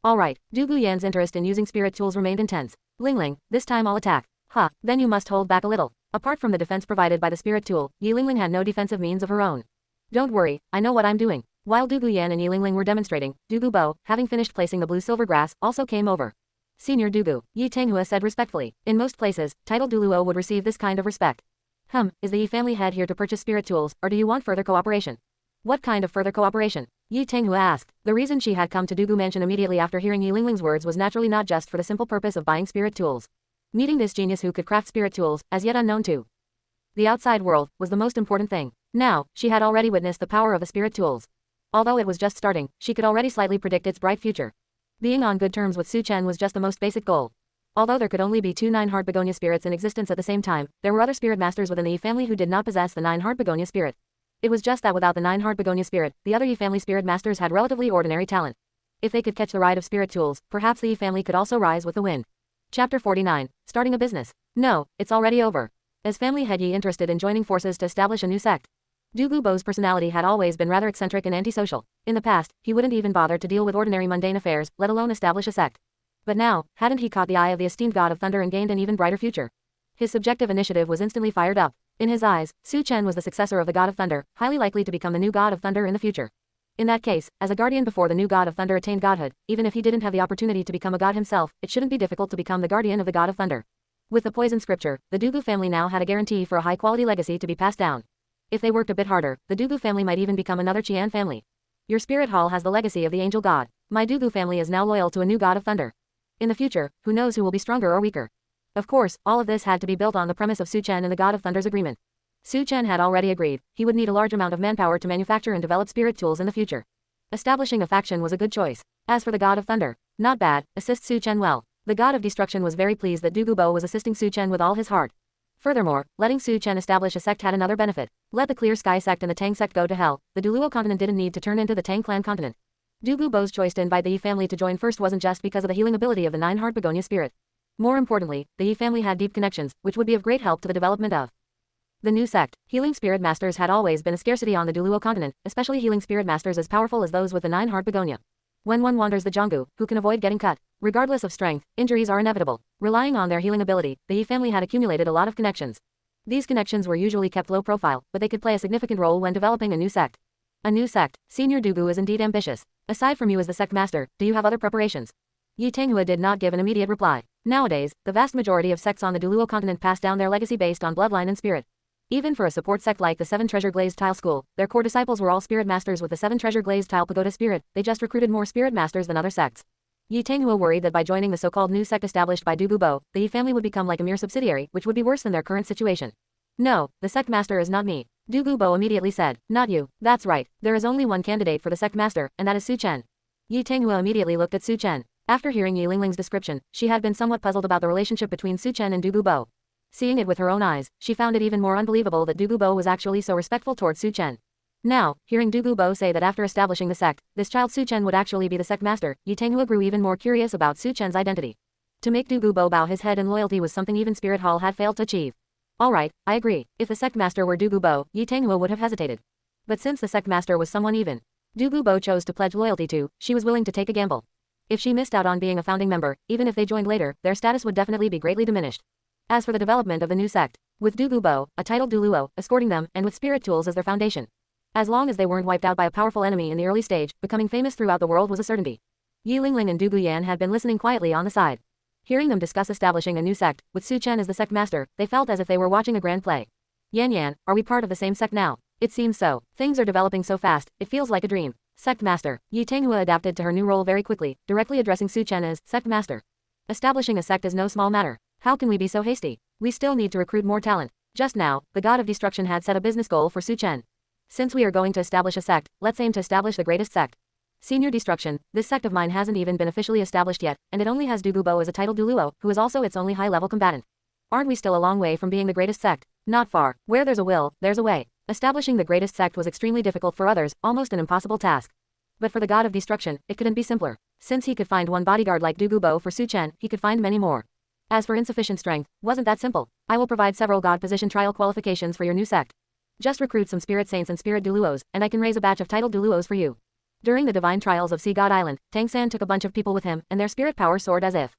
Alright, Dugu Yan's interest in using spirit tools remained intense. Lingling, this time I'll attack. Ha, then you must hold back a little. Apart from the defense provided by the spirit tool, Yi Lingling had no defensive means of her own. Don't worry, I know what I'm doing. While Dugu Yan and Yi Lingling were demonstrating, Du Gubo, having finished placing the blue silver grass, also came over. Senior Dugu, Yi Tenghua said respectfully. In most places, titled douluo would receive this kind of respect. Is the Yi family head here to purchase spirit tools, or do you want further cooperation? What kind of further cooperation? Yi Tenghua asked. The reason she had come to Dugu Mansion immediately after hearing Yi Lingling's words was naturally not just for the simple purpose of buying spirit tools. Meeting this genius who could craft spirit tools, as yet unknown to the outside world, was the most important thing. Now, she had already witnessed the power of the spirit tools. Although it was just starting, she could already slightly predict its bright future. Being on good terms with Su Chen was just the most basic goal. Although there could only be 2 9-heart begonia spirits in existence at the same time, there were other spirit masters within the Yi family who did not possess the 9-heart begonia spirit. It was just that without the 9-heart begonia spirit, the other Yi family spirit masters had relatively ordinary talent. If they could catch the ride of spirit tools, perhaps the Yi family could also rise with the wind. Chapter 49. Starting a business. No, it's already over. As family head Yi interested in joining forces to establish a new sect. Du Gubo's personality had always been rather eccentric and antisocial. In the past, he wouldn't even bother to deal with ordinary mundane affairs, let alone establish a sect. But now, hadn't he caught the eye of the esteemed god of thunder and gained an even brighter future? His subjective initiative was instantly fired up. In his eyes, Su Chen was the successor of the god of thunder, highly likely to become the new god of thunder in the future. In that case, as a guardian before the new god of thunder attained godhood, even if he didn't have the opportunity to become a god himself, it shouldn't be difficult to become the guardian of the god of thunder. With the poison scripture, the Dugu family now had a guarantee for a high-quality legacy to be passed down. If they worked a bit harder, the Dugu family might even become another Qian family. Your spirit hall has the legacy of the angel god. My Dugu family is now loyal to a new god of thunder. In the future, who knows who will be stronger or weaker? Of course, all of this had to be built on the premise of Su Chen and the god of thunder's agreement. Su Chen had already agreed, he would need a large amount of manpower to manufacture and develop spirit tools in the future. Establishing a faction was a good choice. As for the god of thunder, not bad, assist Su Chen well. The god of destruction was very pleased that Du Gubo was assisting Su Chen with all his heart. Furthermore, letting Su Chen establish a sect had another benefit. Let the Clear Sky sect and the Tang sect go to hell. The douluo continent didn't need to turn into the Tang clan continent. Du Gubo's choice to invite the Yi family to join first wasn't just because of the healing ability of the 9-heart begonia spirit. More importantly, the Yi family had deep connections, which would be of great help to the development of the new sect. Healing spirit masters had always been a scarcity on the douluo continent, especially healing spirit masters as powerful as those with the 9-heart begonia. When one wanders the Jianggu, who can avoid getting cut? Regardless of strength, injuries are inevitable. Relying on their healing ability, the Yi family had accumulated a lot of connections. These connections were usually kept low profile, but they could play a significant role when developing a new sect. A new sect. Senior Dugu is indeed ambitious. Aside from you as the sect master, do you have other preparations? Yi Tenghua did not give an immediate reply. Nowadays, the vast majority of sects on the douluo continent pass down their legacy based on bloodline and spirit. Even for a support sect like the 7 Treasure Glazed Tile School, their core disciples were all spirit masters with the 7 Treasure Glazed Tile Pagoda spirit, they just recruited more spirit masters than other sects. Yi Tenghua worried that by joining the so-called new sect established by Du Gubo, the Yi family would become like a mere subsidiary, which would be worse than their current situation. No, the sect master is not me. Du Gubo immediately said, not you. That's right, there is only one candidate for the sect master, and that is Su Chen. Yi Tenghua immediately looked at Su Chen. After hearing Yi Lingling's description, she had been somewhat puzzled about the relationship between Su Chen and Du Gubo. Seeing it with her own eyes, she found it even more unbelievable that Du Gubo was actually so respectful towards Su Chen. Now, hearing Du Gubo say that after establishing the sect, this child Su Chen would actually be the sect master, Yi Tenghua grew even more curious about Su Chen's identity. To make Du Gubo bow his head in loyalty was something even Spirit Hall had failed to achieve. Alright, I agree. If the sect master were Du Gubo, Yi Tenghua would have hesitated. But since the sect master was someone even Du Gubo chose to pledge loyalty to, she was willing to take a gamble. If she missed out on being a founding member, even if they joined later, their status would definitely be greatly diminished. As for the development of the new sect, with Du Gubo, a titled douluo, escorting them, and with spirit tools as their foundation. As long as they weren't wiped out by a powerful enemy in the early stage, becoming famous throughout the world was a certainty. Yi Lingling and Du Guyan had been listening quietly on the side. Hearing them discuss establishing a new sect, with Su Chen as the sect master, they felt as if they were watching a grand play. Yan Yan, are we part of the same sect now? It seems so. Things are developing so fast, it feels like a dream. Sect master. Yi Tenghua adapted to her new role very quickly, directly addressing Su Chen as sect master. Establishing a sect is no small matter. How can we be so hasty? We still need to recruit more talent. Just now, the god of destruction had set a business goal for Su Chen. Since we are going to establish a sect, let's aim to establish the greatest sect. Senior Destruction, this sect of mine hasn't even been officially established yet, and it only has Dugubo as a titled douluo, who is also its only high-level combatant. Aren't we still a long way from being the greatest sect? Not far. Where there's a will, there's a way. Establishing the greatest sect was extremely difficult for others, almost an impossible task. But for the god of destruction, it couldn't be simpler. Since he could find one bodyguard like Dugubo for Su Chen, he could find many more. As for insufficient strength, wasn't that simple. I will provide several god position trial qualifications for your new sect. Just recruit some spirit saints and spirit douluos, and I can raise a batch of titled douluos for you. During the divine trials of Sea God Island, Tang San took a bunch of people with him, and their spirit power soared as if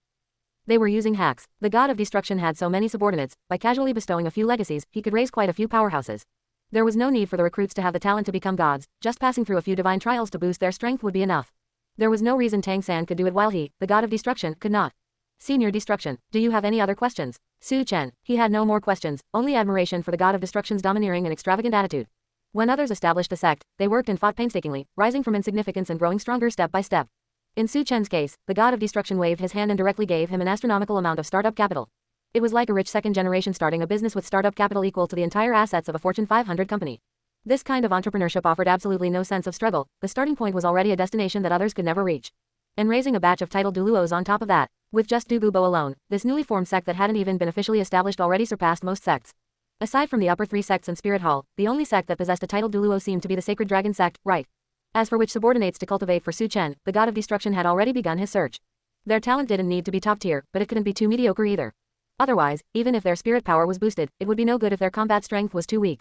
they were using hacks. The god of destruction had so many subordinates, by casually bestowing a few legacies, he could raise quite a few powerhouses. There was no need for the recruits to have the talent to become gods, just passing through a few divine trials to boost their strength would be enough. There was no reason Tang San could do it while he, the god of destruction, could not. Senior Destruction, do you have any other questions? Su Chen, he had no more questions, only admiration for the god of destruction's domineering and extravagant attitude. When others established a sect, they worked and fought painstakingly, rising from insignificance and growing stronger step by step. In Su Chen's case, the god of destruction waved his hand and directly gave him an astronomical amount of startup capital. It was like a rich second generation starting a business with startup capital equal to the entire assets of a Fortune 500 company. This kind of entrepreneurship offered absolutely no sense of struggle. The starting point was already a destination that others could never reach. And raising a batch of titled douluos on top of that, with just Dugubo alone, this newly formed sect that hadn't even been officially established already surpassed most sects. Aside from the upper three sects and Spirit Hall, the only sect that possessed a titled douluo seemed to be the Sacred Dragon sect, right? As for which subordinates to cultivate for Su Chen, the god of destruction had already begun his search. Their talent didn't need to be top tier, but it couldn't be too mediocre either. Otherwise, even if their spirit power was boosted, it would be no good if their combat strength was too weak.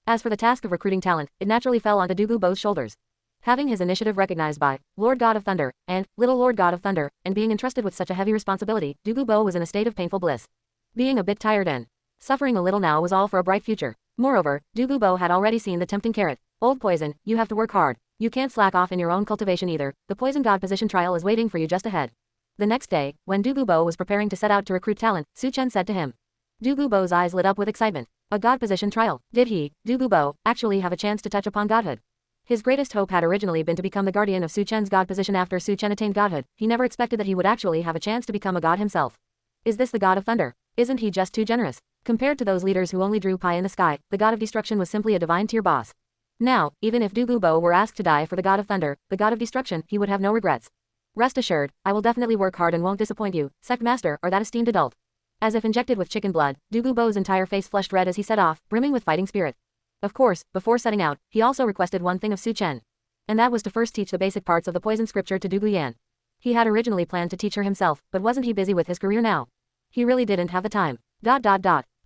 As for the task of recruiting talent, it naturally fell onto Dugubo's shoulders. Having his initiative recognized by Lord God of Thunder and Little Lord God of Thunder, and being entrusted with such a heavy responsibility, Dugubo was in a state of painful bliss. Being a bit tired and suffering a little now was all for a bright future. Moreover, Dugubo had already seen the tempting carrot. Old poison, you have to work hard. You can't slack off in your own cultivation either. The poison god position trial is waiting for you just ahead. The next day, when Dugubo was preparing to set out to recruit talent, Su Chen said to him. Dugubo's eyes lit up with excitement. A god position trial. Did he, Dugubo, actually have a chance to touch upon godhood? His greatest hope had originally been to become the guardian of Su Chen's god position after Su Chen attained godhood. He never expected that he would actually have a chance to become a god himself. Is this the god of thunder? Isn't he just too generous? Compared to those leaders who only drew pie in the sky, the god of destruction was simply a divine tier boss. Now, even if Dugubo were asked to die for the god of thunder, the god of destruction, he would have no regrets. Rest assured, I will definitely work hard and won't disappoint you, sect master or that esteemed adult. As if injected with chicken blood, Dugubo's entire face flushed red as he set off, brimming with fighting spirit. Of course, before setting out, he also requested one thing of Su Chen. And that was to first teach the basic parts of the poison scripture to Du Guyan. He had originally planned to teach her himself, but wasn't he busy with his career now? He really didn't have the time.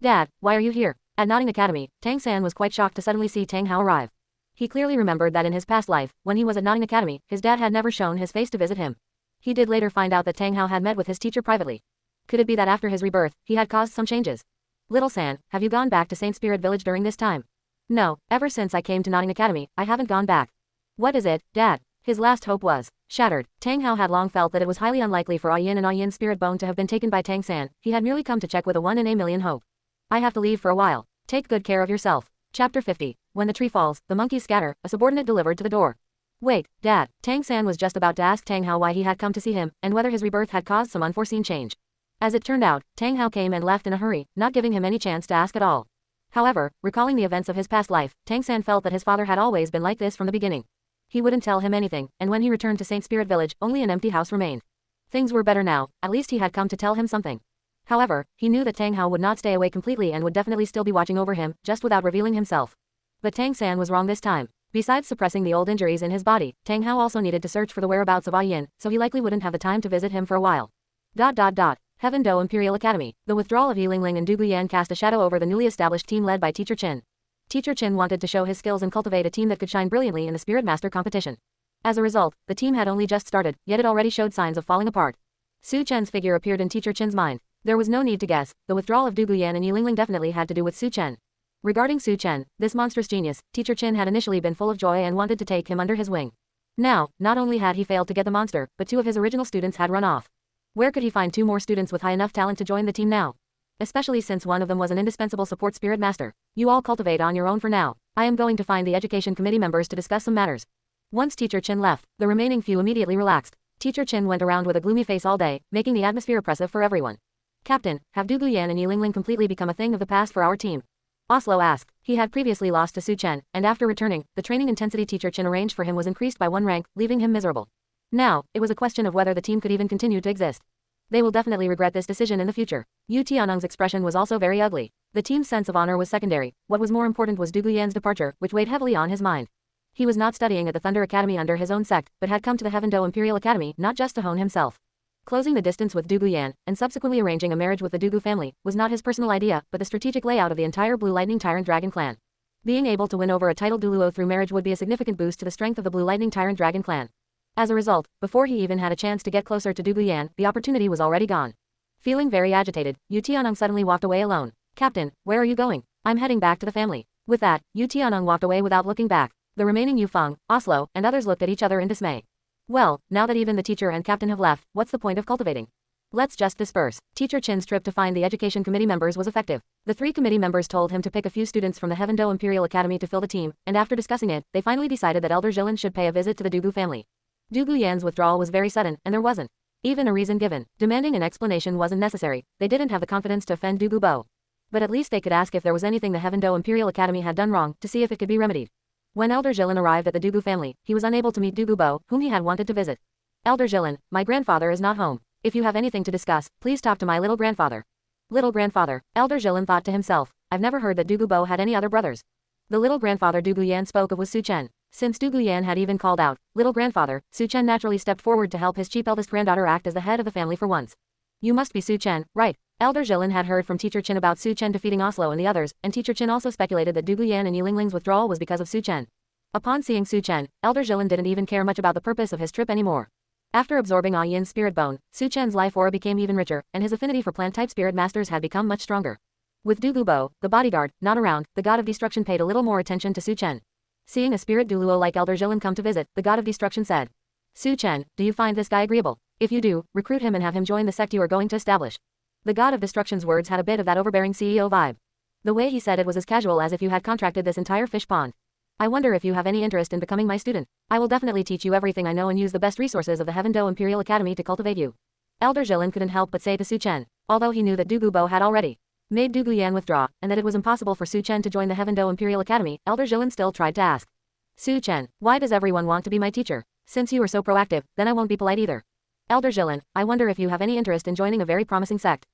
Dad, why are you here? At Notting Academy, Tang San was quite shocked to suddenly see Tang Hao arrive. He clearly remembered that in his past life, when he was at Notting Academy, his dad had never shown his face to visit him. He did later find out that Tang Hao had met with his teacher privately. Could it be that after his rebirth, he had caused some changes? Little San, have you gone back to Saint Spirit Village during this time? No, ever since I came to Notting Academy, I haven't gone back. What is it, Dad? His last hope was shattered. Tang Hao had long felt that it was highly unlikely for Yin and Yin's spirit bone to have been taken by Tang San. He had merely come to check with a 1 in a million hope. I have to leave for a while. Take good care of yourself. Chapter 50. When the tree falls, the monkeys scatter, a subordinate delivered to the door. Wait, Dad. Tang San was just about to ask Tang Hao why he had come to see him, and whether his rebirth had caused some unforeseen change. As it turned out, Tang Hao came and left in a hurry, not giving him any chance to ask at all. However, recalling the events of his past life, Tang San felt that his father had always been like this from the beginning. He wouldn't tell him anything, and when he returned to Saint Spirit Village, only an empty house remained. Things were better now, at least he had come to tell him something. However, he knew that Tang Hao would not stay away completely and would definitely still be watching over him, just without revealing himself. But Tang San was wrong this time. Besides suppressing the old injuries in his body, Tang Hao also needed to search for the whereabouts of Yin, so he likely wouldn't have the time to visit him for a while. Heaven Do Imperial Academy. The withdrawal of Yi Lingling and Du Guyan cast a shadow over the newly established team led by Teacher Qin. Teacher Qin wanted to show his skills and cultivate a team that could shine brilliantly in the Spirit Master competition. As a result, the team had only just started, yet it already showed signs of falling apart. Su Chen's figure appeared in Teacher Qin's mind. There was no need to guess, the withdrawal of Du Guyan and Yi Lingling definitely had to do with Su Chen. Regarding Su Chen, this monstrous genius, Teacher Qin had initially been full of joy and wanted to take him under his wing. Now, not only had he failed to get the monster, but 2 of his original students had run off. Where could he find 2 more students with high enough talent to join the team now? Especially since one of them was an indispensable support spirit master. You all cultivate on your own for now. I am going to find the education committee members to discuss some matters. Once Teacher Qian left, the remaining few immediately relaxed. Teacher Qian went around with a gloomy face all day, making the atmosphere oppressive for everyone. Captain, have Du Guyan and Yi Lingling completely become a thing of the past for our team? Oslo asked. He had previously lost to Su Chen, and after returning, the training intensity Teacher Qian arranged for him was increased by 1 rank, leaving him miserable. Now, it was a question of whether the team could even continue to exist. They will definitely regret this decision in the future. Yu Tianong's expression was also very ugly. The team's sense of honor was secondary. What was more important was Du Guyan's departure, which weighed heavily on his mind. He was not studying at the Thunder Academy under his own sect, but had come to the Heaven Do Imperial Academy not just to hone himself. Closing the distance with Du Guyan, and subsequently arranging a marriage with the Dugu family, was not his personal idea, but the strategic layout of the entire Blue Lightning Tyrant Dragon clan. Being able to win over a titled douluo through marriage would be a significant boost to the strength of the Blue Lightning Tyrant Dragon clan. As a result, before he even had a chance to get closer to Du Guyan, the opportunity was already gone. Feeling very agitated, Yu Tianong suddenly walked away alone. Captain, where are you going? I'm heading back to the family. With that, Yu Tianong walked away without looking back. The remaining Yu Feng, Oslo, and others looked at each other in dismay. Well, now that even the teacher and captain have left, what's the point of cultivating? Let's just disperse. Teacher Qian's trip to find the education committee members was effective. The 3 committee members told him to pick a few students from the Heaven Do Imperial Academy to fill the team, and after discussing it, they finally decided that Elder Jilin should pay a visit to the Dugu family. Du Guyan's withdrawal was very sudden, and there wasn't even a reason given. Demanding an explanation wasn't necessary. They didn't have the confidence to offend Dugu Bo. But at least they could ask if there was anything the Heaven Do Imperial Academy had done wrong, to see if it could be remedied. When Elder Jilin arrived at the Dugu family, he was unable to meet Dugu Bo, whom he had wanted to visit. Elder Jilin, my grandfather is not home. If you have anything to discuss, please talk to my little grandfather. Little grandfather, Elder Jilin thought to himself. I've never heard that Dugu Bo had any other brothers. The little grandfather Du Guyan spoke of was Su Chen. Since Du Guyan had even called out, little grandfather, Su Chen naturally stepped forward to help his cheap eldest granddaughter act as the head of the family for once. You must be Su Chen, right? Elder Jilin had heard from Teacher Qian about Su Chen defeating Oslo and the others, and Teacher Qian also speculated that Du Guyan and Yi Lingling's withdrawal was because of Su Chen. Upon seeing Su Chen, Elder Jilin didn't even care much about the purpose of his trip anymore. After absorbing Ah Yin's spirit bone, Su Chen's life aura became even richer, and his affinity for plant-type spirit masters had become much stronger. With Dugu Bo, the bodyguard, not around, the god of destruction paid a little more attention to Su Chen. Seeing a spirit douluo like Elder Jilin come to visit, the god of destruction said, Su Chen, do you find this guy agreeable? If you do, recruit him and have him join the sect you are going to establish. The god of destruction's words had a bit of that overbearing CEO vibe. The way he said it was as casual as if you had contracted this entire fish pond. I wonder if you have any interest in becoming my student. I will definitely teach you everything I know and use the best resources of the Heaven Do Imperial Academy to cultivate you. Elder Jilin couldn't help but say to Su Chen, although he knew that Dugu Bo had already made Du Guyan withdraw, and that it was impossible for Su Chen to join the Heaven Do Imperial Academy, Elder Jilin still tried to ask. Su Chen, why does everyone want to be my teacher? Since you are so proactive, then I won't be polite either. Elder Jilin, I wonder if you have any interest in joining a very promising sect.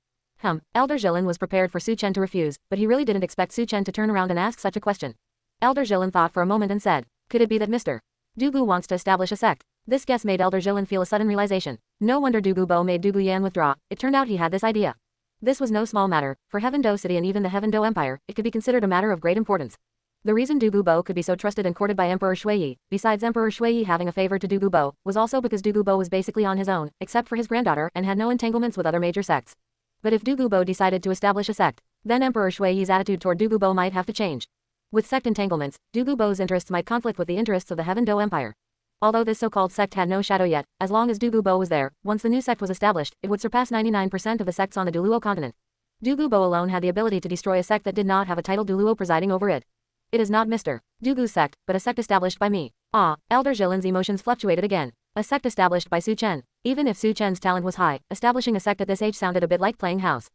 Elder Jilin was prepared for Su Chen to refuse, but he really didn't expect Su Chen to turn around and ask such a question. Elder Jilin thought for a moment and said, could it be that Mr. Dugu wants to establish a sect? This guess made Elder Jilin feel a sudden realization. No wonder Dugu Bo made Du Guyan withdraw. It turned out he had this idea. This was no small matter. For Heaven Do City and even the Heaven Do Empire, it could be considered a matter of great importance. The reason Dugu Bo could be so trusted and courted by Emperor Shuiyi, besides Emperor Shuiyi having a favor to Dugu Bo, was also because Dugu Bo was basically on his own, except for his granddaughter, and had no entanglements with other major sects. But if Dugu Bo decided to establish a sect, then Emperor Shuiyi's attitude toward Dugu Bo might have to change. With sect entanglements, Dugu Bo's interests might conflict with the interests of the Heaven Do Empire. Although this so-called sect had no shadow yet, as long as Dugu Bo was there, once the new sect was established, it would surpass 99% of the sects on the Douluo continent. Dugu Bo alone had the ability to destroy a sect that did not have a titled douluo presiding over it. It is not Mr. Dugu's sect, but a sect established by me. Elder Jilin's emotions fluctuated again. A sect established by Su Chen. Even if Su Chen's talent was high, establishing a sect at this age sounded a bit like playing house.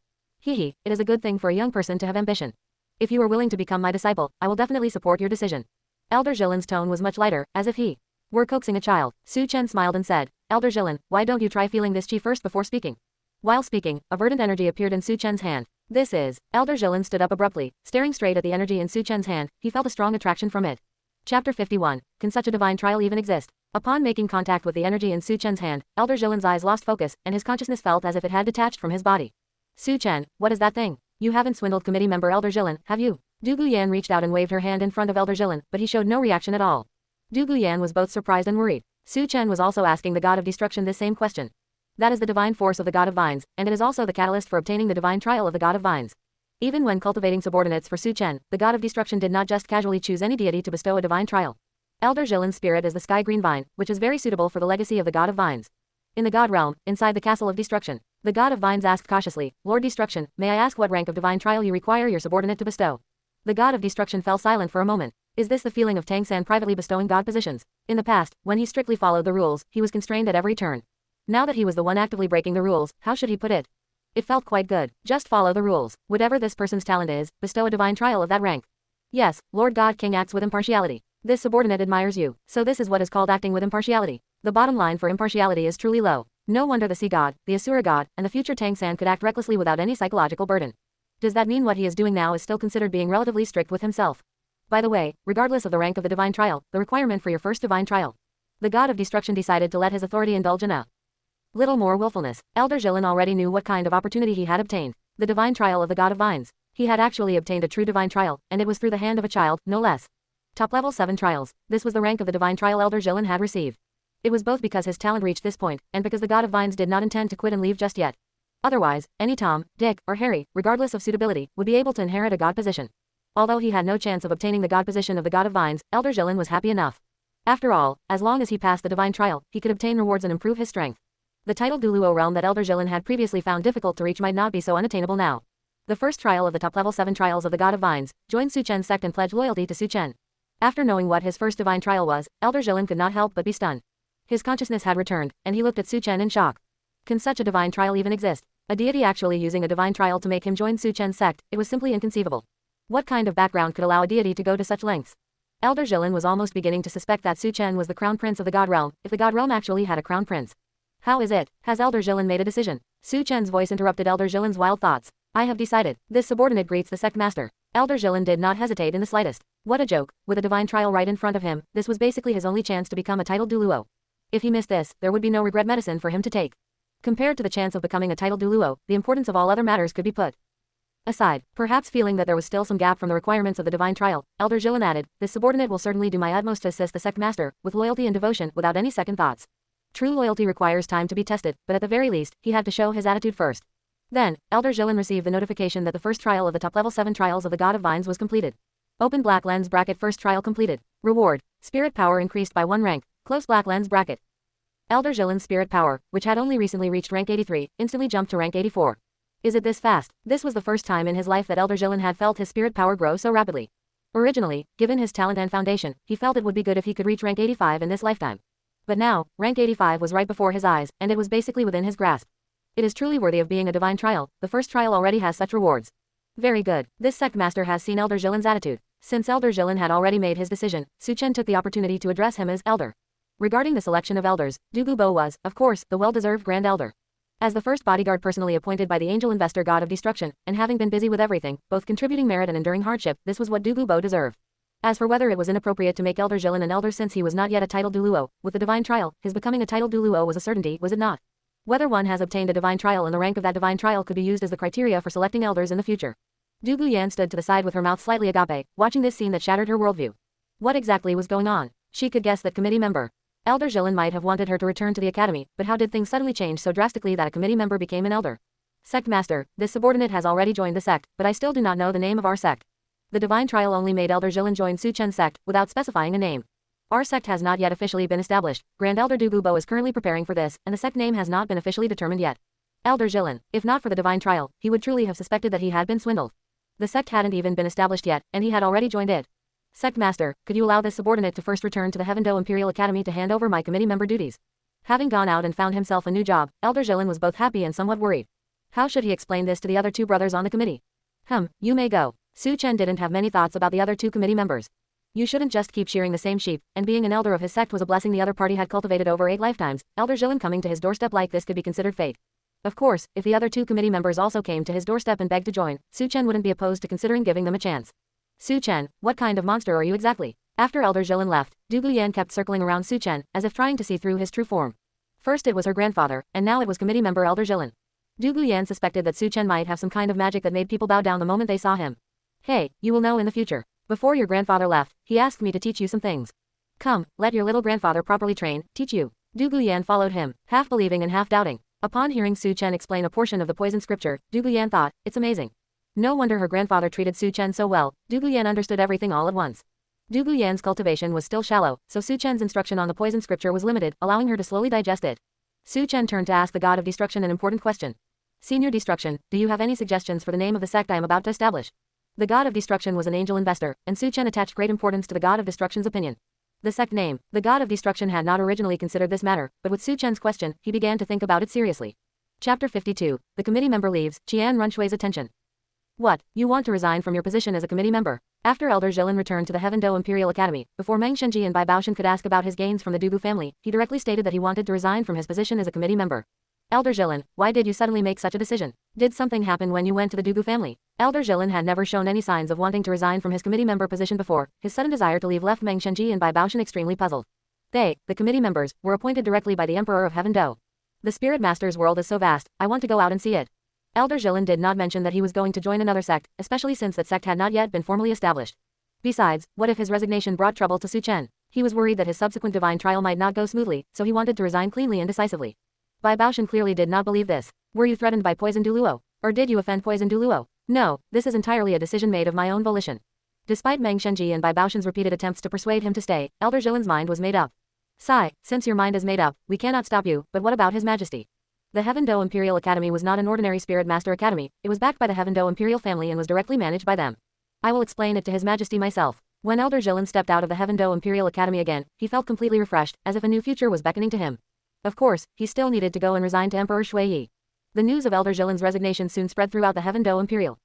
It is a good thing for a young person to have ambition. If you are willing to become my disciple, I will definitely support your decision. Elder Jilin's tone was much lighter, as if he were coaxing a child. Su Chen smiled and said, Elder Jilin, why don't you try feeling this chi first before speaking? While speaking, a verdant energy appeared in Su Chen's hand. This is. Elder Jilin stood up abruptly, staring straight at the energy in Su Chen's hand. He felt a strong attraction from it. Chapter 51. Can such a divine trial even exist? Upon making contact with the energy in Su Chen's hand, Elder Jilin's eyes lost focus, and his consciousness felt as if it had detached from his body. Su Chen, what is that thing? You haven't swindled committee member Elder Jilin, have you? Du Guyan reached out and waved her hand in front of Elder Jilin, but he showed no reaction at all. Du Guyan was both surprised and worried. Su Chen was also asking the god of destruction this same question. That is the divine force of the god of vines, and it is also the catalyst for obtaining the divine trial of the god of vines. Even when cultivating subordinates for Su Chen, the god of destruction did not just casually choose any deity to bestow a divine trial. Elder Zhilin's spirit is the sky green vine, which is very suitable for the legacy of the god of vines. In the god realm, inside the castle of destruction, the god of vines asked cautiously, Lord Destruction, may I ask what rank of divine trial you require your subordinate to bestow? The god of destruction fell silent for a moment. Is this the feeling of Tang San privately bestowing god positions? In the past, when he strictly followed the rules, he was constrained at every turn. Now that he was the one actively breaking the rules, how should he put it? It felt quite good. Just follow the rules. Whatever this person's talent is, bestow a divine trial of that rank. Yes, Lord God King acts with impartiality. This subordinate admires you, so this is what is called acting with impartiality. The bottom line for impartiality is truly low. No wonder the sea god, the Asura god, and the future Tang San could act recklessly without any psychological burden. Does that mean what he is doing now is still considered being relatively strict with himself? By the way, regardless of the rank of the divine trial, the requirement for your first divine trial, the god of destruction decided to let his authority indulge in a little more willfulness. Elder Zhilin already knew what kind of opportunity he had obtained. The divine trial of the god of vines. He had actually obtained a true divine trial, and it was through the hand of a child, no less. Top level 7 trials. This was the rank of the divine trial Elder Zhilin had received. It was both because his talent reached this point, and because the god of vines did not intend to quit and leave just yet. Otherwise, any Tom, Dick, or Harry, regardless of suitability, would be able to inherit a god position. Although he had no chance of obtaining the god position of the god of vines, Elder Zhilin was happy enough. After all, as long as he passed the divine trial, he could obtain rewards and improve his strength. The titled douluo realm that Elder Zhilin had previously found difficult to reach might not be so unattainable now. The first trial of the top level 7 trials of the god of vines, joined Su Chen's sect and pledged loyalty to Su Chen. After knowing what his first divine trial was, Elder Zhilin could not help but be stunned. His consciousness had returned, and he looked at Su Chen in shock. Can such a divine trial even exist? A deity actually using a divine trial to make him join Su Chen's sect, it was simply inconceivable. What kind of background could allow a deity to go to such lengths? Elder Zhilin was almost beginning to suspect that Su Chen was the crown prince of the god realm, if the god realm actually had a crown prince. How is it? Has Elder Zhilin made a decision? Su Chen's voice interrupted Elder Zhilin's wild thoughts. I have decided. This subordinate greets the sect master. Elder Zhilin did not hesitate in the slightest. What a joke. With a divine trial right in front of him, this was basically his only chance to become a titled douluo. If he missed this, there would be no regret medicine for him to take. Compared to the chance of becoming a titled douluo, the importance of all other matters could be put aside. Perhaps feeling that there was still some gap from the requirements of the divine trial, Elder Zhilin added, this subordinate will certainly do my utmost to assist the sect master, with loyalty and devotion, without any second thoughts. True loyalty requires time to be tested, but at the very least, he had to show his attitude first. Then, Elder Zhilin received the notification that the first trial of the top level 7 trials of the god of vines was completed. Open black lens bracket first trial completed. Reward. Spirit power increased by 1 rank. Close black lens bracket. Elder Zhilin's spirit power, which had only recently reached rank 83, instantly jumped to rank 84. Is it this fast? This was the first time in his life that Elder Zhilin had felt his spirit power grow so rapidly. Originally, given his talent and foundation, he felt it would be good if he could reach rank 85 in this lifetime. But now, rank 85 was right before his eyes, and it was basically within his grasp. It is truly worthy of being a divine trial. The first trial already has such rewards. Very good. This sect master has seen Elder Zhilin's attitude. Since Elder Zhilin had already made his decision, Su Chen took the opportunity to address him as Elder. Regarding the selection of elders, Dugu Bo was, of course, the well-deserved Grand Elder. As the first bodyguard personally appointed by the angel investor god of destruction, and having been busy with everything, both contributing merit and enduring hardship, this was what Dugu Bo deserved. As for whether it was inappropriate to make Elder Zhilin an elder since he was not yet a titled douluo, with the divine trial, his becoming a titled douluo was a certainty, was it not? Whether one has obtained a divine trial and the rank of that divine trial could be used as the criteria for selecting elders in the future. Du Guyan stood to the side with her mouth slightly agape, watching this scene that shattered her worldview. What exactly was going on? She could guess that committee member Elder Zhilin might have wanted her to return to the academy, but how did things suddenly change so drastically that a committee member became an elder? Sect master, this subordinate has already joined the sect, but I still do not know the name of our sect. The divine trial only made Elder Zhilin join Su Chen's sect, without specifying a name. Our sect has not yet officially been established. Grand Elder Dugu Bo is currently preparing for this, and the sect name has not been officially determined yet. Elder Zhilin, if not for the divine trial, he would truly have suspected that he had been swindled. The sect hadn't even been established yet, and he had already joined it. Sect master, could you allow this subordinate to first return to the Heavendo Imperial Academy to hand over my committee member duties? Having gone out and found himself a new job, Elder Zhilin was both happy and somewhat worried. How should he explain this to the other 2 brothers on the committee? You may go. Su Chen didn't have many thoughts about the other 2 committee members. You shouldn't just keep shearing the same sheep, and being an elder of his sect was a blessing the other party had cultivated over 8 lifetimes. Elder Zhilin coming to his doorstep like this could be considered fate. Of course, if the other 2 committee members also came to his doorstep and begged to join, Su Chen wouldn't be opposed to considering giving them a chance. Su Chen, what kind of monster are you exactly? After Elder Zhilin left, Du Guyan kept circling around Su Chen, as if trying to see through his true form. First it was her grandfather, and now it was committee member Elder Zhilin. Du Guyan suspected that Su Chen might have some kind of magic that made people bow down the moment they saw him. Hey, you will know in the future. Before your grandfather left, he asked me to teach you some things. Come, let your little grandfather properly train, teach you. Du Guyan followed him, half believing and half doubting. Upon hearing Su Chen explain a portion of the poison scripture, Du Guyan thought, it's amazing. No wonder her grandfather treated Su Chen so well. Du Guyan understood everything all at once. Du Guyan's cultivation was still shallow, so Su Chen's instruction on the poison scripture was limited, allowing her to slowly digest it. Su Chen turned to ask the god of destruction an important question. Senior Destruction, do you have any suggestions for the name of the sect I am about to establish? The god of destruction was an angel investor, and Su Chen attached great importance to the god of destruction's opinion. The sect name. The god of destruction had not originally considered this matter, but with Su Chen's question, he began to think about it seriously. Chapter 52. The committee member leaves, Qian Runshui's attention. What, you want to resign from your position as a committee member? After Elder Jilin returned to the Heaven Do Imperial Academy, before Meng Xunji and Bai Baoshan could ask about his gains from the Dugu family, he directly stated that he wanted to resign from his position as a committee member. Elder Jilin, why did you suddenly make such a decision? Did something happen when you went to the Dugu family? Elder Jilin had never shown any signs of wanting to resign from his committee member position before. His sudden desire to leave left Meng Xunji and Bai Baoshan extremely puzzled. They, the committee members, were appointed directly by the Emperor of Heaven Do. The Spirit Master's world is so vast, I want to go out and see it. Elder Jilin did not mention that he was going to join another sect, especially since that sect had not yet been formally established. Besides, what if his resignation brought trouble to Su Chen? He was worried that his subsequent divine trial might not go smoothly, so he wanted to resign cleanly and decisively. Bai Baoshan clearly did not believe this. Were you threatened by poison douluo? Or did you offend poison douluo? No, this is entirely a decision made of my own volition. Despite Meng Xunji and Bai Baoshan's repeated attempts to persuade him to stay, Elder Jilin's mind was made up. Sigh, since your mind is made up, we cannot stop you, but what about His Majesty? The Heaven Do Imperial Academy was not an ordinary Spirit Master Academy, it was backed by the Heaven Do Imperial family and was directly managed by them. I will explain it to His Majesty myself. When Elder Jilin stepped out of the Heaven Do Imperial Academy again, he felt completely refreshed, as if a new future was beckoning to him. Of course, he still needed to go and resign to Emperor Shui. The news of Elder Jilin's resignation soon spread throughout the Heaven Do Imperial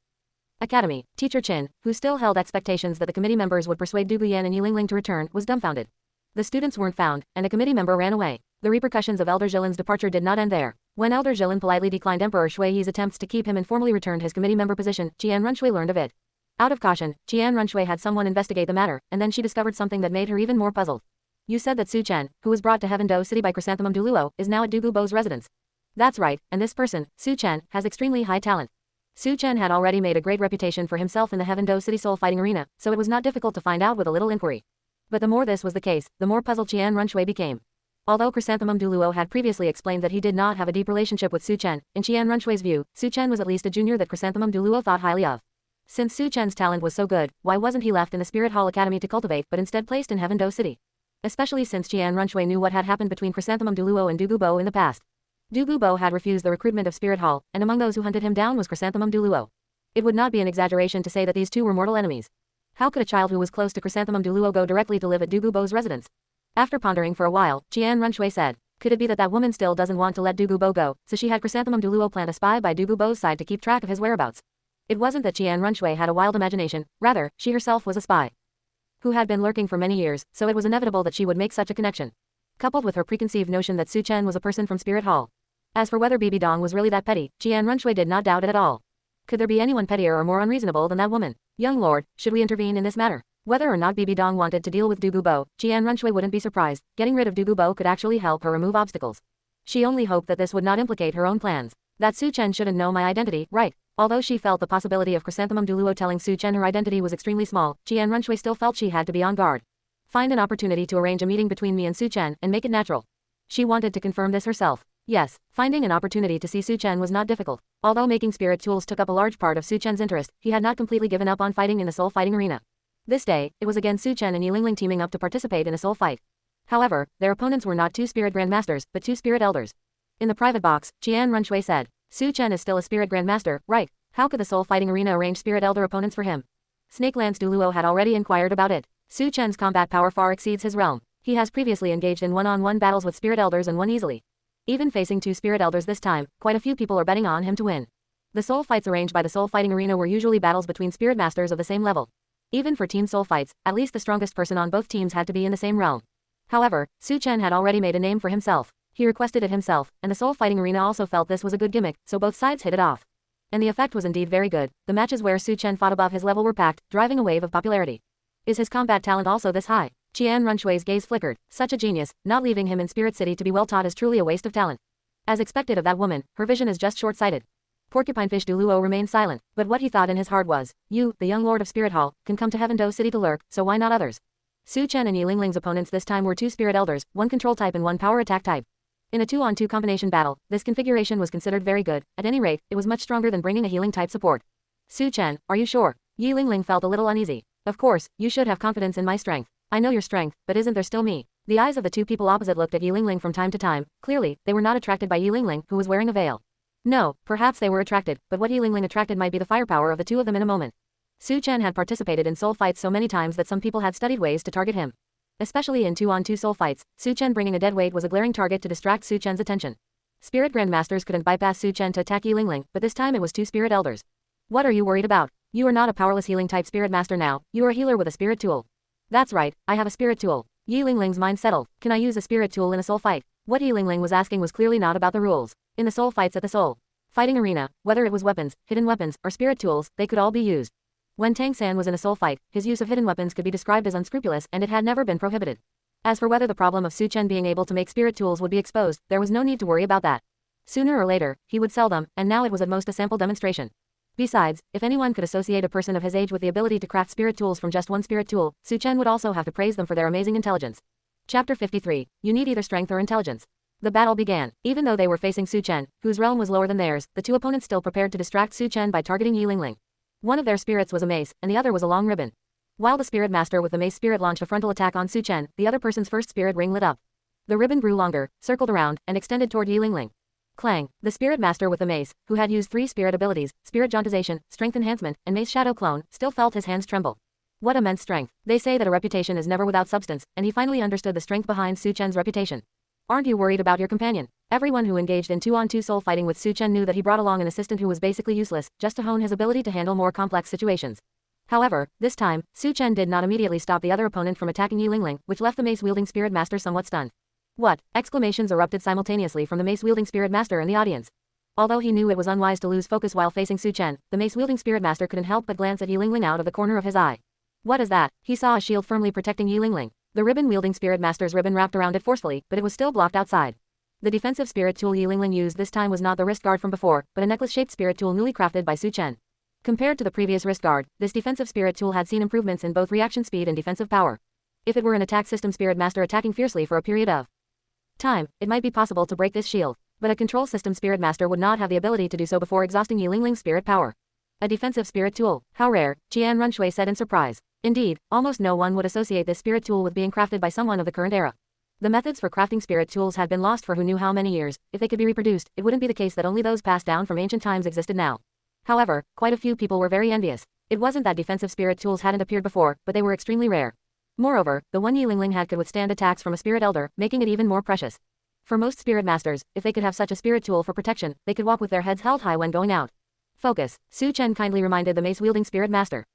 Academy. Teacher Qin, who still held expectations that the committee members would persuade Du Guyan and Yi Lingling to return, was dumbfounded. The students weren't found, and a committee member ran away. The repercussions of Elder Jilin's departure did not end there. When Elder Jilin politely declined Emperor Shui's attempts to keep him and formally returned his committee member position, Qian Runshui learned of it. Out of caution, Qian Runshui had someone investigate the matter, and then she discovered something that made her even more puzzled. You said that Su Chen, who was brought to Heaven Do City by Chrysanthemum Douluo, is now at Dugu Bo's residence. That's right, and this person, Su Chen, has extremely high talent. Su Chen had already made a great reputation for himself in the Heaven Do City soul fighting arena, so it was not difficult to find out with a little inquiry. But the more this was the case, the more puzzled Qian Runshui became. Although Chrysanthemum Douluo had previously explained that he did not have a deep relationship with Su Chen, in Qian Runshui's view, Su Chen was at least a junior that Chrysanthemum Douluo thought highly of. Since Su Chen's talent was so good, why wasn't he left in the Spirit Hall Academy to cultivate but instead placed in Heaven Do City? Especially since Qian Runshui knew what had happened between Chrysanthemum Douluo and Dugu Bo in the past. Dugu Bo had refused the recruitment of Spirit Hall, and among those who hunted him down was Chrysanthemum Douluo. It would not be an exaggeration to say that these two were mortal enemies. How could a child who was close to Chrysanthemum Douluo go directly to live at Dugu Bo's residence? After pondering for a while, Qian Runshui said, could it be that that woman still doesn't want to let Dugu Bo go, so she had Chrysanthemum Douluo plant a spy by Dugu Bo's side to keep track of his whereabouts? It wasn't that Qian Runshui had a wild imagination, rather, she herself was a spy who had been lurking for many years, so it was inevitable that she would make such a connection. Coupled with her preconceived notion that Su Chen was a person from Spirit Hall. As for whether Bibi Dong was really that petty, Qian Runshui did not doubt it at all. Could there be anyone pettier or more unreasonable than that woman? Young lord, should we intervene in this matter? Whether or not Bibi Dong wanted to deal with Dugu Bo, Qian Runshui wouldn't be surprised. Getting rid of Dugu Bo could actually help her remove obstacles. She only hoped that this would not implicate her own plans. That Su Chen shouldn't know my identity, right? Although she felt the possibility of Chrysanthemum Douluo telling Su Chen her identity was extremely small, Qian Runshui still felt she had to be on guard. Find an opportunity to arrange a meeting between me and Su Chen and make it natural. She wanted to confirm this herself. Yes, finding an opportunity to see Su Chen was not difficult. Although making spirit tools took up a large part of Su Chen's interest, he had not completely given up on fighting in the soul fighting arena. This day, it was again Su Chen and Yi Lingling teaming up to participate in a soul fight. However, their opponents were not two spirit grandmasters, but two spirit elders. In the private box, Qian Runshui said, Su Chen is still a spirit grandmaster, right? How could the soul fighting arena arrange spirit elder opponents for him? Snake Lance Douluo had already inquired about it. Su Chen's combat power far exceeds his realm. He has previously engaged in one-on-one battles with spirit elders and won easily. Even facing two spirit elders this time, quite a few people are betting on him to win. The soul fights arranged by the soul fighting arena were usually battles between spirit masters of the same level. Even for team soul fights, at least the strongest person on both teams had to be in the same realm. However, Su Chen had already made a name for himself. He requested it himself, and the soul fighting arena also felt this was a good gimmick, so both sides hit it off. And the effect was indeed very good. The matches where Su Chen fought above his level were packed, driving a wave of popularity. Is his combat talent also this high? Qian Runshui's gaze flickered. Such a genius, not leaving him in Spirit City to be well taught is truly a waste of talent. As expected of that woman, her vision is just short-sighted. Porcupinefish Douluo remained silent, but what he thought in his heart was, you, the young lord of Spirit Hall, can come to Heaven Do City to lurk, so why not others? Su Chen and Yi Lingling's opponents this time were two spirit elders, one control type and one power attack type. In a 2-on-2 combination battle, this configuration was considered very good. At any rate, it was much stronger than bringing a healing type support. Su Chen, are you sure? Yi Lingling felt a little uneasy. Of course, you should have confidence in my strength. I know your strength, but isn't there still me? The eyes of the two people opposite looked at Yi Lingling from time to time. Clearly, they were not attracted by Yi Lingling, who was wearing a veil. No, perhaps they were attracted, but what Yi Lingling attracted might be the firepower of the two of them in a moment. Su Chen had participated in soul fights so many times that some people had studied ways to target him. Especially in 2-on-2 soul fights, Su Chen bringing a dead weight was a glaring target to distract Su Chen's attention. Spirit Grandmasters couldn't bypass Su Chen to attack Yi Lingling, but this time it was two Spirit Elders. What are you worried about? You are not a powerless healing type Spirit Master now, you are a healer with a Spirit Tool. That's right, I have a Spirit Tool. Yi Lingling's mind settled. Can I use a Spirit Tool in a soul fight? What Yi Lingling was asking was clearly not about the rules. In the soul fights at the soul fighting arena, whether it was weapons, hidden weapons, or Spirit Tools, they could all be used. When Tang San was in a soul fight, his use of hidden weapons could be described as unscrupulous and it had never been prohibited. As for whether the problem of Su Chen being able to make Spirit Tools would be exposed, there was no need to worry about that. Sooner or later, he would sell them, and now it was at most a sample demonstration. Besides, if anyone could associate a person of his age with the ability to craft Spirit Tools from just one Spirit Tool, Su Chen would also have to praise them for their amazing intelligence. Chapter 53. You need either strength or intelligence. The battle began. Even though they were facing Su Chen, whose realm was lower than theirs, the two opponents still prepared to distract Su Chen by targeting Yi Lingling. One of their spirits was a mace, and the other was a long ribbon. While the Spirit Master with the mace spirit launched a frontal attack on Su Chen, the other person's first spirit ring lit up. The ribbon grew longer, circled around, and extended toward Yi Lingling. Clang. The Spirit Master with the mace, who had used 3 spirit abilities, Spirit Jauntization, Strength Enhancement, and Mace Shadow Clone, still felt his hands tremble. What immense strength. They say that a reputation is never without substance, and he finally understood the strength behind Su Chen's reputation. Aren't you worried about your companion? Everyone who engaged in 2-on-2 soul fighting with Su Chen knew that he brought along an assistant who was basically useless, just to hone his ability to handle more complex situations. However, this time, Su Chen did not immediately stop the other opponent from attacking Yi Lingling, which left the mace-wielding Spirit Master somewhat stunned. What? Exclamations erupted simultaneously from the mace-wielding Spirit Master and the audience. Although he knew it was unwise to lose focus while facing Su Chen, the mace-wielding Spirit Master couldn't help but glance at Yi Lingling out of the corner of his eye. What is that? He saw a shield firmly protecting Yi Lingling. The ribbon-wielding Spirit Master's ribbon wrapped around it forcefully, but it was still blocked outside. The defensive Spirit Tool Yi Lingling used this time was not the wrist guard from before, but a necklace-shaped Spirit Tool newly crafted by Su Chen. Compared to the previous wrist guard, this defensive Spirit Tool had seen improvements in both reaction speed and defensive power. If it were an attack system Spirit Master attacking fiercely for a period of time, it might be possible to break this shield, but a control system Spirit Master would not have the ability to do so before exhausting Yi Lingling's spirit power. A defensive Spirit Tool. How rare, Qian Runshui said in surprise. Indeed, almost no one would associate this Spirit Tool with being crafted by someone of the current era. The methods for crafting Spirit Tools had been lost for who knew how many years. If they could be reproduced, it wouldn't be the case that only those passed down from ancient times existed now. However, quite a few people were very envious. It wasn't that defensive Spirit Tools hadn't appeared before, but they were extremely rare. Moreover, the one Yi Lingling had could withstand attacks from a Spirit Elder, making it even more precious. For most Spirit Masters, if they could have such a Spirit Tool for protection, they could walk with their heads held high when going out. Focus. Su Chen kindly reminded the mace-wielding Spirit Master.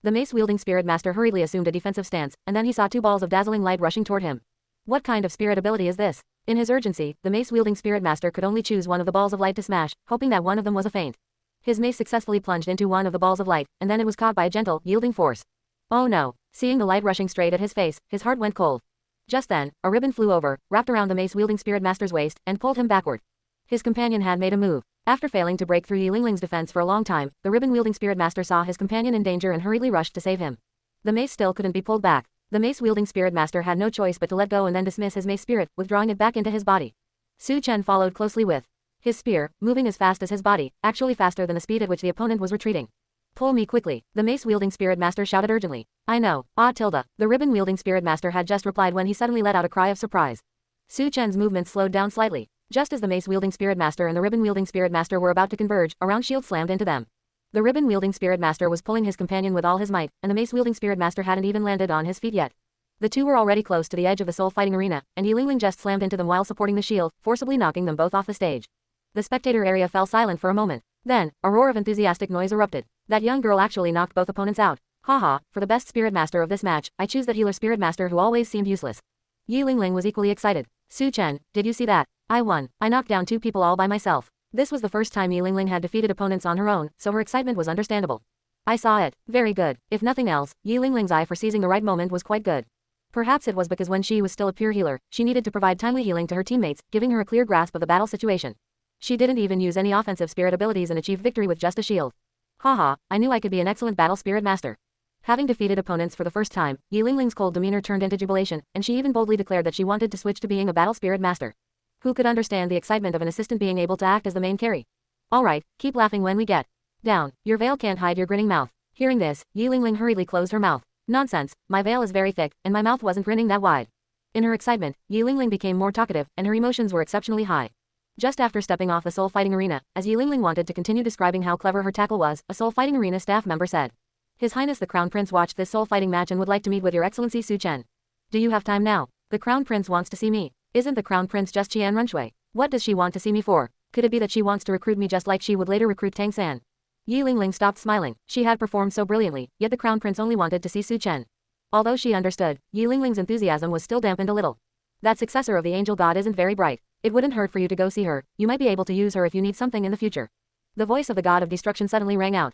The mace-wielding Spirit Master hurriedly assumed a defensive stance, and then he saw 2 balls of dazzling light rushing toward him. What kind of spirit ability is this? In his urgency, the mace-wielding Spirit Master could only choose one of the balls of light to smash, hoping that one of them was a feint. His mace successfully plunged into one of the balls of light, and then it was caught by a gentle, yielding force. Oh no. Seeing the light rushing straight at his face, his heart went cold. Just then, a ribbon flew over, wrapped around the mace-wielding Spirit Master's waist, and pulled him backward. His companion had made a move. After failing to break through Yi Lingling's defense for a long time, the ribbon-wielding Spirit Master saw his companion in danger and hurriedly rushed to save him. The mace still couldn't be pulled back. The mace-wielding Spirit Master had no choice but to let go and then dismiss his mace spirit, withdrawing it back into his body. Su Chen followed closely with his spear, moving as fast as his body, actually faster than the speed at which the opponent was retreating. Pull me quickly, the mace-wielding Spirit Master shouted urgently. I know, the ribbon-wielding Spirit Master had just replied when he suddenly let out a cry of surprise. Su Chen's movements slowed down slightly. Just as the mace-wielding Spirit Master and the ribbon-wielding Spirit Master were about to converge, a round shield slammed into them. The ribbon-wielding Spirit Master was pulling his companion with all his might, and the mace-wielding Spirit Master hadn't even landed on his feet yet. The two were already close to the edge of the soul-fighting arena, and Yi Lingling just slammed into them while supporting the shield, forcibly knocking them both off the stage. The spectator area fell silent for a moment. Then, a roar of enthusiastic noise erupted. That young girl actually knocked both opponents out. Haha, for the best Spirit Master of this match, I choose that healer Spirit Master who always seemed useless. Yi Lingling was equally excited. Su Chen, did you see that? I won. I knocked down 2 people all by myself. This was the first time Yi Lingling had defeated opponents on her own, so her excitement was understandable. I saw it. Very good. If nothing else, Yi Lingling's eye for seizing the right moment was quite good. Perhaps it was because when she was still a pure healer, she needed to provide timely healing to her teammates, giving her a clear grasp of the battle situation. She didn't even use any offensive spirit abilities and achieved victory with just a shield. Haha, I knew I could be an excellent battle Spirit Master. Having defeated opponents for the first time, Yi Lingling's cold demeanor turned into jubilation, and she even boldly declared that she wanted to switch to being a battle Spirit Master. Who could understand the excitement of an assistant being able to act as the main carry? Alright, keep laughing when we get down. Your veil can't hide your grinning mouth. Hearing this, Yi Lingling hurriedly closed her mouth. Nonsense, my veil is very thick, and my mouth wasn't grinning that wide. In her excitement, Yi Lingling became more talkative, and her emotions were exceptionally high. Just after stepping off the soul fighting arena, as Yi Lingling wanted to continue describing how clever her tackle was, a soul fighting arena staff member said. His Highness the Crown Prince watched this soul fighting match and would like to meet with Your Excellency Su Chen. Do you have time now? The Crown Prince wants to see me. Isn't the Crown Prince just Qian Runshui? What does she want to see me for? Could it be that she wants to recruit me just like she would later recruit Tang San? Yi Lingling stopped smiling. She had performed so brilliantly, yet the Crown Prince only wanted to see Su Chen. Although she understood, Yi Lingling's enthusiasm was still dampened a little. That successor of the angel god isn't very bright. It wouldn't hurt for you to go see her. You might be able to use her if you need something in the future. The voice of the god of destruction suddenly rang out.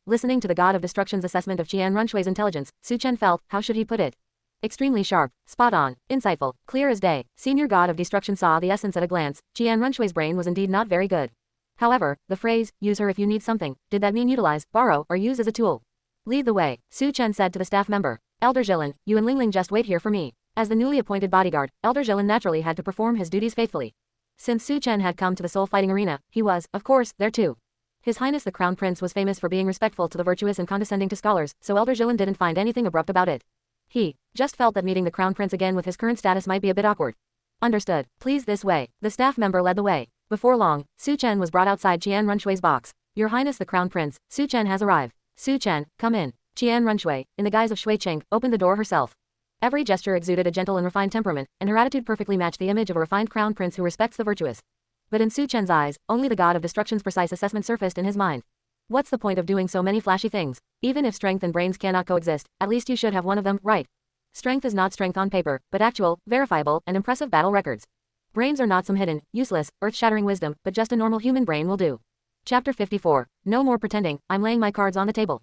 Listening to the god of destruction's assessment of Qian Runshui's intelligence, Su Chen felt, how should he put it? Extremely sharp, spot on, insightful, clear as day. Senior god of destruction saw the essence at a glance. Qian Runshui's brain was indeed not very good. However, the phrase, use her if you need something, did that mean utilize, borrow, or use as a tool? Lead the way, Su Chen said to the staff member. Elder Jilin, you and Lingling just wait here for me. As the newly appointed bodyguard, Elder Jilin naturally had to perform his duties faithfully. Since Su Chen had come to the soul fighting arena, he was, of course, there too. His Highness the Crown Prince was famous for being respectful to the virtuous and condescending to scholars, so Elder Jilin didn't find anything abrupt about it. He just felt that meeting the Crown Prince again with his current status might be a bit awkward. Understood. Please this way. The staff member led the way. Before long, Su Chen was brought outside Qian Runshui's box. Your Highness the Crown Prince, Su Chen has arrived. Su Chen, come in. Qian Runshui, in the guise of Shui Qing, opened the door herself. Every gesture exuded a gentle and refined temperament, and her attitude perfectly matched the image of a refined crown prince who respects the virtuous. But in Su Chen's eyes, only the god of destruction's precise assessment surfaced in his mind. What's the point of doing so many flashy things? Even if strength and brains cannot coexist, at least you should have one of them, right? Strength is not strength on paper, but actual, verifiable, and impressive battle records. Brains are not some hidden, useless, earth-shattering wisdom, but just a normal human brain will do. Chapter 54. No more pretending, I'm laying my cards on the table.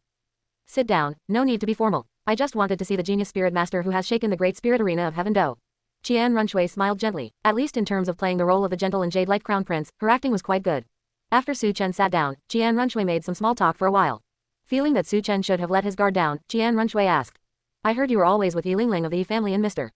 Sit down, no need to be formal. I just wanted to see the genius spirit master who has shaken the great spirit arena of Heaven Do. Qian Runshui smiled gently. At least in terms of playing the role of the gentle and jade-like crown prince, her acting was quite good. After Su Chen sat down, Qian Runshui made some small talk for a while. Feeling that Su Chen should have let his guard down, Qian Runshui asked. I heard you were always with Yi Lingling of the Yi family and Mr.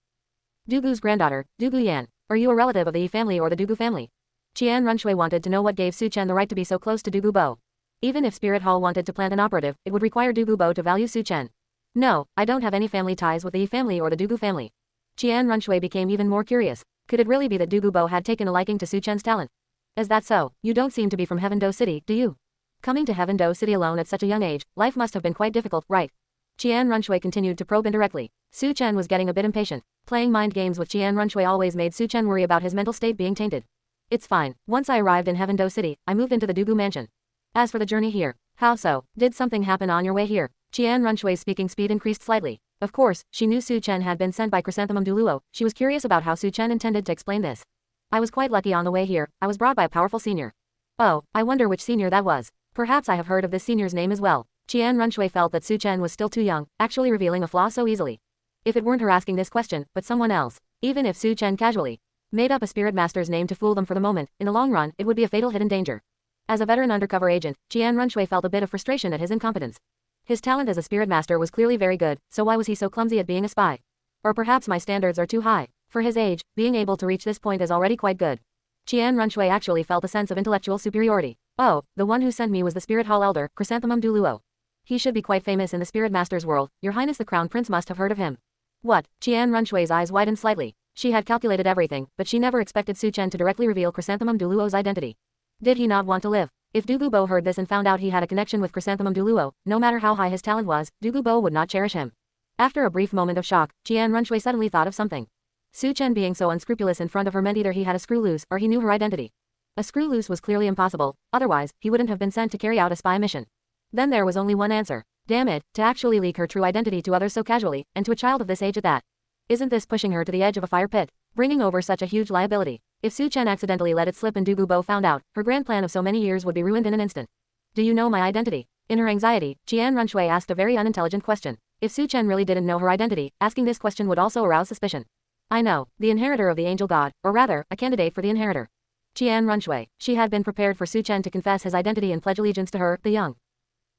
Dugu's granddaughter, Dugu Yan. Are you a relative of the Yi family or the Dugu family? Qian Runshui wanted to know what gave Su Chen the right to be so close to Dugu Bo. Even if Spirit Hall wanted to plant an operative, it would require Dugu Bo to value Su Chen. No, I don't have any family ties with the Yi family or the Dugu family. Qian Runshui became even more curious. Could it really be that Dugu Bo had taken a liking to Su Chen's talent? Is that so? You don't seem to be from Heaven Do City, do you? Coming to Heaven Do City alone at such a young age, life must have been quite difficult, right? Qian Runshui continued to probe indirectly. Su Chen was getting a bit impatient. Playing mind games with Qian Runshui always made Su Chen worry about his mental state being tainted. It's fine. Once I arrived in Heaven Do City, I moved into the Dugu mansion. As for the journey here, how so? Did something happen on your way here? Qian Runshui's speaking speed increased slightly. Of course, she knew Su Chen had been sent by Chrysanthemum Douluo. She was curious about how Su Chen intended to explain this. I was quite lucky on the way here. I was brought by a powerful senior. Oh, I wonder which senior that was. Perhaps I have heard of this senior's name as well. Qian Runshui felt that Su Chen was still too young, actually revealing a flaw so easily. If it weren't her asking this question, but someone else. Even if Su Chen casually made up a spirit master's name to fool them for the moment, in the long run, it would be a fatal hidden danger. As a veteran undercover agent, Qian Runshui felt a bit of frustration at his incompetence. His talent as a spirit master was clearly very good, so why was he so clumsy at being a spy? Or perhaps my standards are too high. For his age, being able to reach this point is already quite good. Qian Runshui actually felt a sense of intellectual superiority. Oh, the one who sent me was the Spirit Hall Elder, Chrysanthemum Douluo. He should be quite famous in the Spirit Master's world. Your Highness the Crown Prince must have heard of him. What? Qian Runshui's eyes widened slightly. She had calculated everything, but she never expected Su Chen to directly reveal Chrysanthemum Douluo's identity. Did he not want to live? If Dugu Bo heard this and found out he had a connection with Chrysanthemum Douluo, no matter how high his talent was, Dugu Bo would not cherish him. After a brief moment of shock, Qian Runshui suddenly thought of something. Su Chen being so unscrupulous in front of her meant either he had a screw loose or he knew her identity. A screw loose was clearly impossible, otherwise, he wouldn't have been sent to carry out a spy mission. Then there was only one answer. Damn it, to actually leak her true identity to others so casually, and to a child of this age at that. Isn't this pushing her to the edge of a fire pit? Bringing over such a huge liability. If Su Chen accidentally let it slip and Dugu Bo found out, her grand plan of so many years would be ruined in an instant. Do you know my identity? In her anxiety, Qian Runshui asked a very unintelligent question. If Su Chen really didn't know her identity, asking this question would also arouse suspicion. I know, the inheritor of the angel god, or rather, a candidate for the inheritor. Qian Runshui. She had been prepared for Su Chen to confess his identity and pledge allegiance to her, the young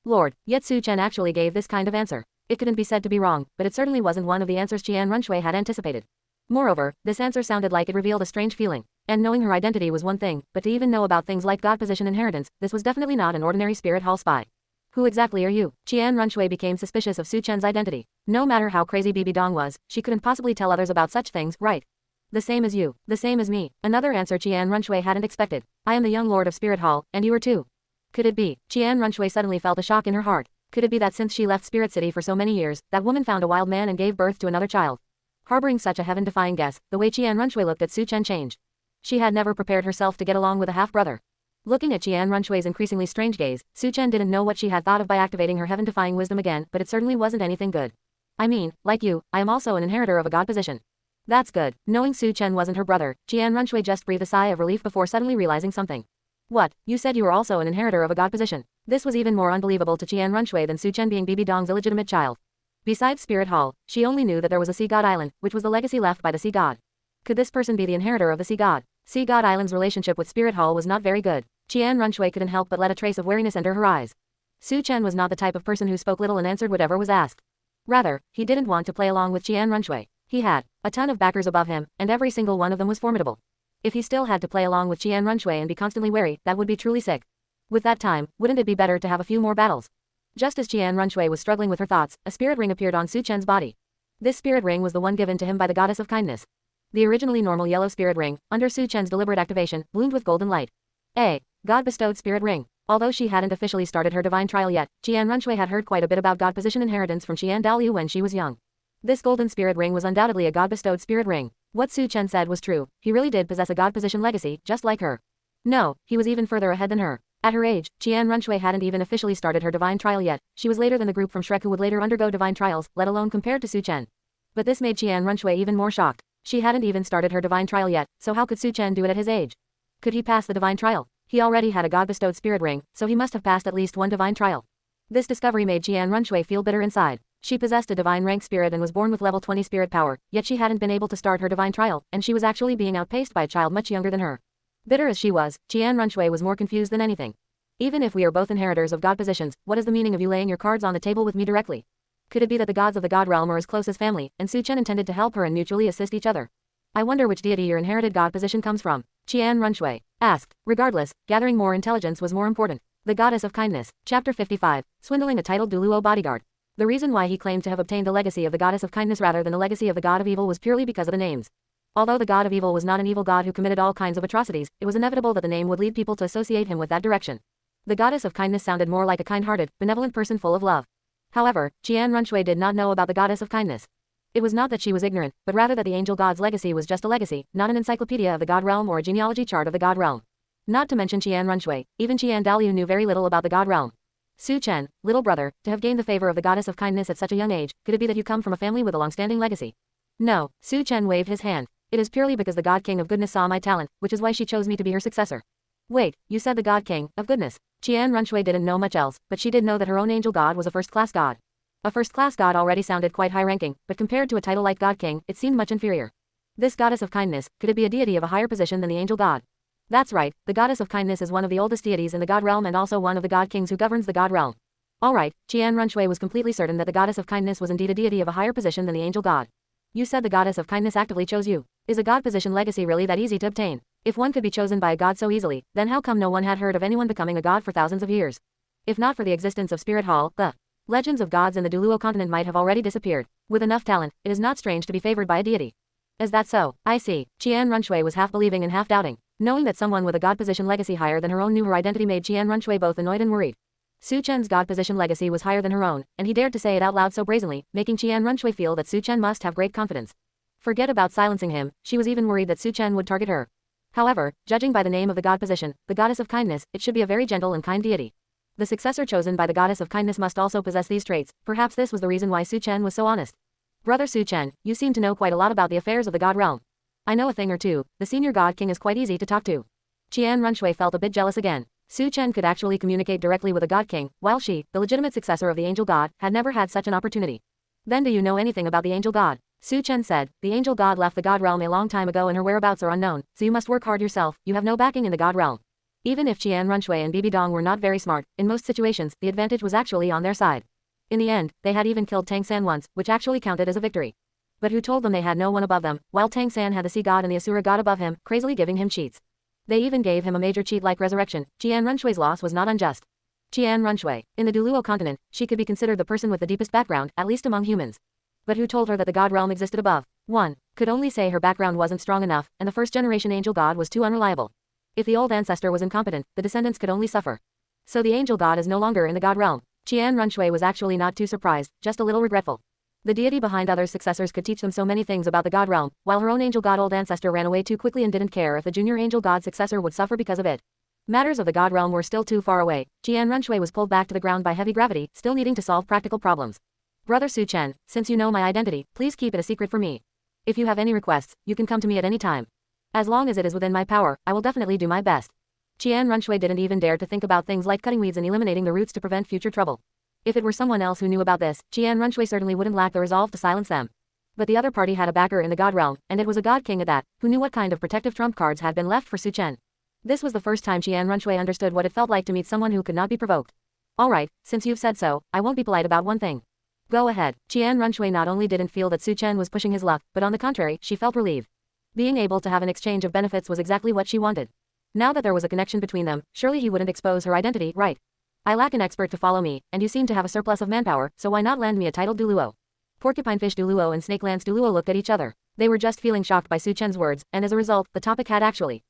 lord. Yet Su Chen actually gave this kind of answer. It couldn't be said to be wrong, but it certainly wasn't one of the answers Qian Runshui had anticipated. Moreover, this answer sounded like it revealed a strange feeling. And knowing her identity was one thing, but to even know about things like god position inheritance, this was definitely not an ordinary Spirit Hall spy. Who exactly are you? Qian Runshui became suspicious of Su Chen's identity. No matter how crazy Bibi Dong was, she couldn't possibly tell others about such things, right? The same as you. The same as me. Another answer Qian Runshui hadn't expected. I am the young lord of Spirit Hall, and you are too. Could it be? Qian Runshui suddenly felt a shock in her heart. Could it be that since she left Spirit City for so many years, that woman found a wild man and gave birth to another child? Harboring such a heaven-defying guess, the way Qian Runshui looked at Su Chen changed. She had never prepared herself to get along with a half-brother. Looking at Qian Runshui's increasingly strange gaze, Su Chen didn't know what she had thought of by activating her heaven-defying wisdom again, but it certainly wasn't anything good. I mean, like you, I am also an inheritor of a god position. That's good. Knowing Su Chen wasn't her brother, Qian Runshui just breathed a sigh of relief before suddenly realizing something. What? You said you were also an inheritor of a god position. This was even more unbelievable to Qian Runshui than Su Chen being Bibi Dong's illegitimate child. Besides Spirit Hall, she only knew that there was a sea god island, which was the legacy left by the sea god. Could this person be the inheritor of the sea god? Sea god island's relationship with Spirit Hall was not very good. Qian Runshui couldn't help but let a trace of wariness enter her eyes. Su Chen was not the type of person who spoke little and answered whatever was asked. Rather, he didn't want to play along with Qian Runshui. He had a ton of backers above him, and every single one of them was formidable. If he still had to play along with Qian Runshui and be constantly wary, that would be truly sick. With that time, wouldn't it be better to have a few more battles? Just as Qian Runshui was struggling with her thoughts, a spirit ring appeared on Su Chen's body. This spirit ring was the one given to him by the goddess of kindness. The originally normal yellow spirit ring, under Su Chen's deliberate activation, bloomed with golden light. A god-bestowed spirit ring. Although she hadn't officially started her divine trial yet, Qian Runshui had heard quite a bit about god position inheritance from Qian Dalu when she was young. This golden spirit ring was undoubtedly a god-bestowed spirit ring. What Su Chen said was true. He really did possess a god position legacy, just like her. No, he was even further ahead than her. At her age, Qian Runshui hadn't even officially started her divine trial yet. She was later than the group from Shrek who would later undergo divine trials, let alone compared to Su Chen. But this made Qian Runshui even more shocked. She hadn't even started her divine trial yet, so how could Su Chen do it at his age? Could he pass the divine trial? He already had a god-bestowed spirit ring, so he must have passed at least one divine trial. This discovery made Qian Runshui feel bitter inside. She possessed a divine rank spirit and was born with level 20 spirit power, yet she hadn't been able to start her divine trial, and she was actually being outpaced by a child much younger than her. Bitter as she was, Qian Runshui was more confused than anything. Even if we are both inheritors of god positions, what is the meaning of you laying your cards on the table with me directly? Could it be that the gods of the god realm are as close as family, and Su Chen intended to help her and mutually assist each other? I wonder which deity your inherited god position comes from. Qian Runshui asked. Regardless, gathering more intelligence was more important. The Goddess of Kindness. Chapter 55. Swindling a titled douluo bodyguard. The reason why he claimed to have obtained the legacy of the Goddess of Kindness rather than the legacy of the God of Evil was purely because of the names. Although the God of Evil was not an evil god who committed all kinds of atrocities, it was inevitable that the name would lead people to associate him with that direction. The Goddess of Kindness sounded more like a kind-hearted, benevolent person full of love. However, Qian Runshui did not know about the Goddess of Kindness. It was not that she was ignorant, but rather that the angel god's legacy was just a legacy, not an encyclopedia of the god realm or a genealogy chart of the god realm. Not to mention Qian Runshui, even Qian Dalu knew very little about the god realm. Su Chen, little brother, to have gained the favor of the Goddess of Kindness at such a young age, could it be that you come from a family with a long-standing legacy? No, Su Chen waved his hand. It is purely because the God King of Goodness saw my talent, which is why she chose me to be her successor. Wait, you said the God King of Goodness. Qian Runshui didn't know much else, but she did know that her own angel god was a first-class god. A first-class god already sounded quite high-ranking, but compared to a title like God King, it seemed much inferior. This Goddess of Kindness, could it be a deity of a higher position than the angel god? That's right, the Goddess of Kindness is one of the oldest deities in the god realm and also one of the god kings who governs the god realm. Alright, Qian Runshui was completely certain that the Goddess of Kindness was indeed a deity of a higher position than the angel god. You said the Goddess of Kindness actively chose you. Is a god position legacy really that easy to obtain? If one could be chosen by a god so easily, then how come no one had heard of anyone becoming a god for thousands of years? If not for the existence of Spirit Hall, the legends of gods in the douluo continent might have already disappeared. With enough talent, it is not strange to be favored by a deity. Is that so? I see. Qian Runshui was half believing and half doubting. Knowing that someone with a god position legacy higher than her own knew her identity made Qian Runshui both annoyed and worried. Su Chen's god position legacy was higher than her own, and he dared to say it out loud so brazenly, making Qian Runshui feel that Su Chen must have great confidence. Forget about silencing him, she was even worried that Su Chen would target her. However, judging by the name of the god position, the Goddess of Kindness, it should be a very gentle and kind deity. The successor chosen by the Goddess of Kindness must also possess these traits. Perhaps this was the reason why Su Chen was so honest. Brother Su Chen, you seem to know quite a lot about the affairs of the god realm. I know a thing or two. The senior god king is quite easy to talk to. Qian Runshui felt a bit jealous again. Su Chen could actually communicate directly with a god king, while she, the legitimate successor of the angel god, had never had such an opportunity. Then do you know anything about the angel god? Su Chen said, the angel god left the god realm a long time ago and her whereabouts are unknown, so you must work hard yourself, you have no backing in the god realm. Even if Qian Runshui and Bibi Dong were not very smart, in most situations, the advantage was actually on their side. In the end, they had even killed Tang San once, which actually counted as a victory. But who told them they had no one above them, while Tang San had the sea god and the Asura god above him, crazily giving him cheats. They even gave him a major cheat like resurrection. Qian Runshui's loss was not unjust. Qian Runshui. In the douluo continent, she could be considered the person with the deepest background, at least among humans. But who told her that the god realm existed above? 1. Could only say her background wasn't strong enough, and the first-generation angel god was too unreliable. If the old ancestor was incompetent, the descendants could only suffer. So the angel god is no longer in the god realm. Qian Runshui was actually not too surprised, just a little regretful. The deity behind others' successors could teach them so many things about the god realm, while her own angel god old ancestor ran away too quickly and didn't care if the junior angel god successor would suffer because of it. Matters of the god realm were still too far away. Qian Runshui was pulled back to the ground by heavy gravity, still needing to solve practical problems. Brother Su Chen, since you know my identity, please keep it a secret for me. If you have any requests, you can come to me at any time. As long as it is within my power, I will definitely do my best. Qian Runshui didn't even dare to think about things like cutting weeds and eliminating the roots to prevent future trouble. If it were someone else who knew about this, Qian Runshui certainly wouldn't lack the resolve to silence them. But the other party had a backer in the god realm, and it was a god king at that, who knew what kind of protective trump cards had been left for Su Chen. This was the first time Qian Runshui understood what it felt like to meet someone who could not be provoked. Alright, since you've said so, I won't be polite about one thing. Go ahead. Qian Runshui not only didn't feel that Su Chen was pushing his luck, but on the contrary, she felt relieved. Being able to have an exchange of benefits was exactly what she wanted. Now that there was a connection between them, surely he wouldn't expose her identity, right? I lack an expert to follow me, and you seem to have a surplus of manpower, so why not lend me a titled douluo? Porcupinefish douluo and Snakelance douluo looked at each other. They were just feeling shocked by Su Chen's words, and as a result, the topic had actually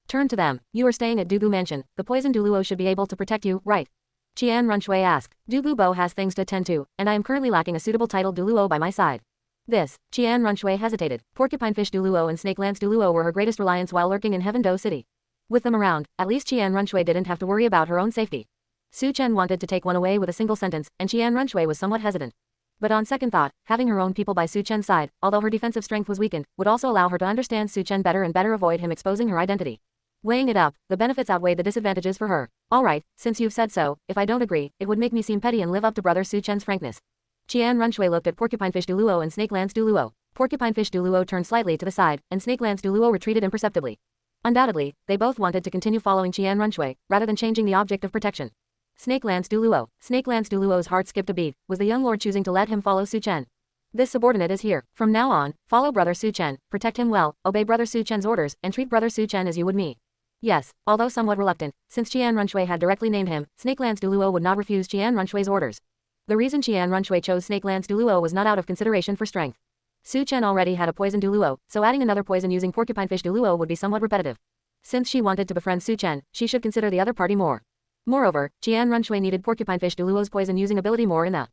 turned to them. You are staying at Dugu Mansion. The poison douluo should be able to protect you, right? Qian Runshui asked. Dugu Bo has things to attend to, and I am currently lacking a suitable titled douluo by my side. Qian Runshui hesitated. Porcupinefish douluo and Snakelance douluo were her greatest reliance while lurking in Heaven Do City. With them around, at least Qian Runshui didn't have to worry about her own safety. Su Chen wanted to take one away with a single sentence, and Qian Runshui was somewhat hesitant. But on second thought, having her own people by Su Chen's side, although her defensive strength was weakened, would also allow her to understand Su Chen better and better avoid him exposing her identity. Weighing it up, the benefits outweighed the disadvantages for her. Alright, since you've said so, if I don't agree, it would make me seem petty and live up to brother Su Chen's frankness. Qian Runshui looked at Porcupinefish douluo and Snakelance douluo. Porcupinefish douluo turned slightly to the side, and Snakelance douluo retreated imperceptibly. Undoubtedly, they both wanted to continue following Qian Runshui, rather than changing the object of protection. Snakelance douluo. Snakelance douluo's heart skipped a beat. Was the young lord choosing to let him follow Su Chen? This subordinate is here. From now on, follow brother Su Chen, protect him well, obey brother Su Chen's orders, and treat brother Su Chen as you would me. Yes, although somewhat reluctant, since Qian Runshui had directly named him, Snakelance douluo would not refuse Qian Runshui's orders. The reason Qian Runshui chose Snakelance douluo was not out of consideration for strength. Su Chen already had a poison douluo, so adding another poison using Porcupinefish douluo would be somewhat repetitive. Since she wanted to befriend Su Chen, she should consider the other party more. Moreover, Qian Runshui needed Porcupinefish douluo's poison using ability more in the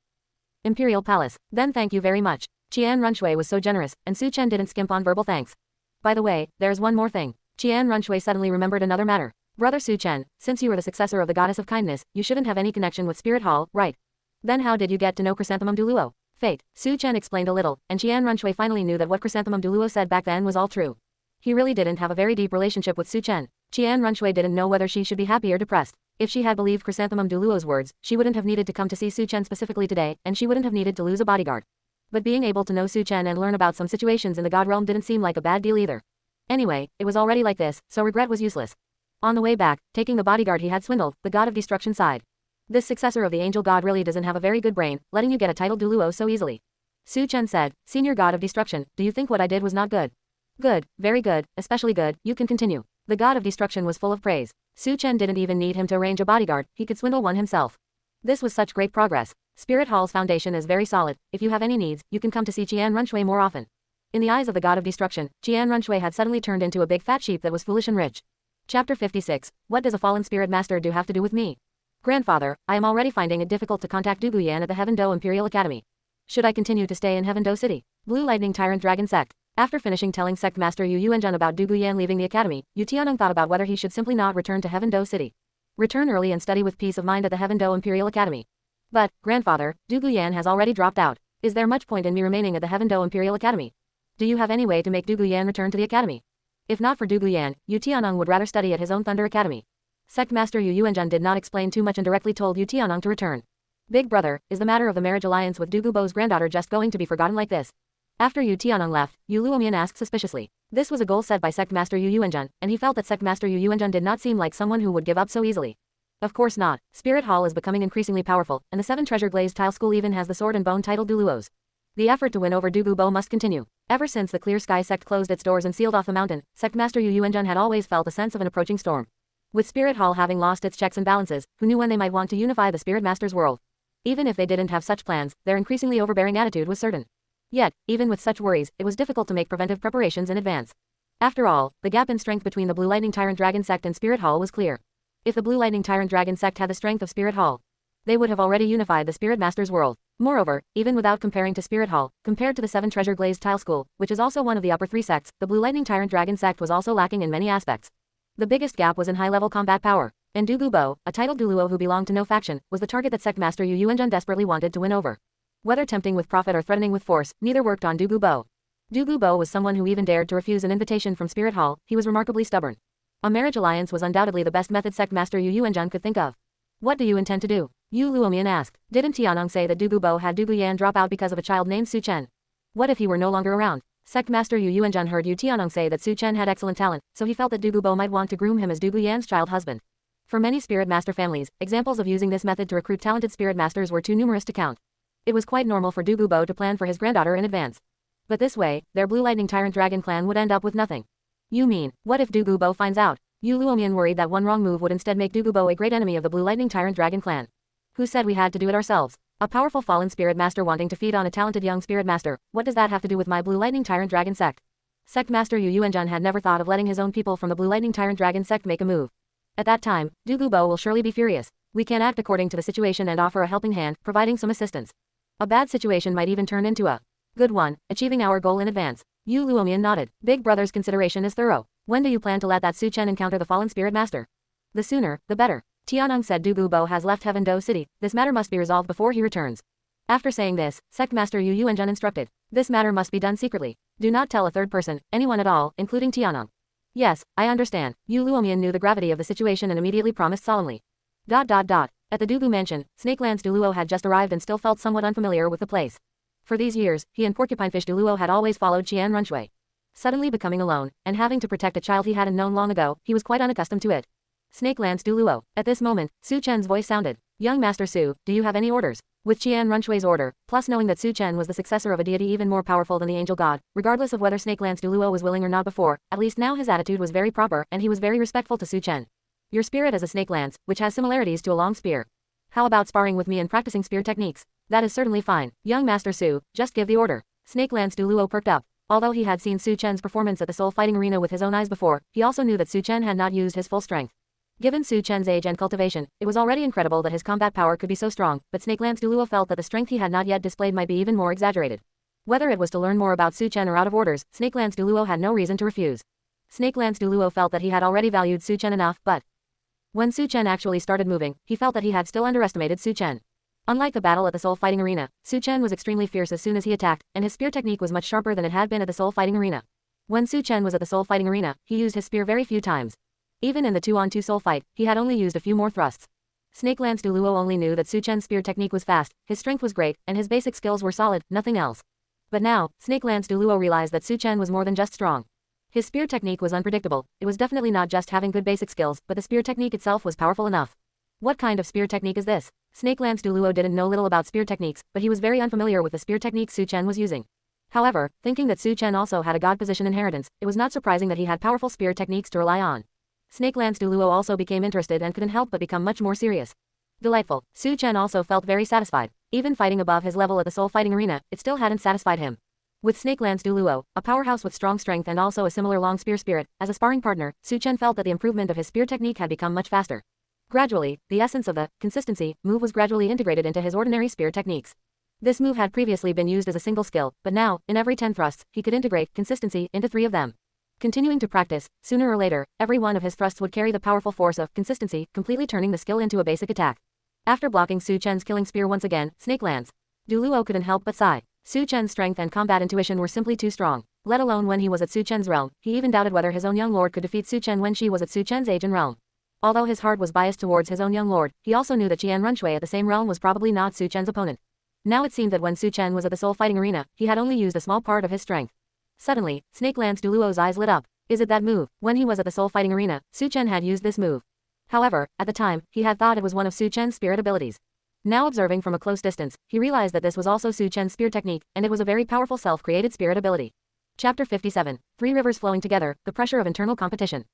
Imperial Palace. Then thank you very much. Qian Runshui was so generous, and Su Chen didn't skimp on verbal thanks. By the way, there's one more thing. Qian Runshui suddenly remembered another matter. Brother Su Chen, since you are the successor of the goddess of kindness, you shouldn't have any connection with Spirit Hall, right? Then how did you get to know Chrysanthemum douluo? Fate. Su Chen explained a little, and Qian Runshui finally knew that what Chrysanthemum douluo said back then was all true. He really didn't have a very deep relationship with Su Chen. Qian Runshui didn't know whether she should be happy or depressed. If she had believed Chrysanthemum douluo's words, she wouldn't have needed to come to see Su Chen specifically today, and she wouldn't have needed to lose a bodyguard. But being able to know Su Chen and learn about some situations in the God realm didn't seem like a bad deal either. Anyway, it was already like this, so regret was useless. On the way back, taking the bodyguard he had swindled, the god of destruction sighed. This successor of the angel god really doesn't have a very good brain, letting you get a title douluo so easily. Su Chen said, Senior god of destruction, do you think what I did was not good? Good, very good, especially good, you can continue. The god of destruction was full of praise. Su Chen didn't even need him to arrange a bodyguard, he could swindle one himself. This was such great progress. Spirit Hall's foundation is very solid. If you have any needs, you can come to see Qian Runshui more often. In the eyes of the god of destruction, Qian Runshui had suddenly turned into a big fat sheep that was foolish and rich. Chapter 56. What does a fallen spirit master do have to do with me? Grandfather, I am already finding it difficult to contact Du Guyan at the Heaven Do Imperial Academy. Should I continue to stay in Heaven Do City? Blue Lightning Tyrant Dragon Sect. After finishing telling Sect Master Yu Yuanjun about Du Guyan leaving the academy, Yu Tianeng thought about whether he should simply not return to Heaven Do City. Return early and study with peace of mind at the Heaven Do Imperial Academy. But, grandfather, Du Guyan has already dropped out. Is there much point in me remaining at the Heaven Do Imperial Academy? Do you have any way to make Du Guyan return to the academy? If not for Du Guyan, Yu Tianeng would rather study at his own Thunder Academy. Sect Master Yu Yuanjun did not explain too much and directly told Yu Tianeng to return. Big brother, is the matter of the marriage alliance with Du Gubo's granddaughter just going to be forgotten like this? After Yu Tianeng left, Yu Luomian asked suspiciously. This was a goal set by Sect Master Yu Yuanjun, and he felt that Sect Master Yu Yuanjun did not seem like someone who would give up so easily. Of course not. Spirit Hall is becoming increasingly powerful, and the 7 Treasure Glazed Tile School even has the Sword and Bone titled douluos. The effort to win over Du Gubo must continue. Ever since the Clear Sky sect closed its doors and sealed off the mountain, Sect Master Yu Yuanjun had always felt a sense of an approaching storm. With Spirit Hall having lost its checks and balances, who knew when they might want to unify the Spirit Master's world? Even if they didn't have such plans, their increasingly overbearing attitude was certain. Yet, even with such worries, it was difficult to make preventive preparations in advance. After all, the gap in strength between the Blue Lightning Tyrant Dragon sect and Spirit Hall was clear. If the Blue Lightning Tyrant Dragon sect had the strength of Spirit Hall, they would have already unified the Spirit Master's world. Moreover, even without comparing to Spirit Hall, compared to the 7 Treasure Glazed Tile School, which is also one of the upper 3 sects, the Blue Lightning Tyrant Dragon sect was also lacking in many aspects. The biggest gap was in high-level combat power, and Du Gubo, a titled douluo who belonged to no faction, was the target that Sect Master Yu Yuanjun desperately wanted to win over. Whether tempting with profit or threatening with force, neither worked on Du Gubo. Du Gubo was someone who even dared to refuse an invitation from Spirit Hall. He was remarkably stubborn. A marriage alliance was undoubtedly the best method Sect Master Yu Yuanjun could think of. What do you intend to do? Yu Luomian asked. Didn't Tianong say that Du Gubo had Du Guyan drop out because of a child named Su Chen? What if he were no longer around? Sect Master Yu Yuanjun heard Yu Tianong say that Su Chen had excellent talent, so he felt that Du Gubo might want to groom him as Du Guyan's child husband. For many Spirit Master families, examples of using this method to recruit talented Spirit Masters were too numerous to count. It was quite normal for Du Gubo to plan for his granddaughter in advance. But this way, their Blue Lightning Tyrant Dragon clan would end up with nothing. You mean, what if Du Gubo finds out? Yu Luomian worried that one wrong move would instead make Du Gubo a great enemy of the Blue Lightning Tyrant Dragon clan. Who said we had to do it ourselves? A powerful fallen Spirit Master wanting to feed on a talented young Spirit Master, what does that have to do with my Blue Lightning Tyrant Dragon sect? Sect Master Yu Yuanjun had never thought of letting his own people from the Blue Lightning Tyrant Dragon sect make a move. At that time, Du Gubo will surely be furious. We can act according to the situation and offer a helping hand, providing some assistance. A bad situation might even turn into a good one, achieving our goal in advance. Yu Luomian nodded. Big Brother's consideration is thorough. When do you plan to let that Su Chen encounter the fallen Spirit Master? The sooner, the better. Tianong said Du Gubo has left Heaven Do City. This matter must be resolved before he returns. After saying this, Sect Master Yu Yuanjun instructed. This matter must be done secretly. Do not tell a third person, anyone at all, including Tianong. Yes, I understand. Yu Luomian knew the gravity of the situation and immediately promised solemnly. At the Dugu mansion, Snakeland's douluo had just arrived and still felt somewhat unfamiliar with the place. For these years, he and Porcupinefish douluo had always followed Qian Runshui. Suddenly becoming alone, and having to protect a child he hadn't known long ago, he was quite unaccustomed to it. Snakeland's douluo. At this moment, Su Chen's voice sounded. Young Master Su, do you have any orders? With Qian Runshui's order, plus knowing that Su Chen was the successor of a deity even more powerful than the angel god, regardless of whether Snakeland's douluo was willing or not before, at least now his attitude was very proper and he was very respectful to Su Chen. Your spirit is a snake lance, which has similarities to a long spear. How about sparring with me and practicing spear techniques? That is certainly fine. Young Master Su, just give the order. Snake Lance douluo perked up. Although he had seen Su Chen's performance at the Soul Fighting Arena with his own eyes before, he also knew that Su Chen had not used his full strength. Given Su Chen's age and cultivation, it was already incredible that his combat power could be so strong, but Snake Lance douluo felt that the strength he had not yet displayed might be even more exaggerated. Whether it was to learn more about Su Chen or out of orders, Snake Lance douluo had no reason to refuse. Snake Lance douluo felt that he had already valued Su Chen enough, but when Su Chen actually started moving, he felt that he had still underestimated Su Chen. Unlike the battle at the Soul Fighting Arena, Su Chen was extremely fierce as soon as he attacked, and his spear technique was much sharper than it had been at the Soul Fighting Arena. When Su Chen was at the Soul Fighting Arena, he used his spear very few times. Even in the 2-on-2 soul fight, he had only used a few more thrusts. Snake Lance douluo only knew that Su Chen's spear technique was fast, his strength was great, and his basic skills were solid, nothing else. But now, Snake Lance douluo realized that Su Chen was more than just strong. His spear technique was unpredictable. It was definitely not just having good basic skills, but the spear technique itself was powerful enough. What kind of spear technique is this? Snake Lance douluo didn't know little about spear techniques, but he was very unfamiliar with the spear technique Su Chen was using. However, thinking that Su Chen also had a god position inheritance, it was not surprising that he had powerful spear techniques to rely on. Snake Lance douluo also became interested and couldn't help but become much more serious. Delightful. Su Chen also felt very satisfied. Even fighting above his level at the Soul Fighting Arena, it still hadn't satisfied him. With Snake Lance douluo, a powerhouse with strong strength and also a similar long spear spirit, as a sparring partner, Su Chen felt that the improvement of his spear technique had become much faster. Gradually, the essence of the consistency move was gradually integrated into his ordinary spear techniques. This move had previously been used as a single skill, but now, in every 10 thrusts, he could integrate consistency into 3 of them. Continuing to practice, sooner or later, every one of his thrusts would carry the powerful force of consistency, completely turning the skill into a basic attack. After blocking Su Chen's killing spear once again, Snake Lance douluo couldn't help but sigh. Su Chen's strength and combat intuition were simply too strong. Let alone when he was at Su Chen's realm, he even doubted whether his own young lord could defeat Su Chen when she was at Su Chen's age and realm. Although his heart was biased towards his own young lord, he also knew that Qian Runshui at the same realm was probably not Su Chen's opponent. Now it seemed that when Su Chen was at the Soul Fighting Arena, he had only used a small part of his strength. Suddenly, Snake Lance douluo's eyes lit up. Is it that move? When he was at the Soul Fighting Arena, Su Chen had used this move. However, at the time, he had thought it was one of Su Chen's spirit abilities. Now observing from a close distance, he realized that this was also Su Chen's spear technique, and it was a very powerful self-created spirit ability. Chapter 57. 3 rivers flowing together, the pressure of internal competition.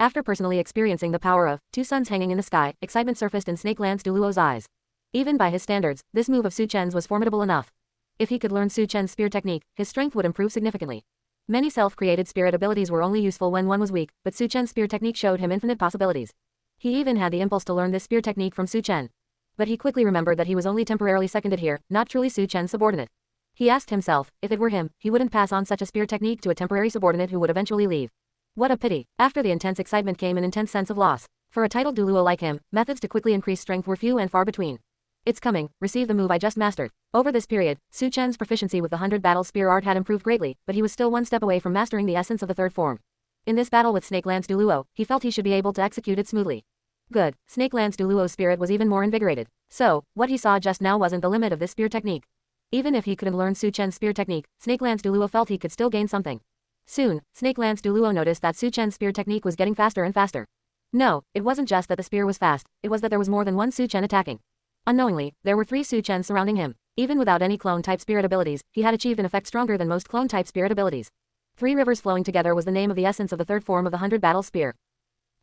After personally experiencing the power of two suns hanging in the sky, excitement surfaced in Snake Lance Douluo's eyes. Even by his standards, this move of Su Chen's was formidable enough. If he could learn Su Chen's spear technique, his strength would improve significantly. Many self-created spirit abilities were only useful when one was weak, but Su Chen's spear technique showed him infinite possibilities. He even had the impulse to learn this spear technique from Su Chen. But he quickly remembered that he was only temporarily seconded here, not truly Su Chen's subordinate. He asked himself, if it were him, he wouldn't pass on such a spear technique to a temporary subordinate who would eventually leave. What a pity. After the intense excitement came an intense sense of loss. For a titled douluo like him, methods to quickly increase strength were few and far between. It's coming, receive the move I just mastered. Over this period, Su Chen's proficiency with the 100 battle spear art had improved greatly, but he was still one step away from mastering the essence of the third form. In this battle with Snake Lance Douluo, he felt he should be able to execute it smoothly. Good, Snake Lance Douluo's spirit was even more invigorated. So, what he saw just now wasn't the limit of this spear technique. Even if he couldn't learn Su Chen's spear technique, Snake Lance Douluo felt he could still gain something. Soon, Snake Lance Douluo noticed that Su Chen's spear technique was getting faster and faster. No, it wasn't just that the spear was fast, it was that there was more than one Su Chen attacking. Unknowingly, there were 3 Su Chens surrounding him. Even without any clone-type spirit abilities, he had achieved an effect stronger than most clone-type spirit abilities. 3 rivers flowing together was the name of the essence of the third form of the 100 battle spear.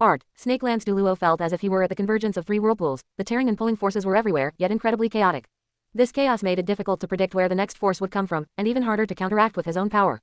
Art. Snake Lance Douluo felt as if he were at the convergence of 3 whirlpools. The tearing and pulling forces were everywhere, yet incredibly chaotic. This chaos made it difficult to predict where the next force would come from, and even harder to counteract with his own power.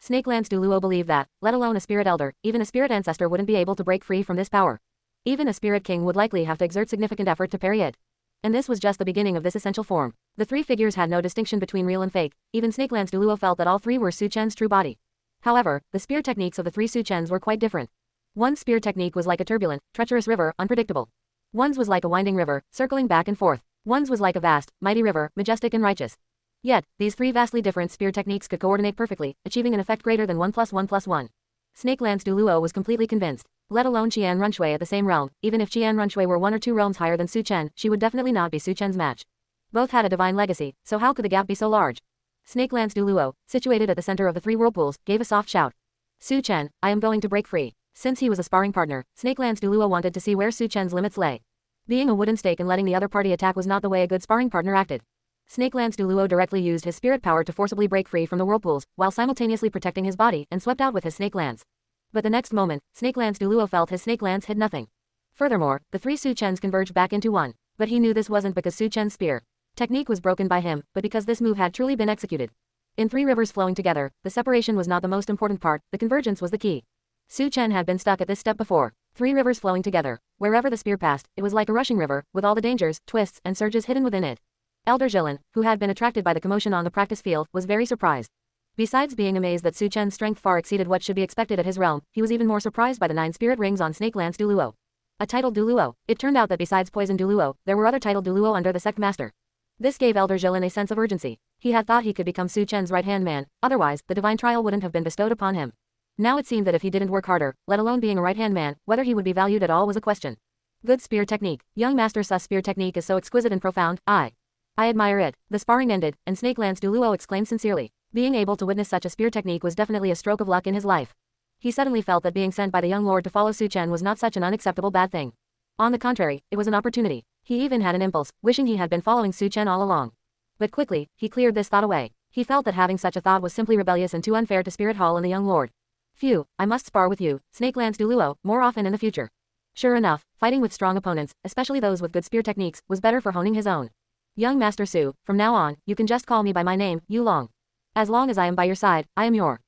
Snake Lance Douluo believed that, let alone a spirit elder, even a spirit ancestor wouldn't be able to break free from this power. Even a spirit king would likely have to exert significant effort to parry it. And this was just the beginning of this essential form. The 3 figures had no distinction between real and fake. Even Snake Lance Douluo felt that all 3 were Su Chen's true body. However, the spear techniques of the 3 Su Chens were quite different. One's spear technique was like a turbulent, treacherous river, unpredictable. One's was like a winding river, circling back and forth. One's was like a vast, mighty river, majestic and righteous. Yet, these 3 vastly different spear techniques could coordinate perfectly, achieving an effect greater than 1 + 1 + 1. Snake Lance Douluo was completely convinced. Let alone Qian Runshui at the same realm, even if Qian Runshui were 1 or 2 realms higher than Su Chen, she would definitely not be Su Chen's match. Both had a divine legacy, so how could the gap be so large? Snake Lance Douluo, situated at the center of the 3 whirlpools, gave a soft shout. Su Chen, I am going to break free. Since he was a sparring partner, Snake Lance Douluo wanted to see where Su Chen's limits lay. Being a wooden stake and letting the other party attack was not the way a good sparring partner acted. Snake Lance Douluo directly used his spirit power to forcibly break free from the whirlpools, while simultaneously protecting his body, and swept out with his snake lance. But the next moment, Snake Lance Douluo felt his snake lance hit nothing. Furthermore, the 3 Su Chens converged back into one. But he knew this wasn't because Su Chen's spear technique was broken by him, but because this move had truly been executed. In 3 rivers flowing together, the separation was not the most important part, the convergence was the key. Su Chen had been stuck at this step before. 3 rivers flowing together. Wherever the spear passed, it was like a rushing river, with all the dangers, twists, and surges hidden within it. Elder Jilin, who had been attracted by the commotion on the practice field, was very surprised. Besides being amazed that Su Chen's strength far exceeded what should be expected at his realm, he was even more surprised by the 9 spirit rings on Snake Lance Douluo. A titled douluo. It turned out that besides Poison Douluo, there were other titled douluo under the sect master. This gave Elder Jilin a sense of urgency. He had thought he could become Su Chen's right-hand man, otherwise, the divine trial wouldn't have been bestowed upon him. Now it seemed that if he didn't work harder, let alone being a right-hand man, whether he would be valued at all was a question. Good spear technique. Young Master Su's spear technique is so exquisite and profound, I admire it. The sparring ended, and Snake Lance Douluo exclaimed sincerely. Being able to witness such a spear technique was definitely a stroke of luck in his life. He suddenly felt that being sent by the young lord to follow Su Chen was not such an unacceptable bad thing. On the contrary, it was an opportunity. He even had an impulse, wishing he had been following Su Chen all along. But quickly, he cleared this thought away. He felt that having such a thought was simply rebellious and too unfair to Spirit Hall and the young lord. Phew, I must spar with you, Snake Lance Douluo, more often in the future. Sure enough, fighting with strong opponents, especially those with good spear techniques, was better for honing his own. Young Master Su, from now on, you can just call me by my name, Yu Long. As long as I am by your side, I am your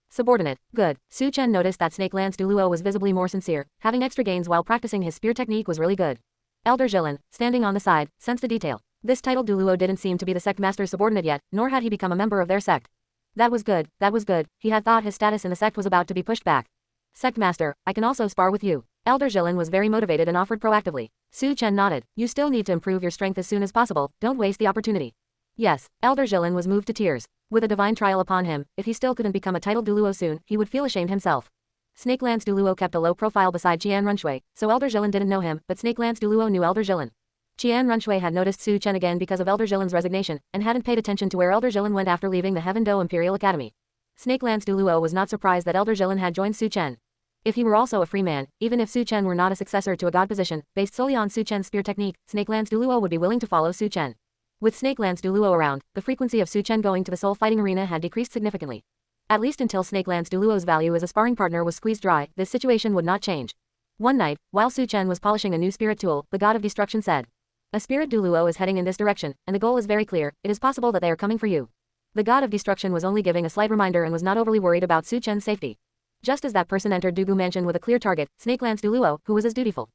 subordinate. Good. Su Chen noticed that Snake Lance Douluo was visibly more sincere. Having extra gains while practicing his spear technique was really good. Elder Jilin, standing on the side, sensed the detail. This titled douluo didn't seem to be the sect master's subordinate yet, nor had he become a member of their sect. That was good, that was good. He had thought his status in the sect was about to be pushed back. Sect master, I can also spar with you. Elder Jilin was very motivated and offered proactively. Su Chen nodded. You still need to improve your strength as soon as possible, don't waste the opportunity. Yes, Elder Jilin was moved to tears. With a divine trial upon him, if he still couldn't become a titled douluo soon, he would feel ashamed himself. Snake Lance Douluo kept a low profile beside Qian Runshui, so Elder Jilin didn't know him, but Snake Lance Douluo knew Elder Jilin. Qian Runshui had noticed Su Chen again because of Elder Jilin's resignation, and hadn't paid attention to where Elder Jilin went after leaving the Heaven Do Imperial Academy. Snake Lance Douluo was not surprised that Elder Jilin had joined Su Chen. If he were also a free man, even if Su Chen were not a successor to a god position, based solely on Su Chen's spear technique, Snake Lance Douluo would be willing to follow Su Chen. With Snake Lance Douluo around, the frequency of Su Chen going to the soul fighting arena had decreased significantly. At least until Snake Lance Douluo's value as a sparring partner was squeezed dry, this situation would not change. One night, while Su Chen was polishing a new spirit tool, the god of destruction said, "A spirit douluo is heading in this direction, and the goal is very clear. It is possible that they are coming for you." The god of destruction was only giving a slight reminder and was not overly worried about Su Chen's safety. Just as that person entered Dugu Mansion with a clear target, Snakeland's douluo, who was as dutiful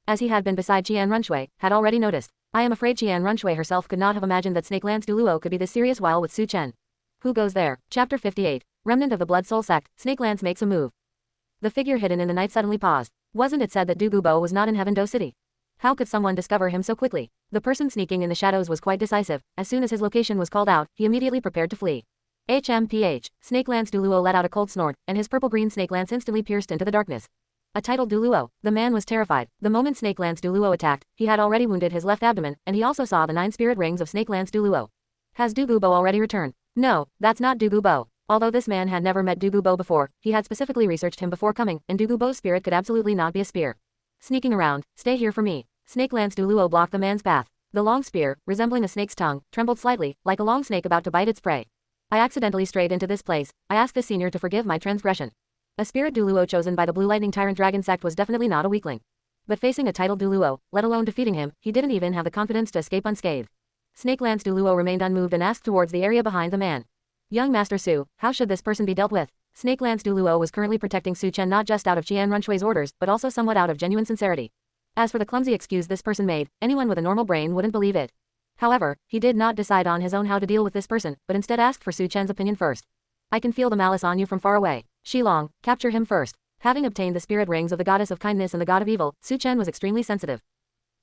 as he had been beside Qian Runshui, had already noticed. I am afraid Qian Runshui herself could not have imagined that Snakeland's douluo could be this serious while with Su Chen. Who goes there? Chapter 58. Remnant of the Blood Soul Sect, Snakelands makes a move. The figure hidden in the night suddenly paused. Wasn't it said that Dugubo was not in Heaven Do City? How could someone discover him so quickly? The person sneaking in the shadows was quite decisive. As soon as his location was called out, he immediately prepared to flee. HMPH. Snakeland's douluo let out a cold snort, and his purple-green snake lance instantly pierced into the darkness. A titled douluo. The man was terrified. The moment Snakeland's douluo attacked, he had already wounded his left abdomen, and he also saw the 9 spirit rings of Snakeland's douluo. Has Dugubo already returned? No, that's not Dugubo. Although this man had never met Dugubo before, he had specifically researched him before coming, and Dugubo's spirit could absolutely not be a spear. Sneaking around, stay here for me. Snakeland's douluo blocked the man's path. The long spear, resembling a snake's tongue, trembled slightly, like a long snake about to bite its prey. I accidentally strayed into this place. I ask the senior to forgive my transgression. A spirit douluo chosen by the Blue Lightning Tyrant Dragon sect was definitely not a weakling. But facing a titled douluo, let alone defeating him, he didn't even have the confidence to escape unscathed. Snakeland's douluo remained unmoved and asked towards the area behind the man. Young Master Su, how should this person be dealt with? Snakeland's douluo was currently protecting Su Chen not just out of Qian Runshui's orders, but also somewhat out of genuine sincerity. As for the clumsy excuse this person made, anyone with a normal brain wouldn't believe it. However, he did not decide on his own how to deal with this person, but instead asked for Su Chen's opinion first. I can feel the malice on you from far away. Shilong, capture him first. Having obtained the spirit rings of the goddess of kindness and the god of evil, Su Chen was extremely sensitive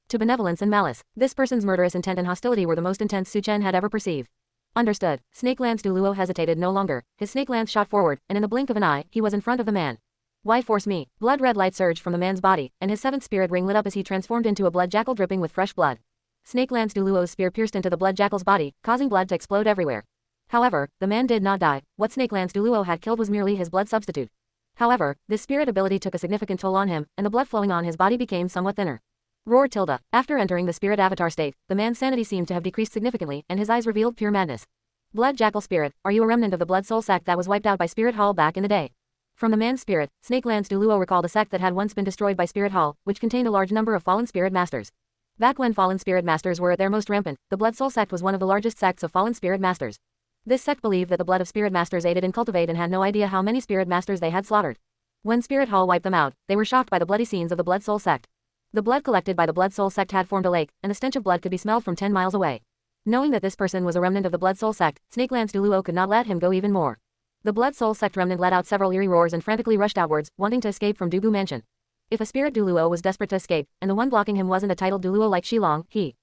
to benevolence and malice. This person's murderous intent and hostility were the most intense Su Chen had ever perceived. Understood. Snakeland's douluo hesitated no longer. His snake lance shot forward, and in the blink of an eye, he was in front of the man. Why force me? Blood-red light surged from the man's body, and his 7th spirit ring lit up as he transformed into a blood jackal dripping with fresh blood. Snakeland's douluo's spear pierced into the blood jackal's body, causing blood to explode everywhere. However, the man did not die. What Snakeland's douluo had killed was merely his blood substitute. However, this spirit ability took a significant toll on him, and the blood flowing on his body became somewhat thinner. Roar tilde. After entering the spirit avatar state, the man's sanity seemed to have decreased significantly, and his eyes revealed pure madness. Blood jackal spirit, are you a remnant of the blood soul sect that was wiped out by Spirit Hall back in the day? From the man's spirit, Snakeland's douluo recalled a sect that had once been destroyed by Spirit Hall, which contained a large number of fallen spirit masters. Back when fallen spirit masters were at their most rampant, the blood soul sect was one of the largest sects of fallen spirit masters. This sect believed that the blood of spirit masters aided in cultivate and had no idea how many spirit masters they had slaughtered. When Spirit Hall wiped them out, they were shocked by the bloody scenes of the blood soul sect. The blood collected by the blood soul sect had formed a lake, and the stench of blood could be smelled from 10 miles away. Knowing that this person was a remnant of the blood soul sect, Snakeland's douluo could not let him go even more. The blood soul sect remnant let out several eerie roars and frantically rushed outwards, wanting to escape from Dugu Mansion. If a spirit douluo was desperate to escape, and the one blocking him wasn't a titled douluo like Shilong, he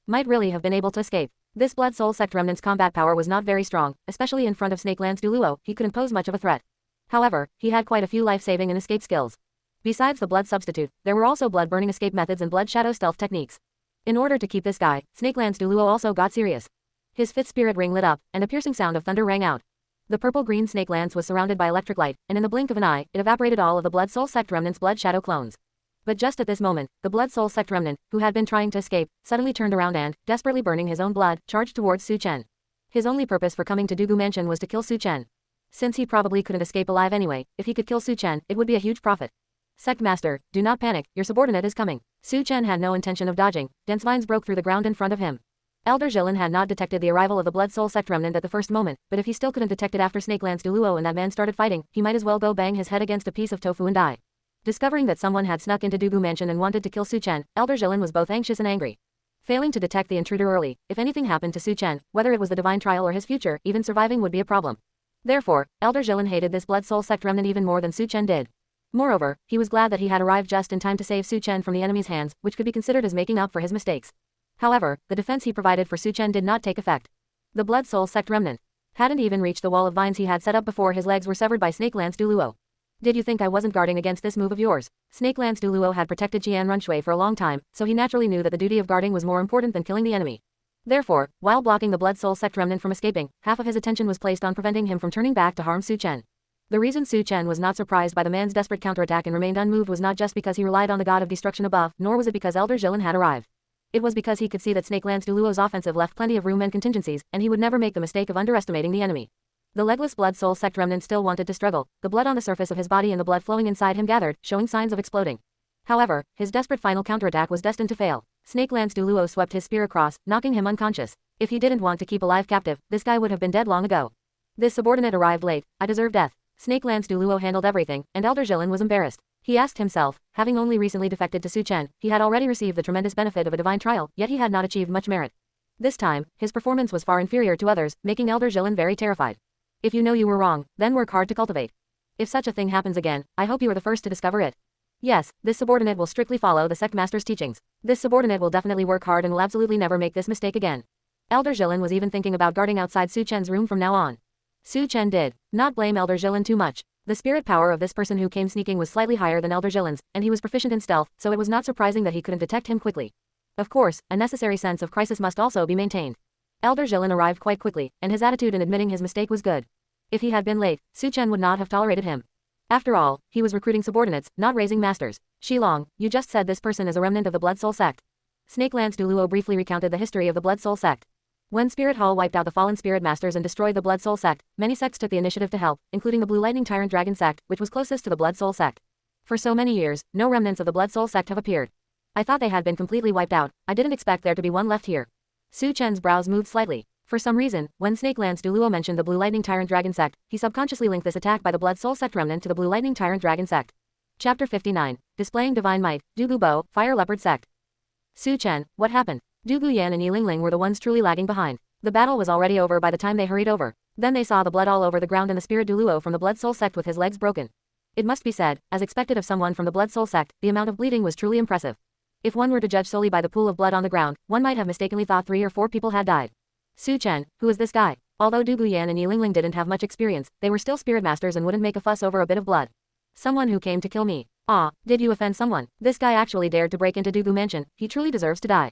might really have been able to escape. This blood soul sect remnant's combat power was not very strong, especially in front of Snakeland's douluo. He couldn't pose much of a threat. However, he had quite a few life-saving and escape skills. Besides the blood substitute, there were also blood-burning escape methods and blood shadow stealth techniques. In order to keep this guy, Snakeland's douluo also got serious. His 5th spirit ring lit up, and a piercing sound of thunder rang out. The purple-green snake lance was surrounded by electric light, and in the blink of an eye, it evaporated all of the blood soul sect remnant's blood shadow clones. But just at this moment, the blood soul sect remnant, who had been trying to escape, suddenly turned around and, desperately burning his own blood, charged towards Su Chen. His only purpose for coming to Dugu Mansion was to kill Su Chen. Since he probably couldn't escape alive anyway, if he could kill Su Chen, it would be a huge profit. Sect Master, do not panic, your subordinate is coming. Su Chen had no intention of dodging. Dense vines broke through the ground in front of him. Elder Jilin had not detected the arrival of the blood soul sect remnant at the first moment, but if he still couldn't detect it after Snakeland's douluo and that man started fighting, he might as well go bang his head against a piece of tofu and die. Discovering that someone had snuck into Dugu Mansion and wanted to kill Su Chen, Elder Jilin was both anxious and angry. Failing to detect the intruder early, if anything happened to Su Chen, whether it was the divine trial or his future, even surviving would be a problem. Therefore, Elder Jilin hated this blood soul sect remnant even more than Su Chen did. Moreover, he was glad that he had arrived just in time to save Su Chen from the enemy's hands, which could be considered as making up for his mistakes. However, the defense he provided for Su Chen did not take effect. The blood soul sect remnant hadn't even reached the wall of vines he had set up before his legs were severed by Snakeland's douluo. Did you think I wasn't guarding against this move of yours? Snakeland's douluo had protected Qian Runshui for a long time, so he naturally knew that the duty of guarding was more important than killing the enemy. Therefore, while blocking the blood soul sect remnant from escaping, half of his attention was placed on preventing him from turning back to harm Su Chen. The reason Su Chen was not surprised by the man's desperate counterattack and remained unmoved was not just because he relied on the god of destruction above, nor was it because Elder Jilin had arrived. It was because he could see that Snakeland's douluo's offensive left plenty of room and contingencies, and he would never make the mistake of underestimating the enemy. The legless blood soul sect remnant still wanted to struggle. The blood on the surface of his body and the blood flowing inside him gathered, showing signs of exploding. However, his desperate final counterattack was destined to fail. Snake Lance Douluo swept his spear across, knocking him unconscious. If he didn't want to keep alive captive, this guy would have been dead long ago. This subordinate arrived late, I deserve death. Snake Lance Douluo handled everything, and Elder Jilin was embarrassed. He asked himself, having only recently defected to Su Chen, he had already received the tremendous benefit of a divine trial, yet he had not achieved much merit. This time, his performance was far inferior to others, making Elder Jilin very terrified. If you know you were wrong, then work hard to cultivate. If such a thing happens again, I hope you are the first to discover it. Yes, this subordinate will strictly follow the sect master's teachings. This subordinate will definitely work hard and will absolutely never make this mistake again. Elder Jilin was even thinking about guarding outside Su Chen's room from now on. Su Chen did not blame Elder Jilin too much. The spirit power of this person who came sneaking was slightly higher than Elder Jilin's, and he was proficient in stealth, so it was not surprising that he couldn't detect him quickly. Of course, a necessary sense of crisis must also be maintained. Elder Jilin arrived quite quickly, and his attitude in admitting his mistake was good. If he had been late, Su Chen would not have tolerated him. After all, he was recruiting subordinates, not raising masters. Shilong, you just said this person is a remnant of the Blood Soul sect. Snake Lance Douluo briefly recounted the history of the Blood Soul sect. When Spirit Hall wiped out the fallen spirit masters and destroyed the Blood Soul sect, many sects took the initiative to help, including the Blue Lightning Tyrant Dragon sect, which was closest to the Blood Soul sect. For so many years, no remnants of the Blood Soul sect have appeared. I thought they had been completely wiped out. I didn't expect there to be one left here. Su Chen's brows moved slightly. For some reason, when Snake Lance Douluo mentioned the Blue Lightning Tyrant Dragon sect, he subconsciously linked this attack by the Blood Soul sect remnant to the Blue Lightning Tyrant Dragon sect. Chapter 59. Displaying Divine Might, Dugu Bo, Fire Leopard sect. Su Chen, what happened? Du Guyan and Yi Lingling were the ones truly lagging behind. The battle was already over by the time they hurried over. Then they saw the blood all over the ground and the spirit Douluo from the Blood Soul sect with his legs broken. It must be said, as expected of someone from the Blood Soul sect, the amount of bleeding was truly impressive. If one were to judge solely by the pool of blood on the ground, one might have mistakenly thought 3 or 4 people had died. Su Chen, who is this guy? Although Du Guyan and Yi Lingling didn't have much experience, they were still spirit masters and wouldn't make a fuss over a bit of blood. Someone who came to kill me. Ah, did you offend someone? This guy actually dared to break into Dugu Mansion, he truly deserves to die.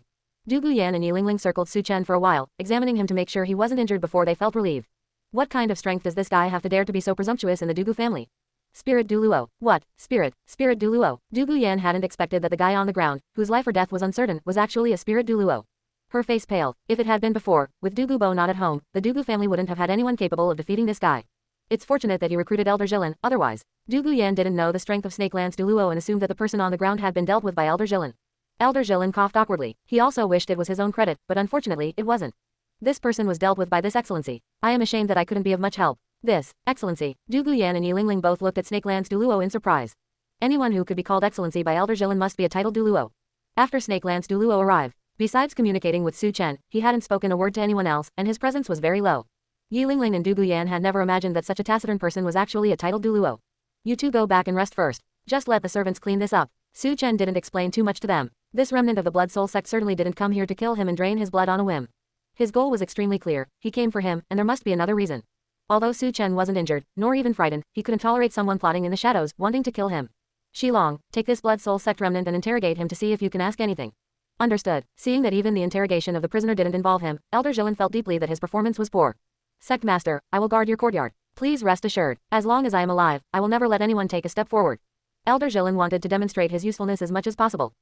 Du Guyan and Yi Lingling circled Su Chen for a while, examining him to make sure he wasn't injured before they felt relieved. What kind of strength does this guy have to dare to be so presumptuous in the Dugu family? Spirit Douluo. What? Spirit Douluo. Du Guyan hadn't expected that the guy on the ground, whose life or death was uncertain, was actually a Spirit Douluo. Her face paled. If it had been before, with Dugu Bo not at home, the Dugu family wouldn't have had anyone capable of defeating this guy. It's fortunate that he recruited Elder Jilin, otherwise. Du Guyan didn't know the strength of Snake Lance Douluo and assumed that the person on the ground had been dealt with by Elder Jilin. Elder Jilin coughed awkwardly. He also wished it was his own credit, but unfortunately, it wasn't. This person was dealt with by this excellency. I am ashamed that I couldn't be of much help. This, excellency. Du Guyan and Yi Lingling both looked at Snake Lance Douluo in surprise. Anyone who could be called excellency by Elder Jilin must be a titled Douluo. After Snake Lance Douluo arrived, besides communicating with Su Chen, he hadn't spoken a word to anyone else, and his presence was very low. Yi Lingling and Du Guyan had never imagined that such a taciturn person was actually a titled Douluo. You two go back and rest first. Just let the servants clean this up. Su Chen didn't explain too much to them. This remnant of the Blood Soul sect certainly didn't come here to kill him and drain his blood on a whim. His goal was extremely clear. He came for him, and there must be another reason. Although Su Chen wasn't injured, nor even frightened, he couldn't tolerate someone plotting in the shadows, wanting to kill him. Shilong, take this Blood Soul sect remnant and interrogate him to see if you can ask anything. Understood. Seeing that even the interrogation of the prisoner didn't involve him, Elder Jilin felt deeply that his performance was poor. Sect Master, I will guard your courtyard. Please rest assured, as long as I am alive, I will never let anyone take a step forward. Elder Jilin wanted to demonstrate his usefulness as much as possible.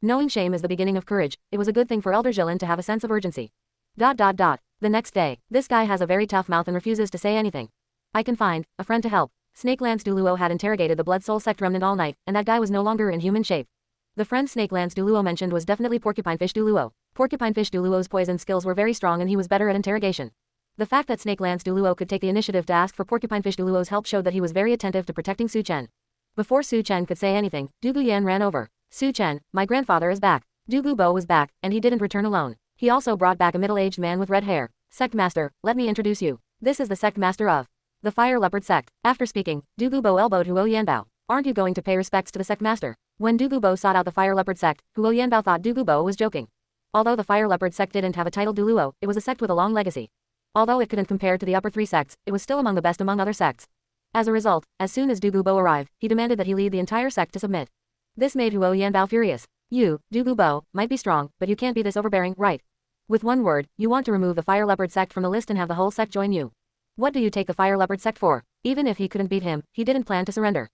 Knowing shame is the beginning of courage, it was a good thing for Elder Jilin to have a sense of urgency. The next day, this guy has a very tough mouth and refuses to say anything. I can find a friend to help. Snake Lance Douluo had interrogated the Blood Soul sect remnant all night, and that guy was no longer in human shape. The friend Snake Lance Douluo mentioned was definitely Porcupinefish Douluo. Porcupinefish Douluo's poison skills were very strong and he was better at interrogation. The fact that Snake Lance Douluo could take the initiative to ask for Porcupinefish Douluo's help showed that he was very attentive to protecting Su Chen. Before Su Chen could say anything, Du Guyan ran over. Su Chen, my grandfather is back. Dugu Bo was back, and he didn't return alone. He also brought back a middle-aged man with red hair. Sect Master, let me introduce you. This is the Sect Master of the Fire Leopard sect. After speaking, Dugu Bo elbowed Huo Yanbao. Aren't you going to pay respects to the Sect Master? When Dugu Bo sought out the Fire Leopard sect, Huo Yanbao thought Dugu Bo was joking. Although the Fire Leopard sect didn't have a title Douluo, it was a sect with a long legacy. Although it couldn't compare to the upper 3 sects, it was still among the best among other sects. As a result, as soon as Dugu Bo arrived, he demanded that he lead the entire sect to submit. This made Huo Yanbao furious. You, Dugu Bo, might be strong, but you can't be this overbearing, right? With one word, you want to remove the Fire Leopard sect from the list and have the whole sect join you. What do you take the Fire Leopard sect for? Even if he couldn't beat him, he didn't plan to surrender.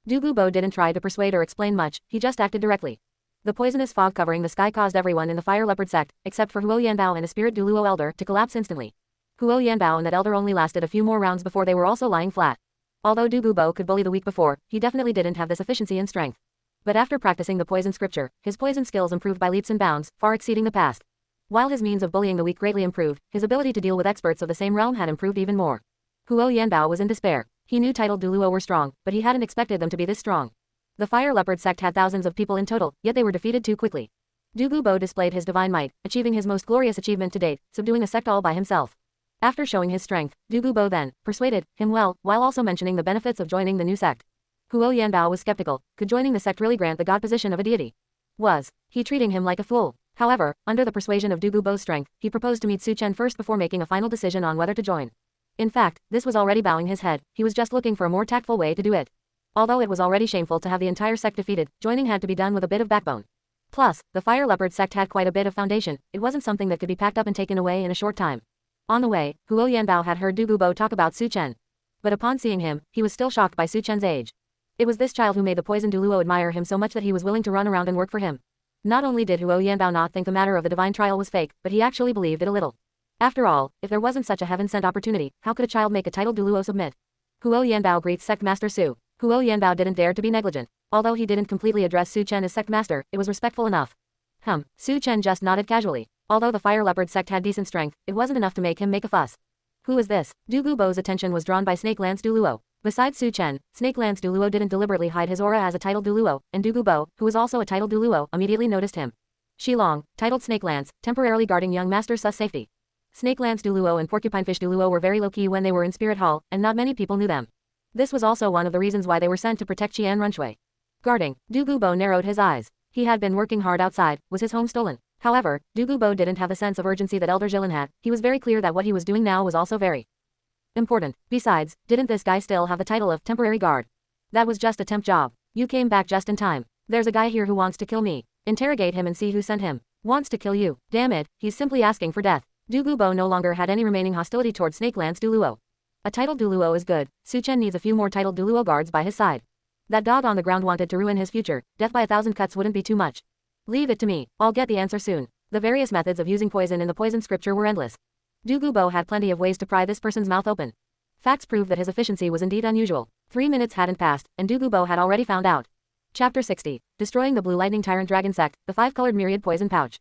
Dugu Bo didn't try to persuade or explain much, he just acted directly. The poisonous fog covering the sky caused everyone in the Fire Leopard sect, except for Huo Yanbao and a spirit Douluo elder, to collapse instantly. Huo Yanbao and that elder only lasted a few more rounds before they were also lying flat. Although Dugu Bo could bully the week before, he definitely didn't have this efficiency and strength. But after practicing the poison scripture, his poison skills improved by leaps and bounds, far exceeding the past. While his means of bullying the weak greatly improved, his ability to deal with experts of the same realm had improved even more. Huo Yanbao was in despair. He knew titled douluo were strong, but he hadn't expected them to be this strong. The Fire Leopard sect had thousands of people in total, yet they were defeated too quickly. Du Gubo displayed his divine might, achieving his most glorious achievement to date, subduing a sect all by himself. After showing his strength, Du Gubo then persuaded him well, while also mentioning the benefits of joining the new sect. Huo Yanbao was skeptical. Could joining the sect really grant the god position of a deity? Was he treating him like a fool? However, under the persuasion of Du Gubo's strength, he proposed to meet Su Chen first before making a final decision on whether to join. In fact, this was already bowing his head. He was just looking for a more tactful way to do it. Although it was already shameful to have the entire sect defeated, joining had to be done with a bit of backbone. Plus, the Fire Leopard sect had quite a bit of foundation. It wasn't something that could be packed up and taken away in a short time. On the way, Huo Yanbao had heard Du Gubo talk about Su Chen. But upon seeing him, he was still shocked by Su Chen's age. It was this child who made the poison douluo admire him so much that he was willing to run around and work for him. Not only did Huo Yanbao not think the matter of the divine trial was fake, but he actually believed it a little. After all, if there wasn't such a heaven-sent opportunity, how could a child make a titled douluo submit? Huo Yanbao greets Sect Master Su. Huo Yanbao didn't dare to be negligent. Although he didn't completely address Su Chen as Sect Master, it was respectful enough. Su Chen just nodded casually. Although the Fire Leopard sect had decent strength, it wasn't enough to make him make a fuss. Who is this? Du Gubo's attention was drawn by Snake Lance Douluo. Besides Su Chen, Snake Lance Douluo didn't deliberately hide his aura as a titled douluo, and Du Gubo, who was also a titled douluo, immediately noticed him. Shilong, titled Snake Lance, temporarily guarding young Master Su's safety. Snake Lance Douluo and Porcupinefish Douluo were very low-key when they were in Spirit Hall, and not many people knew them. This was also one of the reasons why they were sent to protect Qian Runshui. Guarding, Du Gubo narrowed his eyes. He had been working hard outside. Was his home stolen? However, Du Gubo didn't have the sense of urgency that Elder Jilin had. He was very clear that what he was doing now was also very important. Besides, didn't this guy still have the title of temporary guard? That was just a temp job. You came back just in time. There's a guy here who wants to kill me. Interrogate him and see who sent him. Wants to kill you. Damn it, he's simply asking for death. Du Gubo no longer had any remaining hostility towards Snake Lance Douluo. A titled douluo is good. Su Chen needs a few more titled douluo guards by his side. That dog on the ground wanted to ruin his future. Death by 1,000 cuts wouldn't be too much. Leave it to me. I'll get the answer soon. The various methods of using poison in the poison scripture were endless. Du Gubo had plenty of ways to pry this person's mouth open. Facts prove that his efficiency was indeed unusual. 3 minutes hadn't passed, and Du Gubo had already found out. Chapter 60. Destroying the Blue Lightning Tyrant Dragon Sect, the 5-colored myriad poison pouch.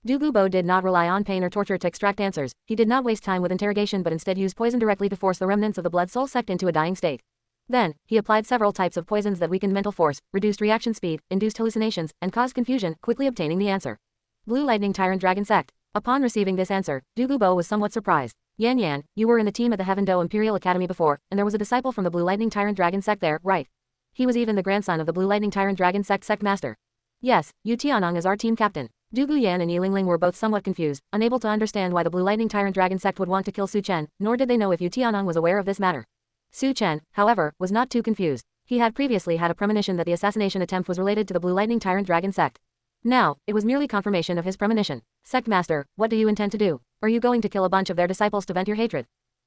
Du Gubo did not rely on pain or torture to extract answers. He did not waste time with interrogation but instead used poison directly to force the remnants of the Blood Soul sect into a dying state. Then, he applied several types of poisons that weakened mental force, reduced reaction speed, induced hallucinations, and caused confusion, quickly obtaining the answer. Blue Lightning Tyrant Dragon Sect. Upon receiving this answer, Du Gubo was somewhat surprised. Yan Yan, you were in the team at the Heaven Do Imperial Academy before, and there was a disciple from the Blue Lightning Tyrant Dragon Sect there, right? He was even the grandson of the Blue Lightning Tyrant Dragon Sect Sect Master. Yes, Yu Tianong is our team captain. Du Guyan and Yi Lingling were both somewhat confused, unable to understand why the Blue Lightning Tyrant Dragon Sect would want to kill Su Chen, nor did they know if Yu Tianong was aware of this matter. Su Chen, however, was not too confused. He had previously had a premonition that the assassination attempt was related to the Blue Lightning Tyrant Dragon Sect. Now, it was merely confirmation of his premonition. Sect Master, what do you intend to do? Are you going to kill a bunch of their disciples to vent your hatred?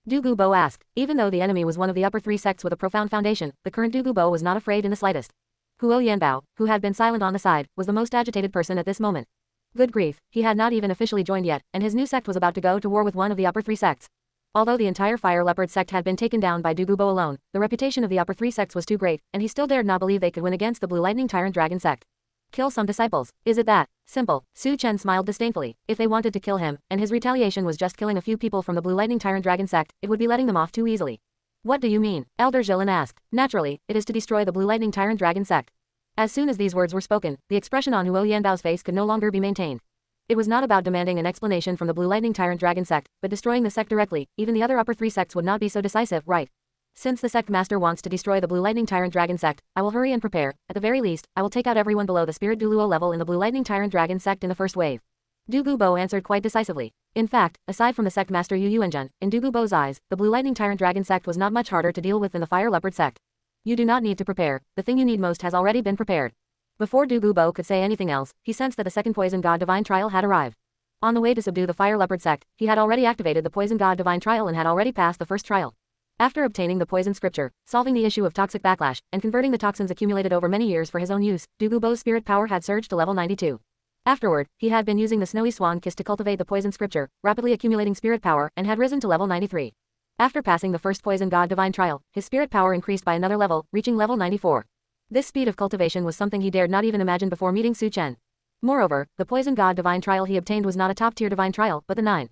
Du Gubo asked. Even though the enemy was one of the upper 3 sects with a profound foundation, the current Du Gubo was not afraid in the slightest. Huo Yanbao, who had been silent on the side, was the most agitated person at this moment. Good grief, he had not even officially joined yet, and his new sect was about to go to war with one of the upper 3 sects. Although the entire Fire Leopard sect had been taken down by Du Gubo alone, the reputation of the upper 3 sects was too great, and he still dared not believe they could win against the Blue Lightning Tyrant Dragon sect. Kill some disciples. Is it that simple? Su Chen smiled disdainfully. If they wanted to kill him, and his retaliation was just killing a few people from the Blue Lightning Tyrant Dragon sect, it would be letting them off too easily. What do you mean? Elder Jilin asked. Naturally, it is to destroy the Blue Lightning Tyrant Dragon sect. As soon as these words were spoken, the expression on Huo Yanbao's face could no longer be maintained. It was not about demanding an explanation from the Blue Lightning Tyrant Dragon sect, but destroying the sect directly. Even the other upper 3 sects would not be so decisive, right? Since the sect master wants to destroy the Blue Lightning Tyrant Dragon sect, I will hurry and prepare. At the very least, I will take out everyone below the Spirit Douluo level in the Blue Lightning Tyrant Dragon sect in the first wave. Du Gubo answered quite decisively. In fact, aside from the sect master Yu Yuanjun, in Du Gubo's eyes, the Blue Lightning Tyrant Dragon sect was not much harder to deal with than the Fire Leopard sect. You do not need to prepare. The thing you need most has already been prepared. Before Du Gubo could say anything else, he sensed that the second Poison God Divine Trial had arrived. On the way to subdue the Fire Leopard sect, he had already activated the Poison God Divine Trial and had already passed the first trial. After obtaining the poison scripture, solving the issue of toxic backlash, and converting the toxins accumulated over many years for his own use, Du Gubo's spirit power had surged to level 92. Afterward, he had been using the Snowy Swan Kiss to cultivate the poison scripture, rapidly accumulating spirit power, and had risen to level 93. After passing the first Poison God Divine Trial, his spirit power increased by another level, reaching level 94. This speed of cultivation was something he dared not even imagine before meeting Su Chen. Moreover, the Poison God Divine Trial he obtained was not a top-tier divine trial, but the 9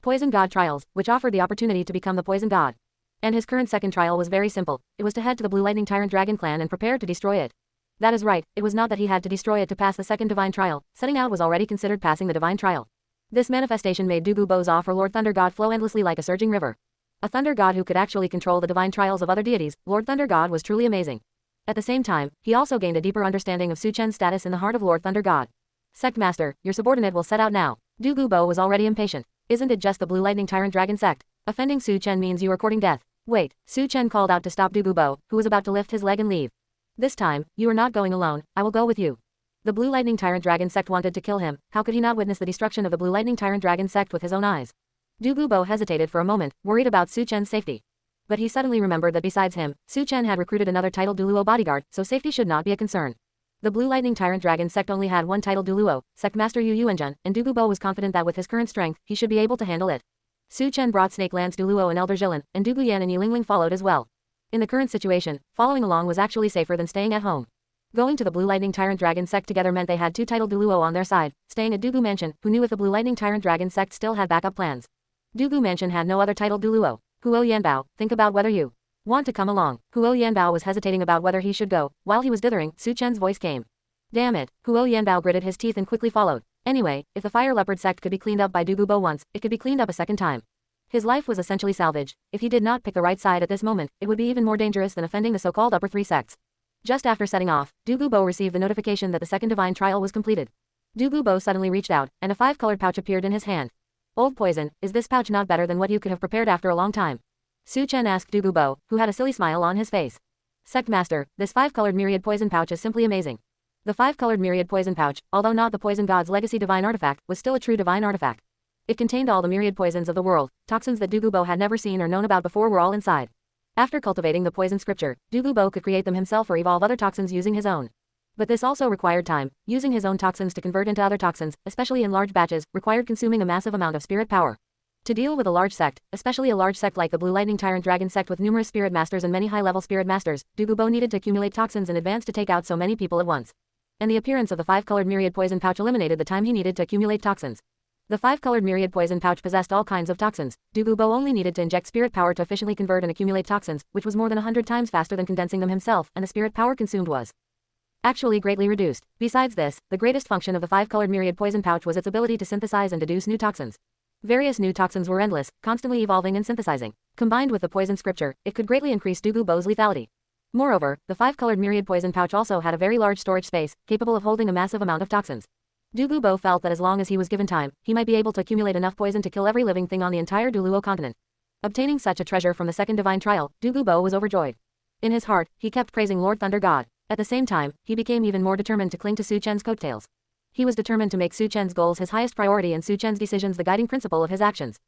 Poison God Trials, which offered the opportunity to become the Poison God. And his current second trial was very simple. It was to head to the Blue Lightning Tyrant Dragon clan and prepare to destroy it. That is right, it was not that he had to destroy it to pass the second divine trial. Setting out was already considered passing the divine trial. This manifestation made Dugu Bo's awe for Lord Thunder God flow endlessly like a surging river. A thunder god who could actually control the divine trials of other deities, Lord Thunder God was truly amazing. At the same time, he also gained a deeper understanding of Su Chen's status in the heart of Lord Thunder God. Sect Master, your subordinate will set out now. Dugu Bo was already impatient. Isn't it just the Blue Lightning Tyrant Dragon sect? Offending Su Chen means you are courting death. Wait, Su Chen called out to stop Dugu Bo, who was about to lift his leg and leave. This time, you are not going alone, I will go with you. The Blue Lightning Tyrant Dragon sect wanted to kill him, how could he not witness the destruction of the Blue Lightning Tyrant Dragon sect with his own eyes? Dugu Bo hesitated for a moment, worried about Su Chen's safety. But he suddenly remembered that besides him, Su Chen had recruited another titled douluo bodyguard, so safety should not be a concern. The Blue Lightning Tyrant Dragon sect only had one titled douluo, Sect Master Yu Yuanjun, and Dugu Bo was confident that with his current strength, he should be able to handle it. Su Chen brought Snake Land's douluo and Elder Jilin, and Dugu Yan and Yilingling followed as well. In the current situation, following along was actually safer than staying at home. Going to the Blue Lightning Tyrant Dragon sect together meant they had two titled douluo on their side, staying at Dugu Mansion, who knew if the Blue Lightning Tyrant Dragon sect still had backup plans. Dugu Mansion had no other titled douluo. Huo Yanbao, think about whether you want to come along. Huo Yanbao was hesitating about whether he should go. While he was dithering, Su Chen's voice came. Damn it, Huo Yanbao gritted his teeth and quickly followed. Anyway, if the Fire Leopard sect could be cleaned up by Dugu Bo once, it could be cleaned up a second time. His life was essentially salvaged. If he did not pick the right side at this moment, it would be even more dangerous than offending the so-called upper 3 sects. Just after setting off, Dugu Bo received the notification that the second divine trial was completed. Dugu Bo suddenly reached out, and a 5-colored pouch appeared in his hand. Old poison, is this pouch not better than what you could have prepared after a long time? Su Chen asked Dugu Bo, who had a silly smile on his face. Sect Master, this 5-colored myriad poison pouch is simply amazing. The 5-colored myriad poison pouch, although not the poison god's legacy divine artifact, was still a true divine artifact. It contained all the myriad poisons of the world. Toxins that Dugu Bo had never seen or known about before were all inside. After cultivating the poison scripture, Dugu Bo could create them himself or evolve other toxins using his own. But this also required time. Using his own toxins to convert into other toxins, especially in large batches, required consuming a massive amount of spirit power. To deal with a large sect, especially a large sect like the Blue Lightning Tyrant Dragon sect with numerous spirit masters and many high-level spirit masters, Dugu Bo needed to accumulate toxins in advance to take out so many people at once. And the appearance of the 5-colored myriad poison pouch eliminated the time he needed to accumulate toxins. The 5-colored myriad poison pouch possessed all kinds of toxins. Dugu Bo only needed to inject spirit power to efficiently convert and accumulate toxins, which was more than 100 times faster than condensing them himself, and the spirit power consumed was actually greatly reduced. Besides this, the greatest function of the 5-colored myriad poison pouch was its ability to synthesize and deduce new toxins. Various new toxins were endless, constantly evolving and synthesizing. Combined with the poison scripture, it could greatly increase Dugu Bo's lethality. Moreover, the 5-colored myriad poison pouch also had a very large storage space, capable of holding a massive amount of toxins. Dugu Bo felt that as long as he was given time, he might be able to accumulate enough poison to kill every living thing on the entire douluo continent. Obtaining such a treasure from the second divine trial, Dugu Bo was overjoyed. In his heart, he kept praising Lord Thunder God. At the same time, he became even more determined to cling to Su Chen's coattails. He was determined to make Su Chen's goals his highest priority and Su Chen's decisions the guiding principle of his actions.